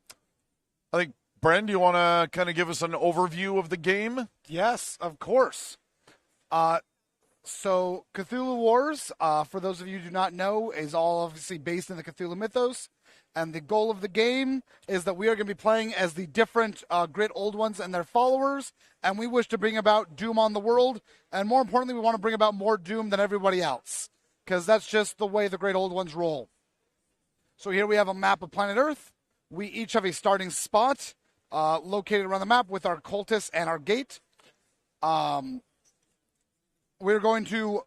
think, Bren, do you want to kind of give us an overview of the game? Yes, of course. So Cthulhu Wars, for those of you who do not know, is all obviously based in the Cthulhu mythos. And the goal of the game is that we are going to be playing as the different Great Old Ones and their followers. And we wish to bring about doom on the world. And more importantly, we want to bring about more doom than everybody else. Because that's just the way the Great Old Ones roll. So here we have a map of planet Earth. We each have a starting spot located around the map with our cultists and our gate. We're going to,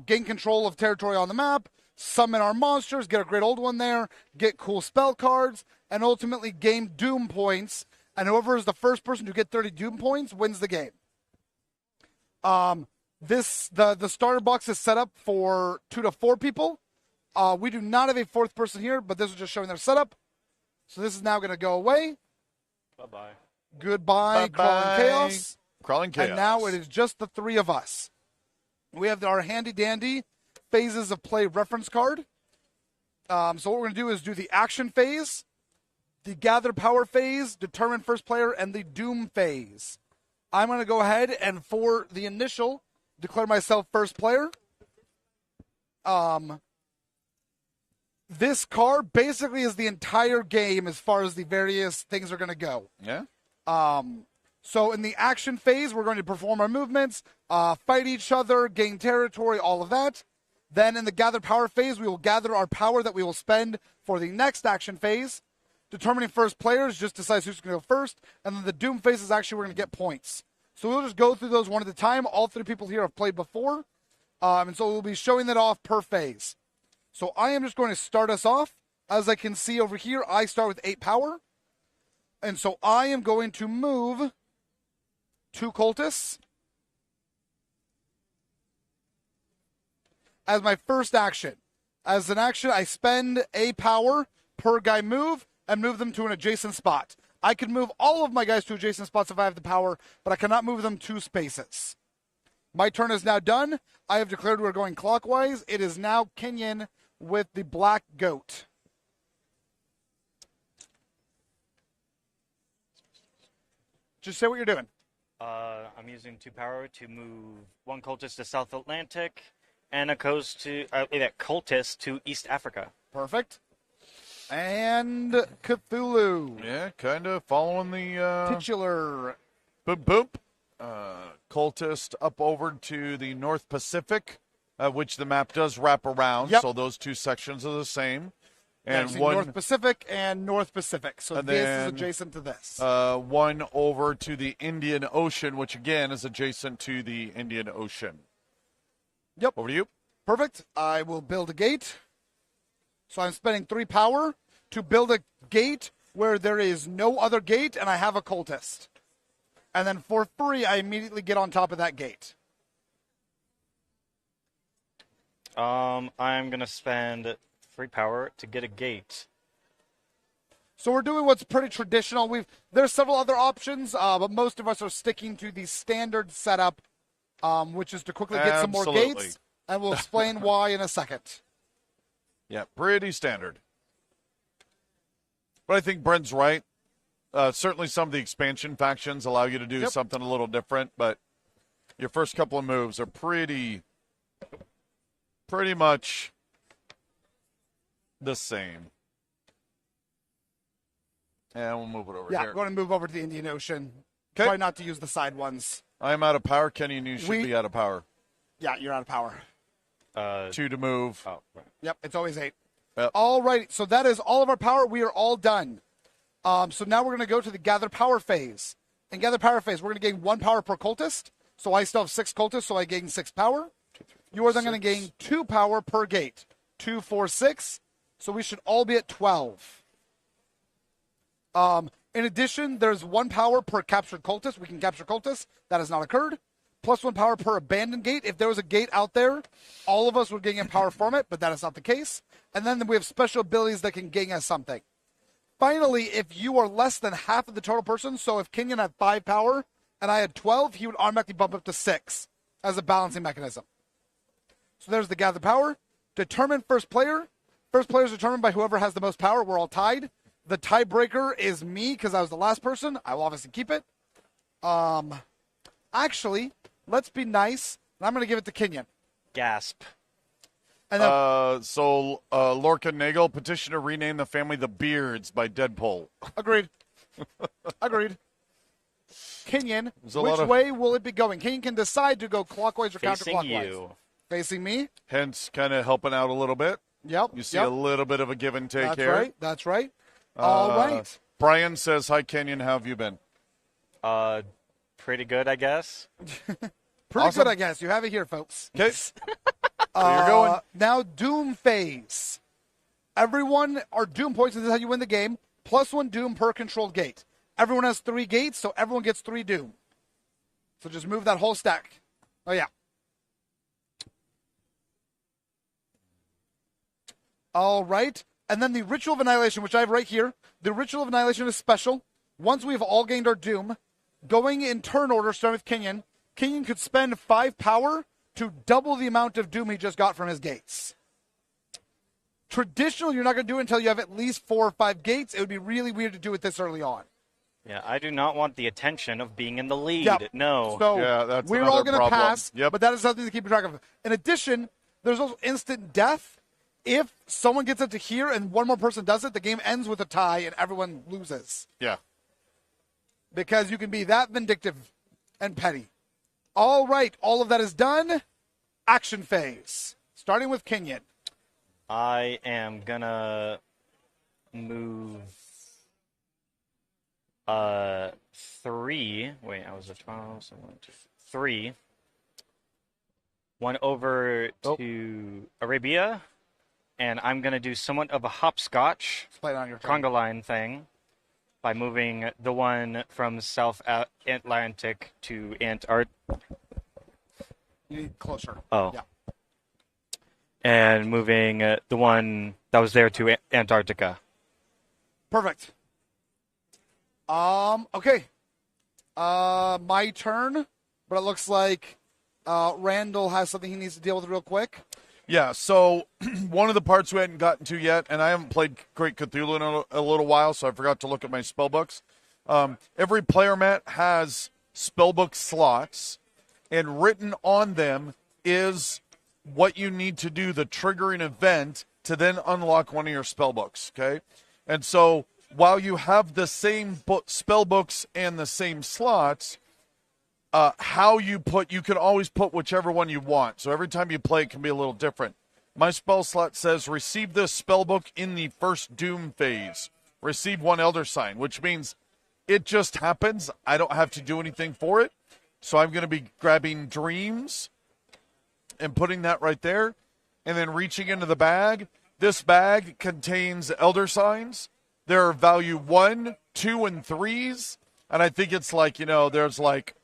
gain control of territory on the map, summon our monsters, get a Great Old One there, get cool spell cards, and ultimately gain Doom points. And whoever is the first person to get 30 Doom points wins the game. The starter box is set up for 2 to 4 people. We do not have a 4th person here, but this is just showing their setup. So this is now going to go away. Bye-bye. Goodbye, Crawling Chaos. Crawling Chaos. And now it is just the 3 of us. We have our handy-dandy phases of play reference card. So what we're going to do is do the action phase, the gather power phase, determine first player, and the doom phase. I'm going to go ahead and for the initial, declare myself first player. This card basically is the entire game as far as the various things are going to go. Yeah. So in the action phase, we're going to perform our movements, fight each other, gain territory, all of that. Then in the gather power phase, we will gather our power that we will spend for the next action phase. Determining first players just decides who's going to go first. And then the doom phase is actually we're going to get points. So we'll just go through those one at a time. All 3 people here have played before. And so we'll be showing that off per phase. So I am just going to start us off. As I can see over here, I start with 8 power. And so I am going to move 2 cultists as my first action. As an action, I spend a power per guy move and move them to an adjacent spot. I can move all of my guys to adjacent spots if I have the power, but I cannot move them 2 spaces. My turn is now done. I have declared we're going clockwise. It is now Kenyon with the black goat. Just say what you're doing. I'm using 2 power to move 1 cultist to South Atlantic and a cultist to East Africa. Perfect. And Cthulhu. Yeah, kind of following the Titular. boop. Cultist up over to the North Pacific, which the map does wrap around. Yep. So those 2 sections are the same. And And one North Pacific and North Pacific. So And this then, is adjacent to this. one over to the Indian Ocean, which again is adjacent to the Indian Ocean. Yep. Over to you. Perfect. I will build a gate. So I'm spending 3 power to build a gate where there is no other gate and I have a cultist. And then for free, I immediately get on top of that gate. I'm going to spend 3 power to get a gate. So we're doing what's pretty traditional. There's several other options, but most of us are sticking to the standard setup, which is to quickly get some more Absolutely. gates, and we'll explain why in a second. Yeah, pretty standard. But I think Brent's right. Certainly some of the expansion factions allow you to do something a little different, but your first couple of moves are pretty much the same. And we'll move it over here. Yeah, going to move over to the Indian Ocean. Okay. Try not to use the side ones. I am out of power. Kenny and you should be out of power. Yeah, you're out of power. 2 to move. Oh, right. Yep, it's always 8. Yep. All right, so that is all of our power. We are all done. So now we're going to go to the gather power phase. In gather power phase, we're going to gain 1 power per cultist. So I still have 6 cultists, so I gain 6 power. You are then going to gain 2 power per gate. 2, 4, 6. So we should all be at 12. In addition, there's 1 power per captured cultist. We can capture cultists. That has not occurred. Plus 1 power per abandoned gate. If there was a gate out there, all of us would gain in power from it, but that is not the case. And then we have special abilities that can gain us something. Finally, if you are less than half of the total person, so if Kenyon had 5 power and I had 12, he would automatically bump up to 6 as a balancing mechanism. So there's the gather power. Determine first player. First player is determined by whoever has the most power. We're all tied. The tiebreaker is me because I was the last person. I will obviously keep it. Actually, let's be nice. And I'm going to give it to Kenyon. Gasp. And then, Lorca Nagel, petition to rename the family the Beards by Deadpool. agreed. Agreed. Kenyon, There's a which lot of- way will it be going? Kenyon can decide to go clockwise or Facing counterclockwise. you. Facing me? Hence, kind of helping out a little bit. Yep. You see yep. a little bit of a give and take That's here. right. That's right. All right. Brian says, hi, Kenyon. How have you been? Pretty good, I guess. Pretty awesome. good, I guess. You have it here, folks. Okay. So you're going. Now, Doom phase. Everyone are Doom points, and this is how you win the game. Plus 1 Doom per controlled gate. Everyone has 3 gates, so everyone gets 3 Doom. So just move that whole stack. Oh, yeah. All right. And then the Ritual of Annihilation, which I have right here. The Ritual of Annihilation is special. Once we've all gained our Doom, going in turn order, starting with Kenyon, Kenyon could spend 5 power to double the amount of Doom he just got from his gates. Traditionally, you're not going to do it until you have at least 4 or 5 gates. It would be really weird to do it this early on. Yeah, I do not want the attention of being in the lead. Yep. No. So Yeah, that's we're another all going to problem. pass, Yep. but that is something to keep track of. In addition, there's also instant death. If someone gets up to here and one more person does it, the game ends with a tie and everyone loses. Yeah. Because you can be that vindictive and petty. All right, all of that is done. Action phase. Starting with Kenyon. I am gonna move 3. Wait, I was a 12, so 1, 2, 3. 1 over to Arabia, and I'm gonna do somewhat of a hopscotch Let's play it on your turn. conga line thing by moving the one from South Atlantic to Antarctica. You need closer. Oh. Yeah. And moving the one that was there to Antarctica. Perfect. Okay. My turn, but it looks like Randall has something he needs to deal with real quick. Yeah, so one of the parts we hadn't gotten to yet, and I haven't played Great Cthulhu in a little while, so I forgot to look at my spellbooks. Every player mat has spellbook slots, and written on them is what you need to do, the triggering event, to then unlock one of your spellbooks, okay? And so while you have the same spellbooks and the same slots, how you can always put whichever one you want. So every time you play, it can be a little different. My spell slot says, receive this spellbook in the first Doom phase. Receive 1 Elder Sign, which means it just happens. I don't have to do anything for it. So I'm going to be grabbing Dreams and putting that right there, and then reaching into the bag. This bag contains Elder Signs. They're value 1, 2, and 3s, and I think it's like, there's like,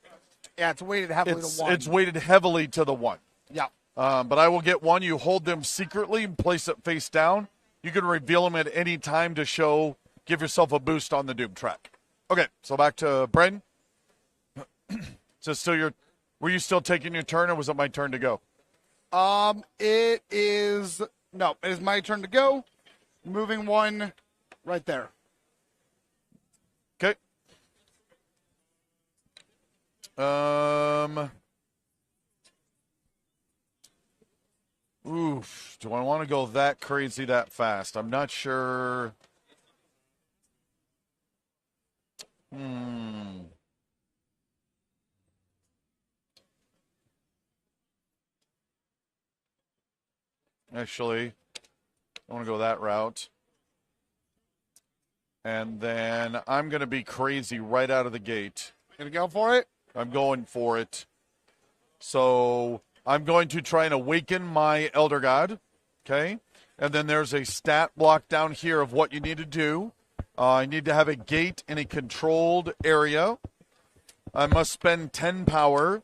Yeah, it's weighted heavily to 1. it's weighted heavily to the 1. Yeah. But I will get 1. You hold them secretly and place it face down. You can reveal them at any time to give yourself a boost on the Doom track. Okay, so back to Bren. So were you still taking your turn, or was it my turn to go? It is No, it is my turn to go. Moving one right there. Okay. Oof. Do I want to go that crazy that fast? I'm not sure. Actually, I want to go that route. And then I'm going to be crazy right out of the gate. Gonna go for it? I'm going for it. So I'm going to try and awaken my Elder God. Okay? And then there's a stat block down here of what you need to do. I need to have a gate in a controlled area. I must spend 10 power.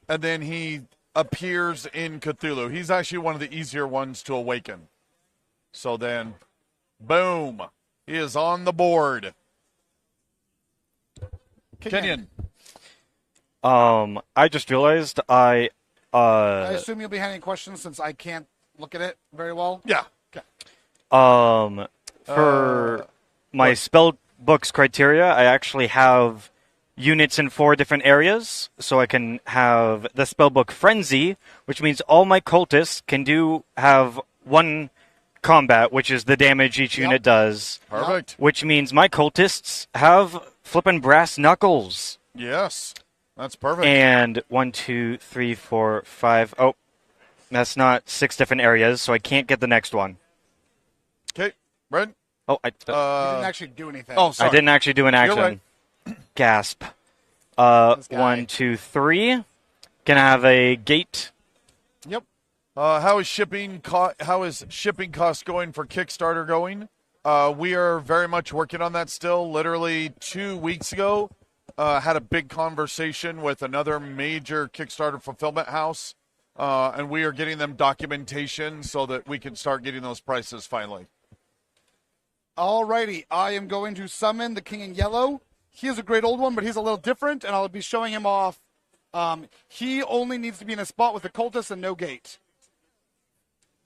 And then he appears in Cthulhu. He's actually one of the easier ones to awaken. So then, boom. He is on the board. Kenyon. I just realized I assume you'll be handing questions since I can't look at it very well. Yeah. For my spell book's criteria, I actually have units in 4 different areas, so I can have the spellbook Frenzy, which means all my cultists can have 1 combat, which is the damage each unit does. Perfect. Which means my cultists have flippin' brass knuckles. Yes. That's perfect. And 1, 2, 3, 4, 5. Oh, that's not 6 different areas, so I can't get the next one. Okay. Brent? Oh, I You didn't actually do anything. Oh, sorry. I didn't actually do an action. right. Gasp. This guy. 1, 2, 3. Can I have a gate? Yep. How is shipping cost going for Kickstarter going? We are very much working on that still. Literally 2 weeks ago, had a big conversation with another major Kickstarter fulfillment house, and we are getting them documentation so that we can start getting those prices finally. Alrighty, I am going to summon the King in Yellow. He is a great old one, but he's a little different, and I'll be showing him off. He only needs to be in a spot with a cultist and no gate.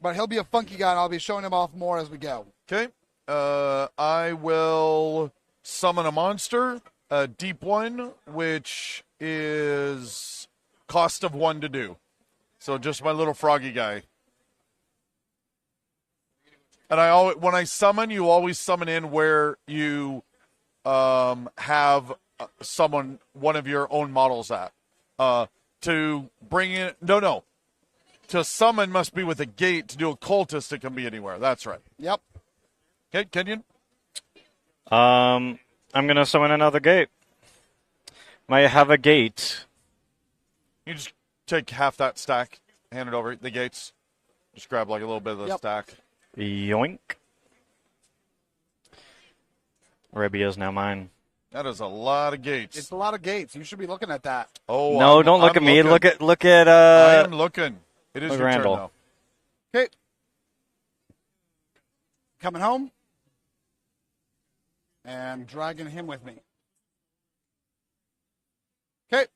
But he'll be a funky guy, and I'll be showing him off more as we go. Okay. I will summon a monster, a deep one, which is cost of 1 to do. So just my little froggy guy. And when I summon, you always summon in where you have one of your own models at. To bring in, no. To summon must be with a gate. To do a cultist, it can be anywhere. That's right. Yep. Okay, Kenyon? I'm going to summon another gate. Might have a gate. You just take half that stack, hand it over the gates. Just grab like a little bit of the stack. Yoink. Rebia's now mine. That is a lot of gates. It's a lot of gates. You should be looking at that. Oh, No, don't look at me. looking. Look at I am looking. It is look your Randall. turn now. Okay. Coming home. And dragging him with me. Okay.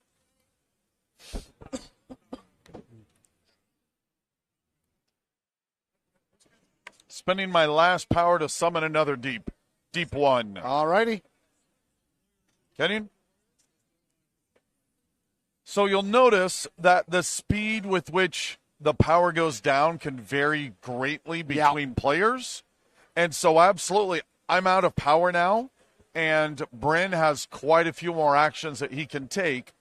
Spending my last power to summon another deep one. Alrighty. Kenyon? So you'll notice that the speed with which the power goes down can vary greatly between players. And so absolutely, I'm out of power now, and Bryn has quite a few more actions that he can take.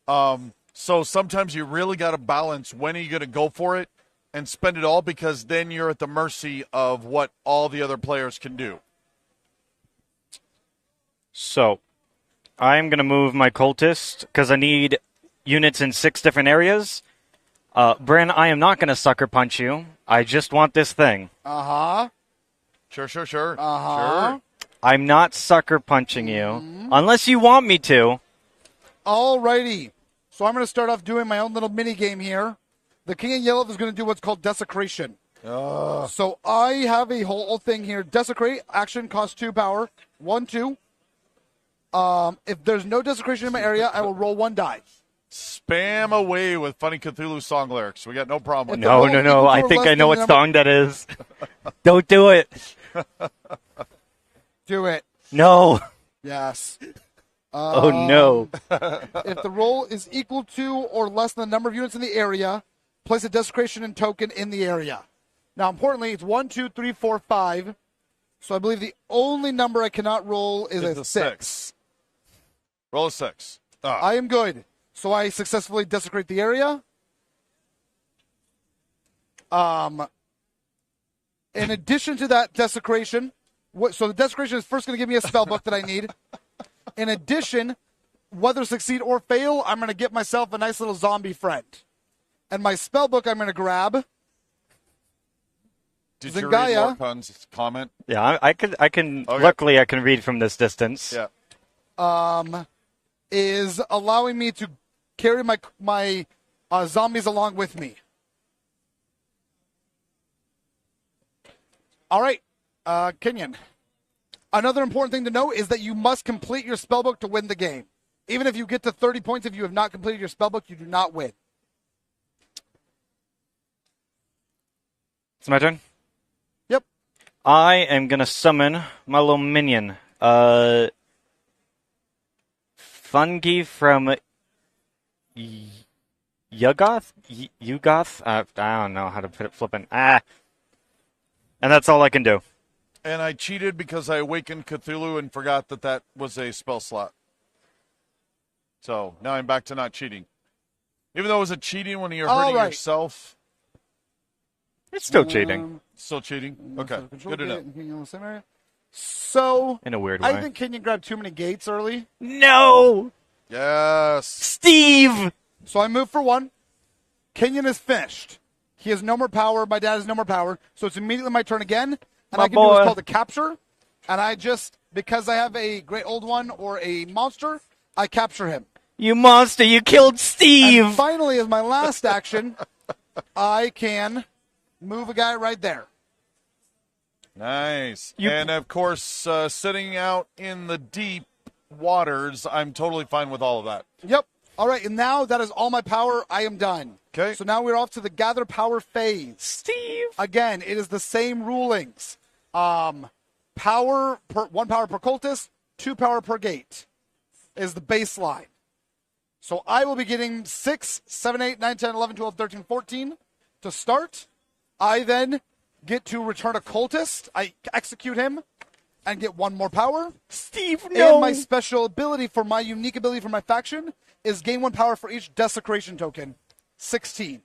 So sometimes you really got to balance when are you going to go for it and spend it all, because then you're at the mercy of what all the other players can do. So, I'm going to move my cultist because I need units in 6 different areas. Bryn, I am not going to sucker punch you. I just want this thing. Uh-huh. Sure. Uh-huh. Sure. I'm not sucker punching you unless you want me to. Alrighty. So I'm going to start off doing my own little mini game here. The King in Yellow is going to do what's called Desecration. So I have a whole thing here. Desecrate, action, costs 2 power. 1, 2. If there's no Desecration in my area, I will roll 1 die. Spam away with funny Cthulhu song lyrics. We got no problem with No, roll no, equal no. to I or think less I know than what the number- song that is. Don't do it. Do it. No. Yes. Oh, no. If the roll is equal to or less than the number of units in the area, place a desecration and token in the area. Now, importantly, it's 1, 2, 3, 4, 5. So I believe the only number I cannot roll is It's a a 6. Roll a 6. I am good. So I successfully desecrate the area. In addition to that desecration, so the desecration is first going to give me a spell book that I need. In addition, whether succeed or fail, I'm going to get myself a nice little zombie friend. And my spell book I'm going to grab. Did you Zingaya. read Lord Pun's comment? Yeah, I can. Okay. Luckily, I can read from this distance. Yeah. Is allowing me to carry my zombies along with me. All right, Kenyon. Another important thing to know is that you must complete your spellbook to win the game. Even if you get to 30 points, if you have not completed your spellbook, you do not win. It's my turn. Yep. I am gonna summon my little minion. Fungi from Yugoth? Yugoth? I don't know how to put it flippant. And that's all I can do. And I cheated because I awakened Cthulhu and forgot that that was a spell slot. So now I'm back to not cheating. Even though it was a cheating when you're hurting right. yourself, It's still cheating. still cheating. Okay, good to know. So, In a weird way. I think Kenyon grabbed too many gates early. No! Yes. Steve! So I move for 1. Kenyon is finished. He has no more power. My dad has no more power. So it's immediately my turn again. And My I can do what's boy. called a capture. And I just, because I have a great old one or a monster, I capture him. You monster, you killed Steve! And finally, as my last action, I can move a guy right there. Nice. And of course, sitting out in the deep waters, I'm totally fine with all of that. Yep. All right. And now that is all my power. I am done. Okay. So now we're off to the gather power phase. Steve! Again, it is the same rulings. Power per 1 power per cultist, 2 power per gate is the baseline. So I will be getting 6, 7, 8, 9, 10, 11, 12, 13, 14 to start. I then get to return a cultist. I execute him and get 1 more power. Steve, no! And my special ability for my unique ability for my faction is gain 1 power for each desecration token. 16.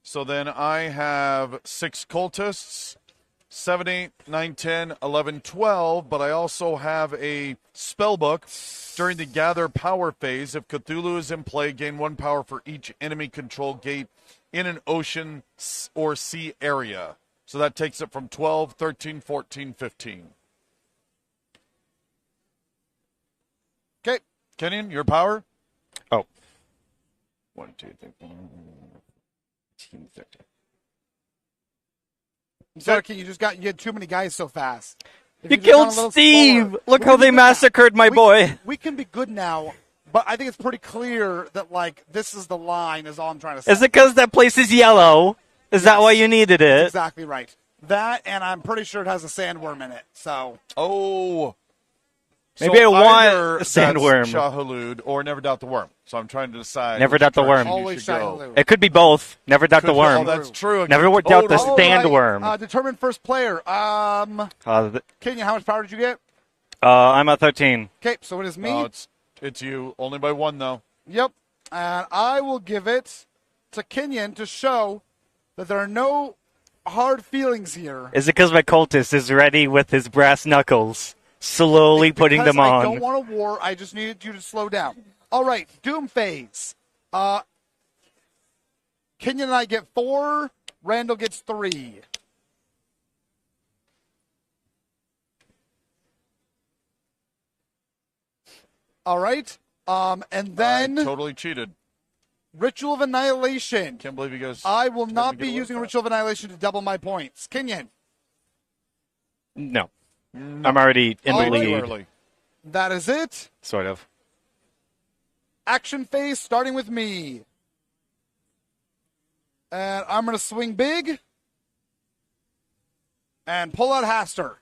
So then I have 6 cultists, 7, 8, 9, 10, 11, 12, but I also have a spell book. During the gather power phase, if Cthulhu is in play, gain 1 power for each enemy control gate in an ocean or sea area. So that takes it from 12, 13, 14, 15. Okay. Kenyon, your power? Oh. 1, 2, 3, 4, 15, 13. I'm sorry, King, you had too many guys so fast. If You just gone a killed little Steve! slower, Look we how can be they good now. massacred my boy. We can be good now, but I think it's pretty clear that, like, this is the line, is all I'm trying to say. Is it because that place is yellow? Is that why you needed it? That's exactly right. That, and I'm pretty sure it has a sandworm in it, so. Oh. Maybe I want either a sandworm. that's Shahulud or Never Doubt the Worm. So I'm trying to decide. Never which doubt the direction worm. you Always should go. Shahulud. It could be both. Never doubt the Oh, worm. that's true. It Never could doubt the totally- sandworm. Determine first player. Kenya, how much power did you get? I'm at 13. Okay, so it is me. No, it's you. Only by 1, though. Yep. And I will give it to Kenyon to show that there are no hard feelings here. Is it because my cultist is ready with his brass knuckles, slowly putting them Because I on? don't want a war. I just needed you to slow down. All right, Doom phase. Kenyon and I get 4. Randall gets 3. All right. And then I totally cheated. Ritual of Annihilation. Can't believe you guys. I will not get be away using with that. Ritual of Annihilation to double my points. Kenyon, No. I'm already in the All right. Way too lead, early. that is it. sort of. action phase, starting with me. And I'm going to swing big and pull out Haster.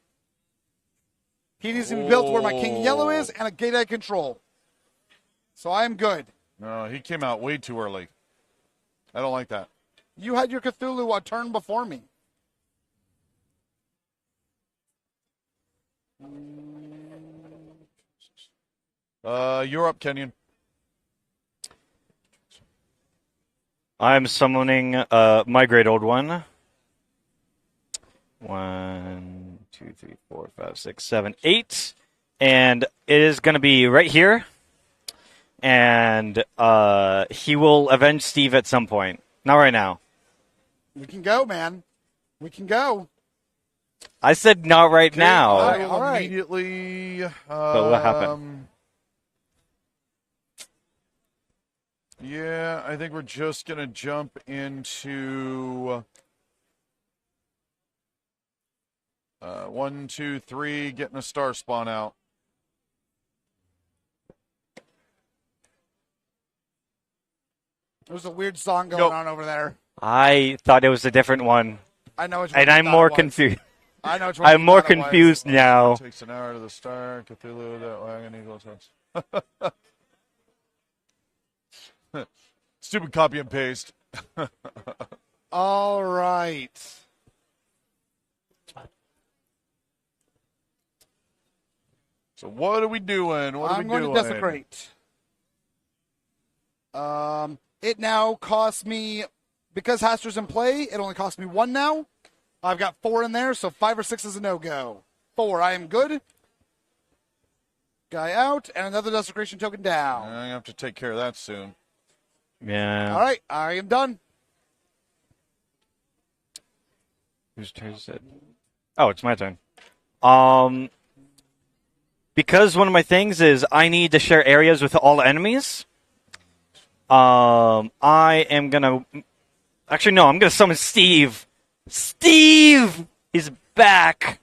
He needs to be built where my King Yellow is and a gate I control. So I'm good. No, he came out way too early. I don't like that. You had your Cthulhu a turn before me. You're up, Kenyon. I'm summoning my great old one. 1, 2, 3, 4, 5, 6, 7, 8. And it is going to be right here. And he will avenge Steve at some point. Not right now. We can go, man. We can go. I said not right now. All right. Immediately. But what happened? Yeah, I think we're just going to jump into 1, 2, 3, getting a star spawn out. There's a weird song going on over there. I thought it was a different one. I know which one. And you I'm thought more it was. confused. I know which one. I'm you more thought it was. confused now. Takes an hour to the star. Cthulhu, that wagon equals us. Stupid copy and paste. All right. So what are we doing? What are I'm we doing? going to desecrate. It now costs me, because Haster's in play, it only costs me 1 now. I've got 4 in there, so 5 or 6 is a no-go. 4, I am good. Guy out, and another desecration token I'm down. going to have to take care of that soon. Yeah. All right, I am done. Whose turn is it? Oh, it's my turn. Because one of my things is I need to share areas with all enemies. I am gonna. Actually, no. I'm gonna summon Steve. Steve, he's back.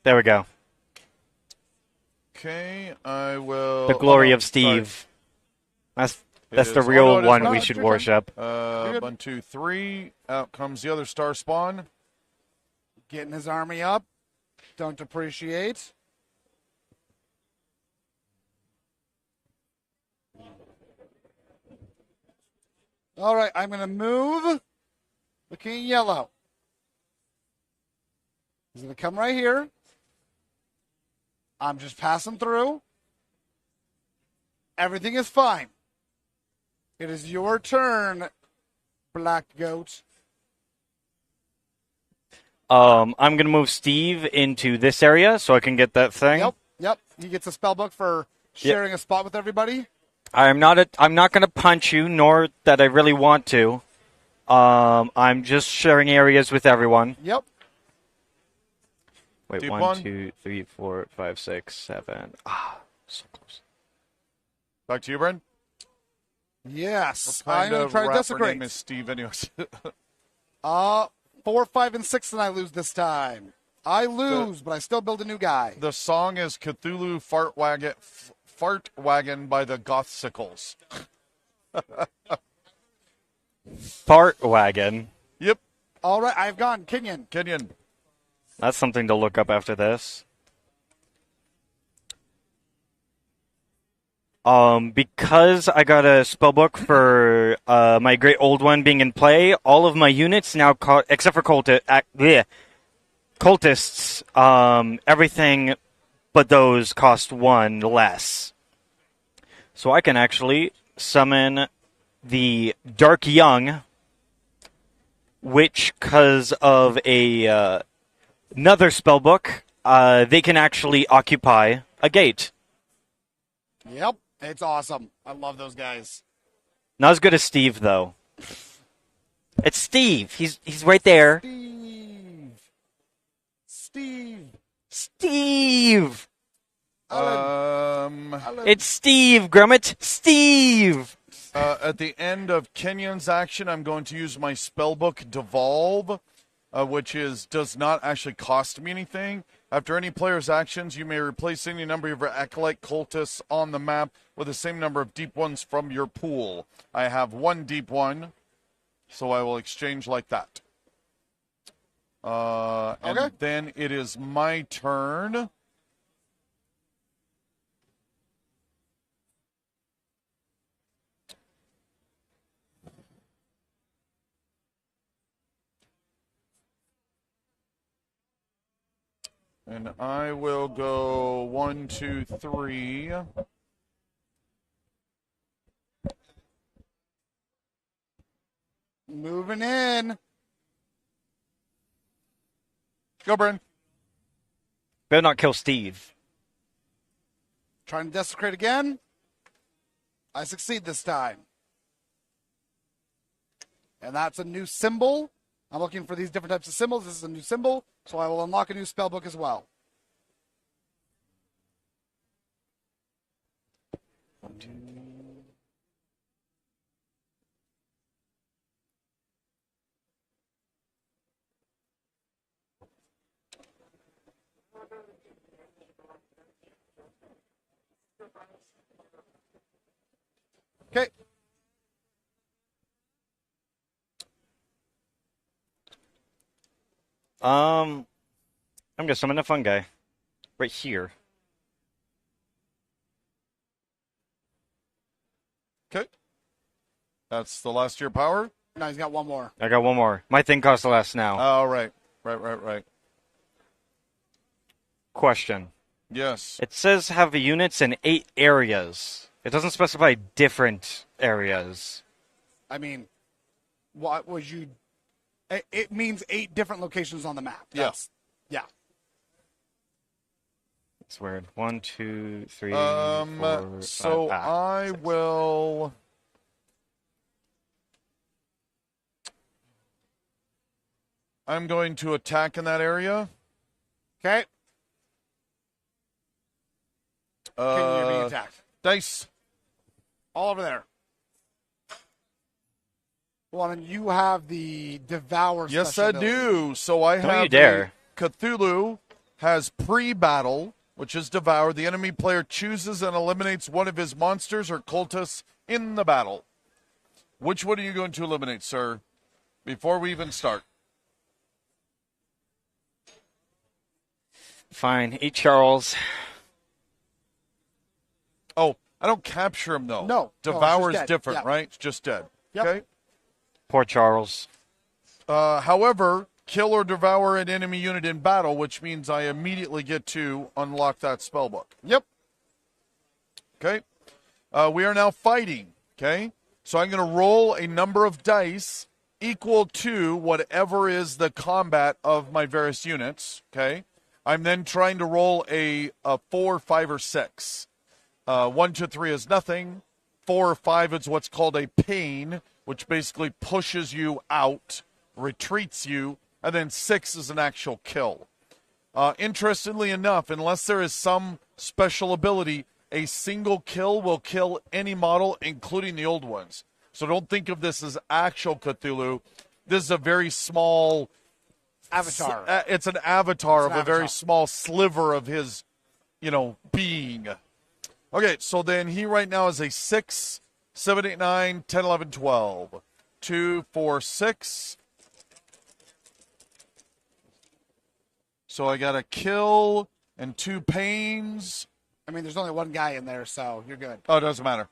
There we go. Okay, I will. The glory no, of Steve. That's It the is. real Oh, no, it is one not. we It's should your turn. worship. You're good. 1, 2, 3. Out comes the other star spawn. Getting his army up. Don't appreciate. All right, I'm going to move the King Yellow. He's going to come right here. I'm just passing through. Everything is fine. It is your turn, Black Goat. I'm gonna move Steve into this area so I can get that thing. Yep. He gets a spell book for sharing a spot with everybody. I'm not gonna punch you, nor that I really want to. I'm just sharing areas with everyone. Yep. Wait, Deep 1, one. 2, 3, 4, 5, 6, 7. Ah, so close. Back to you, Bren. Yes. What I'm kind going to of try to rapper desecrate. name is Steve anyways? 4, 5, and 6, and I lose this time. I lose, but I still build a new guy. The song is Cthulhu Fart Wagon by the Gothsicles. Fart wagon. Yep, All right, I've gone. Kenyon. Kenyon. That's something to look up after this. Because I got a spellbook for my great old one being in play, all of my units now, except for cultists, everything but those cost 1 less. So I can actually summon the Dark Young, which, because of another spellbook, they can actually occupy a gate. Yep. It's awesome. I love those guys. Not as good as Steve, though. It's Steve. He's right there. Steve. Steve. Alan. It's Steve, Grummett. Steve. At the end of Kenyon's action, I'm going to use my spellbook Devolve, which does not actually cost me anything. After any player's actions, you may replace any number of your acolyte cultists on the map with the same number of deep ones from your pool. I have 1 deep one, so I will exchange like that. And then it is my turn. And I will go 1, 2, 3. Moving in. Go, Bryn. Better not kill Steve. Trying to desecrate again. I succeed this time. And that's a new symbol. I'm looking for these different types of symbols. This is a new symbol, so I will unlock a new spell book as well. Okay. I'm gonna summon a fungi right here. Okay. That's the last of your power? No, he's got one more. I got one more. My thing costs less now. Oh, right. Right. Question. Yes. It says have units in 8 areas. It doesn't specify different areas. I mean, what was you... It means 8 different locations on the map. Yes. Yeah. It's weird. 1, 2, 3, 4, so 5, I 6. will... I'm going to attack in that area. Okay. You're being attacked. Dice. All over there. Well, and you have the Devour Yes, special I ability. do. So I Don't have you dare. Cthulhu has pre-battle, which is Devour. The enemy player chooses and eliminates one of his monsters or cultists in the battle. Which one are you going to eliminate, sir? Before we even start. Fine. Eat Charles. Oh, I don't capture him, though. No, Devour it's is just dead. different, Yeah. right? It's just dead. Yep. Okay? Poor Charles. However, kill or devour an enemy unit in battle, which means I immediately get to unlock that spellbook. Yep. Okay? We are now fighting. Okay? So I'm going to roll a number of dice equal to whatever is the combat of my various units. Okay? I'm then trying to roll a 4, 5, or 6. 1 to 3 is nothing. 4 or 5 is what's called a pain, which basically pushes you out, retreats you, and then 6 is an actual kill. Interestingly enough, unless there is some special ability, a single kill will kill any model, including the old ones. So don't think of this as actual Cthulhu. This is a very small... Avatar. It's an avatar It's of an a very avatar. small sliver of his, being. Okay, so then he right now is a 6, 7, 8, 9, 10, 11, 12. 2, 4, 6. So I got a kill and 2 pains. I mean, there's only one guy in there, so you're good. Oh, it doesn't matter.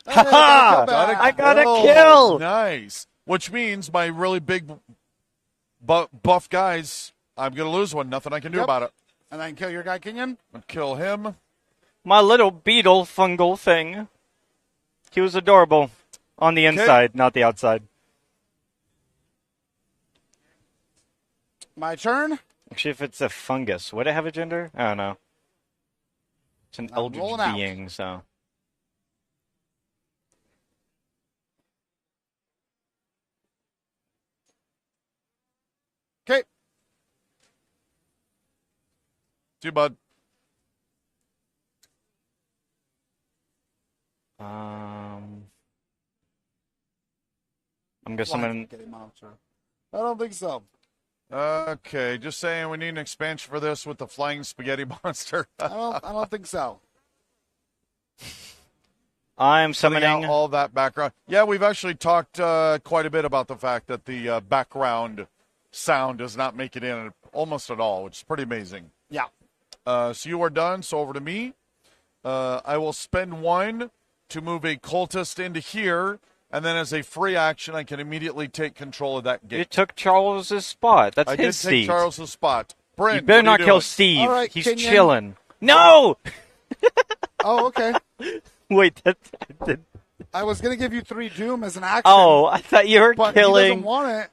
Hey, Ha! got a kill back. I got a kill! Nice. Which means my really big buff guys, I'm going to lose one. Nothing I can do Yep. about it. And then kill your guy, Kenyon. I'm going to kill him. My little beetle fungal thing. He was adorable. On the inside, not the outside. My turn. Actually, if it's a fungus, would it have a gender? I don't know. It's an I'm eldritch rolling out. being, so. Okay. See you, bud. I'm gonna summon. I don't think so. Okay, just saying we need an expansion for this with the flying spaghetti monster. I don't think so. I'm Cutting summoning. out all that background. Yeah, we've actually talked quite a bit about the fact that the background sound does not make it in almost at all, which is pretty amazing. Yeah. So you are done. So over to me. I will spend 1 to move a cultist into here, and then as a free action, I can immediately take control of that You gate. took Charles's spot. That's I did his take seat. Charles's spot. Bryn, You better what are not you kill doing? Steve. All right, He's Kenyon. chilling. No! Oh, okay. Wait, I was gonna give you 3 doom as an action. Oh, I thought you were but he doesn't killing. want it.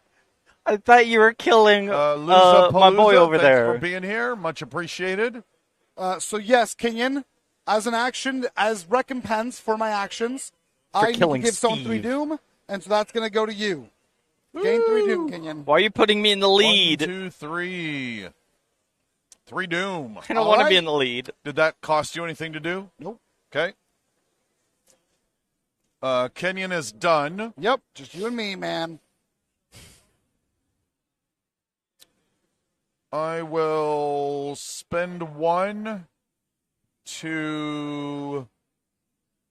I thought you were killing Luza my boy Palooza, over thanks there. for being here. Much appreciated. So yes, Kenyon, as an action, as recompense for my actions, I need to killing give someone Steve. 3 doom, and so that's gonna go to you. Gain 3 doom, Kenyon. Why are you putting me in the lead? 1, 2, 3. 3 doom. I don't All want to right. be in the lead. Did that cost you anything to do? Nope. Okay. Kenyon is done. Yep, just you and me, man. I will spend 1 to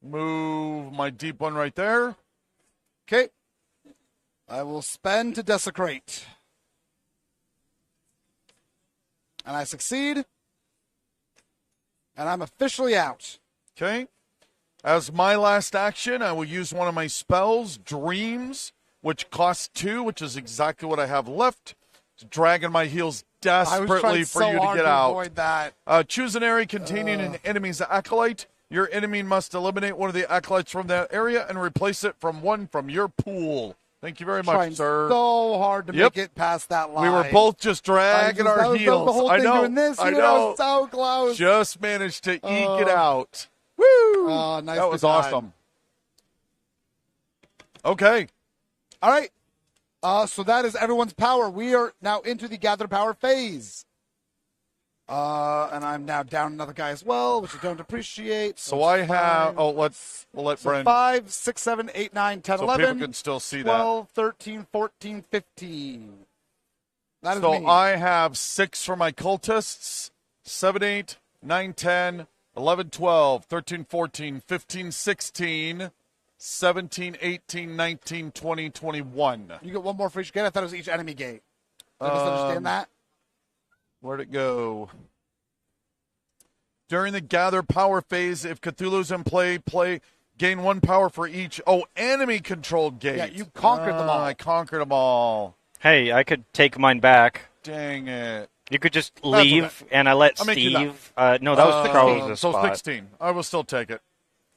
move my deep one right there. Okay. I will spend to desecrate. And I succeed. And I'm officially out. Okay. As my last action, I will use one of my spells, Dreams, which costs 2, which is exactly what I have left. It's dragging my heels I was desperately trying for so you to hard get to out. avoid that. Choose an area containing an enemy's acolyte. Your enemy must eliminate one of the acolytes from that area and replace it from one from your pool. Thank you very much, Trying sir. so hard to Yep. make it past that line. We were both just dragging that our was heels. the whole I thing know. doing this. I Dude, I know. was so close. Just managed to eke it Oh. out. Woo! Oh, nice That was design. awesome. Okay. All right. So that is everyone's power. We are now into the gather power phase. And I'm now down another guy as well, which I don't appreciate. So I have. Oh, we'll let So Brent. 5, 6, 7, 8, 9, 10, So 11, people can still see 12, 13, 14, 15. That that. is So me. I have 6 for my cultists. 7, 8, 9, 10, 11, 12, 13, 14, 15, 16, 17, 18, 19, 20, 21. You get one more for each gate. I thought it was each enemy gate. Did I misunderstand that? Where'd it go? During the gather power phase, if Cthulhu's in play, gain 1 power for each. Oh, enemy controlled gate. Yeah, you conquered them all. I conquered them all. Hey, I could take mine back. Dang it. You could just leave, okay. and I let I'll make you that. Steve. No, that was Charles' So spot. 16. I will still take it.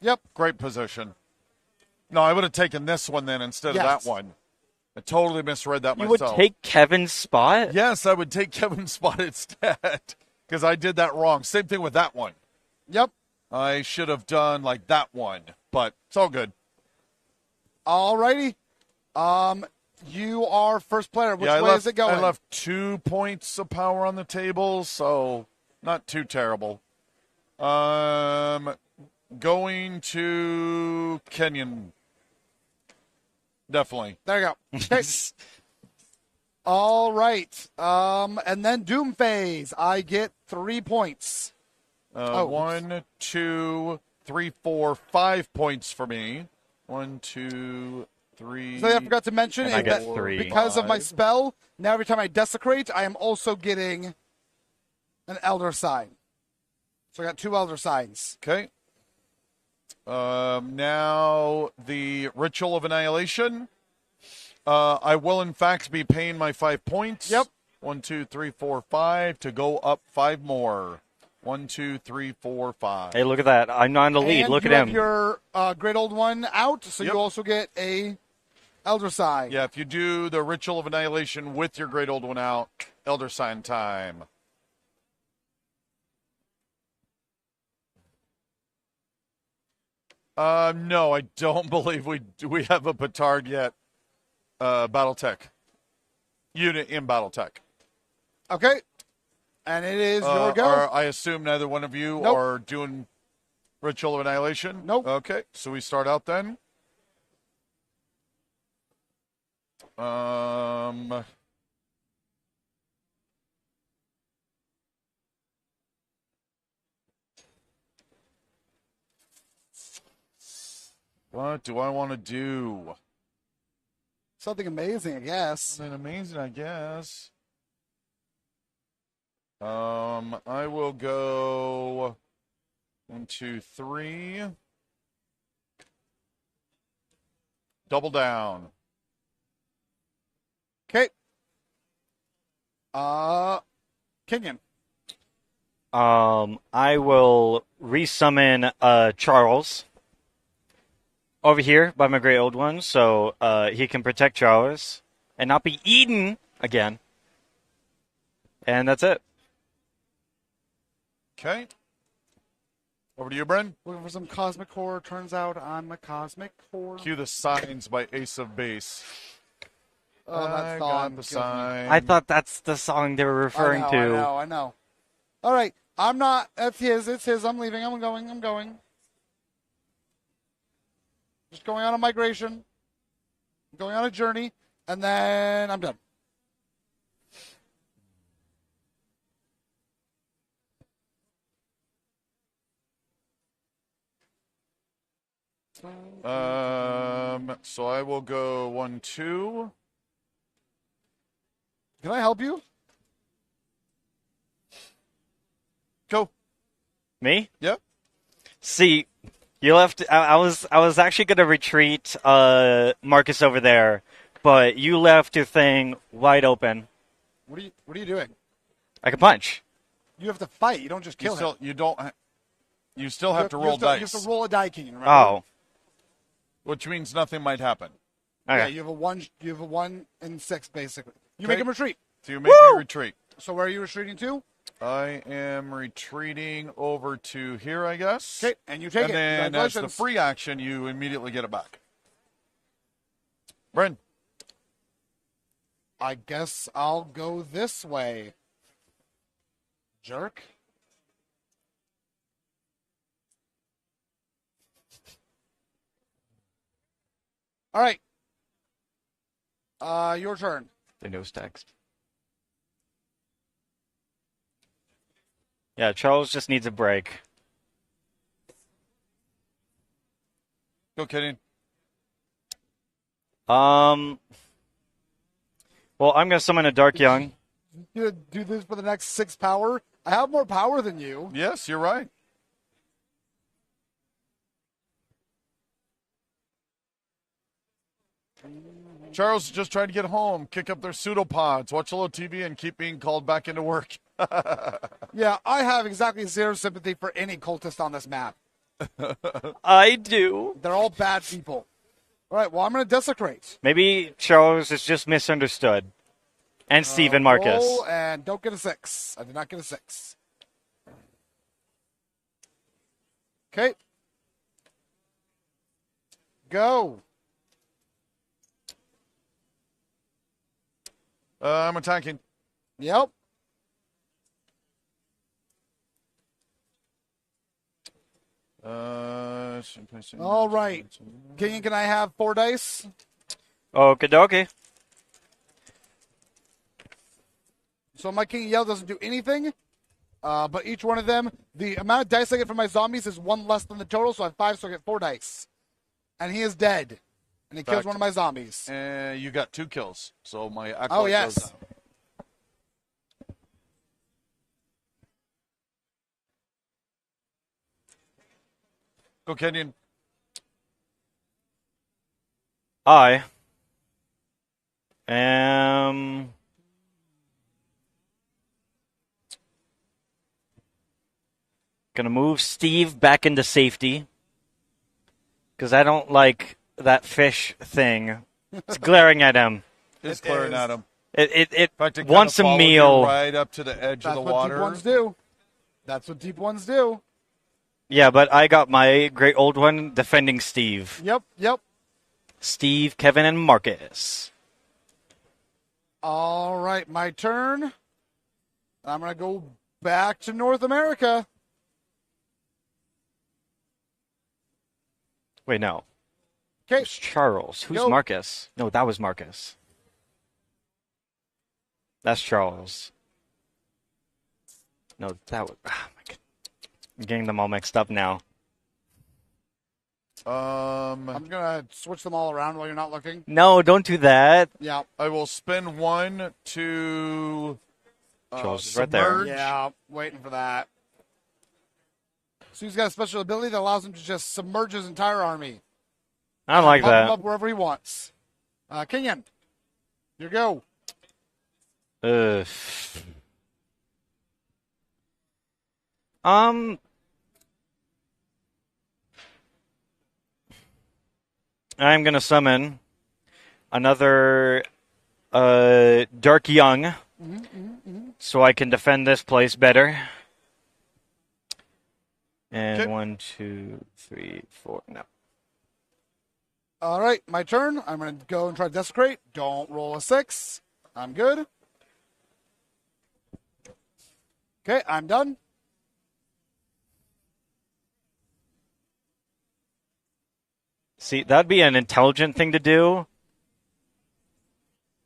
Yep. Great position. No, I would have taken this one then instead Yes. of that one. I totally misread that You myself. would take Kevin's spot? Yes, I would take Kevin's spot instead because I did that wrong. Same thing with that one. Yep. I should have done like that one, but it's all good. All righty. You are first player. Which way is it going? I left 2 points of power on the table, so not too terrible. Going to Kenyon. Definitely. There you go. Okay. All right. And then Doom Phase. I get 3 points. 1, 2, 3, 4, 5 points for me. 1, 2, 3. So I forgot to mention And I is get that 3. because of my 5. spell, now every time I desecrate, I am also getting an Elder Sign. So I got 2 Elder Signs. Okay. Now the Ritual of Annihilation. I will in fact be paying my 5 points. Yep. 1, 2, 3, 4, 5 to go up 5 more. 1, 2, 3, 4, 5. Hey, look at that. I'm not in the lead. And Look you at have him. your Great Old One out, so Yep. you also get a Elder Sign. Yeah, if you do the Ritual of Annihilation with your Great Old One out, Elder Sign time. No, I don't believe we have a petard yet. Battletech unit in Battletech. Okay. And it is your go. I assume neither one of you Nope. are doing Ritual of Annihilation? Nope. Okay, so we start out then. What do I want to do? Something amazing, I guess. Something amazing, I guess. I will go 1, 2, 3. Double down. Okay. Kenyon. I will resummon Charles over here by my great old one, so he can protect Charles and not be eaten again. And that's it. Okay. Over to you, Bren. Looking for some cosmic horror. Turns out I'm a cosmic horror. Cue the Signs by Ace of Base. Oh, that I song got the kills me. sign. I thought that's the song they were referring to. I know. All right. I'm not. That's his. It's his. I'm leaving. I'm going. Just going on a migration. Going on a journey. And then I'm done. So I will go 1, 2. Can I help you? Go. Me? Yep. See, you left. I was actually gonna retreat Marcus over there, but you left your thing wide open. What are you doing? I can punch. You have to fight. You don't just kill him. You still have to roll dice. You have to roll a die, Kenyon. Remember? Oh, Which means nothing might happen. okay. Yeah, you have a 1 in 6 basically. You Okay. make him retreat. So you make me retreat. So where are you retreating to? I am retreating over to here, I guess. Okay, and you take and it. then as the Congratulations. free action, you immediately get it back. Bren. I guess I'll go this way. Jerk. All right. Your turn. The nose text. Yeah, Charles just needs a break. Go, Kenyon. Well, I'm gonna summon a Dark Young. You gonna do this for the next 6 power? I have more power than you. Yes, you're right. Charles just tried to get home, kick up their pseudopods, watch a little TV, and keep being called back into work. Yeah, I have exactly 0 sympathy for any cultist on this map. I do. They're all bad people. All right, well, I'm going to desecrate. Maybe Charles is just misunderstood. And Steve and Marcus. Roll and don't get a 6. I did not get a 6. Okay. Go. I'm attacking. Yep. All right. Kenyon, can I have 4 dice? Okie dokie. So my King of Yell doesn't do anything, but each one of them, the amount of dice I get from my zombies is 1 less than the total, so I have 5, so I get 4 dice. And he is dead. And he kills one of my zombies. You got 2 kills, so my acolyte Oh, yes. goes down. Go, Kenyon. I am gonna move Steve back into safety because I don't like that fish thing. It's glaring at him. It's glaring at him. It In fact, it wants kinda a followed you meal. right up to the edge That's of the what water. deep ones do. That's what deep ones do. Yeah, but I got my great old one defending Steve. Yep. Steve, Kevin, and Marcus. All right, my turn. I'm going to go back to North America. Wait, no. Okay. It's Charles. Who's Go. Marcus? No, that was Marcus. That's Charles. No, that was... Oh, my God. I'm getting them all mixed up now. I'm gonna switch them all around while you're not looking. No, don't do that. Yeah. I will spend one to Charles is right there. submerge. Yeah, waiting for that. So he's got a special ability that allows him to just submerge his entire army. I don't like Pop him that. up wherever he wants. Kenyon, your go. Ugh. I'm gonna summon another Dark Young, so I can defend this place better. And Okay. 1, 2, 3, 4. No. All right, my turn. I'm going to go and try to desecrate. Don't roll a 6. I'm good. Okay, I'm done. See, that'd be an intelligent thing to do.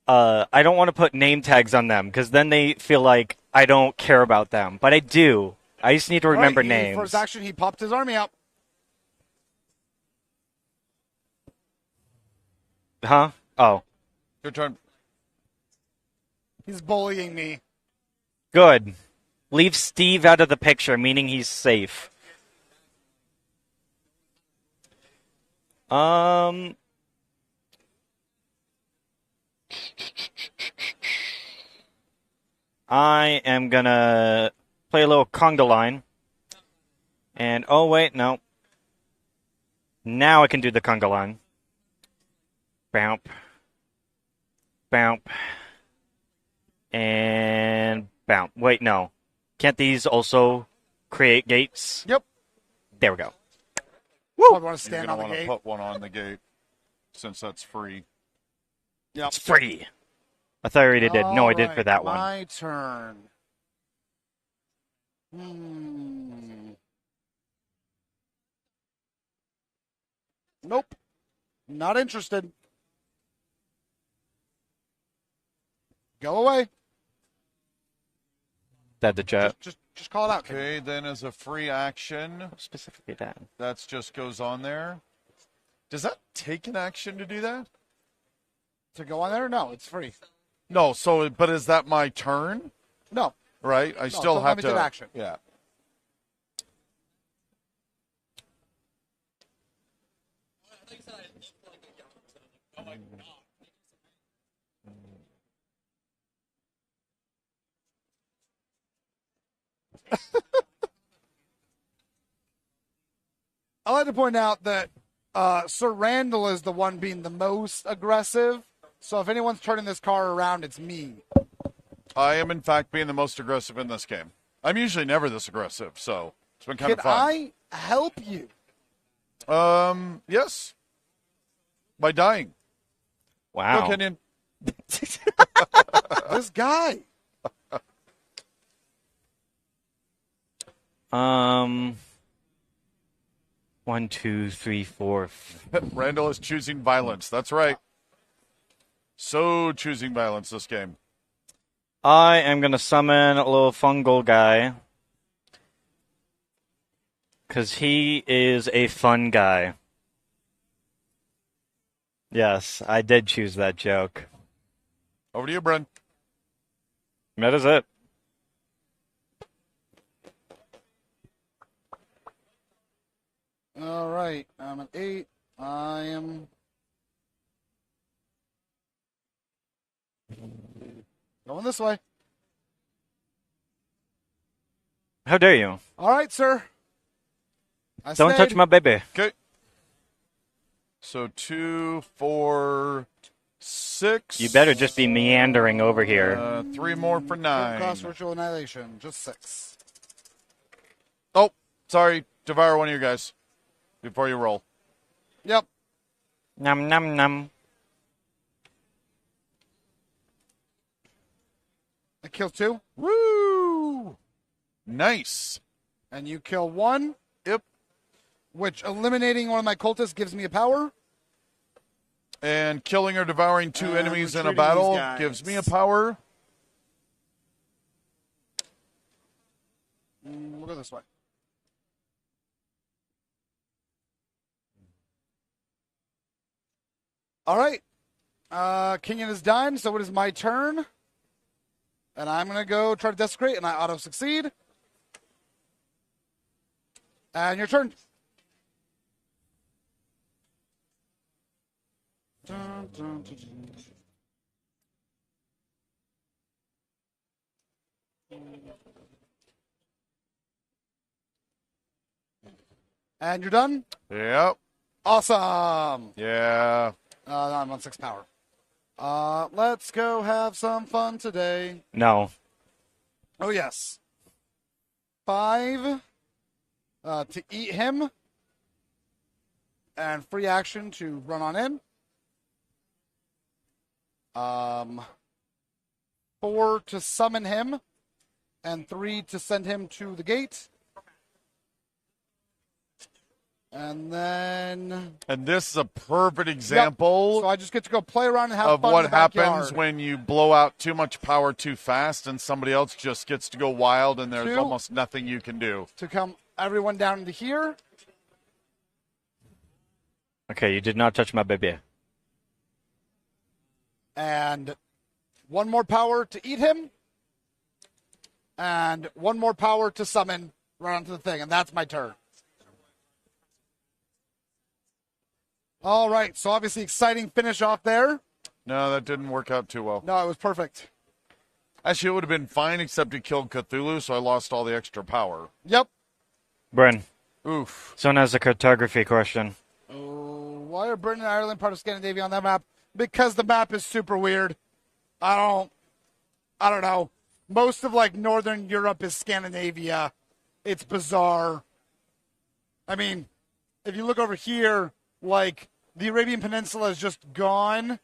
I don't want to put name tags on them because then they feel like I don't care about them, but I do. I just need to remember All right, names. For his action, he popped his army out. Huh? Oh, Your turn. He's bullying me. good. Leave Steve out of the picture, meaning he's safe. I am gonna play a little conga line. And, oh wait, no. Now I can do the conga line. Bounp. Bounp. And bounp. Wait, no. Can't these also create gates? Yep. There we go. Probably want to You're stand going to on the want to gate. put one on the gate since that's free. Yep. It's free. I thought I already did. No, I did for Alright, that one. My turn. Nope. Not interested. Go away. That the jet. Just call it out. kid. Okay, then as a free action, Specifically that. that just goes on there. Does that take an action to do that? To go on there? No, it's free. No, so, but is that my turn? No. Right? I still it's a have limited to. action. Yeah. I'd like to point out that Sir Randall is the one being the most aggressive. So if anyone's turning this car around, it's me. I am, in fact, being the most aggressive in this game. I'm usually never this aggressive, so it's been kind Can of fun. I help you? Yes. By dying. Wow. Go, Kenyon. This guy. One, two, three, four. Randall is choosing violence. That's right. So choosing violence this game. I am gonna summon a little fungal guy. Because he is a fun guy. Yes, I did choose that joke. Over to you, Bren. That is it. All right. I'm at 8. I am going this way. How dare you? All right, sir. I Don't touch stayed. my baby. Okay. So 2, 4, 6. You better just be meandering over here. 3 more for Current 9. cost ritual annihilation. Just 6. Oh, sorry. Devour one of you guys before you roll. Yep. Num num num. I kill 2. Woo! Nice. And you kill 1. Yep. Which eliminating one of my cultists gives me a power. And killing or devouring 2 enemies in a retreating battle these guys. gives me a power. We'll go this way. All right. Kenyon is done, so it is my turn. And I'm going to go try to desecrate, and I auto-succeed. And your turn. Dun, dun, dun, dun. And you're done? Yep. Awesome. Yeah. I'm on 6 power. Let's go have some fun today. No. Oh, yes. 5 to eat him. And free action to run on in. 4 to summon him. And 3 to send him to the gate. And then... And this is a perfect example So I just get to go play around and have of fun in what the happens backyard. when you blow out too much power too fast and somebody else just gets to go wild and there's 2 almost nothing you can do. to come everyone down into here. Okay, you did not touch my baby. And 1 more power to eat him. And 1 more power to summon right onto the thing. And that's my turn. All right. So obviously exciting finish off there. No, that didn't work out too well. No, it was perfect. Actually, it would have been fine except it killed Cthulhu, so I lost all the extra power. Yep. Bryn, Oof. someone has a cartography question. Oh, why are Britain and Ireland part of Scandinavia on that map? Because the map is super weird. I don't know. Most of like Northern Europe is Scandinavia. It's bizarre. I mean, if you look over here, like the Arabian Peninsula is just gone.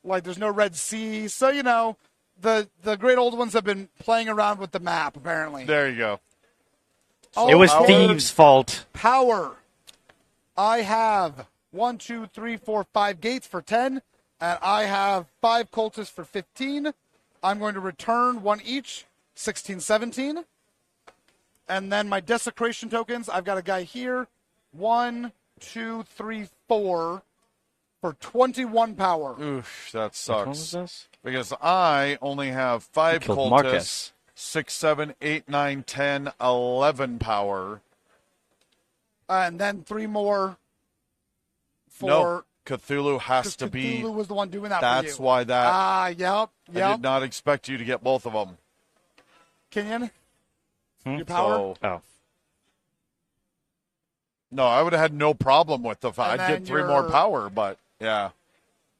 Like there's no Red Sea. So, you know, the great old ones have been playing around with the map, apparently. There you go. Oh, It was power. Thieves' fault. Power. I have 1, 2, 3, 4, 5 gates for 10, and I have 5 cultists for 15. I'm going to return 1 each, 16, 17. And then my desecration tokens, I've got a guy here, 1, 2, 3, 4 for 21 power. Oof, that Which one was sucks. this? Because I only have 5 killed cultists, Marcus. 6, 7, 8, 9, 10, 11 power. And then 3 more for... No, Cthulhu has 'cause to be. Cthulhu was the one doing that for you. That's why that. Yep. I did not expect you to get both of them. Kenyon, your power? So, Oh. no, I would have had no problem with the And I'd then get 3 more your- power, but yeah,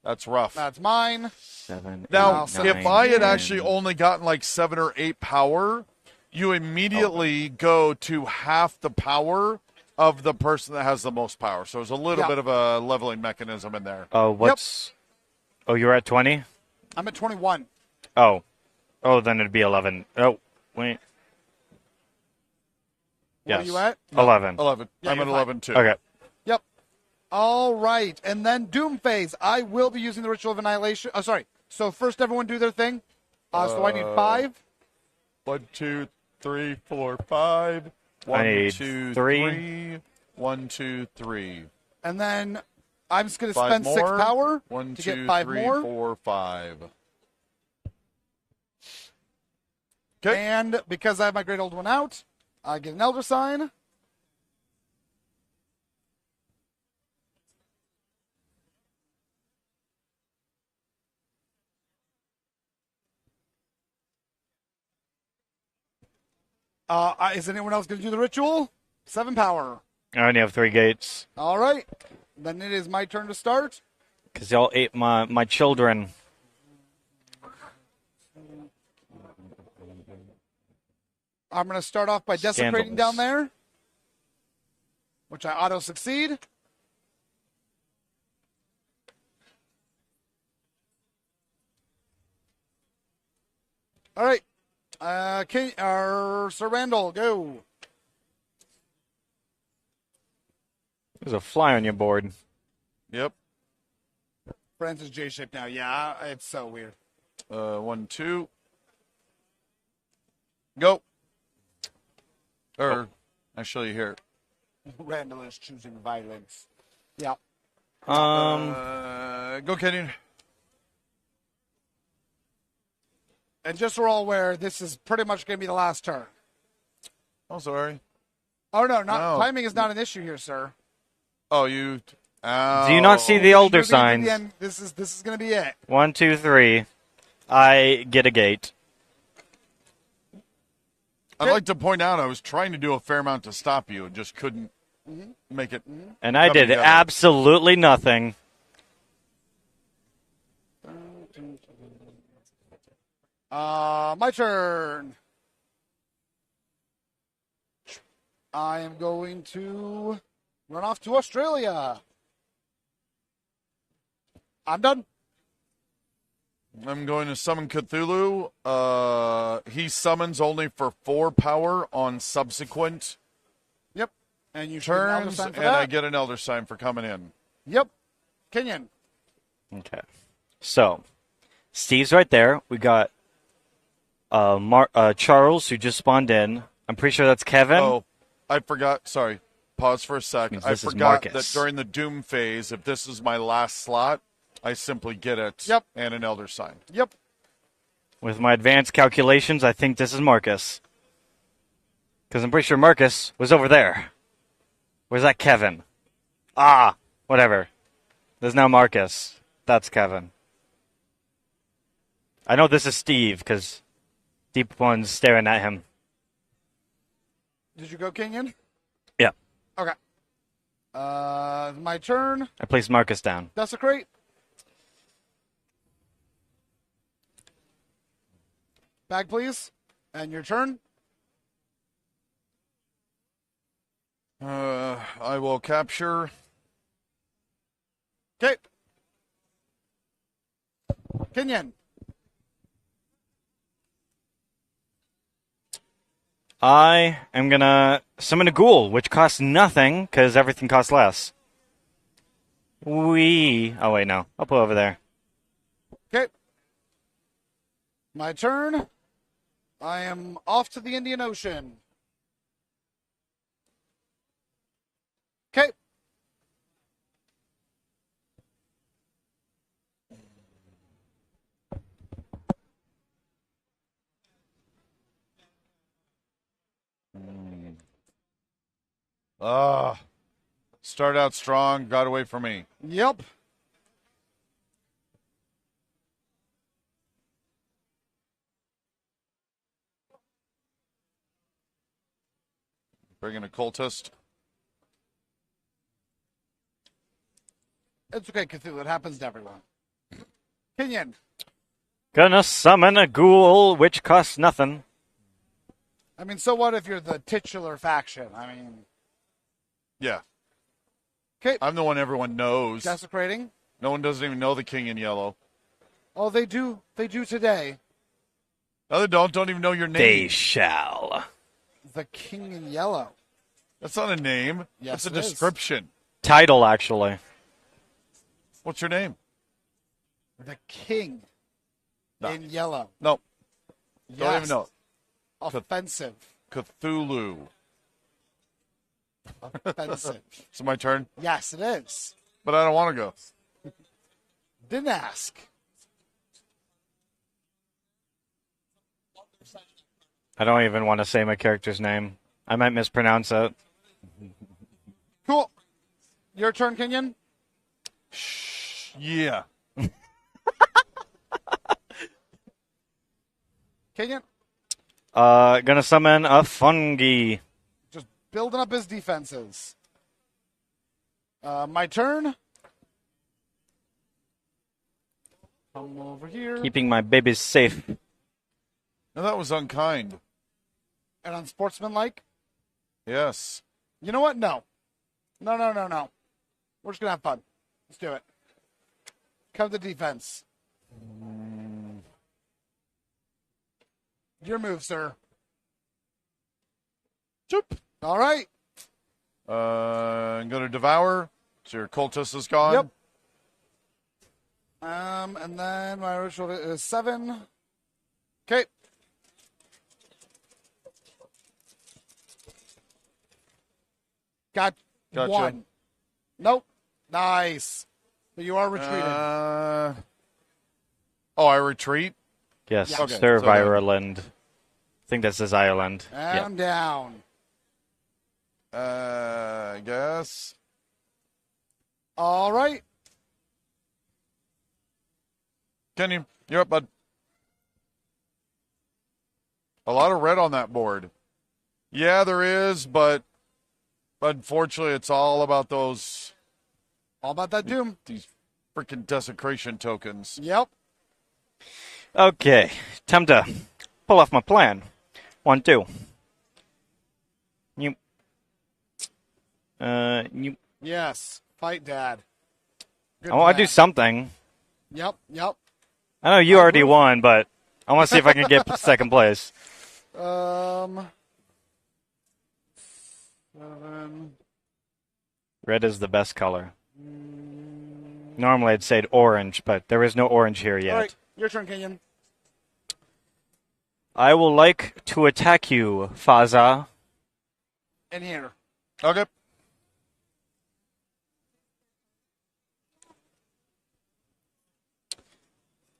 that's rough. That's mine. 7, Now, 8, 9, if I had 10. actually only gotten like 7 or 8 power, you immediately go to half the power of the person that has the most power. So there's a little Yeah. bit of a leveling mechanism in there. Oh, what's... Oh, you're at 20? I'm at 21. Oh. Oh, then it'd be 11. Oh, wait. What Yes. are you at? 11. 11. Yeah, I'm you're at fine. 11 too. Okay. Yep. All right. And then Doom Phase. I will be using the Ritual of Annihilation. Oh, sorry. So first everyone do their thing. So I need 5. 1, 2, 3, 4, 5. I 1, need 2, 3. 3. 1, 2, 3. And then I'm just going to 5 spend 6 more. power 1, to 2, get 5 3, more. 4, 5. Okay. And because I have my Great Old One out, I get an Elder Sign. Is anyone else going to do the ritual? 7 power. I only have 3 gates. All right. Then it is my turn to start. Because y'all ate my children. I'm going to start off by desecrating Scandalous. down there, which I auto-succeed. All right. Sir Randall, go. There's a fly on your board. Yep. Francis J-shaped now. Yeah, it's so weird. 1, 2. Go. Or, actually, here. Randall is choosing violence. Yeah. Go, Kenyon. And just so we're all aware, this is pretty much going to be the last turn. Oh, sorry. Oh, no, No. timing is not an issue here, sir. Oh, you. Do you not see the elder Moving into the signs? end, this is going to be it. 1, 2, 3. I get a gate. I'd like to point out I was trying to do a fair amount to stop you and just couldn't make it. And I come did together. absolutely nothing. My turn. I am going to run off to Australia. I'm done. I'm going to summon Cthulhu. He summons only for 4 power on subsequent Yep. And you should get an elder turns, sign and for that. I get an elder sign for coming in. Yep. Kenyon. Okay. So, Steve's right there. We got Charles, who just spawned in. I'm pretty sure that's Kevin. Oh, I forgot. Sorry. Pause for a sec. Means I this is forgot Marcus. that during the Doom phase, if this is my last slot, I simply get it Yep. and an elder sign. Yep. With my advanced calculations, I think this is Marcus. Because I'm pretty sure Marcus was over there. Where's that Kevin? Ah, whatever. There's now Marcus. That's Kevin. I know this is Steve, because Deep One's staring at him. Did you go Kenyon? Yeah. Okay. My turn. I placed Marcus down. Desecrate. Bag, please. And your turn. I will capture. Okay. Kenyon. I am gonna summon a ghoul, which costs nothing, because everything costs less. Oh, wait, no. I'll put it over there. Okay. My turn. I am off to the Indian Ocean. Okay. Start out strong, got away from me. Yep. Bring in a cultist. It's okay, Cthulhu. It happens to everyone. Kenyon. Gonna summon a ghoul, which costs nothing. I mean, so what if you're the titular faction? I mean, Yeah. okay. I'm the one everyone knows. Desecrating. No one doesn't even know the king in yellow. Oh, they do. They do today. No, they don't even know your name. They shall. The king in yellow. That's not a name. Yes, That's a it is. description. Title, actually. What's your name? The king No. in yellow. No, Yes. don't even know. Offensive. Cthulhu. Offensive. It's my turn, Yes, it is. but I don't want to go. Didn't ask. I don't even want to say my character's name. I might mispronounce it. Cool. Your turn, Kenyon. Yeah. Kenyon. Gonna summon a fungi. Just building up his defenses. My turn. Come over here. Keeping my babies safe. No, that was unkind. And unsportsmanlike. Yes. You know what? No. No. We're just going to have fun. Let's do it. Come to defense. Your move, sir. Choop. All right. I'm going to devour. So your cultist is gone. Yep. And then my ritual is 7. Okay. Got Gotcha. 1. Nope. Nice. But you are retreated. I retreat? Yes, Yeah. Okay, serve so then- Ireland. I think that says Ireland. And I'm down. I guess. All right. Kenyon, you're up, bud. A lot of red on that board. Yeah, there is, but unfortunately, it's all about those All about that doom. these freaking desecration tokens. Yep. Okay, time to pull off my plan. 1, 2. You. You. Yes. Fight Dad. Good I want to plan. do something. Yep. Yep. I know you already won, but I want to see if I can get second place. 7. Red is the best color. Normally I'd say orange, but there is no orange here yet. All right. Your turn, Kenyon. I will like to attack you, Faza. In here. Okay.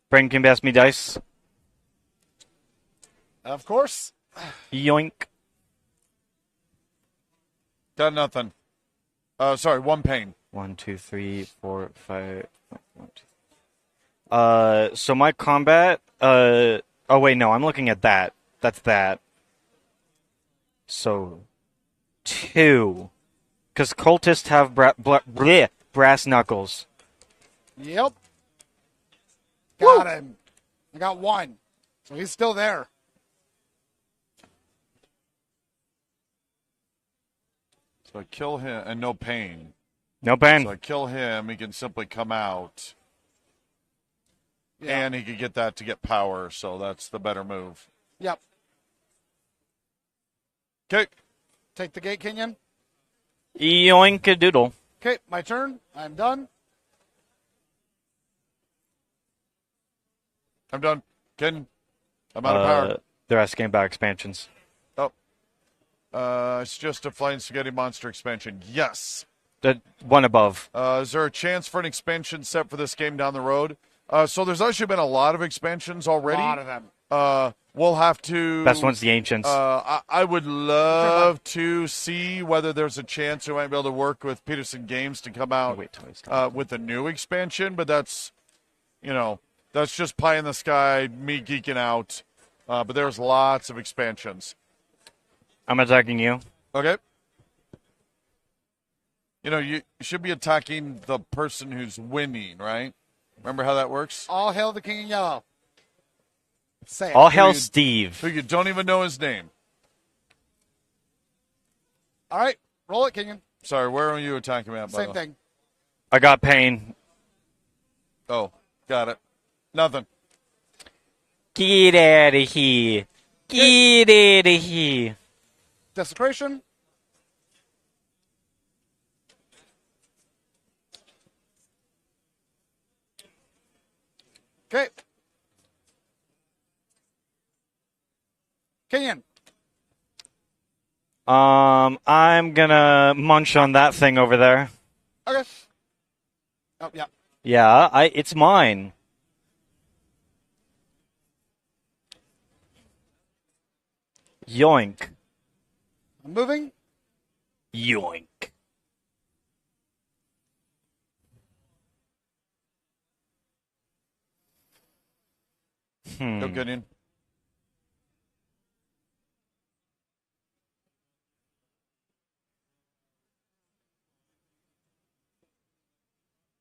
Bring can pass me dice. Of course. Yoink. Got nothing. Sorry, 1 pain. 1, 2, 3, 4, 5. 1, 2. So my combat. Oh wait, no, I'm looking at that. That's that. So 2, because cultists have brass knuckles. Yep. Got him. I got 1. So he's still there. So I kill him, and no pain. No pain. So I kill him, he can simply come out, Yeah. and he could get that to get power, so that's the better move. Yep. Okay. Take the gate, Kenyon. Yoink a doodle. Okay, my turn. I'm done. I'm done. Ken, I'm out of power. They're asking about expansions. It's just a Flying Spaghetti Monster expansion. Yes. The one above. Is there a chance for an expansion set for this game down the road? So there's actually been a lot of expansions already. A lot of them. We'll have to. Best one's the Ancients. I would love to see whether there's a chance we might be able to work with Peterson Games to come out Wait till he's done. with a new expansion, but that's just pie in the sky, me geeking out. But there's lots of expansions. I'm attacking you. Okay. You should be attacking the person who's winning, right? Remember how that works? All hail the King in Yellow. Say it. All hail you- Steve. Who you don't even know his name. All right. Roll it, Kenyon. Sorry, where are you attacking me at? by Same the way? thing. I got pain. Oh, got it. Nothing. Get out of here. Get out of here. Desecration. Okay. Kenyon. I'm gonna munch on that thing over there. Okay. Oh, yeah. Yeah, it's mine. Yoink. I'm moving. Yoink. Go Gideon.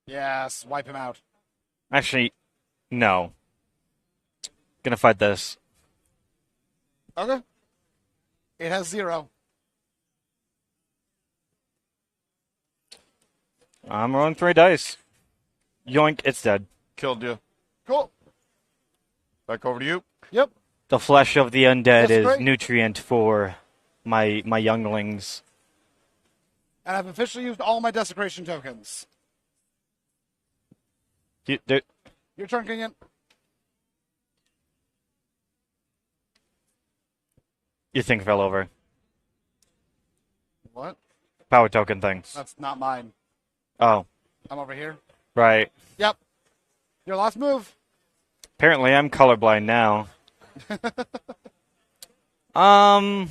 Yes. Wipe him out. Actually, no. Gonna fight this. Okay. It has 0. I'm rolling 3 dice. Yoink, it's dead. Killed you. Cool. Back over to you. Yep. The flesh of the undead That's is great. nutrient for my younglings. And I've officially used all my desecration tokens. Your turn, Kenyon. Your thing fell over. What? Power token things. That's not mine. Oh. I'm over here. Right. Yep. Your last move. Apparently, I'm colorblind now. I'm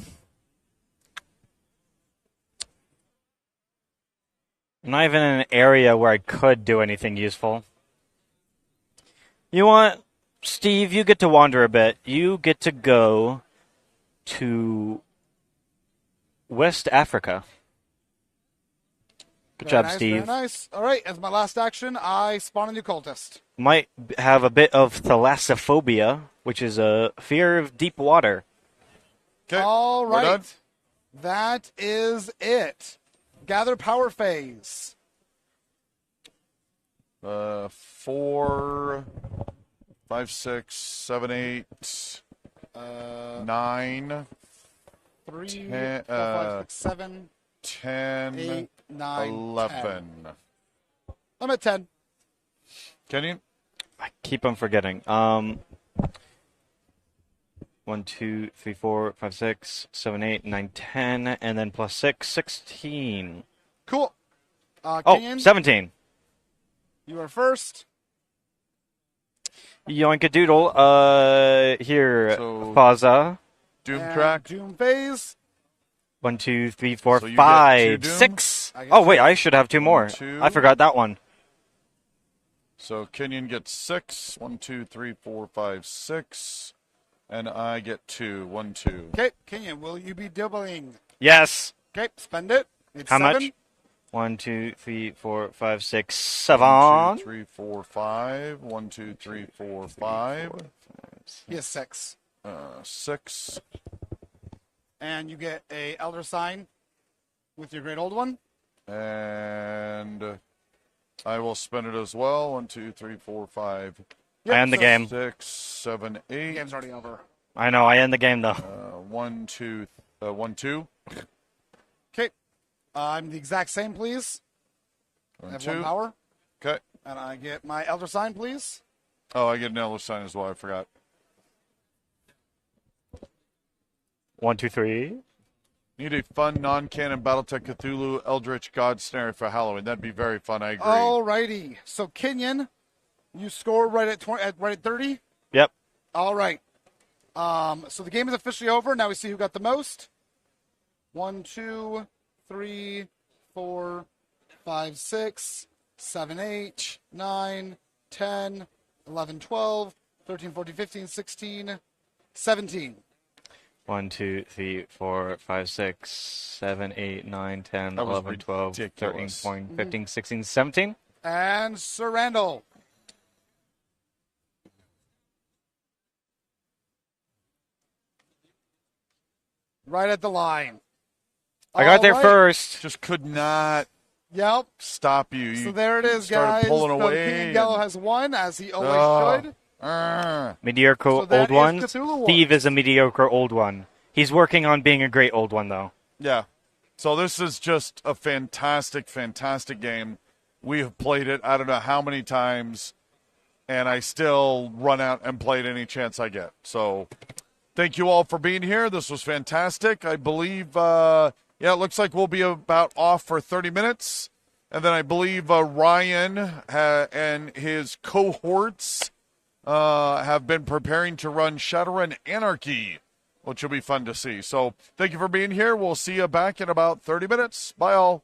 not even in an area where I could do anything useful. You want, Steve? You get to wander a bit. You get to go to West Africa. Good Very job, nice, Steve. Very nice. All right, as my last action, I spawn a new cultist. Might have a bit of thalassophobia, which is a fear of deep water. Okay. All we're done. right. That is it. Gather power phase. 4, 5, 6, 7, 8, 9, 3, 10, 4, 5, 6, 7, 10, 8, 9, 11. 10. I'm at 10. Kenyon? I keep on forgetting. 1, 2, 3, 4, 5, 6, 7, 8, 9, 10, and then plus 6, 16. Cool. Oh, Kenyon, 17. you are first. Yoinkadoodle. Here, So- Faza. Doom And track? Doom phase. 1, 2, 3, 4, So you get 5, 2 Doom? 6. I get Oh, wait, 2. I should have 2 more. 2. I forgot that one. So Kenyon gets 6. 1, 2, 3, 4, 5, 6. And I get 2. 1, 2. Okay, Kenyon, will you be doubling? Yes. Okay, spend it. It's How 7. much? 1, 2, 3, 4, 5, 6, 1, 7. 2, 3, 4, 5. 1, 2, 3, 4, 5. He has 6. 6. And you get a Elder Sign with your Great Old One. And I will spend it as well. 1, 2, 3, 4, 5, Yep, I end the so game. 6, 7, 8. Game's already over. I know, I end the game, though. 1, 2, 1, 2. Okay, I'm the exact same, please. I 1, have 2. 1 power. Okay. And I get my Elder Sign, please. Oh, I get an Elder Sign as well. I forgot. 1, 2, 3. Need a fun non-canon Battletech Cthulhu Eldritch God Snare for Halloween. That'd be very fun. I agree. Alrighty. So Kenyon, you score right at 20, right at 30. Yep. All right. So the game is officially over. Now we see who got the most. 1, 2, 3, 4, 5, 6, 7, 8, 9, 10, 11, 12, 13, 14, 15, 16, 17. 1, 2, 3, 4, 5, 6, 7, 8, 9, 10, That was 11, 12, 13, ridiculous. 14, 15, 16, 17. And Sir Randall. Right at the line. I got there All right. first. Just could not Yep. stop you. So You there it is, started guys. pulling So away King and- Yellow has won, as he always Oh. should. Mediocre So that old is one. Cthulhu Steve Wars. is a mediocre old one. He's working on being a great old one, though. Yeah. So this is just a fantastic, fantastic game. We have played it I don't know how many times, and I still run out and play it any chance I get. So thank you all for being here. This was fantastic. I believe, it looks like we'll be about off for 30 minutes. And then I believe Ryan and his cohorts have been preparing to run Shadowrun Anarchy, which will be fun to see. So thank you for being here. We'll see you back in about 30 minutes. Bye, all.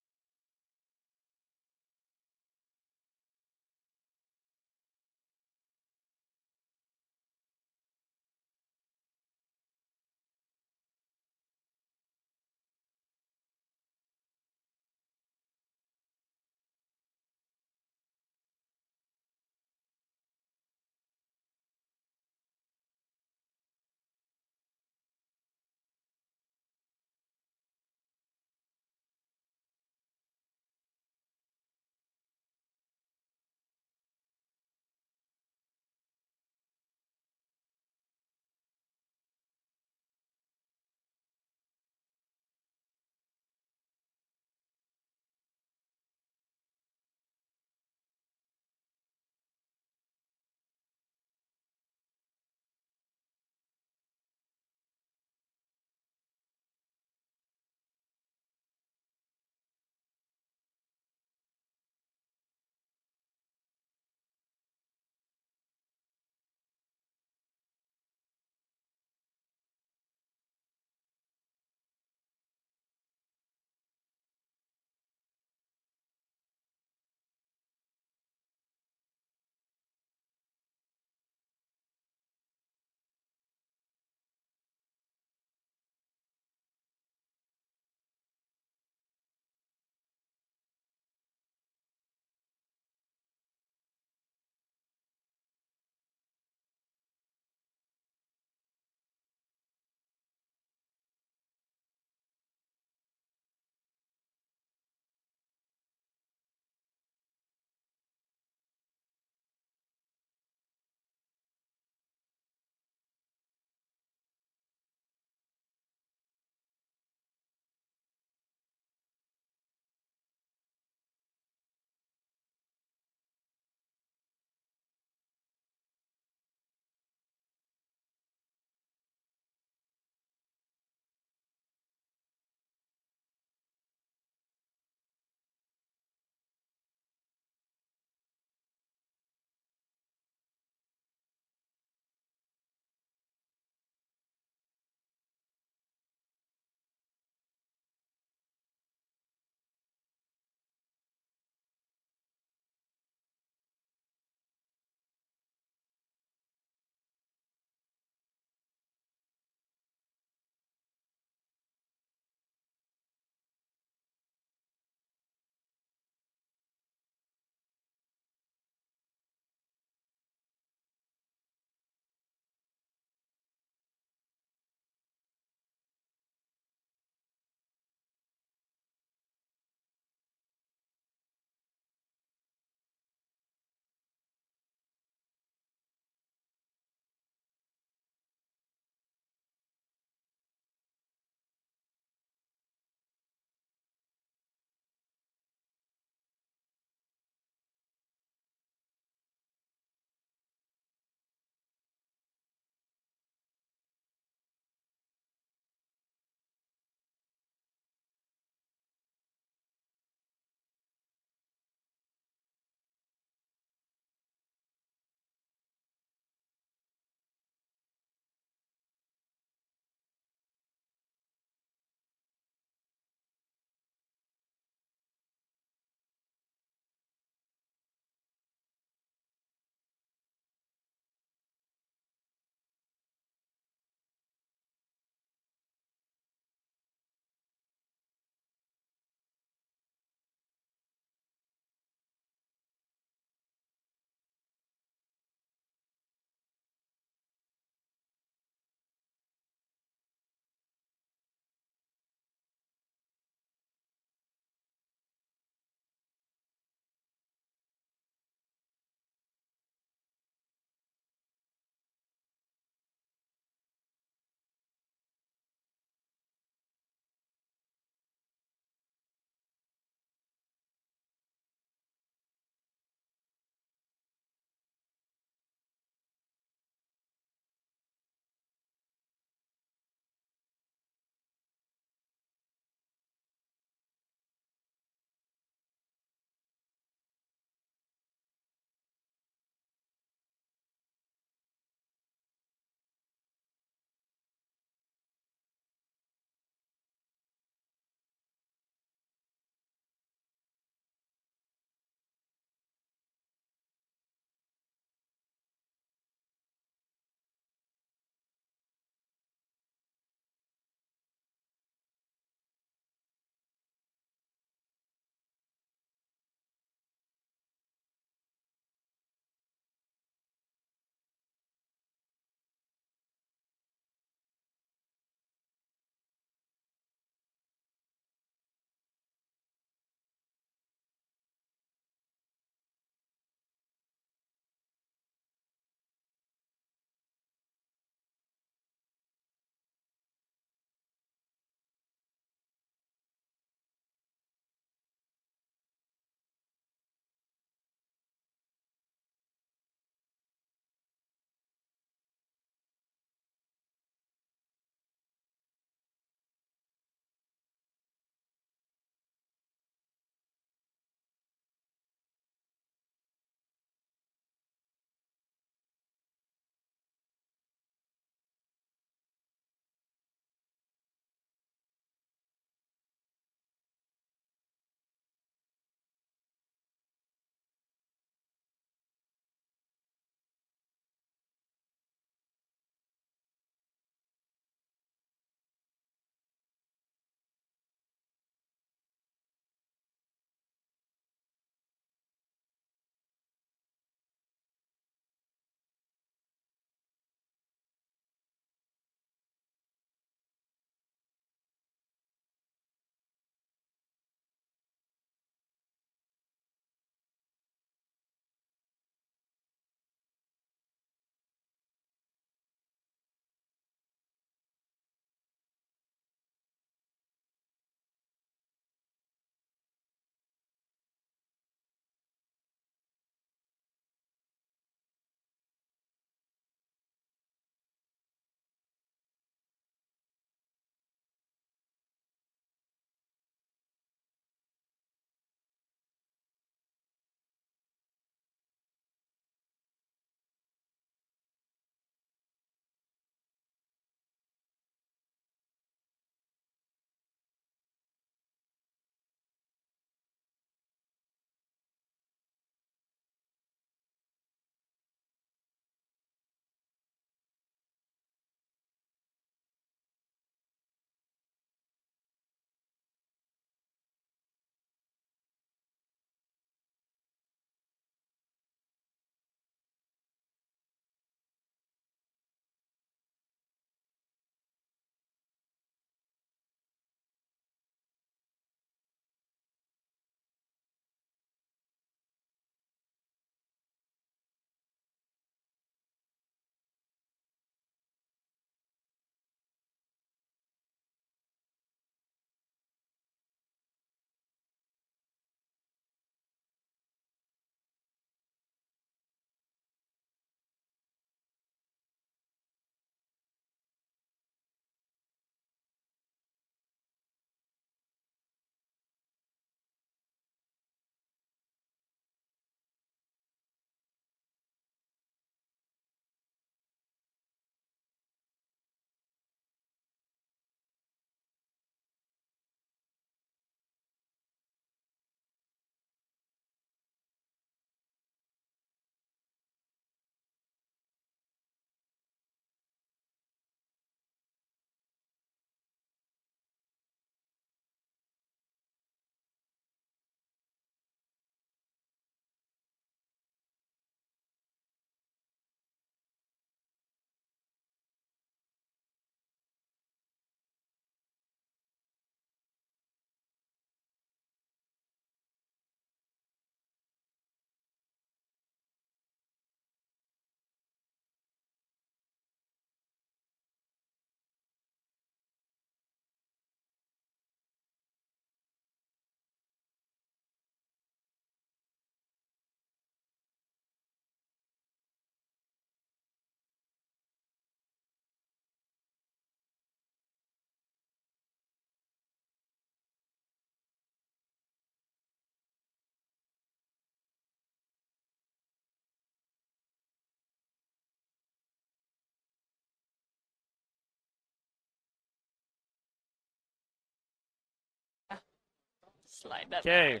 Slide that Okay,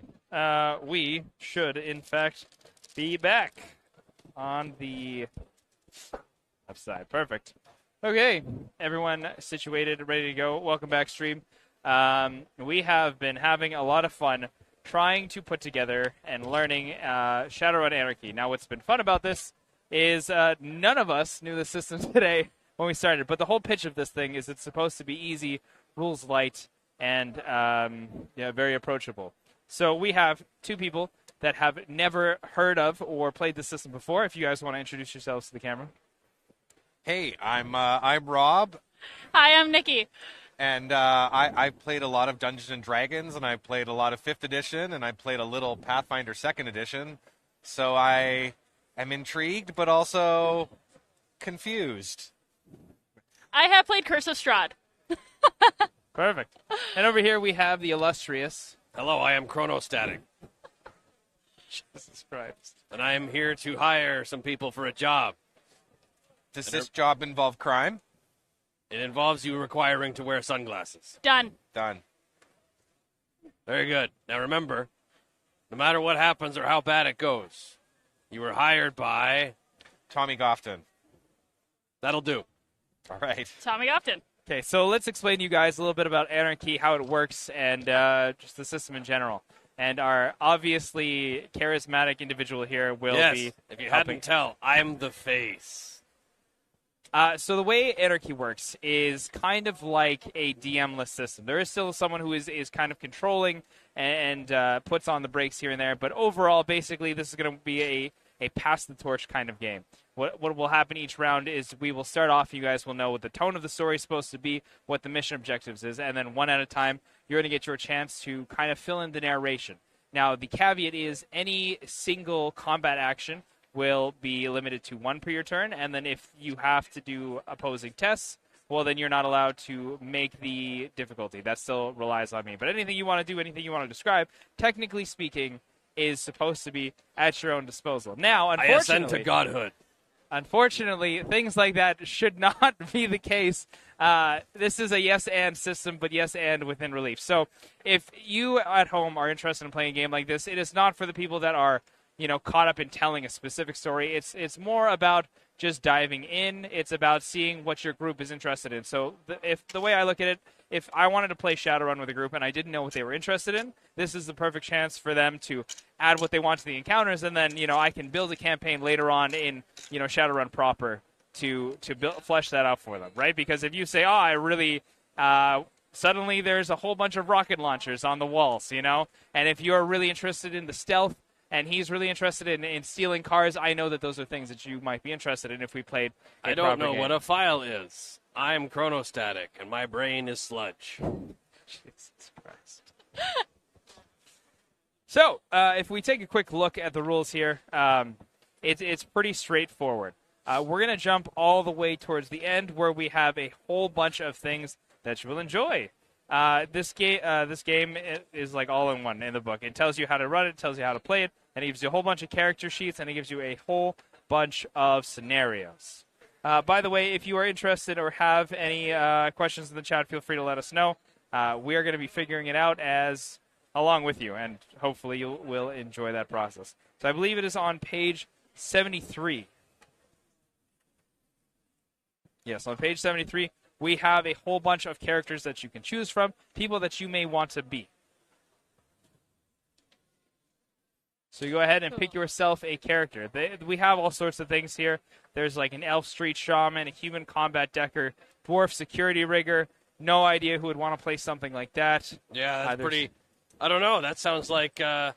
we should, in fact, be back on the left side. Perfect. Okay, everyone situated, ready to go. Welcome back, stream. We have been having a lot of fun trying to put together and learning Shadowrun Anarchy. Now, what's been fun about this is none of us knew the system today when we started, but the whole pitch of this thing is it's supposed to be easy, rules light, and very approachable. So we have two people that have never heard of or played the system before. If you guys want to introduce yourselves to the camera. Hey, I'm Rob, Hi, I'm Nikki. and I played a lot of Dungeons and Dragons, and I played a lot of 5th edition, and I played a little Pathfinder 2nd edition. So I am intrigued, but also confused. I have played Curse of Strahd. Perfect. And over here we have the illustrious. Hello, I am Chronostatic, Jesus Christ. and I am here to hire some people for a job. Does this job involve crime? It involves you requiring to wear sunglasses. Done. Done. Very good. Now remember, no matter what happens or how bad it goes, you were hired by... Tommy Gofton. That'll do. All right. Tommy Upton. Okay, so let's explain to you guys a little bit about Anarchy, how it works, and just the system in general. And our obviously charismatic individual here will Yes, be if you helping. hadn't tell, I'm the face. So the way Anarchy works is kind of like a DM-less system. There is still someone who is kind of controlling and puts on the brakes here and there, but overall, basically, this is going to be a pass-the-torch kind of game. What will happen each round is we will start off, you guys will know what the tone of the story is supposed to be, what the mission objectives is, and then one at a time, you're going to get your chance to kind of fill in the narration. Now, the caveat is any single combat action will be limited to 1 per your turn, and then if you have to do opposing tests, well, then you're not allowed to make the difficulty. That still relies on me. But anything you want to do, anything you want to describe, technically speaking, is supposed to be at your own disposal. Now, I ascend unfortunately, to godhood. unfortunately, things like that should not be the case. This is a yes-and system, but yes-and within relief. So if you at home are interested in playing a game like this, it is not for the people that are caught up in telling a specific story. It's more about just diving in. It's about seeing what your group is interested in. So if the way I look at it, if I wanted to play Shadowrun with a group and I didn't know what they were interested in, this is the perfect chance for them to add what they want to the encounters, and then I can build a campaign later on in Shadowrun proper to flesh that out for them, right? Because if you say, oh, I really suddenly there's a whole bunch of rocket launchers on the walls, and if you're really interested in the stealth and he's really interested in stealing cars, I know that those are things that you might be interested in if we played a I don't proper know game. what a file is. I'm Chronostatic, and my brain is sludge. Jesus Christ. So, if we take a quick look at the rules here, it's pretty straightforward. We're going to jump all the way towards the end where we have a whole bunch of things that you will enjoy. This game is like all in one in the book. It tells you how to run it, tells you how to play it, and it gives you a whole bunch of character sheets, and it gives you a whole bunch of scenarios. By the way, if you are interested or have any questions in the chat, feel free to let us know. We are going to be figuring it out along with you, and hopefully you will enjoy that process. So I believe it is on page 73. Yes, on page 73, we have a whole bunch of characters that you can choose from, people that you may want to be. So you go ahead and pick yourself a character. We have all sorts of things here. There's like an elf street shaman, a human combat decker, dwarf security rigger. No idea who would want to play something like that. Yeah, that's pretty... I don't know. That sounds like the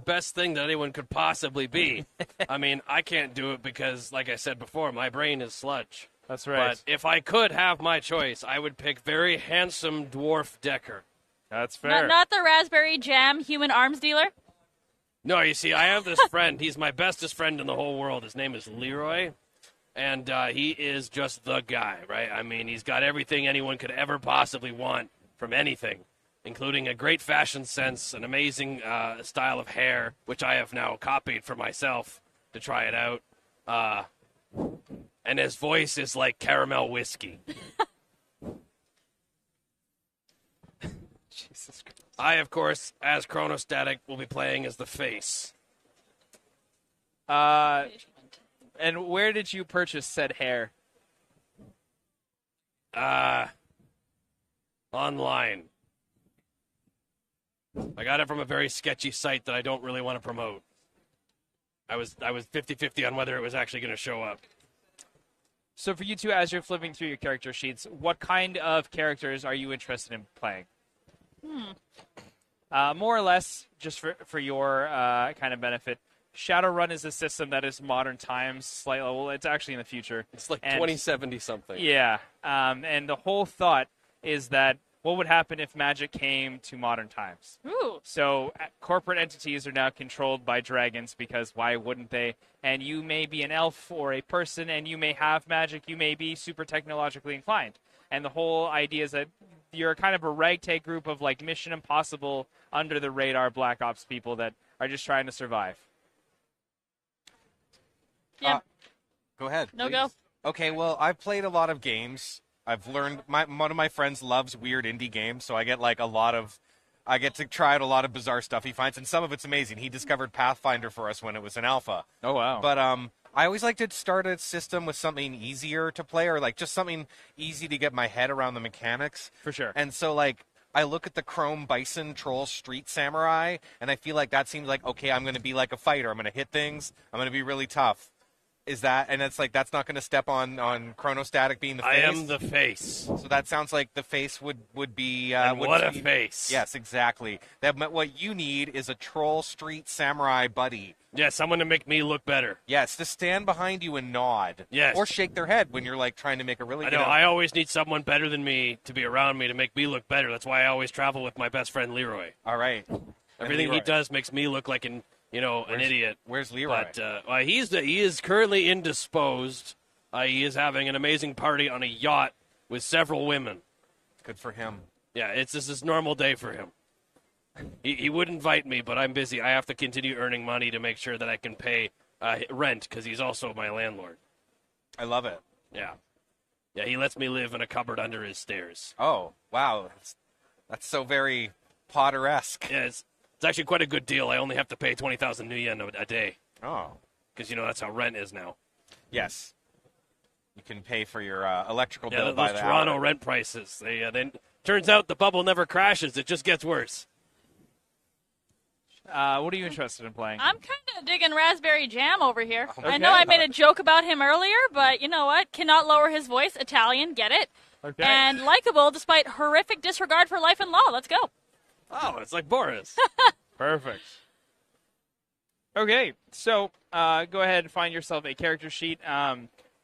best thing that anyone could possibly be. I mean, I can't do it because, like I said before, my brain is sludge. That's right. But if I could have my choice, I would pick very handsome dwarf decker. That's fair. Not the raspberry jam human arms dealer? No, you see, I have this friend. He's my bestest friend in the whole world. His name is Leroy, and he is just the guy, right? I mean, he's got everything anyone could ever possibly want from anything, including a great fashion sense, an amazing style of hair, which I have now copied for myself to try it out. And his voice is like caramel whiskey. Jesus Christ. I, of course, as Chronostatic, will be playing as the face. And where did you purchase said hair? Online. I got it from a very sketchy site that I don't really want to promote. I was 50-50 on whether it was actually going to show up. So for you two, as you're flipping through your character sheets, what kind of characters are you interested in playing? More or less, just for your kind of benefit, Shadowrun is a system that is modern times, slightly. Well, it's actually in the future. It's like 2070 something. Yeah, and the whole thought is that what would happen if magic came to modern times? Ooh. So corporate entities are now controlled by dragons because why wouldn't they? And you may be an elf or a person, and you may have magic. You may be super technologically inclined. And the whole idea is that you're kind of a ragtag group of like Mission Impossible, under the radar Black Ops people that are just trying to survive. Yeah. Go ahead. No please. go. Okay, well, I've played a lot of games. I've learned one of my friends loves weird indie games, so I get I get to try out a lot of bizarre stuff he finds, and some of it's amazing. He discovered Pathfinder for us when it was an alpha. Oh wow! But I always like to start a system with something easier to play, or like just something easy to get my head around the mechanics. For sure. And so like I look at the Chrome Bison Troll Street Samurai, and I feel like that seems like, okay, I'm going to be like a fighter. I'm going to hit things. I'm going to be really tough. Is that, and it's like, that's not going to step on Chronostatic being the face? I am the face. So that sounds like the face would be... and what a face. Yes, exactly. What you need is a Troll Street Samurai buddy. Yeah, someone to make me look better. Yes, to stand behind you and nod. Yes. Or shake their head when you're like trying to make a really I know, I always need someone better than me to be around me to make me look better. That's why I always travel with my best friend Leroy. All right. Everything he does makes me look like an idiot. Where's Leroy? But he is currently indisposed. He is having an amazing party on a yacht with several women. Good for him. Yeah, this is normal day for him. He would invite me, but I'm busy. I have to continue earning money to make sure that I can pay rent because he's also my landlord. I love it. Yeah. Yeah, he lets me live in a cupboard under his stairs. Oh, wow. That's so very Potter-esque. Yeah, it's actually quite a good deal. I only have to pay 20,000 new yen a day. Oh. Because, that's how rent is now. Yes. You can pay for your electrical Yeah, bill by those the Toronto hour. rent prices. Then turns out the bubble never crashes. It just gets worse. What are you interested in playing? I'm kind of digging Raspberry Jam over here. Okay. I know I made a joke about him earlier, but you know what? Cannot lower his voice. Italian, get it? Okay. And likable despite horrific disregard for life and law. Let's go. Oh, it's like Boris. Perfect. Okay, so go ahead and find yourself a character sheet.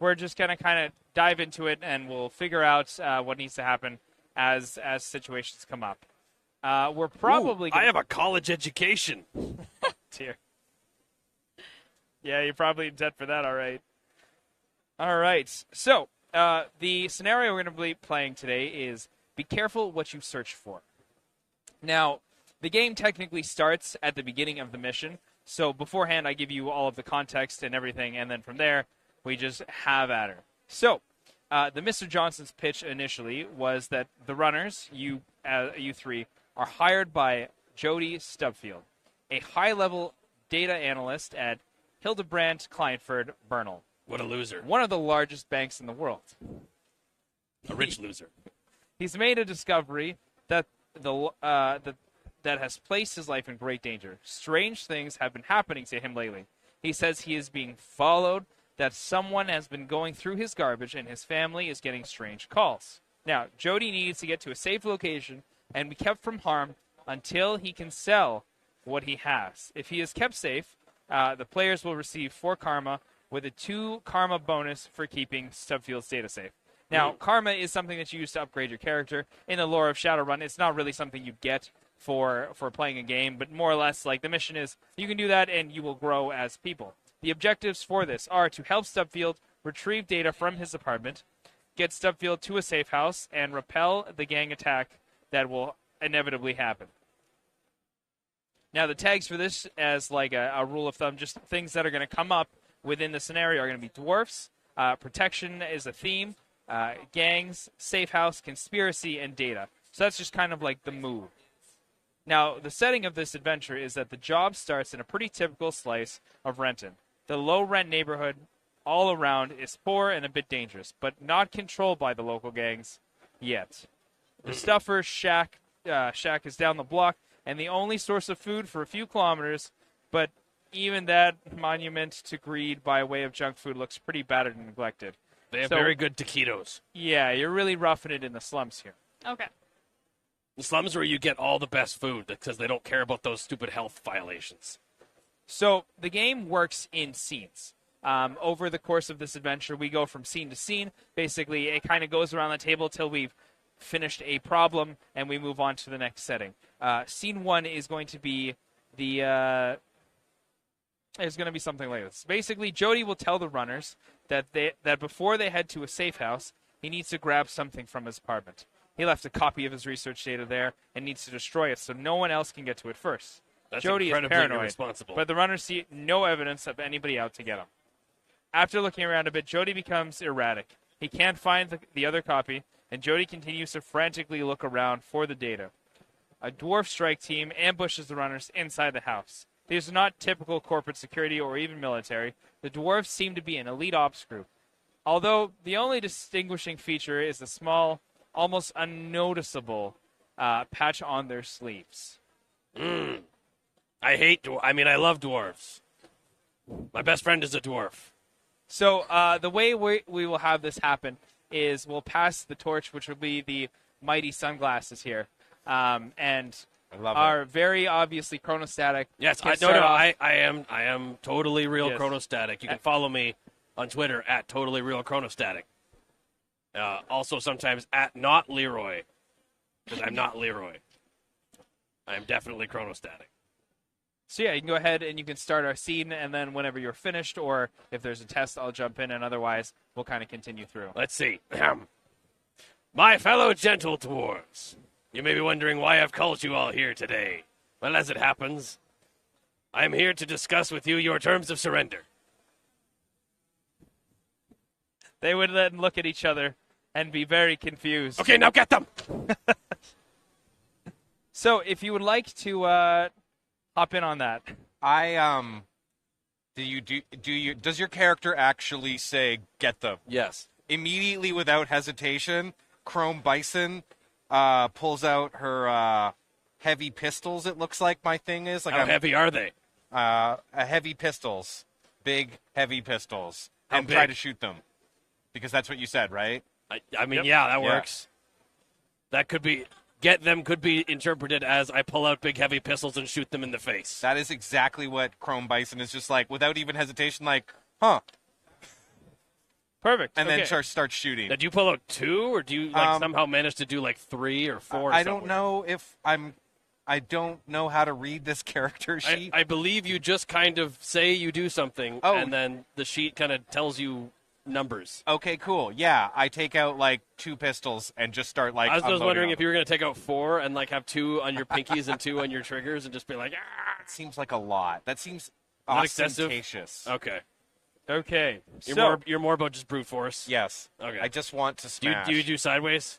We're just going to kind of dive into it, and we'll figure out what needs to happen as situations come up. We're probably I have a college education. Dear. Yeah, you're probably in debt for that, all right. All right, so the scenario we're going to be playing today is be careful what you search for. Now, the game technically starts at the beginning of the mission, so beforehand I give you all of the context and everything, and then from there we just have at her. So, the Mr. Johnson's pitch initially was that the runners, you three, are hired by Jody Stubfield, a high-level data analyst at Hildebrandt Kleinford Bernal. What a loser. One of the largest banks in the world. A rich loser. He's made a discovery that that has placed his life in great danger. Strange things have been happening to him lately. He says he is being followed, that someone has been going through his garbage, and his family is getting strange calls. Now, Jody needs to get to a safe location and be kept from harm until he can sell what he has. If he is kept safe, the players will receive 4 karma with a 2 karma bonus for keeping Stubfield's data safe. Now, karma is something that you use to upgrade your character. In the lore of Shadowrun, it's not really something you get for playing a game, but more or less, like, the mission is you can do that and you will grow as people. The objectives for this are to help Stubfield retrieve data from his apartment, get Stubfield to a safe house, and repel the gang attack that will inevitably happen. Now, the tags for this, as like a rule of thumb, just things that are going to come up within the scenario are going to be dwarfs, protection is a theme, gangs, safe house, conspiracy, and data. So that's just kind of like the move. Now, the setting of this adventure is that the job starts in a pretty typical slice of Renton. The low-rent neighborhood all around is poor and a bit dangerous, but not controlled by the local gangs yet. The Stuffer shack is down the block, and the only source of food for a few kilometers, but even that monument to greed by way of junk food looks pretty battered and neglected. They have So- very good taquitos. Yeah, you're really roughing it in the slums here. Okay. The slums where you get all the best food because they don't care about those stupid health violations. So the game works in scenes. Over the course of this adventure, we go from scene to scene. Basically, it kind of goes around the table till we've finished a problem, and we move on to the next setting. Scene 1 is going to be the... It's going to be something like this. Basically, Jody will tell the runners that before they head to a safe house, he needs to grab something from his apartment. He left a copy of his research data there and needs to destroy it so no one else can get to it first. That's Jody is incredibly paranoid, irresponsible. but the runners see no evidence of anybody out to get him. After looking around a bit, Jody becomes erratic. He can't find the other copy, and Jody continues to frantically look around for the data. A dwarf strike team ambushes the runners inside the house. These are not typical corporate security or even military. The dwarves seem to be an elite ops group, although the only distinguishing feature is the small, almost unnoticeable patch on their sleeves. I love dwarves. My best friend is a dwarf. So the way we will have this happen is we'll pass the torch, which will be the mighty sunglasses here, and I love are very obviously chronostatic. Yes, Can I start off- am totally real Yes. chronostatic. You can follow me on Twitter at totally real chronostatic. Also sometimes at not Leroy, because I'm not Leroy. I am definitely chronostatic. So yeah, you can go ahead and you can start our scene, and then whenever you're finished, or if there's a test, I'll jump in, and otherwise we'll kind of continue through. Let's see. My fellow gentle dwarves, you may be wondering why I've called you all here today. Well, as it happens, I am here to discuss with you your terms of surrender. They would then look at each other and be very confused. Okay, now get them! So if you would like to hop in on that. Does your character actually say get them? Yes. Immediately without hesitation, Chrome Bison pulls out her heavy pistols, it looks like my thing is. Like How heavy are they? heavy pistols. Big, heavy pistols. How And try big? to shoot them. Because that's what you said, right? I mean, Yep. yeah, that Yeah. works. That could be... Get them could be interpreted as I pull out big, heavy pistols and shoot them in the face. That is exactly what Chrome Bison is just like, without even hesitation, like, huh. Perfect. And Okay. then start shooting. Now, do you pull out 2, or do you somehow manage to do like 3 or 4? I don't know if I don't know how to read this character sheet. I believe you just kind of say you do something, Oh. and then the sheet kind of tells you numbers. Okay, cool. Yeah, I take out like 2 pistols and just start like. I was unloading wondering them. if you were going to take out 4 and like have 2 on your pinkies and 2 on your triggers and just be like, It seems like a lot. That seems Not excessive? ostentatious. okay. Okay. You're more about just brute force. Yes. Okay. I just want to Do you, smash. do you do sideways?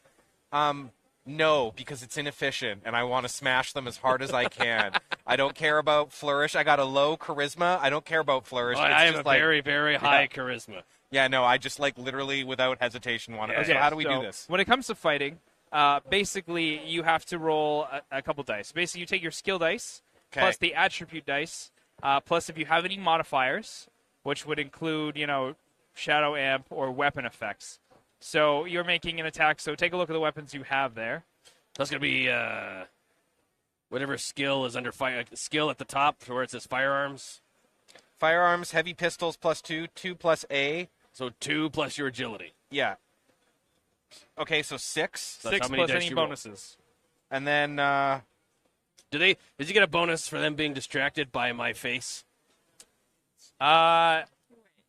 No, because it's inefficient, and I want to smash them as hard as I can. I don't care about flourish. I got a low charisma. I don't care about flourish. Oh, It's I have just a like, very, very high charisma. Yeah, no, I just like literally without hesitation want to. Yeah, So how do we So, do this? When it comes to fighting, basically you have to roll a couple dice. Basically, you take your skill dice Okay. plus the attribute dice, plus if you have any modifiers, which would include, shadow amp or weapon effects. So you're making an attack. So take a look at the weapons you have there. That's going to be whatever skill is under fire. Skill at the top where it says firearms. Firearms, heavy pistols +2, 2 plus A. So 2 plus your agility. Yeah. Okay, so 6, So that's 6 how many plus dice any you roll. bonuses. and then Does he get a bonus for them being distracted by my face?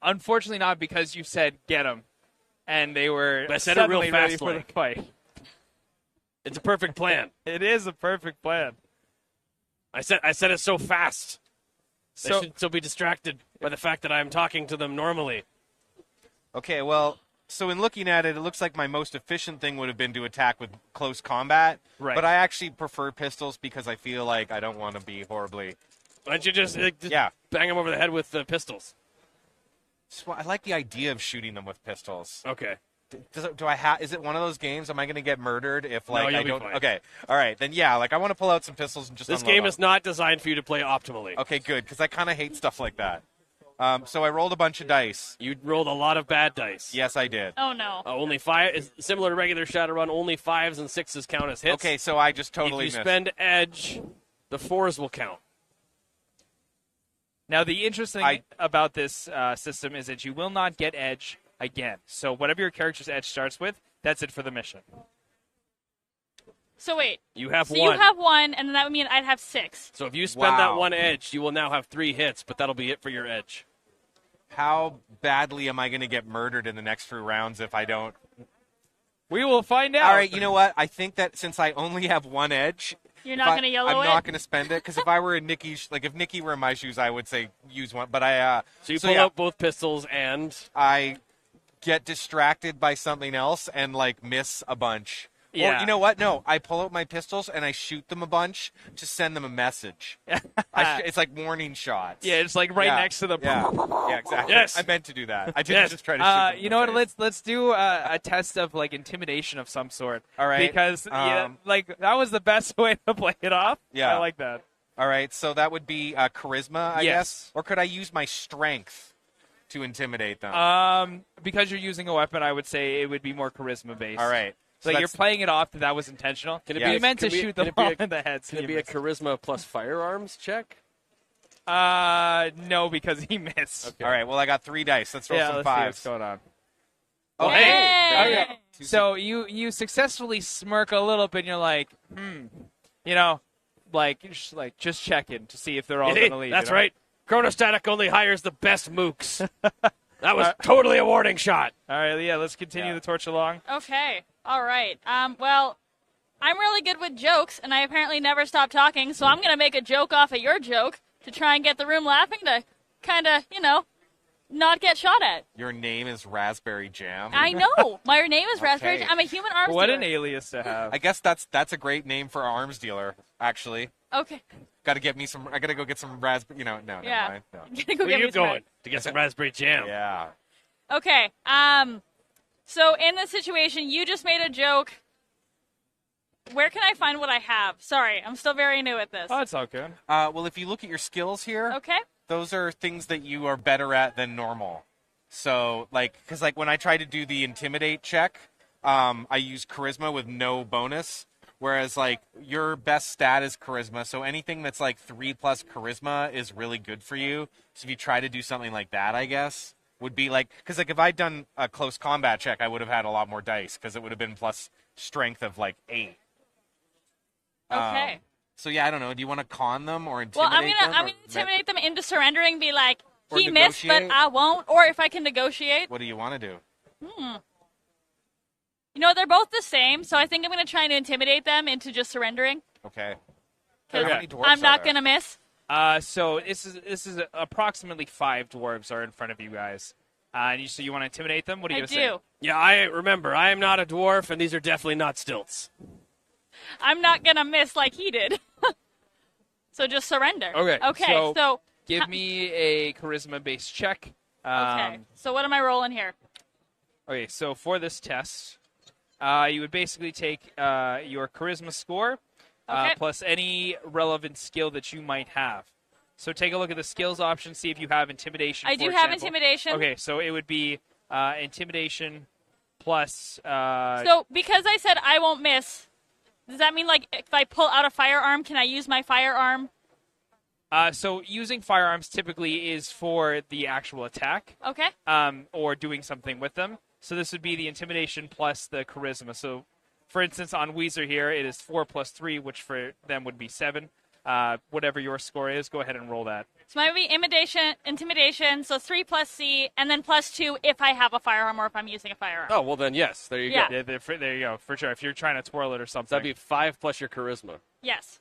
Unfortunately not, because you said get them, and they were But I said it real suddenly ready fast, for like. the fight. It's a perfect plan. It is a perfect plan. I said it so fast. They So should still be distracted by the fact that I'm talking to them normally. okay, well, So in looking at it, it looks like my most efficient thing would have been to attack with close combat. Right. But I actually prefer pistols because I feel like I don't want to be horribly. Why don't you just Yeah. bang them over the head with the pistols? I like the idea of shooting them with pistols. Okay. Is it one of those games? Am I going to get murdered if like you'll I be don't? fine. Okay, all right, then yeah. Like I want to pull out some pistols and just. This unload game them. is not designed for you to play optimally. Okay, good, because I kind of hate stuff like that. So I rolled a bunch of dice. You rolled a lot of bad dice. Yes, I did. Oh no. Only 5 is similar to regular Shadowrun. Only 5s and 6s count as hits. Okay, so I just totally if you missed. spend edge, the 4s will count. Now, the interesting about this system is that you will not get edge again. So whatever your character's edge starts with, that's it for the mission. So wait. You have So 1. you have 1, and then that would mean I'd have 6. So if you spend that Wow. 1 edge, you will now have 3 hits, but that'll be it for your edge. How badly am I going to get murdered in the next few rounds if I don't? We will find out. All right, you know what? I think that since I only have 1 edge, You're not going to yellow I'm it? not going to spend it because if I were in Nikki's, like if Nikki were in my shoes, I would say use 1. But So you pull out both pistols and I get distracted by something else and like miss a bunch. Yeah. Or you know what? No, I pull out my pistols and I shoot them a bunch to send them a message. It's like warning shots. Yeah, it's like right Yeah, next to the. Yeah, exactly. Yes. I meant to do that. I didn't just try to shoot them. You know what? Let's do a test of like intimidation of some sort. All right. Because like that was the best way to play it off. Yeah. I like that. All right, so that would be charisma, I Yes. guess. Or could I use my strength to intimidate them? Because you're using a weapon, I would say it would be more charisma based. All right. So So you're that's- playing it off that was intentional. Can it Yeah. be You meant to can shoot can them it be all a- in the head. so Can it you be a missed. charisma plus firearms check? No, because he missed. All right, well, I got 3 dice. Let's roll Yeah, some let's see what's 5s. going on. Oh, Yay! hey! There we go. So you successfully smirk a little bit, and you're like, you know, like just checking to see if they're all going to leave. That's you know? right. Chronostatic only hires the best mooks. That was totally a warning shot. All right, yeah, let's continue the torch along. Okay. All right. Well, I'm really good with jokes, and I apparently never stop talking, so I'm going to make a joke off of your joke to try and get the room laughing to kind of, not get shot at. Your name is Raspberry Jam. I know. My name is Raspberry. Okay. I'm a human arms What dealer. an alias to have. I guess that's a great name for an arms dealer, actually. Okay. Got to get me some. I got to go get some raspberry. No, never Yeah. mind. No. Gonna go Where get are you me some going? To get some raspberry jam. Yeah. Okay. So in this situation, you just made a joke. Where can I find what I have? Sorry, I'm still very new at this. Oh, it's all good. Well, if you look at your skills here, Okay. those are things that you are better at than normal. So, because when I try to do the intimidate check, I use charisma with no bonus. Whereas, your best stat is charisma. So anything that's 3+ charisma is really good for you. So if you try to do something like that, I guess, would be because if I'd done a close combat check, I would have had a lot more dice because it would have been plus strength of 8. Okay. So yeah, I don't know. Do you want to con them or Well, intimidate them? I'm or gonna intimidate them into surrendering. Be like, Or he missed, but negotiate? I won't. Or if I can negotiate. What do you want to do? They're both the same, so I think I'm gonna try and intimidate them into just surrendering. Okay. 'Cause How many dwarfs I'm are not there? gonna miss. So this is approximately 5 dwarves are in front of you guys. And so you want to intimidate them? What are you I going to say? do. Yeah, I remember. I am not a dwarf, and these are definitely not stilts. I'm not gonna miss like he did. So just surrender. Okay, Okay. so- So. Give me a charisma-based check. Okay. So what am I rolling here? Okay, so for this test, you would basically take your charisma score Okay. plus any relevant skill that you might have. So take a look at the skills option, see if you have intimidation. I for do have example. intimidation. Okay, so it would be intimidation plus. So because I said I won't miss, does that mean if I pull out a firearm, can I use my firearm? So using firearms typically is for the actual attack, Okay. or doing something with them. So this would be the intimidation plus the charisma. So, for instance, on Weezer here, it is 4 plus 3, which for them would be 7. Whatever your score is, go ahead and roll that. So mine would be intimidation, so 3 plus C, and then plus 2 if I have a firearm or if I'm using a firearm. Oh, well then, yes. There you Yeah. go. There you go, for sure. If you're trying to twirl it or something. That'd be 5 plus your charisma. Yes.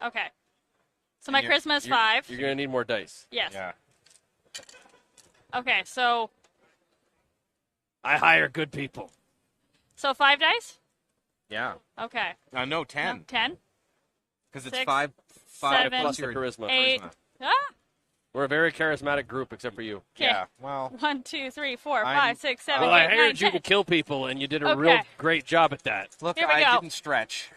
Okay. So my you're- charisma is 5. You're going to need more dice. Yes. Yeah. Okay, so I hire good people. So 5 dice? Yeah. Okay. No, 10. 10? Because it's 6, 5 7, plus the your charisma. 8. Ah! We're a very charismatic group, except for you. Okay. Yeah. Well, 1, 2, 3, 4, I'm- 5, 6, 7, Well, I 8, 9, hired you 10. to kill people, and you did a Okay. real great job at that. look, Here we I go. didn't stretch.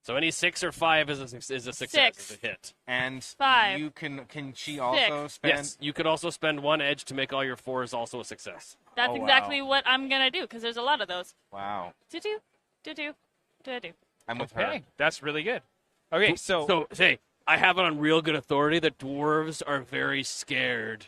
So any 6 or 5 is a success, 6. is a hit. And 5. you can she also spend? Yes, you could also spend 1 edge to make all your 4s also a success. That's Oh, exactly wow. what I'm going to do, because there's a lot of those. Wow. Do-do, do-do, do-do. I'm with her. Okay, that's really good. Okay, So, hey, I have it on real good authority that dwarves are very scared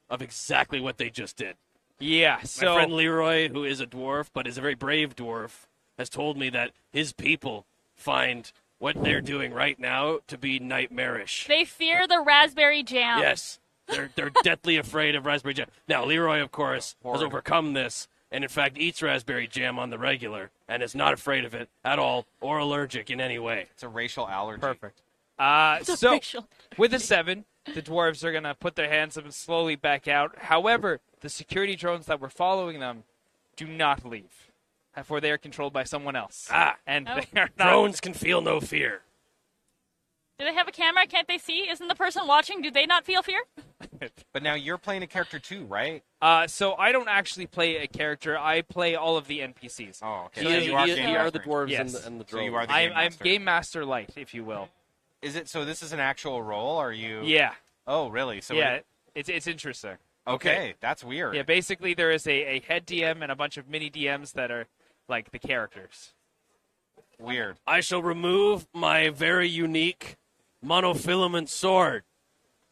of exactly what they just did. yeah, My so friend Leroy, who is a dwarf but is a very brave dwarf, has told me that his people find what they're doing right now to be nightmarish. They fear the raspberry jam. Yes, they're deathly afraid of raspberry jam. Now, Leroy, of course, has overcome this and, in fact, eats raspberry jam on the regular and is not afraid of it at all or allergic in any way. It's a racial allergy. perfect. It's a So racial- with a 7, the dwarves are going to put their hands up and slowly back out. However, the security drones that were following them do not leave, for they are controlled by someone else. And Oh. they are not. Drones can feel no fear. Do they have a camera? Can't they see? Isn't the person watching, do they not feel fear? But now you're playing a character too, right? So I don't actually play a character. I play all of the NPCs. Oh, okay. You So you are you game are the master. dwarves Yes. and the drones. So you are the I'm master. Game Master Light, if you will. Is it so? This is an actual role? Are you? Yeah, Oh, really? So yeah. It's interesting. okay, that's weird. Yeah, basically there is a head DM and a bunch of mini DMs that are like the characters. Weird. I shall remove my very unique monofilament sword.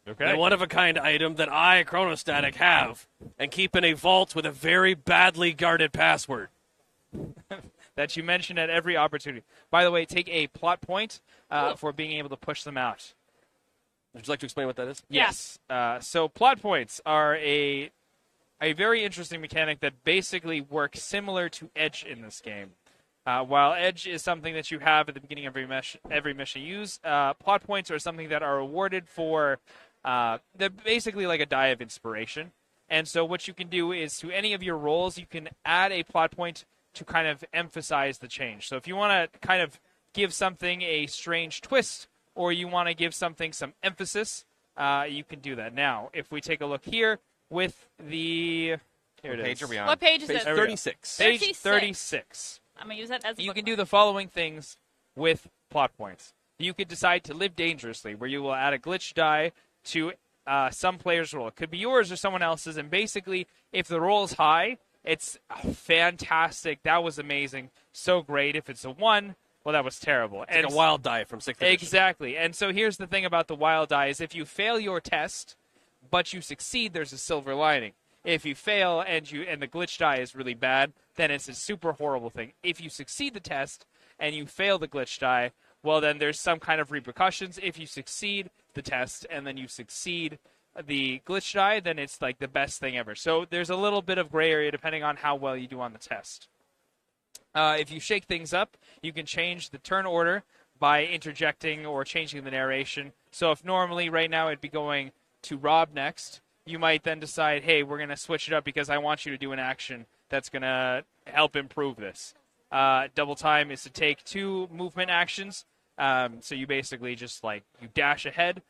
Okay. A one-of-a-kind item that I, Chronostatic, have, and keep in a vault with a very badly guarded password. That you mention at every opportunity. By the way, take a plot point for being able to push them out. Would you like to explain what that is? Yeah. Yes. So plot points are a very interesting mechanic that basically works similar to Edge in this game. While Edge is something that you have at the beginning of every mission you use, plot points are something that are awarded for. They're basically like a die of inspiration. And so what you can do is to any of your roles, you can add a plot point to kind of emphasize the change. So if you want to kind of give something a strange twist, or you want to give something some emphasis, you can do that. Now, if we take a look here with the... Here What it page is. are we on? What page is Page it? There we go. 36. Page 36. 36. I'm going to use that as a You can bookmark. do the following things with plot points. You could decide to live dangerously, where you will add a glitch die to some player's roll. It could be yours or someone else's, and basically, if the roll is high, it's fantastic. That was amazing. So great. If it's a 1, well, that was terrible. It's like a wild die from 6th edition. Exactly. And so here's the thing about the wild die is if you fail your test, but you succeed, there's a silver lining. If you fail and the glitch die is really bad, then it's a super horrible thing. If you succeed the test and you fail the glitch die, well, then there's some kind of repercussions. If you succeed the test and then you succeed the glitch die, then it's like the best thing ever. So there's a little bit of gray area depending on how well you do on the test. If you shake things up, you can change the turn order by interjecting or changing the narration. So if normally right now it'd be going to Rob next, you might then decide, hey, we're going to switch it up because I want you to do an action that's going to help improve this. Double time is to take 2 movement actions. So you basically just you dash ahead.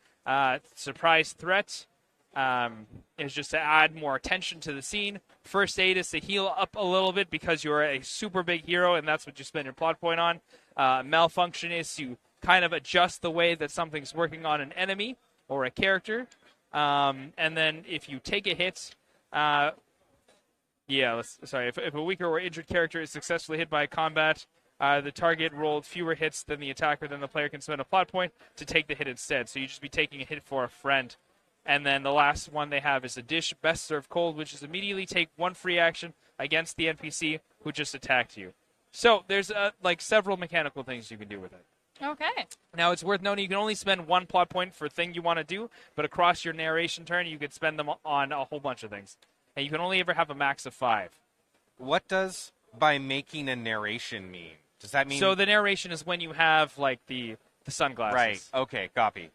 Surprise threat is just to add more attention to the scene. First aid is to heal up a little bit because you're a super big hero and that's what you spend your plot point on. Malfunction is to kind of adjust the way that something's working on an enemy or a character. And then if you take a hit, if a weaker or injured character is successfully hit by combat, the target rolled fewer hits than the attacker, then the player can spend a plot point to take the hit instead. So you just be taking a hit for a friend. And then the last one they have is a dish best served cold, which is immediately take 1 free action against the NPC who just attacked you. So there's several mechanical things you can do with it. Okay. Now, it's worth noting you can only spend 1 plot point for a thing you want to do, but across your narration turn, you can spend them on a whole bunch of things. And you can only ever have a max of 5. What does by making a narration mean? Does that mean? So the narration is when you have, the sunglasses. Right. Okay. Copy.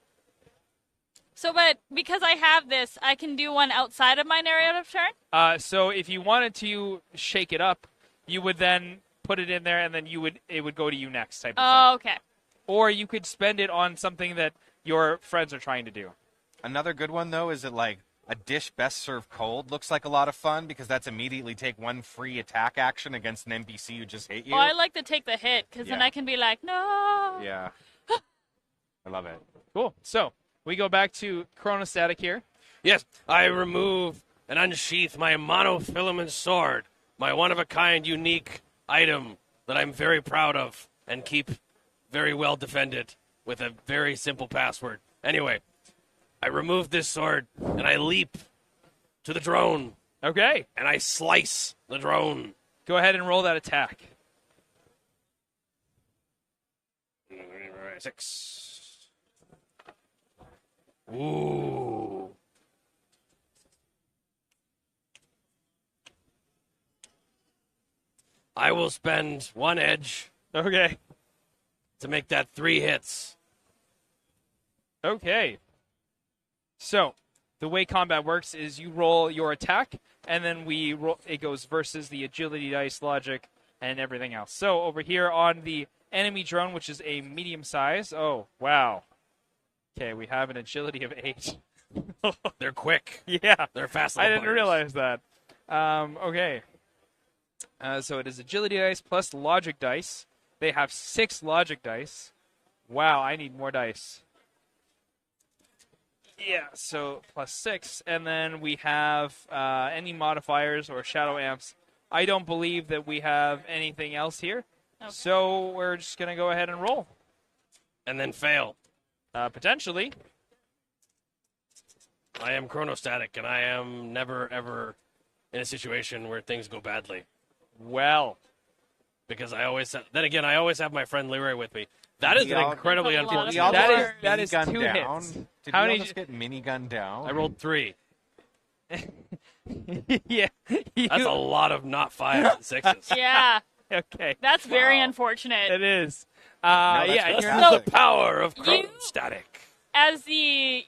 So, but because I have this, I can do one outside of my narrative turn? So if you wanted to shake it up, you would then put it in there, and then it would go to you next type of Oh, thing. okay. Or you could spend it on something that your friends are trying to do. Another good one, though, is that, like, a dish best served cold looks like a lot of fun because that's immediately take one free attack action against an NPC who just hit you. Oh, I like to take the hit, because then Yeah. I can be like, no. Yeah. I love it. Cool. So we go back to Chronostatic here. Yes, I remove and unsheath my monofilament sword, my one-of-a-kind, unique item that I'm very proud of and keep very well defended with a very simple password. Anyway, I remove this sword and I leap to the drone Okay. and I slice the drone. Go ahead and roll that attack. 6. Ooh. I will spend 1 edge Okay. to make that 3 hits. Okay. So the way combat works is you roll your attack, and then we roll. It goes versus the agility dice, logic, and everything else. So over here on the enemy drone, which is a medium size. Oh wow. Okay, we have an agility of 8. They're quick. Yeah. They're fast I little didn't buggers. realize that. Okay. So it is agility dice plus logic dice. They have 6 logic dice. Wow, I need more dice. Yeah, so plus 6. And then we have any modifiers or shadow amps. I don't believe that we have anything else here. Okay. So we're just going to go ahead and roll. And then fail. Potentially. I am chronostatic, and I am never, ever in a situation where things go badly. Well. Because I always have my friend Leroy with me. That is We an all- incredibly That's a lot of unfortunate. fun. That is minigun 2 down? hits. Did How we all many just get minigun down? I rolled 3. Yeah. That's a lot of not 5s and 6s. Yeah, Okay. that's very Wow. unfortunate. It is. that's Yeah, This you're is So- the power of You- chronostatic. As the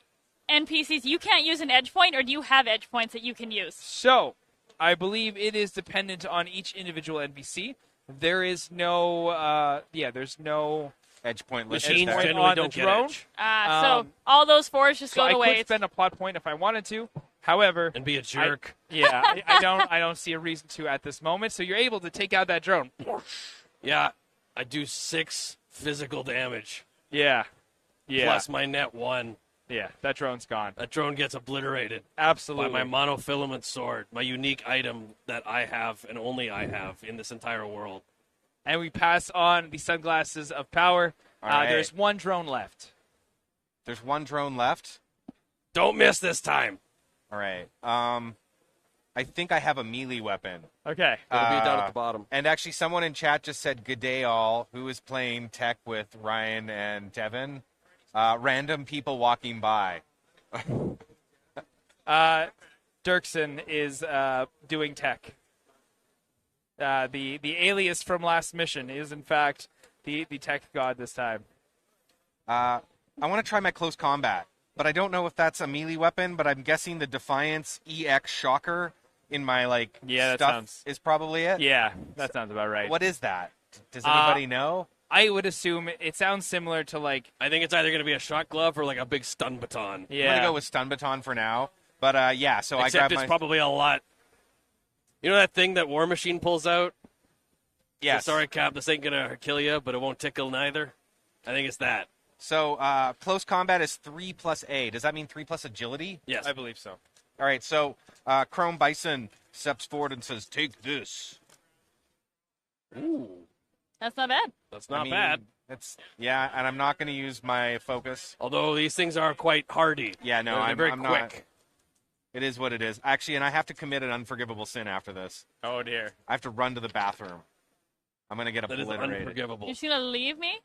NPCs, you can't use an edge point, or do you have edge points that you can use? So, I believe it is dependent on each individual NPC. There is no, there's no. Edge point Machines listed point there. generally on the don't get drone. edge. So all those 4s just So go I to could waste. spend a plot point if I wanted to. However, And be a jerk. I don't see a reason to at this moment. So you're able to take out that drone. Yeah, I do 6 physical damage. Yeah. Yeah. Plus my net 1. Yeah. That drone's gone. That drone gets obliterated Absolutely. by my monofilament sword, my unique item that I have and only I have in this entire world. And we pass on the sunglasses of power. All right. There's 1 drone left. There's 1 drone left. Don't miss this time. All right. I think I have a melee weapon. Okay. It'll be down at the bottom. And actually, someone in chat just said, "Good day, all." Who is playing tech with Ryan and Devin? Random people walking by. Dirksen is doing tech. The alias from last mission is in fact the tech god this time. I want to try my close combat, but I don't know if that's a melee weapon. But I'm guessing the Defiance EX Shocker in my Yeah, that stuff sounds- is probably it. Yeah, that sounds about right. What is that? Does anybody know? I would assume it sounds similar to like I think it's either going to be a shot glove or like a big stun baton. yeah. I'm gonna go with stun baton for now. But yeah, so I Except grabbed it's my probably a lot. You know that thing that War Machine pulls out? yes. Sorry, Cap, this ain't going to kill you, but it won't tickle neither. I think it's that. So close combat is 3 plus A. Does that mean 3 plus agility? Yes. I believe so. All right. So Chrome Bison steps forward and says, "Take this." Ooh, That's not bad. that's not I mean, bad. It's and I'm not going to use my focus. Although these things are quite hardy. Yeah, no, They're I'm very I'm quick. not. It is what it is. Actually, and I have to commit an unforgivable sin after this. Oh dear. I have to run to the bathroom. I'm going to get That is obliterated. unforgivable. You're just gonna leave me?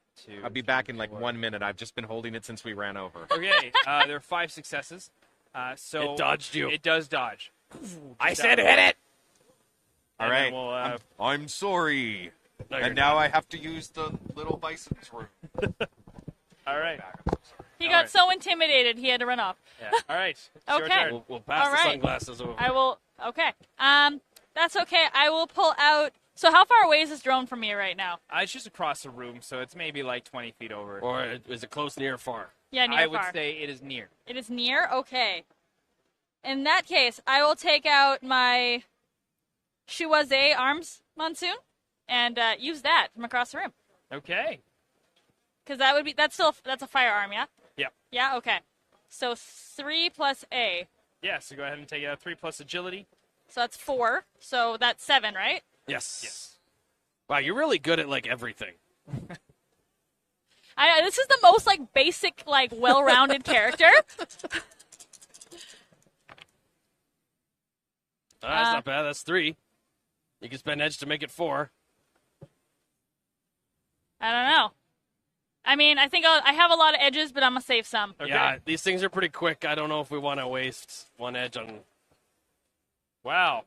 I'll be back in like 1 minute. I've just been holding it since we ran over. Okay, there are 5 successes. So It dodged you. It does dodge. I said hit it! All And right. then we'll, I'm sorry. No, you're And now not. I have to use the little bison's room. all right. He All got right. so intimidated he had to run off. Yeah. All right. It's your Okay. turn. We'll pass All the right. sunglasses over. I will. Okay. That's okay. I will pull out. So how far away is this drone from me right now? It's just across the room, so it's maybe like 20 feet over. Or is it close, near, or far? Yeah, near I would far. say it is near. It is near? Okay. In that case, I will take out my Shuaze arms monsoon and use that from across the room. Okay. Because that's a firearm, yeah? Yep. Yeah, okay. So 3 plus A. Yeah, so go ahead and take out 3 plus agility. So that's 4. So that's 7, right? Yes. Yes. Wow, you're really good at like everything. This is the most like basic, like well-rounded character. That's not bad. That's 3. You can spend edge to make it 4. I don't know. I mean, I think I have a lot of edges, but I'm gonna save some. Okay. Yeah, these things are pretty quick. I don't know if we want to waste 1 edge on. Wow.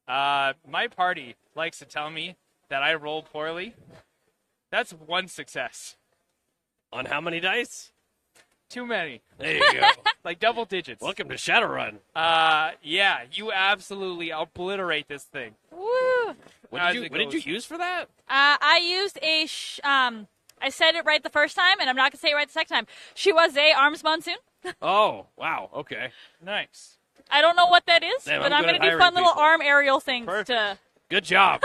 My party likes to tell me that I roll poorly. That's 1 success. On how many dice? Too many. There you go. Like double digits. Welcome to Shadowrun. Yeah, you absolutely obliterate this thing. Woo! What did you use for that? I used I said it right the first time, and I'm not gonna say it right the second time. Shuaze arms monsoon. Oh, wow. Okay. Nice. I don't know what that is, Damn, but I'm I'm good gonna at do hiring fun little people. arm aerial things Perfect. to. Good job.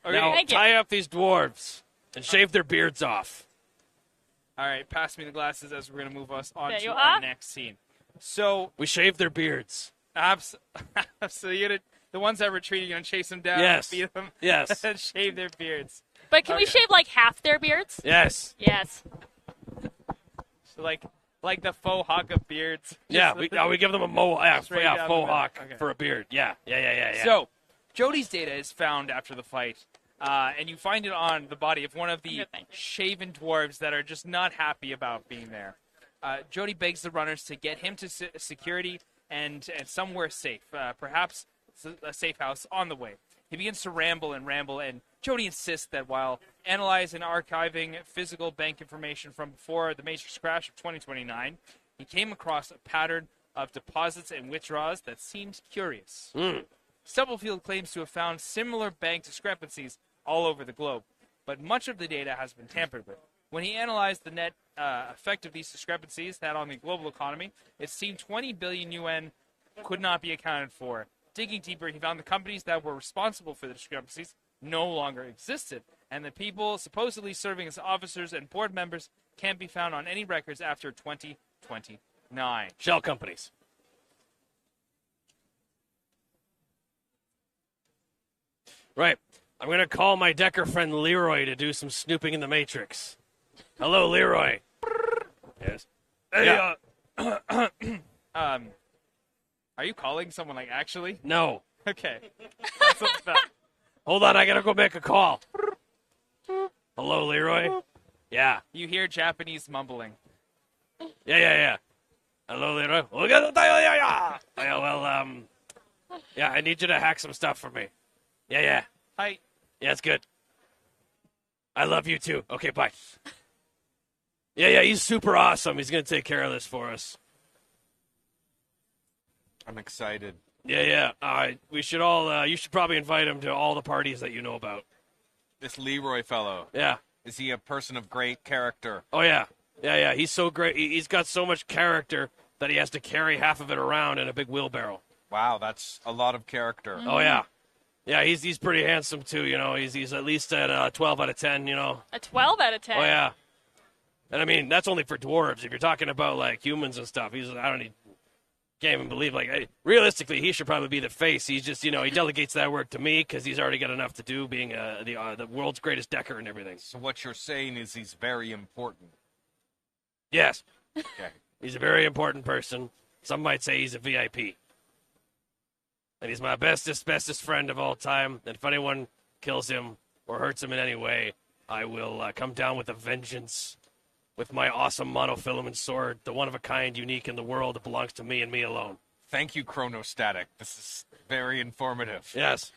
Okay. Now Thank you. tie up these dwarves and shave their beards off. All right, pass me the glasses as we're going to move us on There to you our are. next scene. So, We shave their beards. so the ones that retreat, you're going to chase them down, Yes. beat them, Yes. and shave their beards. But can we Okay. shave like half their beards? Yes. Yes. So like the faux hawk of beards. Yeah, Just- we give them a Straight down the faux middle. hawk Okay. for a beard. Yeah. So, Jody's data is found after the fight, and you find it on the body of one of the Good, thank you. shaven dwarves that are just not happy about being there. Jody begs the runners to get him to security and somewhere safe, perhaps a safe house on the way. He begins to ramble, and Jody insists that while analyzing and archiving physical bank information from before the Matrix crash of 2029, he came across a pattern of deposits and withdrawals that seemed curious. Stubblefield claims to have found similar bank discrepancies all over the globe, but much of the data has been tampered with. When he analyzed the net effect of these discrepancies had on the global economy, it seemed 20 billion UN could not be accounted for. Digging deeper, he found the companies that were responsible for the discrepancies no longer existed, and the people supposedly serving as officers and board members can't be found on any records after 2029. Shell companies. Right. I'm going to call my Decker friend Leroy to do some snooping in the Matrix. Hello, Leroy. Yes. Hey, Yeah. Are you calling someone like actually? no. Okay. That's what I thought. Hold on, I got to go make a call. Hello, Leroy. Yeah. You hear Japanese mumbling. Yeah. Hello, Leroy. Yeah, I need you to hack some stuff for me. Yeah. Hi. Yeah, it's good. I love you too. Okay, bye. Yeah, he's super awesome. He's going to take care of this for us. I'm excited. Yeah. We should all, you should probably invite him to all the parties that you know about. This Leroy fellow, Yeah. is he a person of great character? Oh, yeah. Yeah. He's so great. He's got so much character that he has to carry half of it around in a big wheelbarrow. Wow, that's a lot of character. Oh, yeah. Yeah, he's pretty handsome, too, you know. He's at least at 12 out of 10, you know. A 12 out of 10. Oh, yeah. And, I mean, that's only for dwarves. If you're talking about, like, humans and stuff, can't even believe, like, realistically, he should probably be the face. He's just, you know, he delegates that work to me because he's already got enough to do being the world's greatest decker and everything. So what you're saying is he's very important. Yes, Okay. he's a very important person. Some might say he's a VIP. And he's my bestest friend of all time. And if anyone kills him or hurts him in any way, I will come down with a vengeance with my awesome monofilament sword, the one-of-a-kind, unique in the world that belongs to me and me alone. Thank you, Chronostatic. This is very informative. Yes.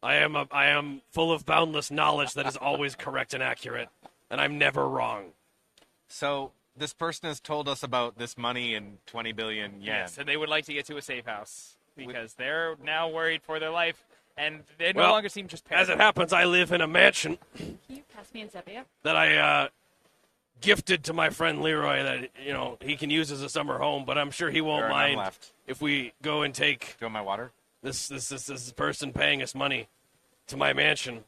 I am full of boundless knowledge that is always correct and accurate, and I'm never wrong. So this person has told us about this money in 20 billion yen. Yes, and they would like to get to a safe house because they're now worried for their life, and they no Well, longer seem just As it paranoid. happens, I live in a mansion Can you pass me in Zevia? that I gifted to my friend Leroy that, he can use as a summer home, but I'm sure he won't There are none mind left. if we go and take Do you want my water? this person paying us money to my mansion.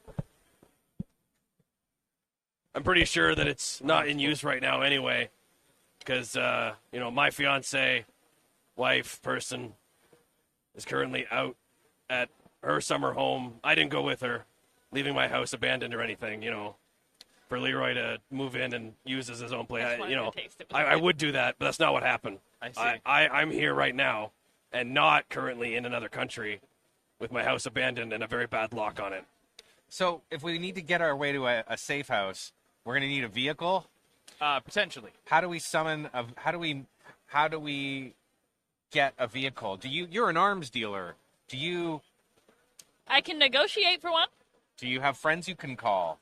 I'm pretty sure that it's not in use right now anyway, because, my fiance, wife, person is currently out at her summer home. I didn't go with her, leaving my house abandoned or anything, for Leroy to move in and use as his own place. Just wanted to taste it. I would do that, but that's not what happened. I see. I'm here right now and not currently in another country with my house abandoned and a very bad lock on it. So if we need to get our way to a safe house, we're going to need a vehicle. Potentially. How do we summon a? How do we get a vehicle? You're an arms dealer. I can negotiate for one. Do you have friends you can call?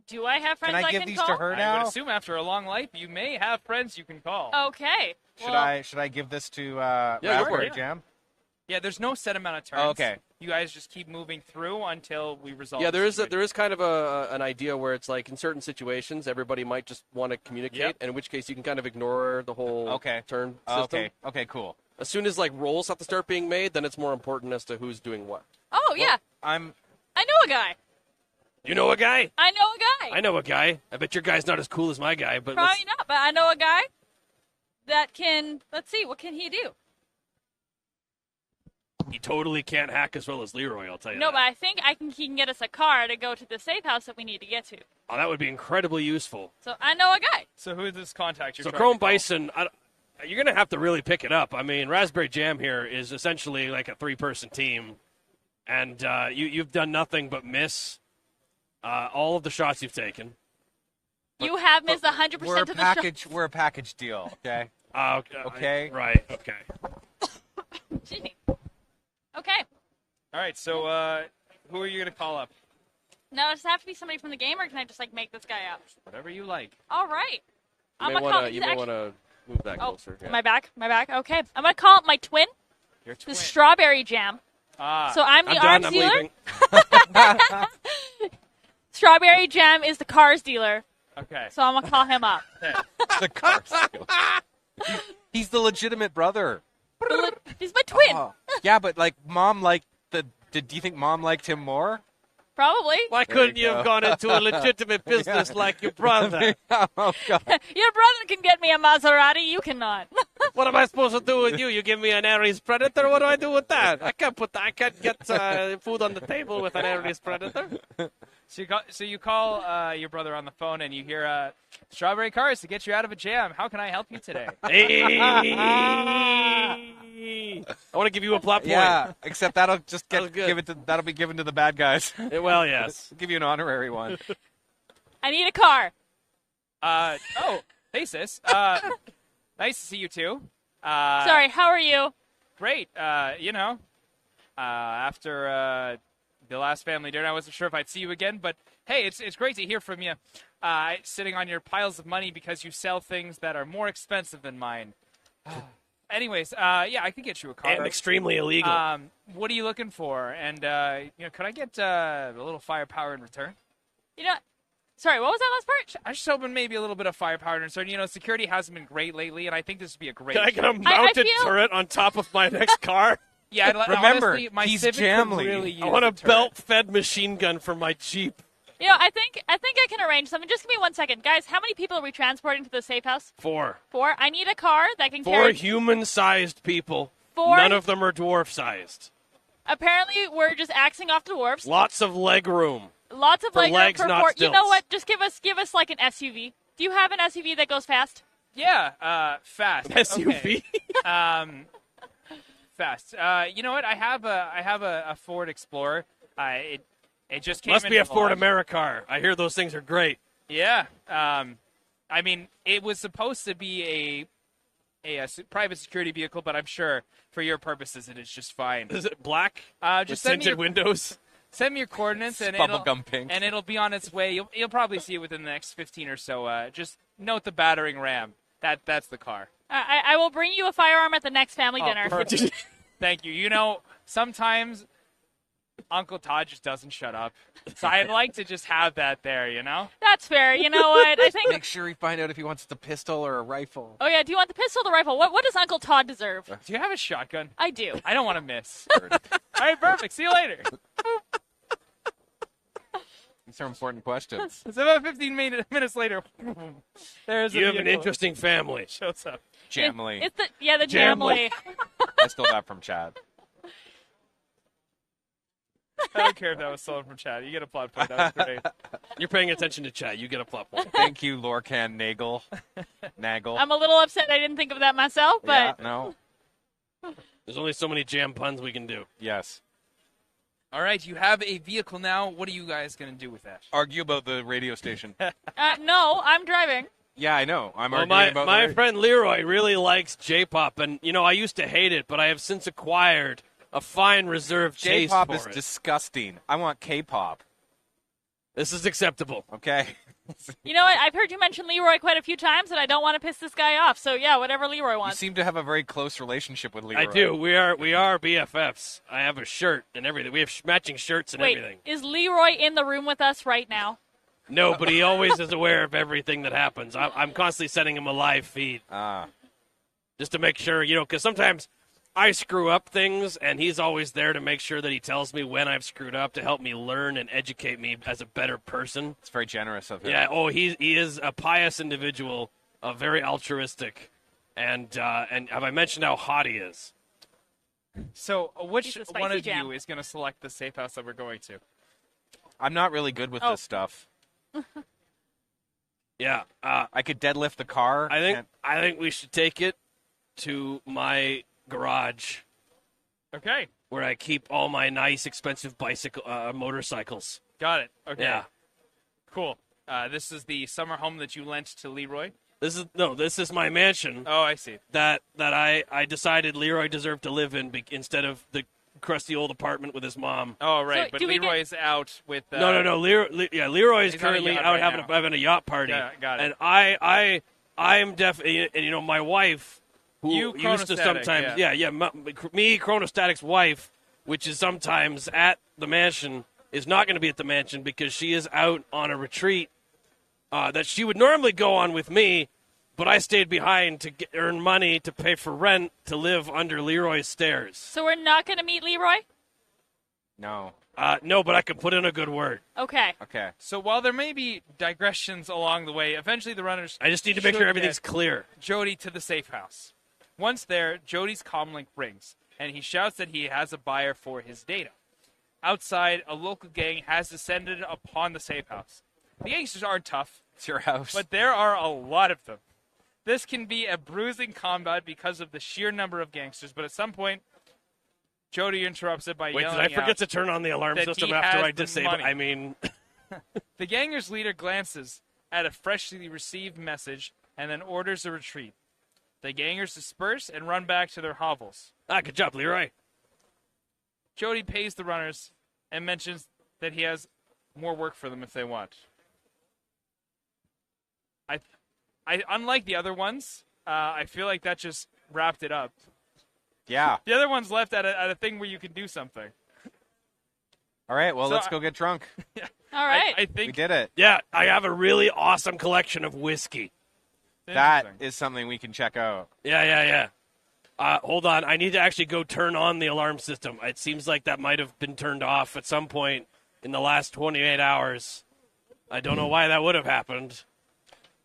Do I have friends Can I I give can these call? to her I now? would assume after a long life, you may have friends you can call. Okay. Should well, I give this to go for Raspberry it. Jam? Yeah, there's no set amount of turns. Oh, okay. You guys just keep moving through until we resolve. Yeah, the situation. there is kind of an idea where it's like in certain situations everybody might just want to communicate, Yep. and in which case you can kind of ignore the whole Okay. turn system. Okay, cool. As soon as like rolls have to start being made, then it's more important as to who's doing what. Oh yeah, I I know a guy. You know a guy? I know a guy. I know a guy. I bet your guy's not as cool as my guy, but Probably not, but I know a guy that can. Let's see, what can he do? he totally can't hack as well as Leroy, I'll tell you No, that. but I think he can get us a car to go to the safe house that we need to get to. Oh, that would be incredibly useful. So I know a guy. So who is this contact you're So trying Chrome to call? Bison, you're going to have to really pick it up. I mean, Raspberry Jam here is essentially like a three-person team, and you've done nothing but miss all of the shots you've taken. You have missed 100% We're a of the package. We're a package deal. Okay. Okay. Right, okay. Gee. Okay. All right, so who are you going to call up? Now, does it have to be somebody from the game, or can I just make this guy up? Whatever you like. All right. I'm You gonna call. may want to move that Oh, closer. Yeah. my back. Okay. I'm gonna call up my twin, Your the twin. Strawberry Jam. Ah, So I'm the I'm arms done. I'm dealer. leaving. Strawberry Jam is the cars dealer. okay. So I'm gonna call him up. The car. He's the legitimate brother. He's my twin. Yeah, but mom liked the. Do you think mom liked him more? Probably. Why couldn't you have gone into a legitimate business like your brother? Oh God. Your brother can get me a Maserati. You cannot. What am I supposed to do with you? You give me an Ares Predator? What do I do with that? I can't get food on the table with an Ares Predator. So you call your brother on the phone and you hear strawberry cars to get you out of a jam. How can I help you today? Hey! I want to give you a plot point. Yeah, except that'll just That was good. that'll be given to the bad guys. Well, yes. We'll give you an honorary one. I need a car. Oh, hey sis. Nice to see you too. Sorry. How are you? Great. After the last family dinner, I wasn't sure if I'd see you again, but hey, it's great to hear from you. Sitting on your piles of money because you sell things that are more expensive than mine. Anyways, yeah, I could get you a car. And extremely illegal. What are you looking for? And could I get a little firepower in return? Sorry. What was that last part? I was just hoping maybe a little bit of firepower in return. Security hasn't been great lately, and I think this would be a great. Can I get a I mounted feel- turret on top of my next car? Yeah, Remember, honestly, my he's Civic Jamley. could really use I want a turret. belt-fed machine gun for my Jeep. I think I can arrange something. Just give me 1 second, guys. How many people are we transporting to the safe house? 4. 4. I need a car that can 4 carry. human-sized people. 4. None of them are dwarf-sized. Apparently, we're just axing off dwarves. Lots of leg room. Lots of For leg room legs, for not 4. You know stilts. what? Just give us like an SUV. Do you have an SUV that goes fast? Yeah, fast. SUV. Okay. Fast. You know what? I have a Ford Explorer. It just came Must be into a Ford launch. Americar. I hear those things are great. Yeah. I mean, it was supposed to be a private security vehicle, but I'm sure for your purposes it is just fine. Is it black? Just with send me tinted your, windows? send me your coordinates and Bubblegum pink. it'll be on its way. You'll probably see it within the next 15 or so. Just note the battering ram. That's the car. I will bring you a firearm at the next family dinner. Perfect. Thank you. You know, sometimes Uncle Todd just doesn't shut up. So I'd like to just have that there, you know? That's fair. You know what? I think. Make sure you find out if he wants the pistol or a rifle. Oh yeah. Do you want the pistol or the rifle? What does Uncle Todd deserve? Do you have a shotgun? I do. I don't want to miss. All right, perfect. See you later. These are important questions. It's about 15 minutes later. There's You a have an vehicle. interesting family. Shows up. Jamily. It's the Jamily. I stole that from Chad. I don't care if that was stolen from Chad. You get a plot point. That was great. You're paying attention to chat. You get a plot point. Thank you, Lorcan Nagel. Nagel. I'm a little upset I didn't think of that myself, but Yeah, no. There's only so many jam puns we can do. Yes. All right, you have a vehicle now. What are you guys going to do with that? Argue about the radio station. no, I'm driving. Yeah, I know. I'm Well, arguing about my the friend Leroy really likes J-pop, and I used to hate it, but I have since acquired a fine reserve taste J-pop for is it. disgusting. I want K-pop. This is acceptable. Okay. You know what? I've heard you mention Leroy quite a few times, and I don't want to piss this guy off. So yeah, whatever Leroy You wants. seem to have a very close relationship with Leroy. I do. We are BFFs. I have a shirt and everything. We have matching shirts and Wait, everything. is Leroy in the room with us right now? No, but he always is aware of everything that happens. I'm constantly sending him a live feed just to make sure, because sometimes I screw up things, and he's always there to make sure that he tells me when I've screwed up to help me learn and educate me as a better person. It's very generous of him. Yeah. Oh, he is a pious individual, very altruistic, and have I mentioned how hot he is? So, which He's a spicy one of jam. you is going to select the safe house that we're going to? I'm not really good with Oh. this stuff. Yeah. I could deadlift the car. I think we should take it to my garage Okay, where I keep all my nice, expensive motorcycles. got it. Okay, Yeah. cool. This is the summer home that you lent to Leroy. This is my mansion Oh, I see. that I decided Leroy deserved to live in instead of the crusty old apartment with his mom. Oh, right. So, but do we Leroy's out with. No. Leroy is He's on a currently yacht out right having now. having a yacht party. Yeah, got it. And I am definitely, and my wife, who You used to chronostatic, sometimes, me chronostatic's wife, which is sometimes at the mansion, is not going to be at the mansion because she is out on a retreat that she would normally go on with me, but I stayed behind to earn money to pay for rent to live under Leroy's stairs. So we're not going to meet Leroy? No. No, but I could put in a good word. Okay. Okay. So while there may be digressions along the way, eventually the runners. I just need to make should sure everything's get clear. Jody to the safe house. Once there, Jody's comlink rings, and he shouts that he has a buyer for his data. Outside, a local gang has descended upon the safe house. The gangsters aren't tough, It's your house. but there are a lot of them. This can be a bruising combat because of the sheer number of gangsters, but at some point, Jody interrupts it by Wait, yelling did I forget out to turn on the alarm that system he after has I the disable? money. I mean, The gangers' leader glances at a freshly received message and then orders a retreat. The gangers disperse and run back to their hovels. good job, Leroy. Jody pays the runners and mentions that he has more work for them if they want. I unlike the other ones, I feel like that just wrapped it up. Yeah. The other ones left at a thing where you can do something. All right. Well, So let's go get drunk. All right. I We think did it. Yeah, I have a really awesome collection of whiskey. That interesting. is something we can check out. Yeah. Hold on, I need to actually go turn on the alarm system. It seems like that might have been turned off at some point in the last 28 hours. I don't know why that would have happened.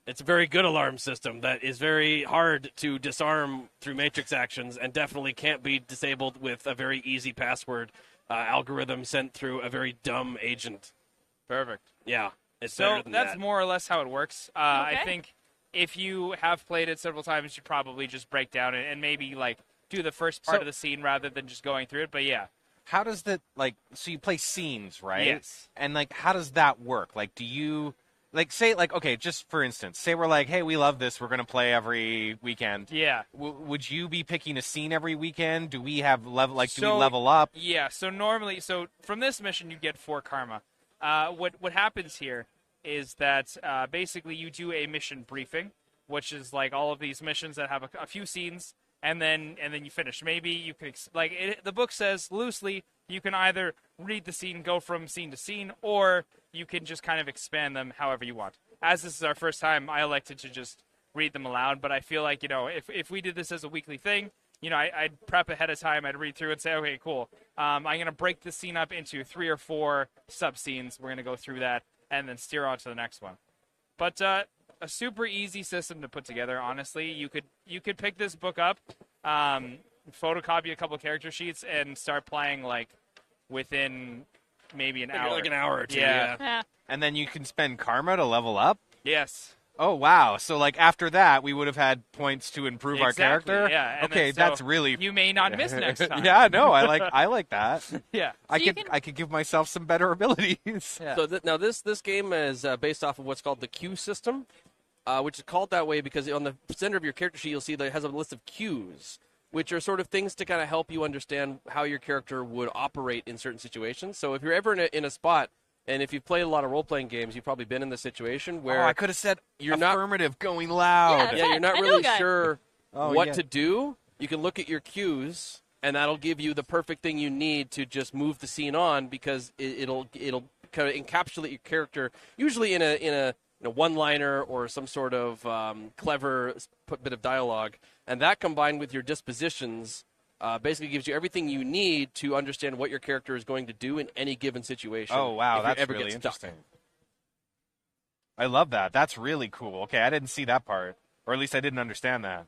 It's a very good alarm system that is very hard to disarm through matrix actions and definitely can't be disabled with a very easy password algorithm sent through a very dumb agent. Perfect. Yeah, it's So better than that's that. more or less how it works. I Okay. think if you have played it several times, you probably just break down and maybe like do the first part So- of the scene rather than just going through it. But yeah, How does that so you play scenes, right? Yes. And how does that work? Do you say okay, just for instance, say we're hey, we love this, we're going to play every weekend. yeah. Would you be picking a scene every weekend? Do we have level do So- we level up? Yeah, so normally, from this mission you get 4 karma. What happens here is that basically you do a mission briefing, which is like all of these missions that have a few scenes, and then you finish. Maybe you can the book says loosely you can either read the scene, go from scene to scene, or you can just kind of expand them however you want. As this is our first time, I elected to just read them aloud, but I feel like, if we did this as a weekly thing, I'd prep ahead of time, I'd read through and say, okay, cool. I'm going to break the scene up into 3 or 4 sub-scenes. We're going to go through that and then steer on to the next one. But a super easy system to put together, honestly. You could pick this book up, photocopy a couple character sheets, and start playing, like, within maybe an hour. Like an hour or two, yeah. And then you can spend karma to level up? Yes. Oh, wow. So, like, after that, we would have had points to improve our character? Yeah. And okay, then, that's really... You may not miss next time. Yeah, no, I like that. Yeah. I could give myself some better abilities. Yeah. So now this game is based off of what's called the queue system, which is called that way because on the center of your character sheet you'll see that it has a list of cues, which are sort of things to kind of help you understand how your character would operate in certain situations. So if you're ever in a spot, and if you've played a lot of role-playing games, you've probably been in the situation where I could have said you're affirmative going loud. you're not really sure what yeah. to do. You can look at your cues, and that'll give you the perfect thing you need to just move the scene on because it'll kind of encapsulate your character, usually in a one-liner or some sort of clever bit of dialogue, and that combined with your dispositions basically gives you everything you need to understand what your character is going to do in any given situation. Oh, wow, that's ever really get stuck. interesting. I love that. That's really cool. Okay, I didn't see that part, or at least I didn't understand that.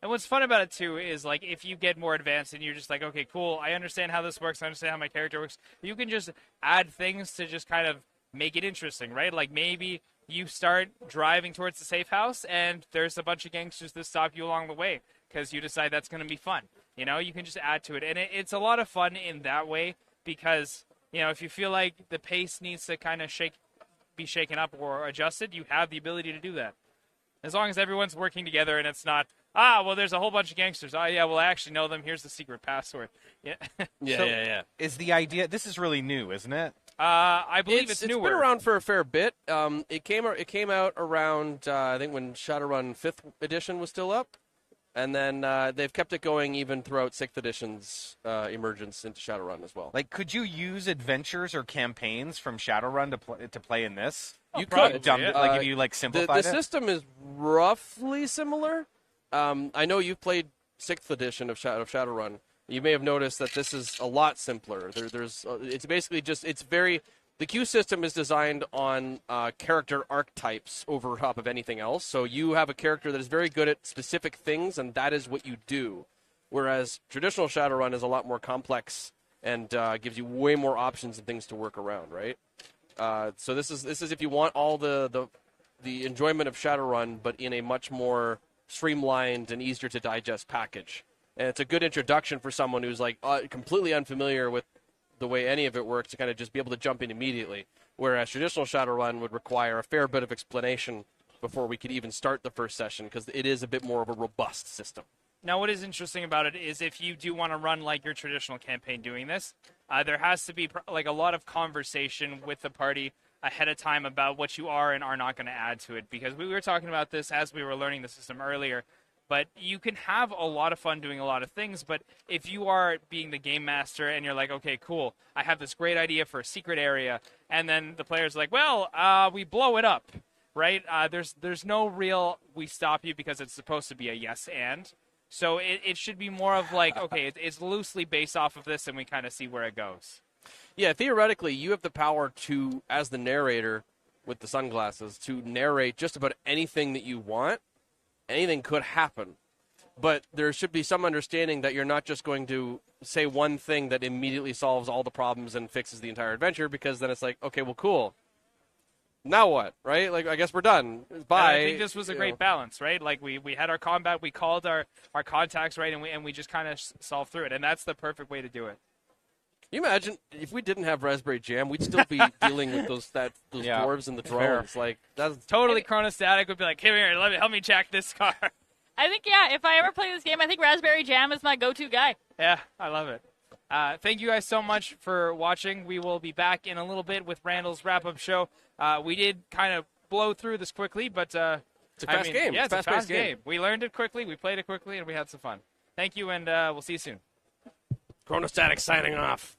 And what's fun about it, too, is, like, if you get more advanced and you're just like, okay, cool, I understand how this works, I understand how my character works, you can just add things to just kind of make it interesting, right? Like, maybe you start driving towards the safe house, and there's a bunch of gangsters that stop you along the way because you decide that's going to be fun. You can just add to it. And it's a lot of fun in that way because, if you feel like the pace needs to kind of be shaken up or adjusted, you have the ability to do that. As long as everyone's working together and it's not, well, there's a whole bunch of gangsters. Oh, yeah, well, I actually know them. Here's the secret password. Yeah. Yeah. Is the idea, this is really new, isn't it? I believe it's newer. It's been around for a fair bit. It came out around, I think, when Shadowrun 5th edition was still up. And then they've kept it going even throughout 6th edition's emergence into Shadowrun as well. Like, could you use adventures or campaigns from Shadowrun to play in this? You could. Like, if you, simplified the it? system is roughly similar. I know you've played 6th edition of Shadowrun. You may have noticed that this is a lot simpler. It's basically just, the queue system is designed on character archetypes over top of anything else. So you have a character that is very good at specific things, and that is what you do. Whereas traditional Shadowrun is a lot more complex and gives you way more options and things to work around, right? So this is if you want all the enjoyment of Shadowrun, but in a much more streamlined and easier to digest package. And it's a good introduction for someone who's completely unfamiliar with the way any of it works to kind of just be able to jump in immediately. Whereas traditional Shadowrun would require a fair bit of explanation before we could even start the first session because it is a bit more of a robust system. Now, what is interesting about it is if you do want to run like your traditional campaign doing this, there has to be a lot of conversation with the party ahead of time about what you are and are not going to add to it. Because we were talking about this as we were learning the system earlier. But you can have a lot of fun doing a lot of things. But if you are being the game master and you're like, okay, cool, I have this great idea for a secret area. And then the player's like, well, we blow it up, right? There's no real we stop you because it's supposed to be a yes and. So it should be more of like, okay, it's loosely based off of this and we kind of see where it goes. Yeah, theoretically, you have the power to, as the narrator with the sunglasses, to narrate just about anything that you want. Anything could happen, but there should be some understanding that you're not just going to say one thing that immediately solves all the problems and fixes the entire adventure, because then it's like, okay, well, cool. Now what, right? Like, I guess we're done. Bye. And I think this was a great balance, right? Like, we had our combat, we called our contacts, right, and we just kind of solved through it, and that's the perfect way to do it. Can you imagine if we didn't have Raspberry Jam, we'd still be dealing with those dwarves and the drones. Like, that's totally chronostatic. Would be like, here, help me jack this car. I think, if I ever play this game, I think Raspberry Jam is my go-to guy. Yeah, I love it. Thank you guys so much for watching. We will be back in a little bit with Randall's wrap-up show. We did kind of blow through this quickly, but It's a fast game. Yeah, It's a it's a fast-paced fast game. game. We learned it quickly, we played it quickly, and we had some fun. Thank you, and we'll see you soon. Chronostatic signing off.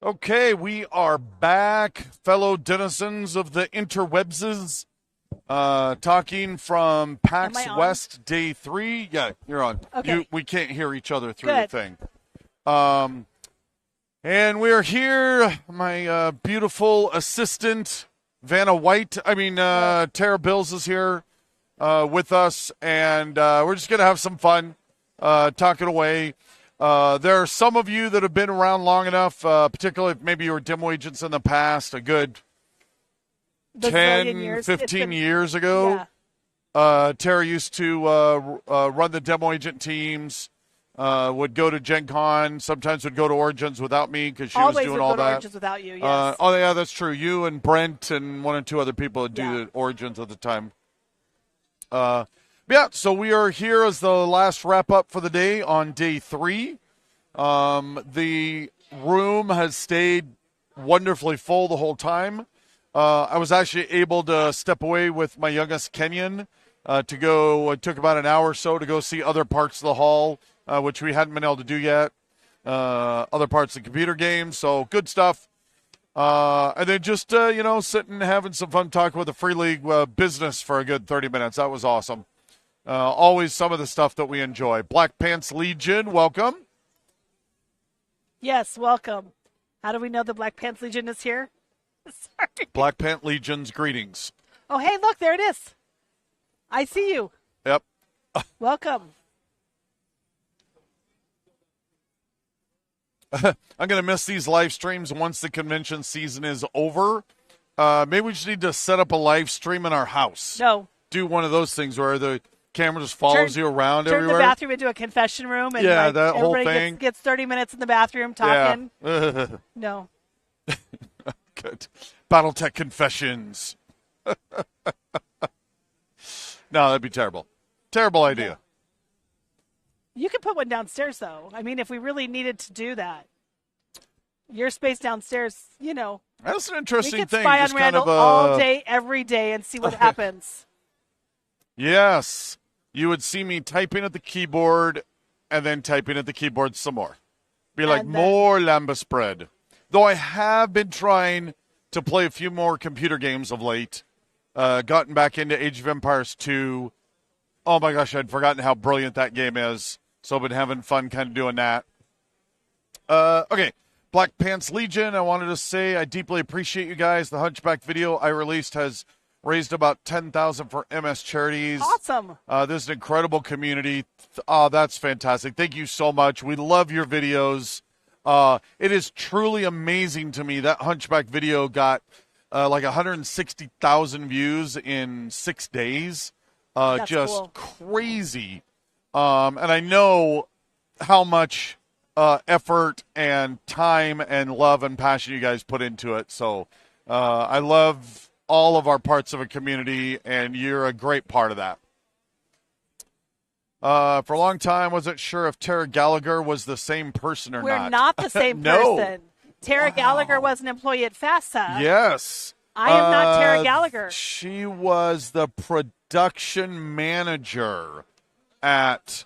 Okay, we are back, fellow denizens of the interwebses, talking from PAX Am I on? West Day 3. Yeah, you're on. Okay. We can't hear each other through Good. the thing. And we are here. My beautiful assistant, Tara Bills is here with us, and we're just going to have some fun talking away. There are some of you that have been around long enough, particularly if maybe you were demo agents in the past, a good Bazillion 10, years. 15 years ago. Yeah. Tara used to run the demo agent teams, would go to Gen Con, sometimes would go to Origins without me because she Always was doing would all go to that. Origins without you, yes. Oh, yeah, that's true. You and Brent and one or two other people would do Yeah. the Origins at the time. Yeah, so we are here as the last wrap-up for the day on Day 3. The room has stayed wonderfully full the whole time. I was actually able to step away with my youngest, Kenyon, to go. It took about an hour or so to go see other parts of the hall, which we hadn't been able to do yet. Other parts of the computer games, so good stuff. And then just, sitting and having some fun talking with the Free League business for a good 30 minutes. That was awesome. Always some of the stuff that we enjoy. Black Pants Legion, welcome. Yes, welcome. How do we know the Black Pants Legion is here? Sorry. Black Pant Legion's greetings. Oh, hey, look, there it is. I see you. Yep. Welcome. I'm going to miss these live streams once the convention season is over. Maybe we just need to set up a live stream in our house. No. Do one of those things where the camera just follows you around Turn everywhere. the bathroom into a confession room. And Yeah, that whole everybody thing. Gets 30 minutes in the bathroom talking. Yeah. No. Good. Battletech confessions. No, that'd be terrible. Terrible idea. You could put one downstairs, though. I mean, if we really needed to do that. Your space downstairs, That's an we interesting could thing. spy on Just kind Randall of all day, every day, and see what happens. Yes. You would see me typing at the keyboard and then typing at the keyboard some more. Be like, And then- more lambda spread. Though I have been trying to play a few more computer games of late. Gotten back into Age of Empires 2. Oh my gosh, I'd forgotten how brilliant that game is. So I've been having fun kind of doing that. Okay. Black Pants Legion, I wanted to say I deeply appreciate you guys. The Hunchback video I released has raised about $10,000 for MS charities. Awesome. This is an incredible community. Oh, that's fantastic. Thank you so much. We love your videos. It is truly amazing to me that Hunchback video got like 160,000 views in 6 days. That's Just cool. crazy. And I know how much effort and time and love and passion you guys put into it. So I love all of our parts of a community, and you're a great part of that. For a long time, wasn't sure if Tara Gallagher was the same person or We're not. not the same No. person. Tara Gallagher was an employee at FASA. Yes. I am not Tara Gallagher. She was the production manager at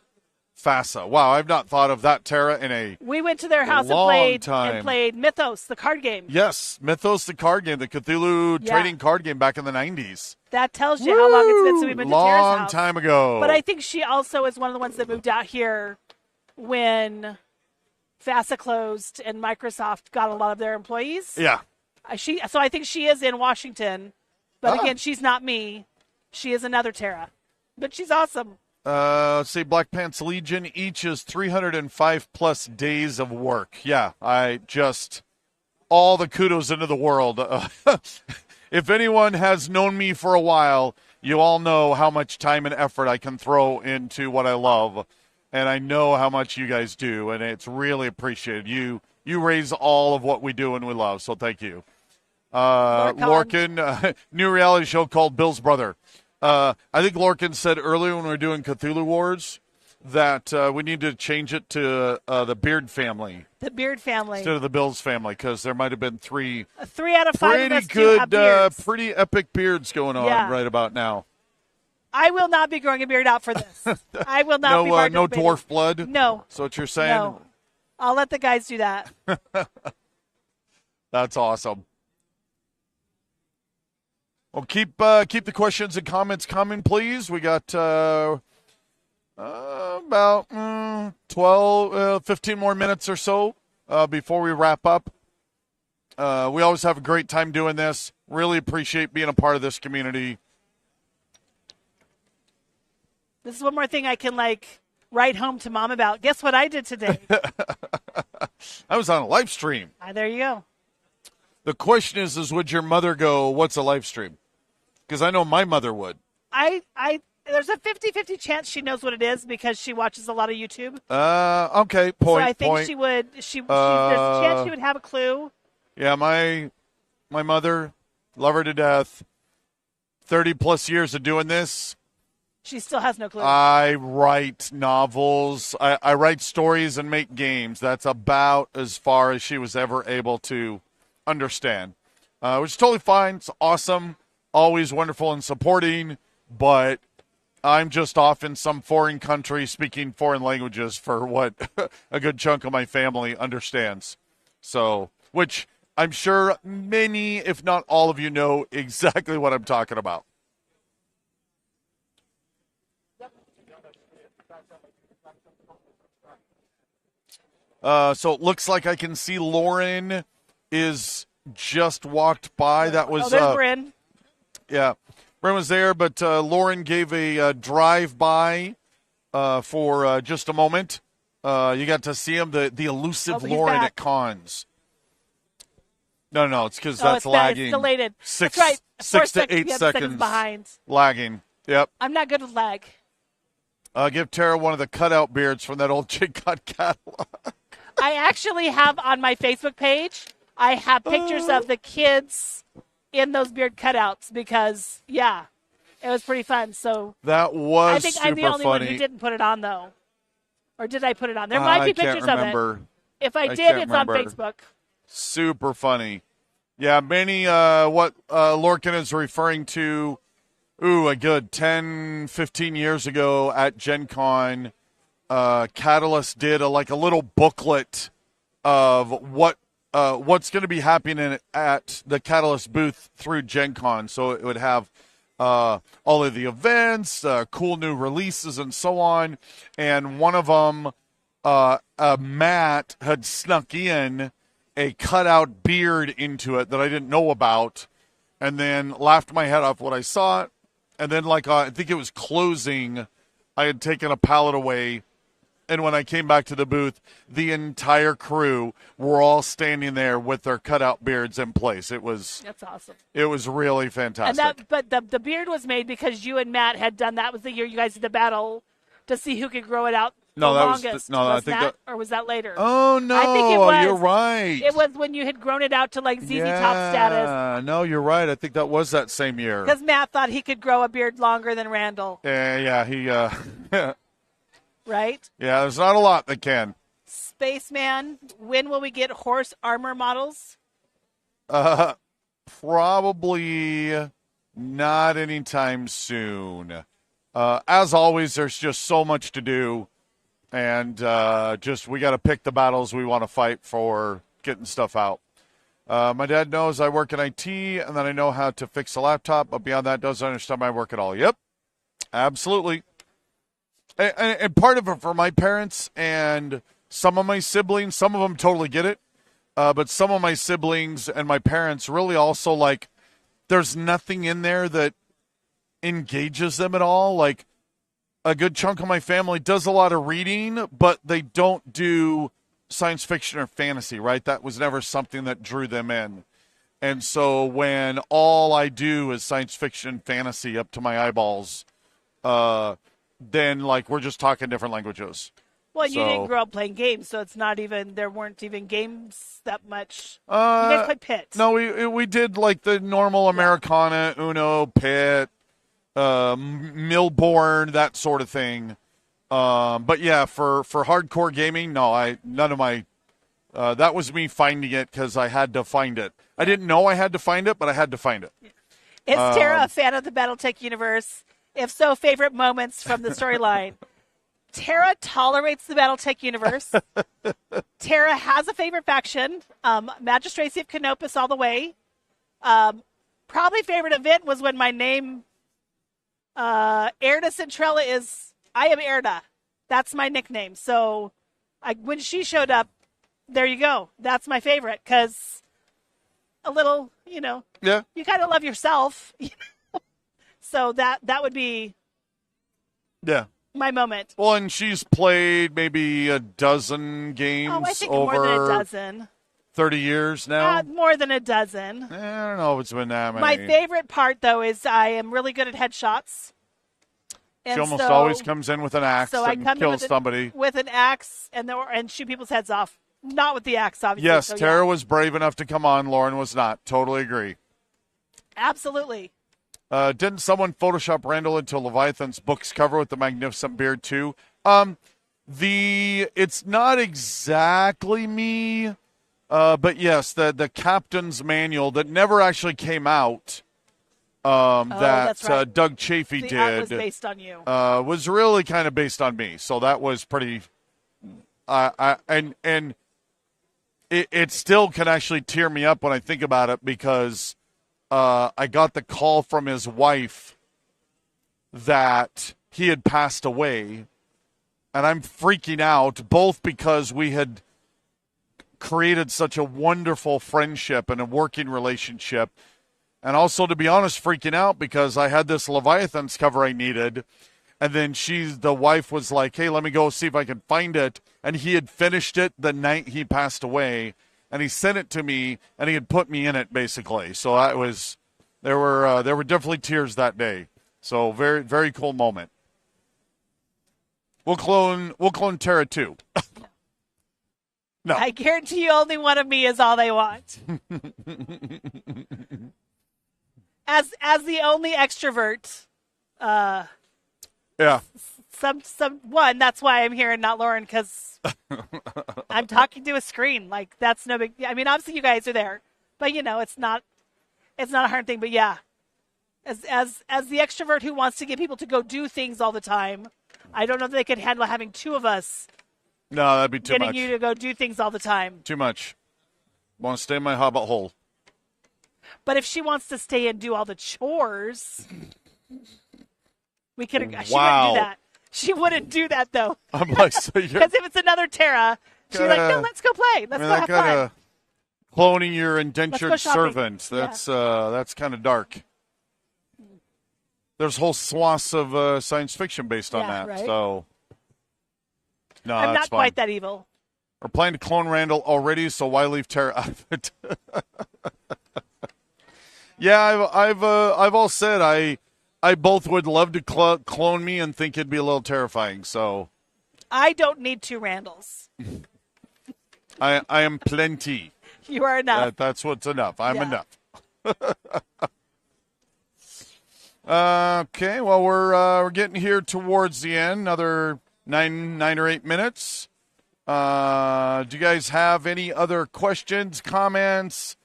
FASA. Wow, I've not thought of that Tara in a We went to their house long and time. played Mythos, the card game. Yes, Mythos, the card game, the Cthulhu Yeah. trading card game back in the 90s. That tells you how long it's been since we've been to Tara's Long house. time ago. But I think she also is one of the ones that moved out here when FASA closed and Microsoft got a lot of their employees. Yeah. So I think she is in Washington. But Ah. again, she's not me. She is another Tara. But she's awesome. Let's see, Black Pants Legion, each is 305 plus days of work. Yeah, I just, all the kudos into the world. If anyone has known me for a while, you all know how much time and effort I can throw into what I love. And I know how much you guys do, and it's really appreciated. You raise all of what we do and we love, so thank you. Lorcan, new reality show called Bill's Brother. I think Lorcan said earlier when we were doing Cthulhu Wars that we need to change it to the Beard family The Beard family. instead of the Bills family, because there might have been 3 3 out of 5 of pretty us do have good, beards. pretty epic beards going on Yeah. right about now. I will not be growing a beard out for this. I will not be No, no participating. dwarf blood. No. So what you're saying? No. I'll let the guys do that. That's awesome. Well, keep the questions and comments coming, please. We got about 15 more minutes or so before we wrap up. We always have a great time doing this. Really appreciate being a part of this community. This is one more thing I can write home to Mom about. Guess what I did today? I was on a live stream. There you go. The question is would your mother go, what's a live stream? Because I know my mother would. There's a 50-50 chance she knows what it is because she watches a lot of YouTube. Okay, point. So I think she would. There's a chance she would have a clue. Yeah, my mother, love her to death. 30+ years of doing this. She still has no clue. I write novels. I write stories and make games. That's about as far as she was ever able to understand, which is totally fine. It's awesome. Always wonderful and supporting, but I'm just off in some foreign country speaking foreign languages for what a good chunk of my family understands. So, which I'm sure many, if not all of you, know exactly what I'm talking about. So it looks like I can see Lauren is just walked by. That was there's Bryn. Yeah, Bryn was there, but Lauren gave a drive-by for just a moment. You got to see him, the elusive Lauren back at cons. No, it's because that's lagging. It's delayed. Six, That's right. 6 to 8 seconds seconds behind. lagging. Yep. I'm not good with lag. Give Tara one of the cutout beards from that old J-Cut catalog. I actually have on my Facebook page, I have pictures of the kids in those beard cutouts because, yeah, it was pretty fun. So that was I think I'm the only one who didn't put it on, though. Or did I put it on? There might be pictures of it. If I did, it's on Facebook. Super funny. Yeah, many, what Lorcan is referring to, a good 10, 15 years ago at Gen Con, Catalyst did a little booklet of what's going to be happening at the Catalyst booth through Gen Con. So it would have all of the events, cool new releases, and so on. And one of them, Matt had snuck in a cutout beard into it that I didn't know about, and then laughed my head off when I saw it. And then, I think it was closing, I had taken a pallet away. And when I came back to the booth, the entire crew were all standing there with their cutout beards in place. That's awesome. It was really fantastic. But the beard was made because you and Matt had done that. Was the year you guys did the battle to see who could grow it out longest. I think that, or was that later? Oh no, I think it was. You're right. It was when you had grown it out to ZZ Top status. No, you're right. I think that was that same year. Because Matt thought he could grow a beard longer than Randall. Yeah, he. Right? Yeah, there's not a lot that can. Spaceman, when will we get horse armor models? Probably not anytime soon. As always, there's just so much to do, and we got to pick the battles we want to fight for getting stuff out. My dad knows I work in IT, and that I know how to fix a laptop, but beyond that, doesn't understand my work at all. Yep, absolutely. And part of it for my parents and some of my siblings, some of them totally get it, but some of my siblings and my parents really also there's nothing in there that engages them at all. A good chunk of my family does a lot of reading, but they don't do science fiction or fantasy, right? That was never something that drew them in. And so when all I do is science fiction and fantasy up to my eyeballs, then we're just talking different languages. Well, you didn't grow up playing games, so it's not even, there weren't even games that much. You guys played Pit. No, we did the normal Americana, Uno, Pit, Millborn, that sort of thing. But yeah, for hardcore gaming, no, none of my, that was me finding it because I had to find it. I didn't know I had to find it, but I had to find it. Is Tara a fan of the Battletech universe? If so, favorite moments from the storyline? Tara tolerates the Battletech universe. Tara has a favorite faction, Magistracy of Canopus all the way. Probably favorite event was when my name, Erda Centrella I am Erda. That's my nickname. So when she showed up, there you go. That's my favorite because a little, Yeah. you kind of love yourself. So that would be Yeah. my moment. Well, and she's played maybe a dozen games Oh, I think over more than a dozen. 30 years now. More than a dozen. I don't know if it's been that many. My favorite part, though, is I am really good at headshots. She And almost so- always comes in with an axe so I and come in kills somebody. with an axe and shoot people's heads off. Not with the axe, obviously. Yes, so, Tara yeah. was brave enough to come on. Lauren was not. Totally agree. Absolutely. Didn't someone Photoshop Randall into Leviathan's book's cover with the magnificent beard too? It's not exactly me, but yes, the captain's manual that never actually came out. That's right. Doug Chafee The did art was based on you. was really kind of based on me. So that was pretty. And it still can actually tear me up when I think about it because I got the call from his wife that he had passed away, and I'm freaking out both because we had created such a wonderful friendship and a working relationship. And also, to be honest, freaking out because I had this Leviathan's cover I needed. And then the wife was like, hey, let me go see if I can find it. And he had finished it the night he passed away. And he sent it to me, and he had put me in it, basically. So there were definitely tears that day. So very, very cool moment. We'll clone Tara too. No. I guarantee you only one of me is all they want. As the only extrovert, Yeah. one, that's why I'm here and not Lauren, because I'm talking to a screen. Like, that's no big. I mean, obviously you guys are there, but it's not a hard thing. But yeah, as the extrovert who wants to get people to go do things all the time, I don't know if they could handle having two of us No, that'd be too getting much. you to go do things all the time. Too much. Want to stay in my hobbit hole. But if she wants to stay and do all the chores, we could. She Wow. wouldn't do that. She wouldn't do that though. I'm like, so you're Because if it's another Tara, she's like, no, let's go play. Let's go have fun. Cloning your Let's indentured go shopping. servant. That's kind of dark. There's whole swaths of science fiction based on Yeah, that. right? So no, I'm that's not fine. quite that evil. We're planning to clone Randall already, so why leave Tara out of it? Yeah, I've all said I both would love to clone me and think it'd be a little terrifying. So I don't need two Randalls. I am plenty. You are enough. That's what's enough. I'm Yeah. enough. Okay, well we're getting here towards the end. Another nine or 8 minutes. Do you guys have any other questions, comments,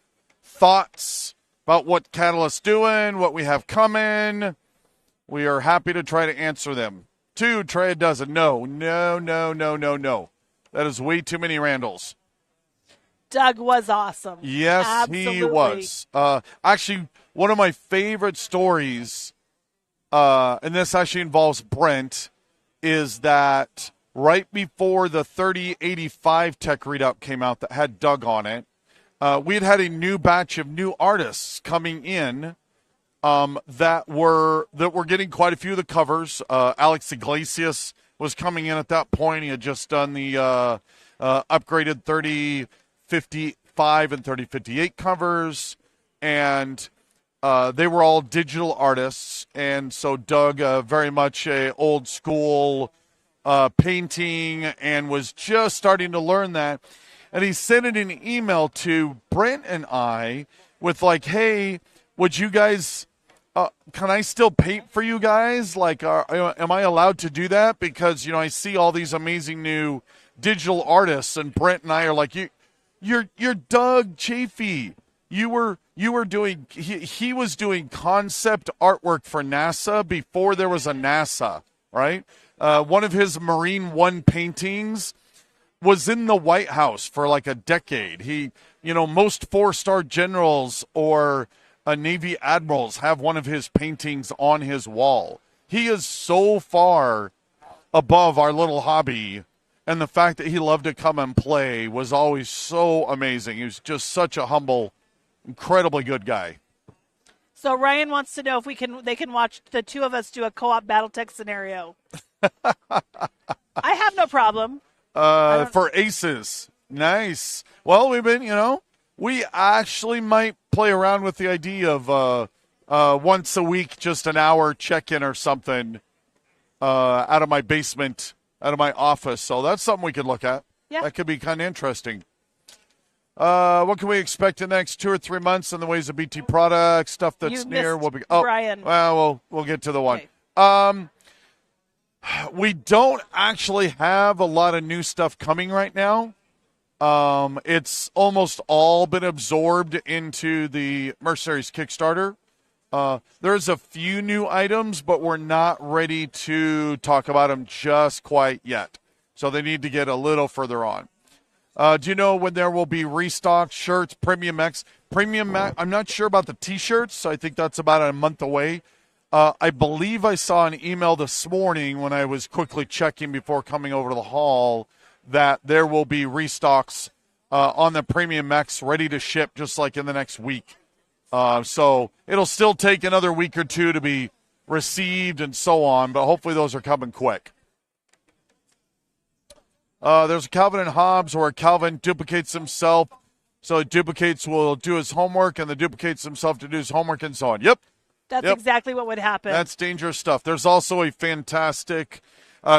thoughts about what Catalyst's doing, what we have coming? We are happy to try to answer them. 2, try a dozen. No. That is way too many Randalls. Doug was awesome. Yes, Absolutely. he was. Actually, one of my favorite stories, and this actually involves Brent, is that right before the 3085 tech readout came out that had Doug on it, we had a new batch of new artists coming in that were getting quite a few of the covers. Alex Iglesias was coming in at that point. He had just done the upgraded 3055 and 3058 covers, and they were all digital artists. And so Doug, very much a old school painting, and was just starting to learn that. And he sent in an email to Brent and I with like, hey, would you guys, can I still paint for you guys? Like, am I allowed to do that? Because, I see all these amazing new digital artists, and Brent and I are like, you're Doug Chafee. You were doing, he was doing concept artwork for NASA before there was a NASA, right? One of his Marine One paintings was in the White House for like a decade. Most 4-star generals or Navy admirals have one of his paintings on his wall. He is so far above our little hobby, and the fact that he loved to come and play was always so amazing. He was just such a humble, incredibly good guy. So Ryan wants to know if they can watch the two of us do a co-op Battletech scenario. I have no problem. For aces. Nice. Well, we actually might play around with the idea of once a week, just an hour check-in or something out of my basement, out of my office. So that's something we could look at. Yeah. That could be kind of interesting. What can we expect in the next 2 or 3 months in the ways of BT products, stuff that's near? Brian. Well, we'll get to the one. Okay. We don't actually have a lot of new stuff coming right now. It's almost all been absorbed into the Mercenaries Kickstarter. There's a few new items, but we're not ready to talk about them just quite yet. So they need to get a little further on. Do you know when there will be restock shirts, Premium X? I'm not sure about the T-shirts, so I think that's about a month away. I believe I saw an email this morning when I was quickly checking before coming over to the hall that there will be restocks on the Premium X ready to ship just like in the next week. So it'll still take another week or two to be received and so on, but hopefully those are coming quick. There's a Calvin and Hobbes where Calvin duplicates himself. So duplicates will do his homework and the duplicates himself to do his homework and so on. Yep. That's exactly what would happen. That's dangerous stuff. There's also a fantastic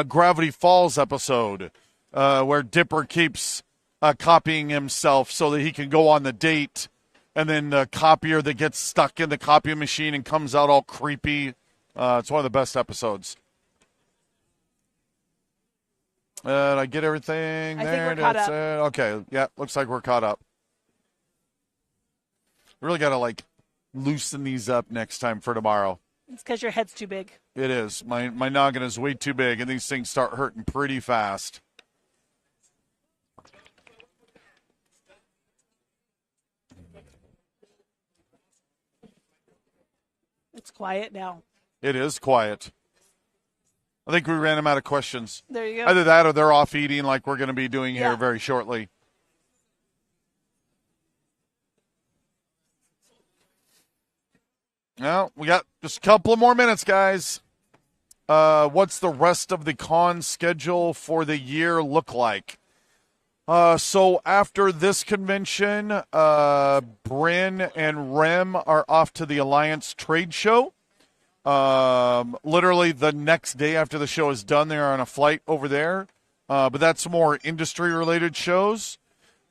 Gravity Falls episode where Dipper keeps copying himself so that he can go on the date, and then the copier that gets stuck in the copy machine and comes out all creepy. It's one of the best episodes. Did I get everything I there? think we're caught up. Okay, yeah, looks like we're caught up. We really got to, loosen these up next time for tomorrow. It's because your head's too big. It is. My noggin is way too big, and these things start hurting pretty fast. It's quiet now. It is quiet. I think we ran them out of questions. There you go. Either that or they're off eating like we're going to be doing here Yeah. very shortly. Well, we got just a couple of more minutes, guys. What's the rest of the con schedule for the year look like? So after this convention, Bryn and Rem are off to the Alliance Trade Show. Literally the next day after the show is done, they're on a flight over there. But that's more industry-related shows.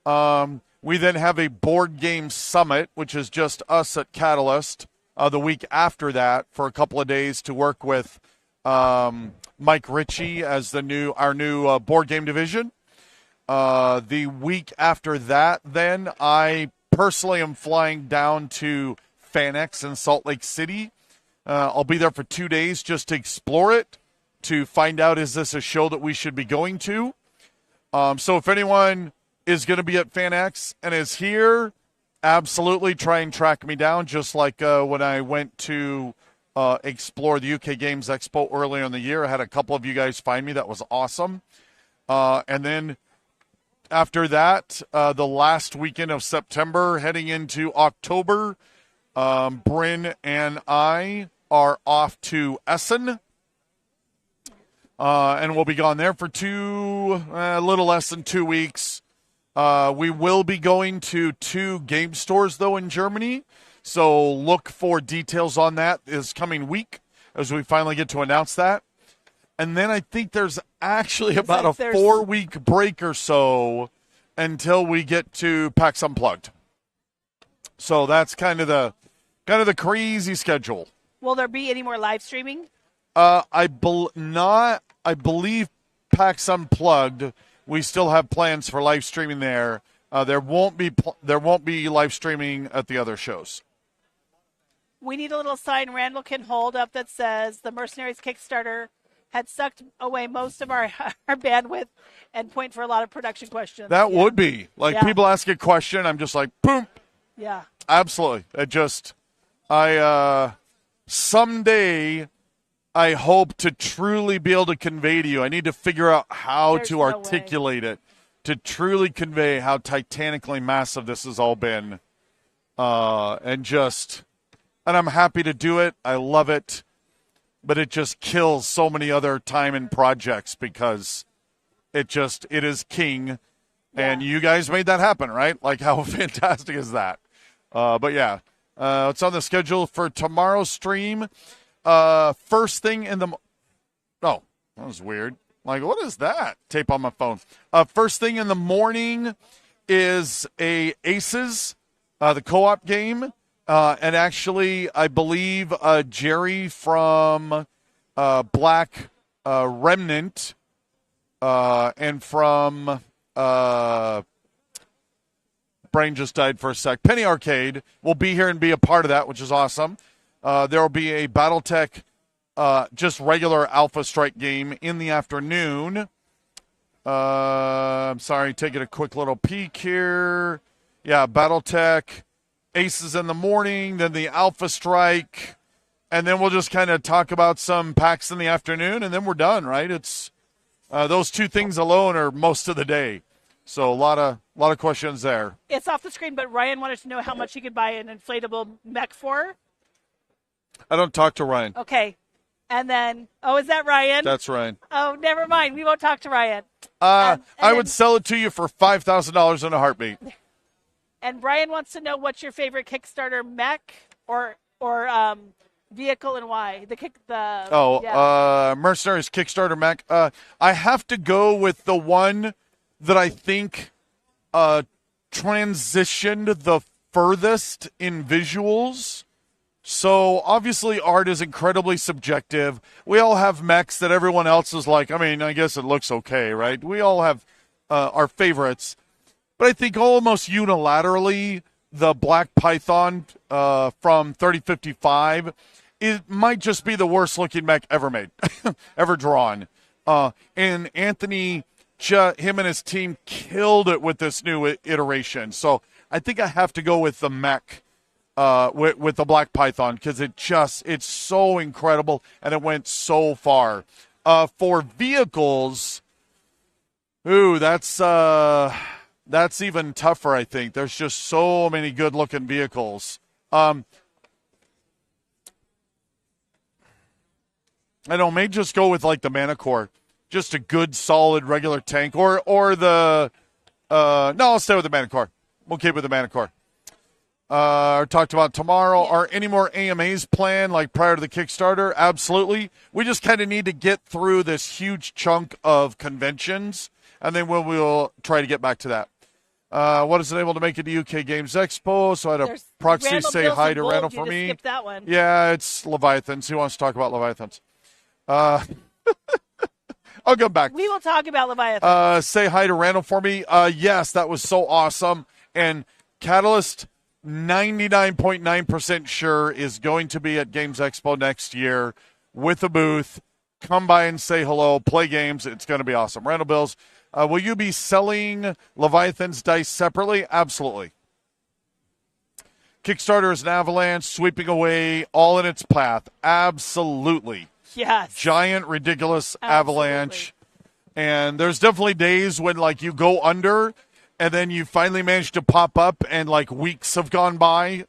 We then have a board game summit, which is just us at Catalyst. The week after that for a couple of days to work with Mike Ritchie as our new board game division. The week after that, then, I personally am flying down to FanX in Salt Lake City. I'll be there for 2 days just to explore it, to find out is this a show that we should be going to. So if anyone is going to be at FanX and is here, absolutely try and track me down, just like when I went to explore the UK Games Expo earlier in the year. I had a couple of you guys find me. That was awesome. And then after that, the last weekend of September, heading into October, Bryn and I are off to Essen. And we'll be gone there for a little less than 2 weeks. We will be going to 2 game stores, though, in Germany. So look for details on that this coming week as we finally get to announce that. And then I think there's actually about a 4-week break or so until we get to PAX Unplugged. So that's kind of the crazy schedule. Will there be any more live streaming? I believe PAX Unplugged. We still have plans for live streaming there. There won't be live streaming at the other shows. We need a little sign Randall can hold up that says the Mercenaries Kickstarter had sucked away most of our bandwidth and point for a lot of production questions. That would be. Like, Yeah. people ask a question, I'm just like, boom. Yeah. Absolutely. Someday I hope to truly be able to convey to you. I need to figure out how There's to no articulate it to truly convey how titanically massive this has all been. And I'm happy to do it. I love it. But it just kills so many other time and projects because it is king. And you guys made that happen, right? Like, how fantastic is that? But yeah, it's on the schedule for tomorrow's stream. First thing in the oh, that was weird. Like, what is that? Tape on my phone. First thing in the morning is a Aces, the co-op game. And actually, I believe Jerry from Black Remnant and from brain just died for a sec. Penny Arcade will be here and be a part of that, which is awesome. There will be a Battletech, just regular Alpha Strike game in the afternoon. I'm sorry, taking a quick little peek here. Yeah, Battletech, Aces in the morning, then the Alpha Strike, and then we'll just kind of talk about some PAX in the afternoon, and then we're done, right? It's those two things alone are most of the day. So a lot of questions there. It's off the screen, but Ryan wanted to know how much he could buy an inflatable mech for. I don't talk to Ryan. Okay. And then, is that Ryan? That's Ryan. Oh, never mind. We won't talk to Ryan. I would sell it to you for $5,000 in a heartbeat. And Brian wants to know what's your favorite Kickstarter mech or vehicle and why. Mercenaries Kickstarter mech. I have to go with the one that I think transitioned the furthest in visuals. So obviously art is incredibly subjective. We all have mechs that everyone else is like, I mean, I guess it looks okay, right? We all have our favorites. But I think almost unilaterally, the Black Python from 3055, it might just be the worst looking mech ever made, ever drawn. And Anthony, him and his team killed it with this new iteration. So I think I have to go with the mech. With the Black Python, because it's so incredible and it went so far. For vehicles, that's even tougher, I think. There's just so many good looking vehicles. I don't, may just go with like the Manicore, just a good solid regular tank, or the no, I'll stay with the Manicore. We'll keep with the Manicore. Talked about tomorrow. Are any more AMAs planned, like prior to the Kickstarter? Absolutely. We just kind of need to get through this huge chunk of conventions, and then we'll try to get back to that. What is it able to make it to UK Games Expo? So I had a proxy Randall say Bilson hi to Gold. Randall You for just me. skipped that one. Yeah, it's Leviathans. Who wants to talk about Leviathans? I'll go back. We will talk about Leviathan. Say hi to Randall for me. Yes, that was so awesome. And Catalyst, 99.9% sure, is going to be at Games Expo next year with a booth. Come by and say hello, play games. It's going to be awesome. Randall Bills, will you be selling Leviathan's dice separately? Absolutely. Kickstarter is an avalanche sweeping away all in its path. Absolutely. Yes. Giant, ridiculous avalanche. And there's definitely days when, like, you go under and then you finally manage to pop up and, like, weeks have gone by,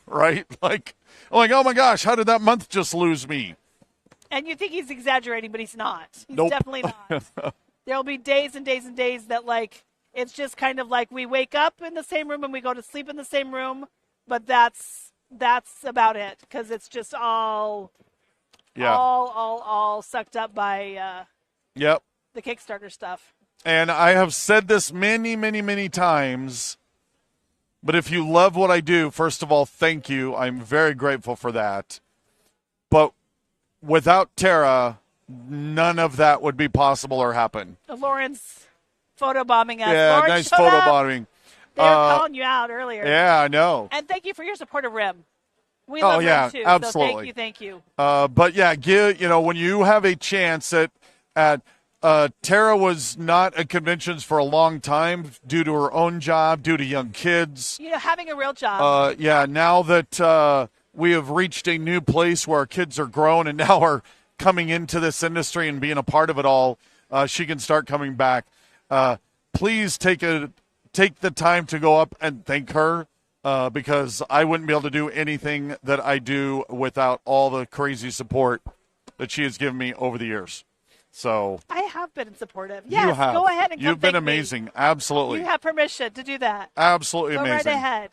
right? Like, oh my gosh, how did that month just lose me? And you think he's exaggerating, but he's not. He's Nope. definitely not. There'll be days and days and days that, like, it's just kind of like we wake up in the same room and we go to sleep in the same room, but that's about it, because it's just all sucked up by Yep. the Kickstarter stuff. And I have said this many, many, many times, but if you love what I do, first of all, thank you. I'm very grateful for that. But without Tara, none of that would be possible or happen. Lauren's photobombing us. Yeah, Lauren, nice shut up. photobombing. They were calling you out earlier. Yeah, I know. And thank you for your support of RIM. We love yeah, Ren too. absolutely. So thank you. But yeah, when you have a chance at Tara was not at conventions for a long time due to her own job, due to young kids. You know, having a real job. Now that we have reached a new place where our kids are grown and now are coming into this industry and being a part of it all, she can start coming back. Please take the time to go up and thank her. Because I wouldn't be able to do anything that I do without all the crazy support that she has given me over the years. So I have been supportive. you Yes, have. go ahead and come You've been thank me. amazing. Absolutely. You have permission to do that. Absolutely Go amazing. right ahead.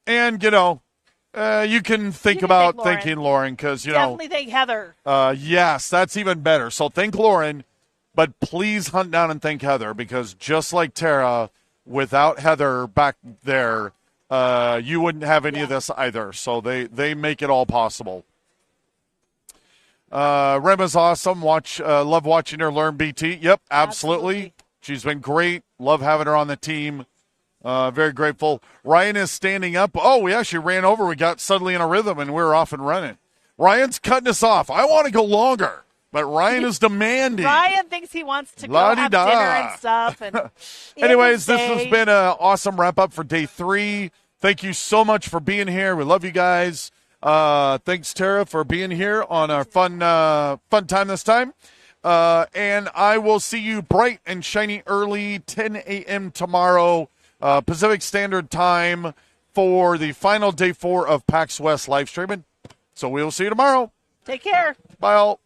And, you can think can about thank Lauren. thanking Lauren because, Definitely thank Heather. yes, that's even better. So thank Lauren, but please hunt down and thank Heather because just like Tara, without Heather back there, you wouldn't have any of this either. So they make it all possible. Rema's awesome. Love watching her learn BT. Yep, absolutely. She's been great. Love having her on the team. Very grateful. Ryan is standing up. Oh, we actually ran over. We got suddenly in a rhythm, and we're off and running. Ryan's cutting us off. I want to go longer, but Ryan is demanding. Ryan thinks he wants to go have dinner and stuff. And anyways, this has been an awesome wrap-up for day 3. Thank you so much for being here. We love you guys. Thanks, Tara, for being here on our fun time this time. And I will see you bright and shiny early, 10 a.m. tomorrow, Pacific Standard Time, for the final day 4 of PAX West live streaming. So we will see you tomorrow. Take care. Bye, all.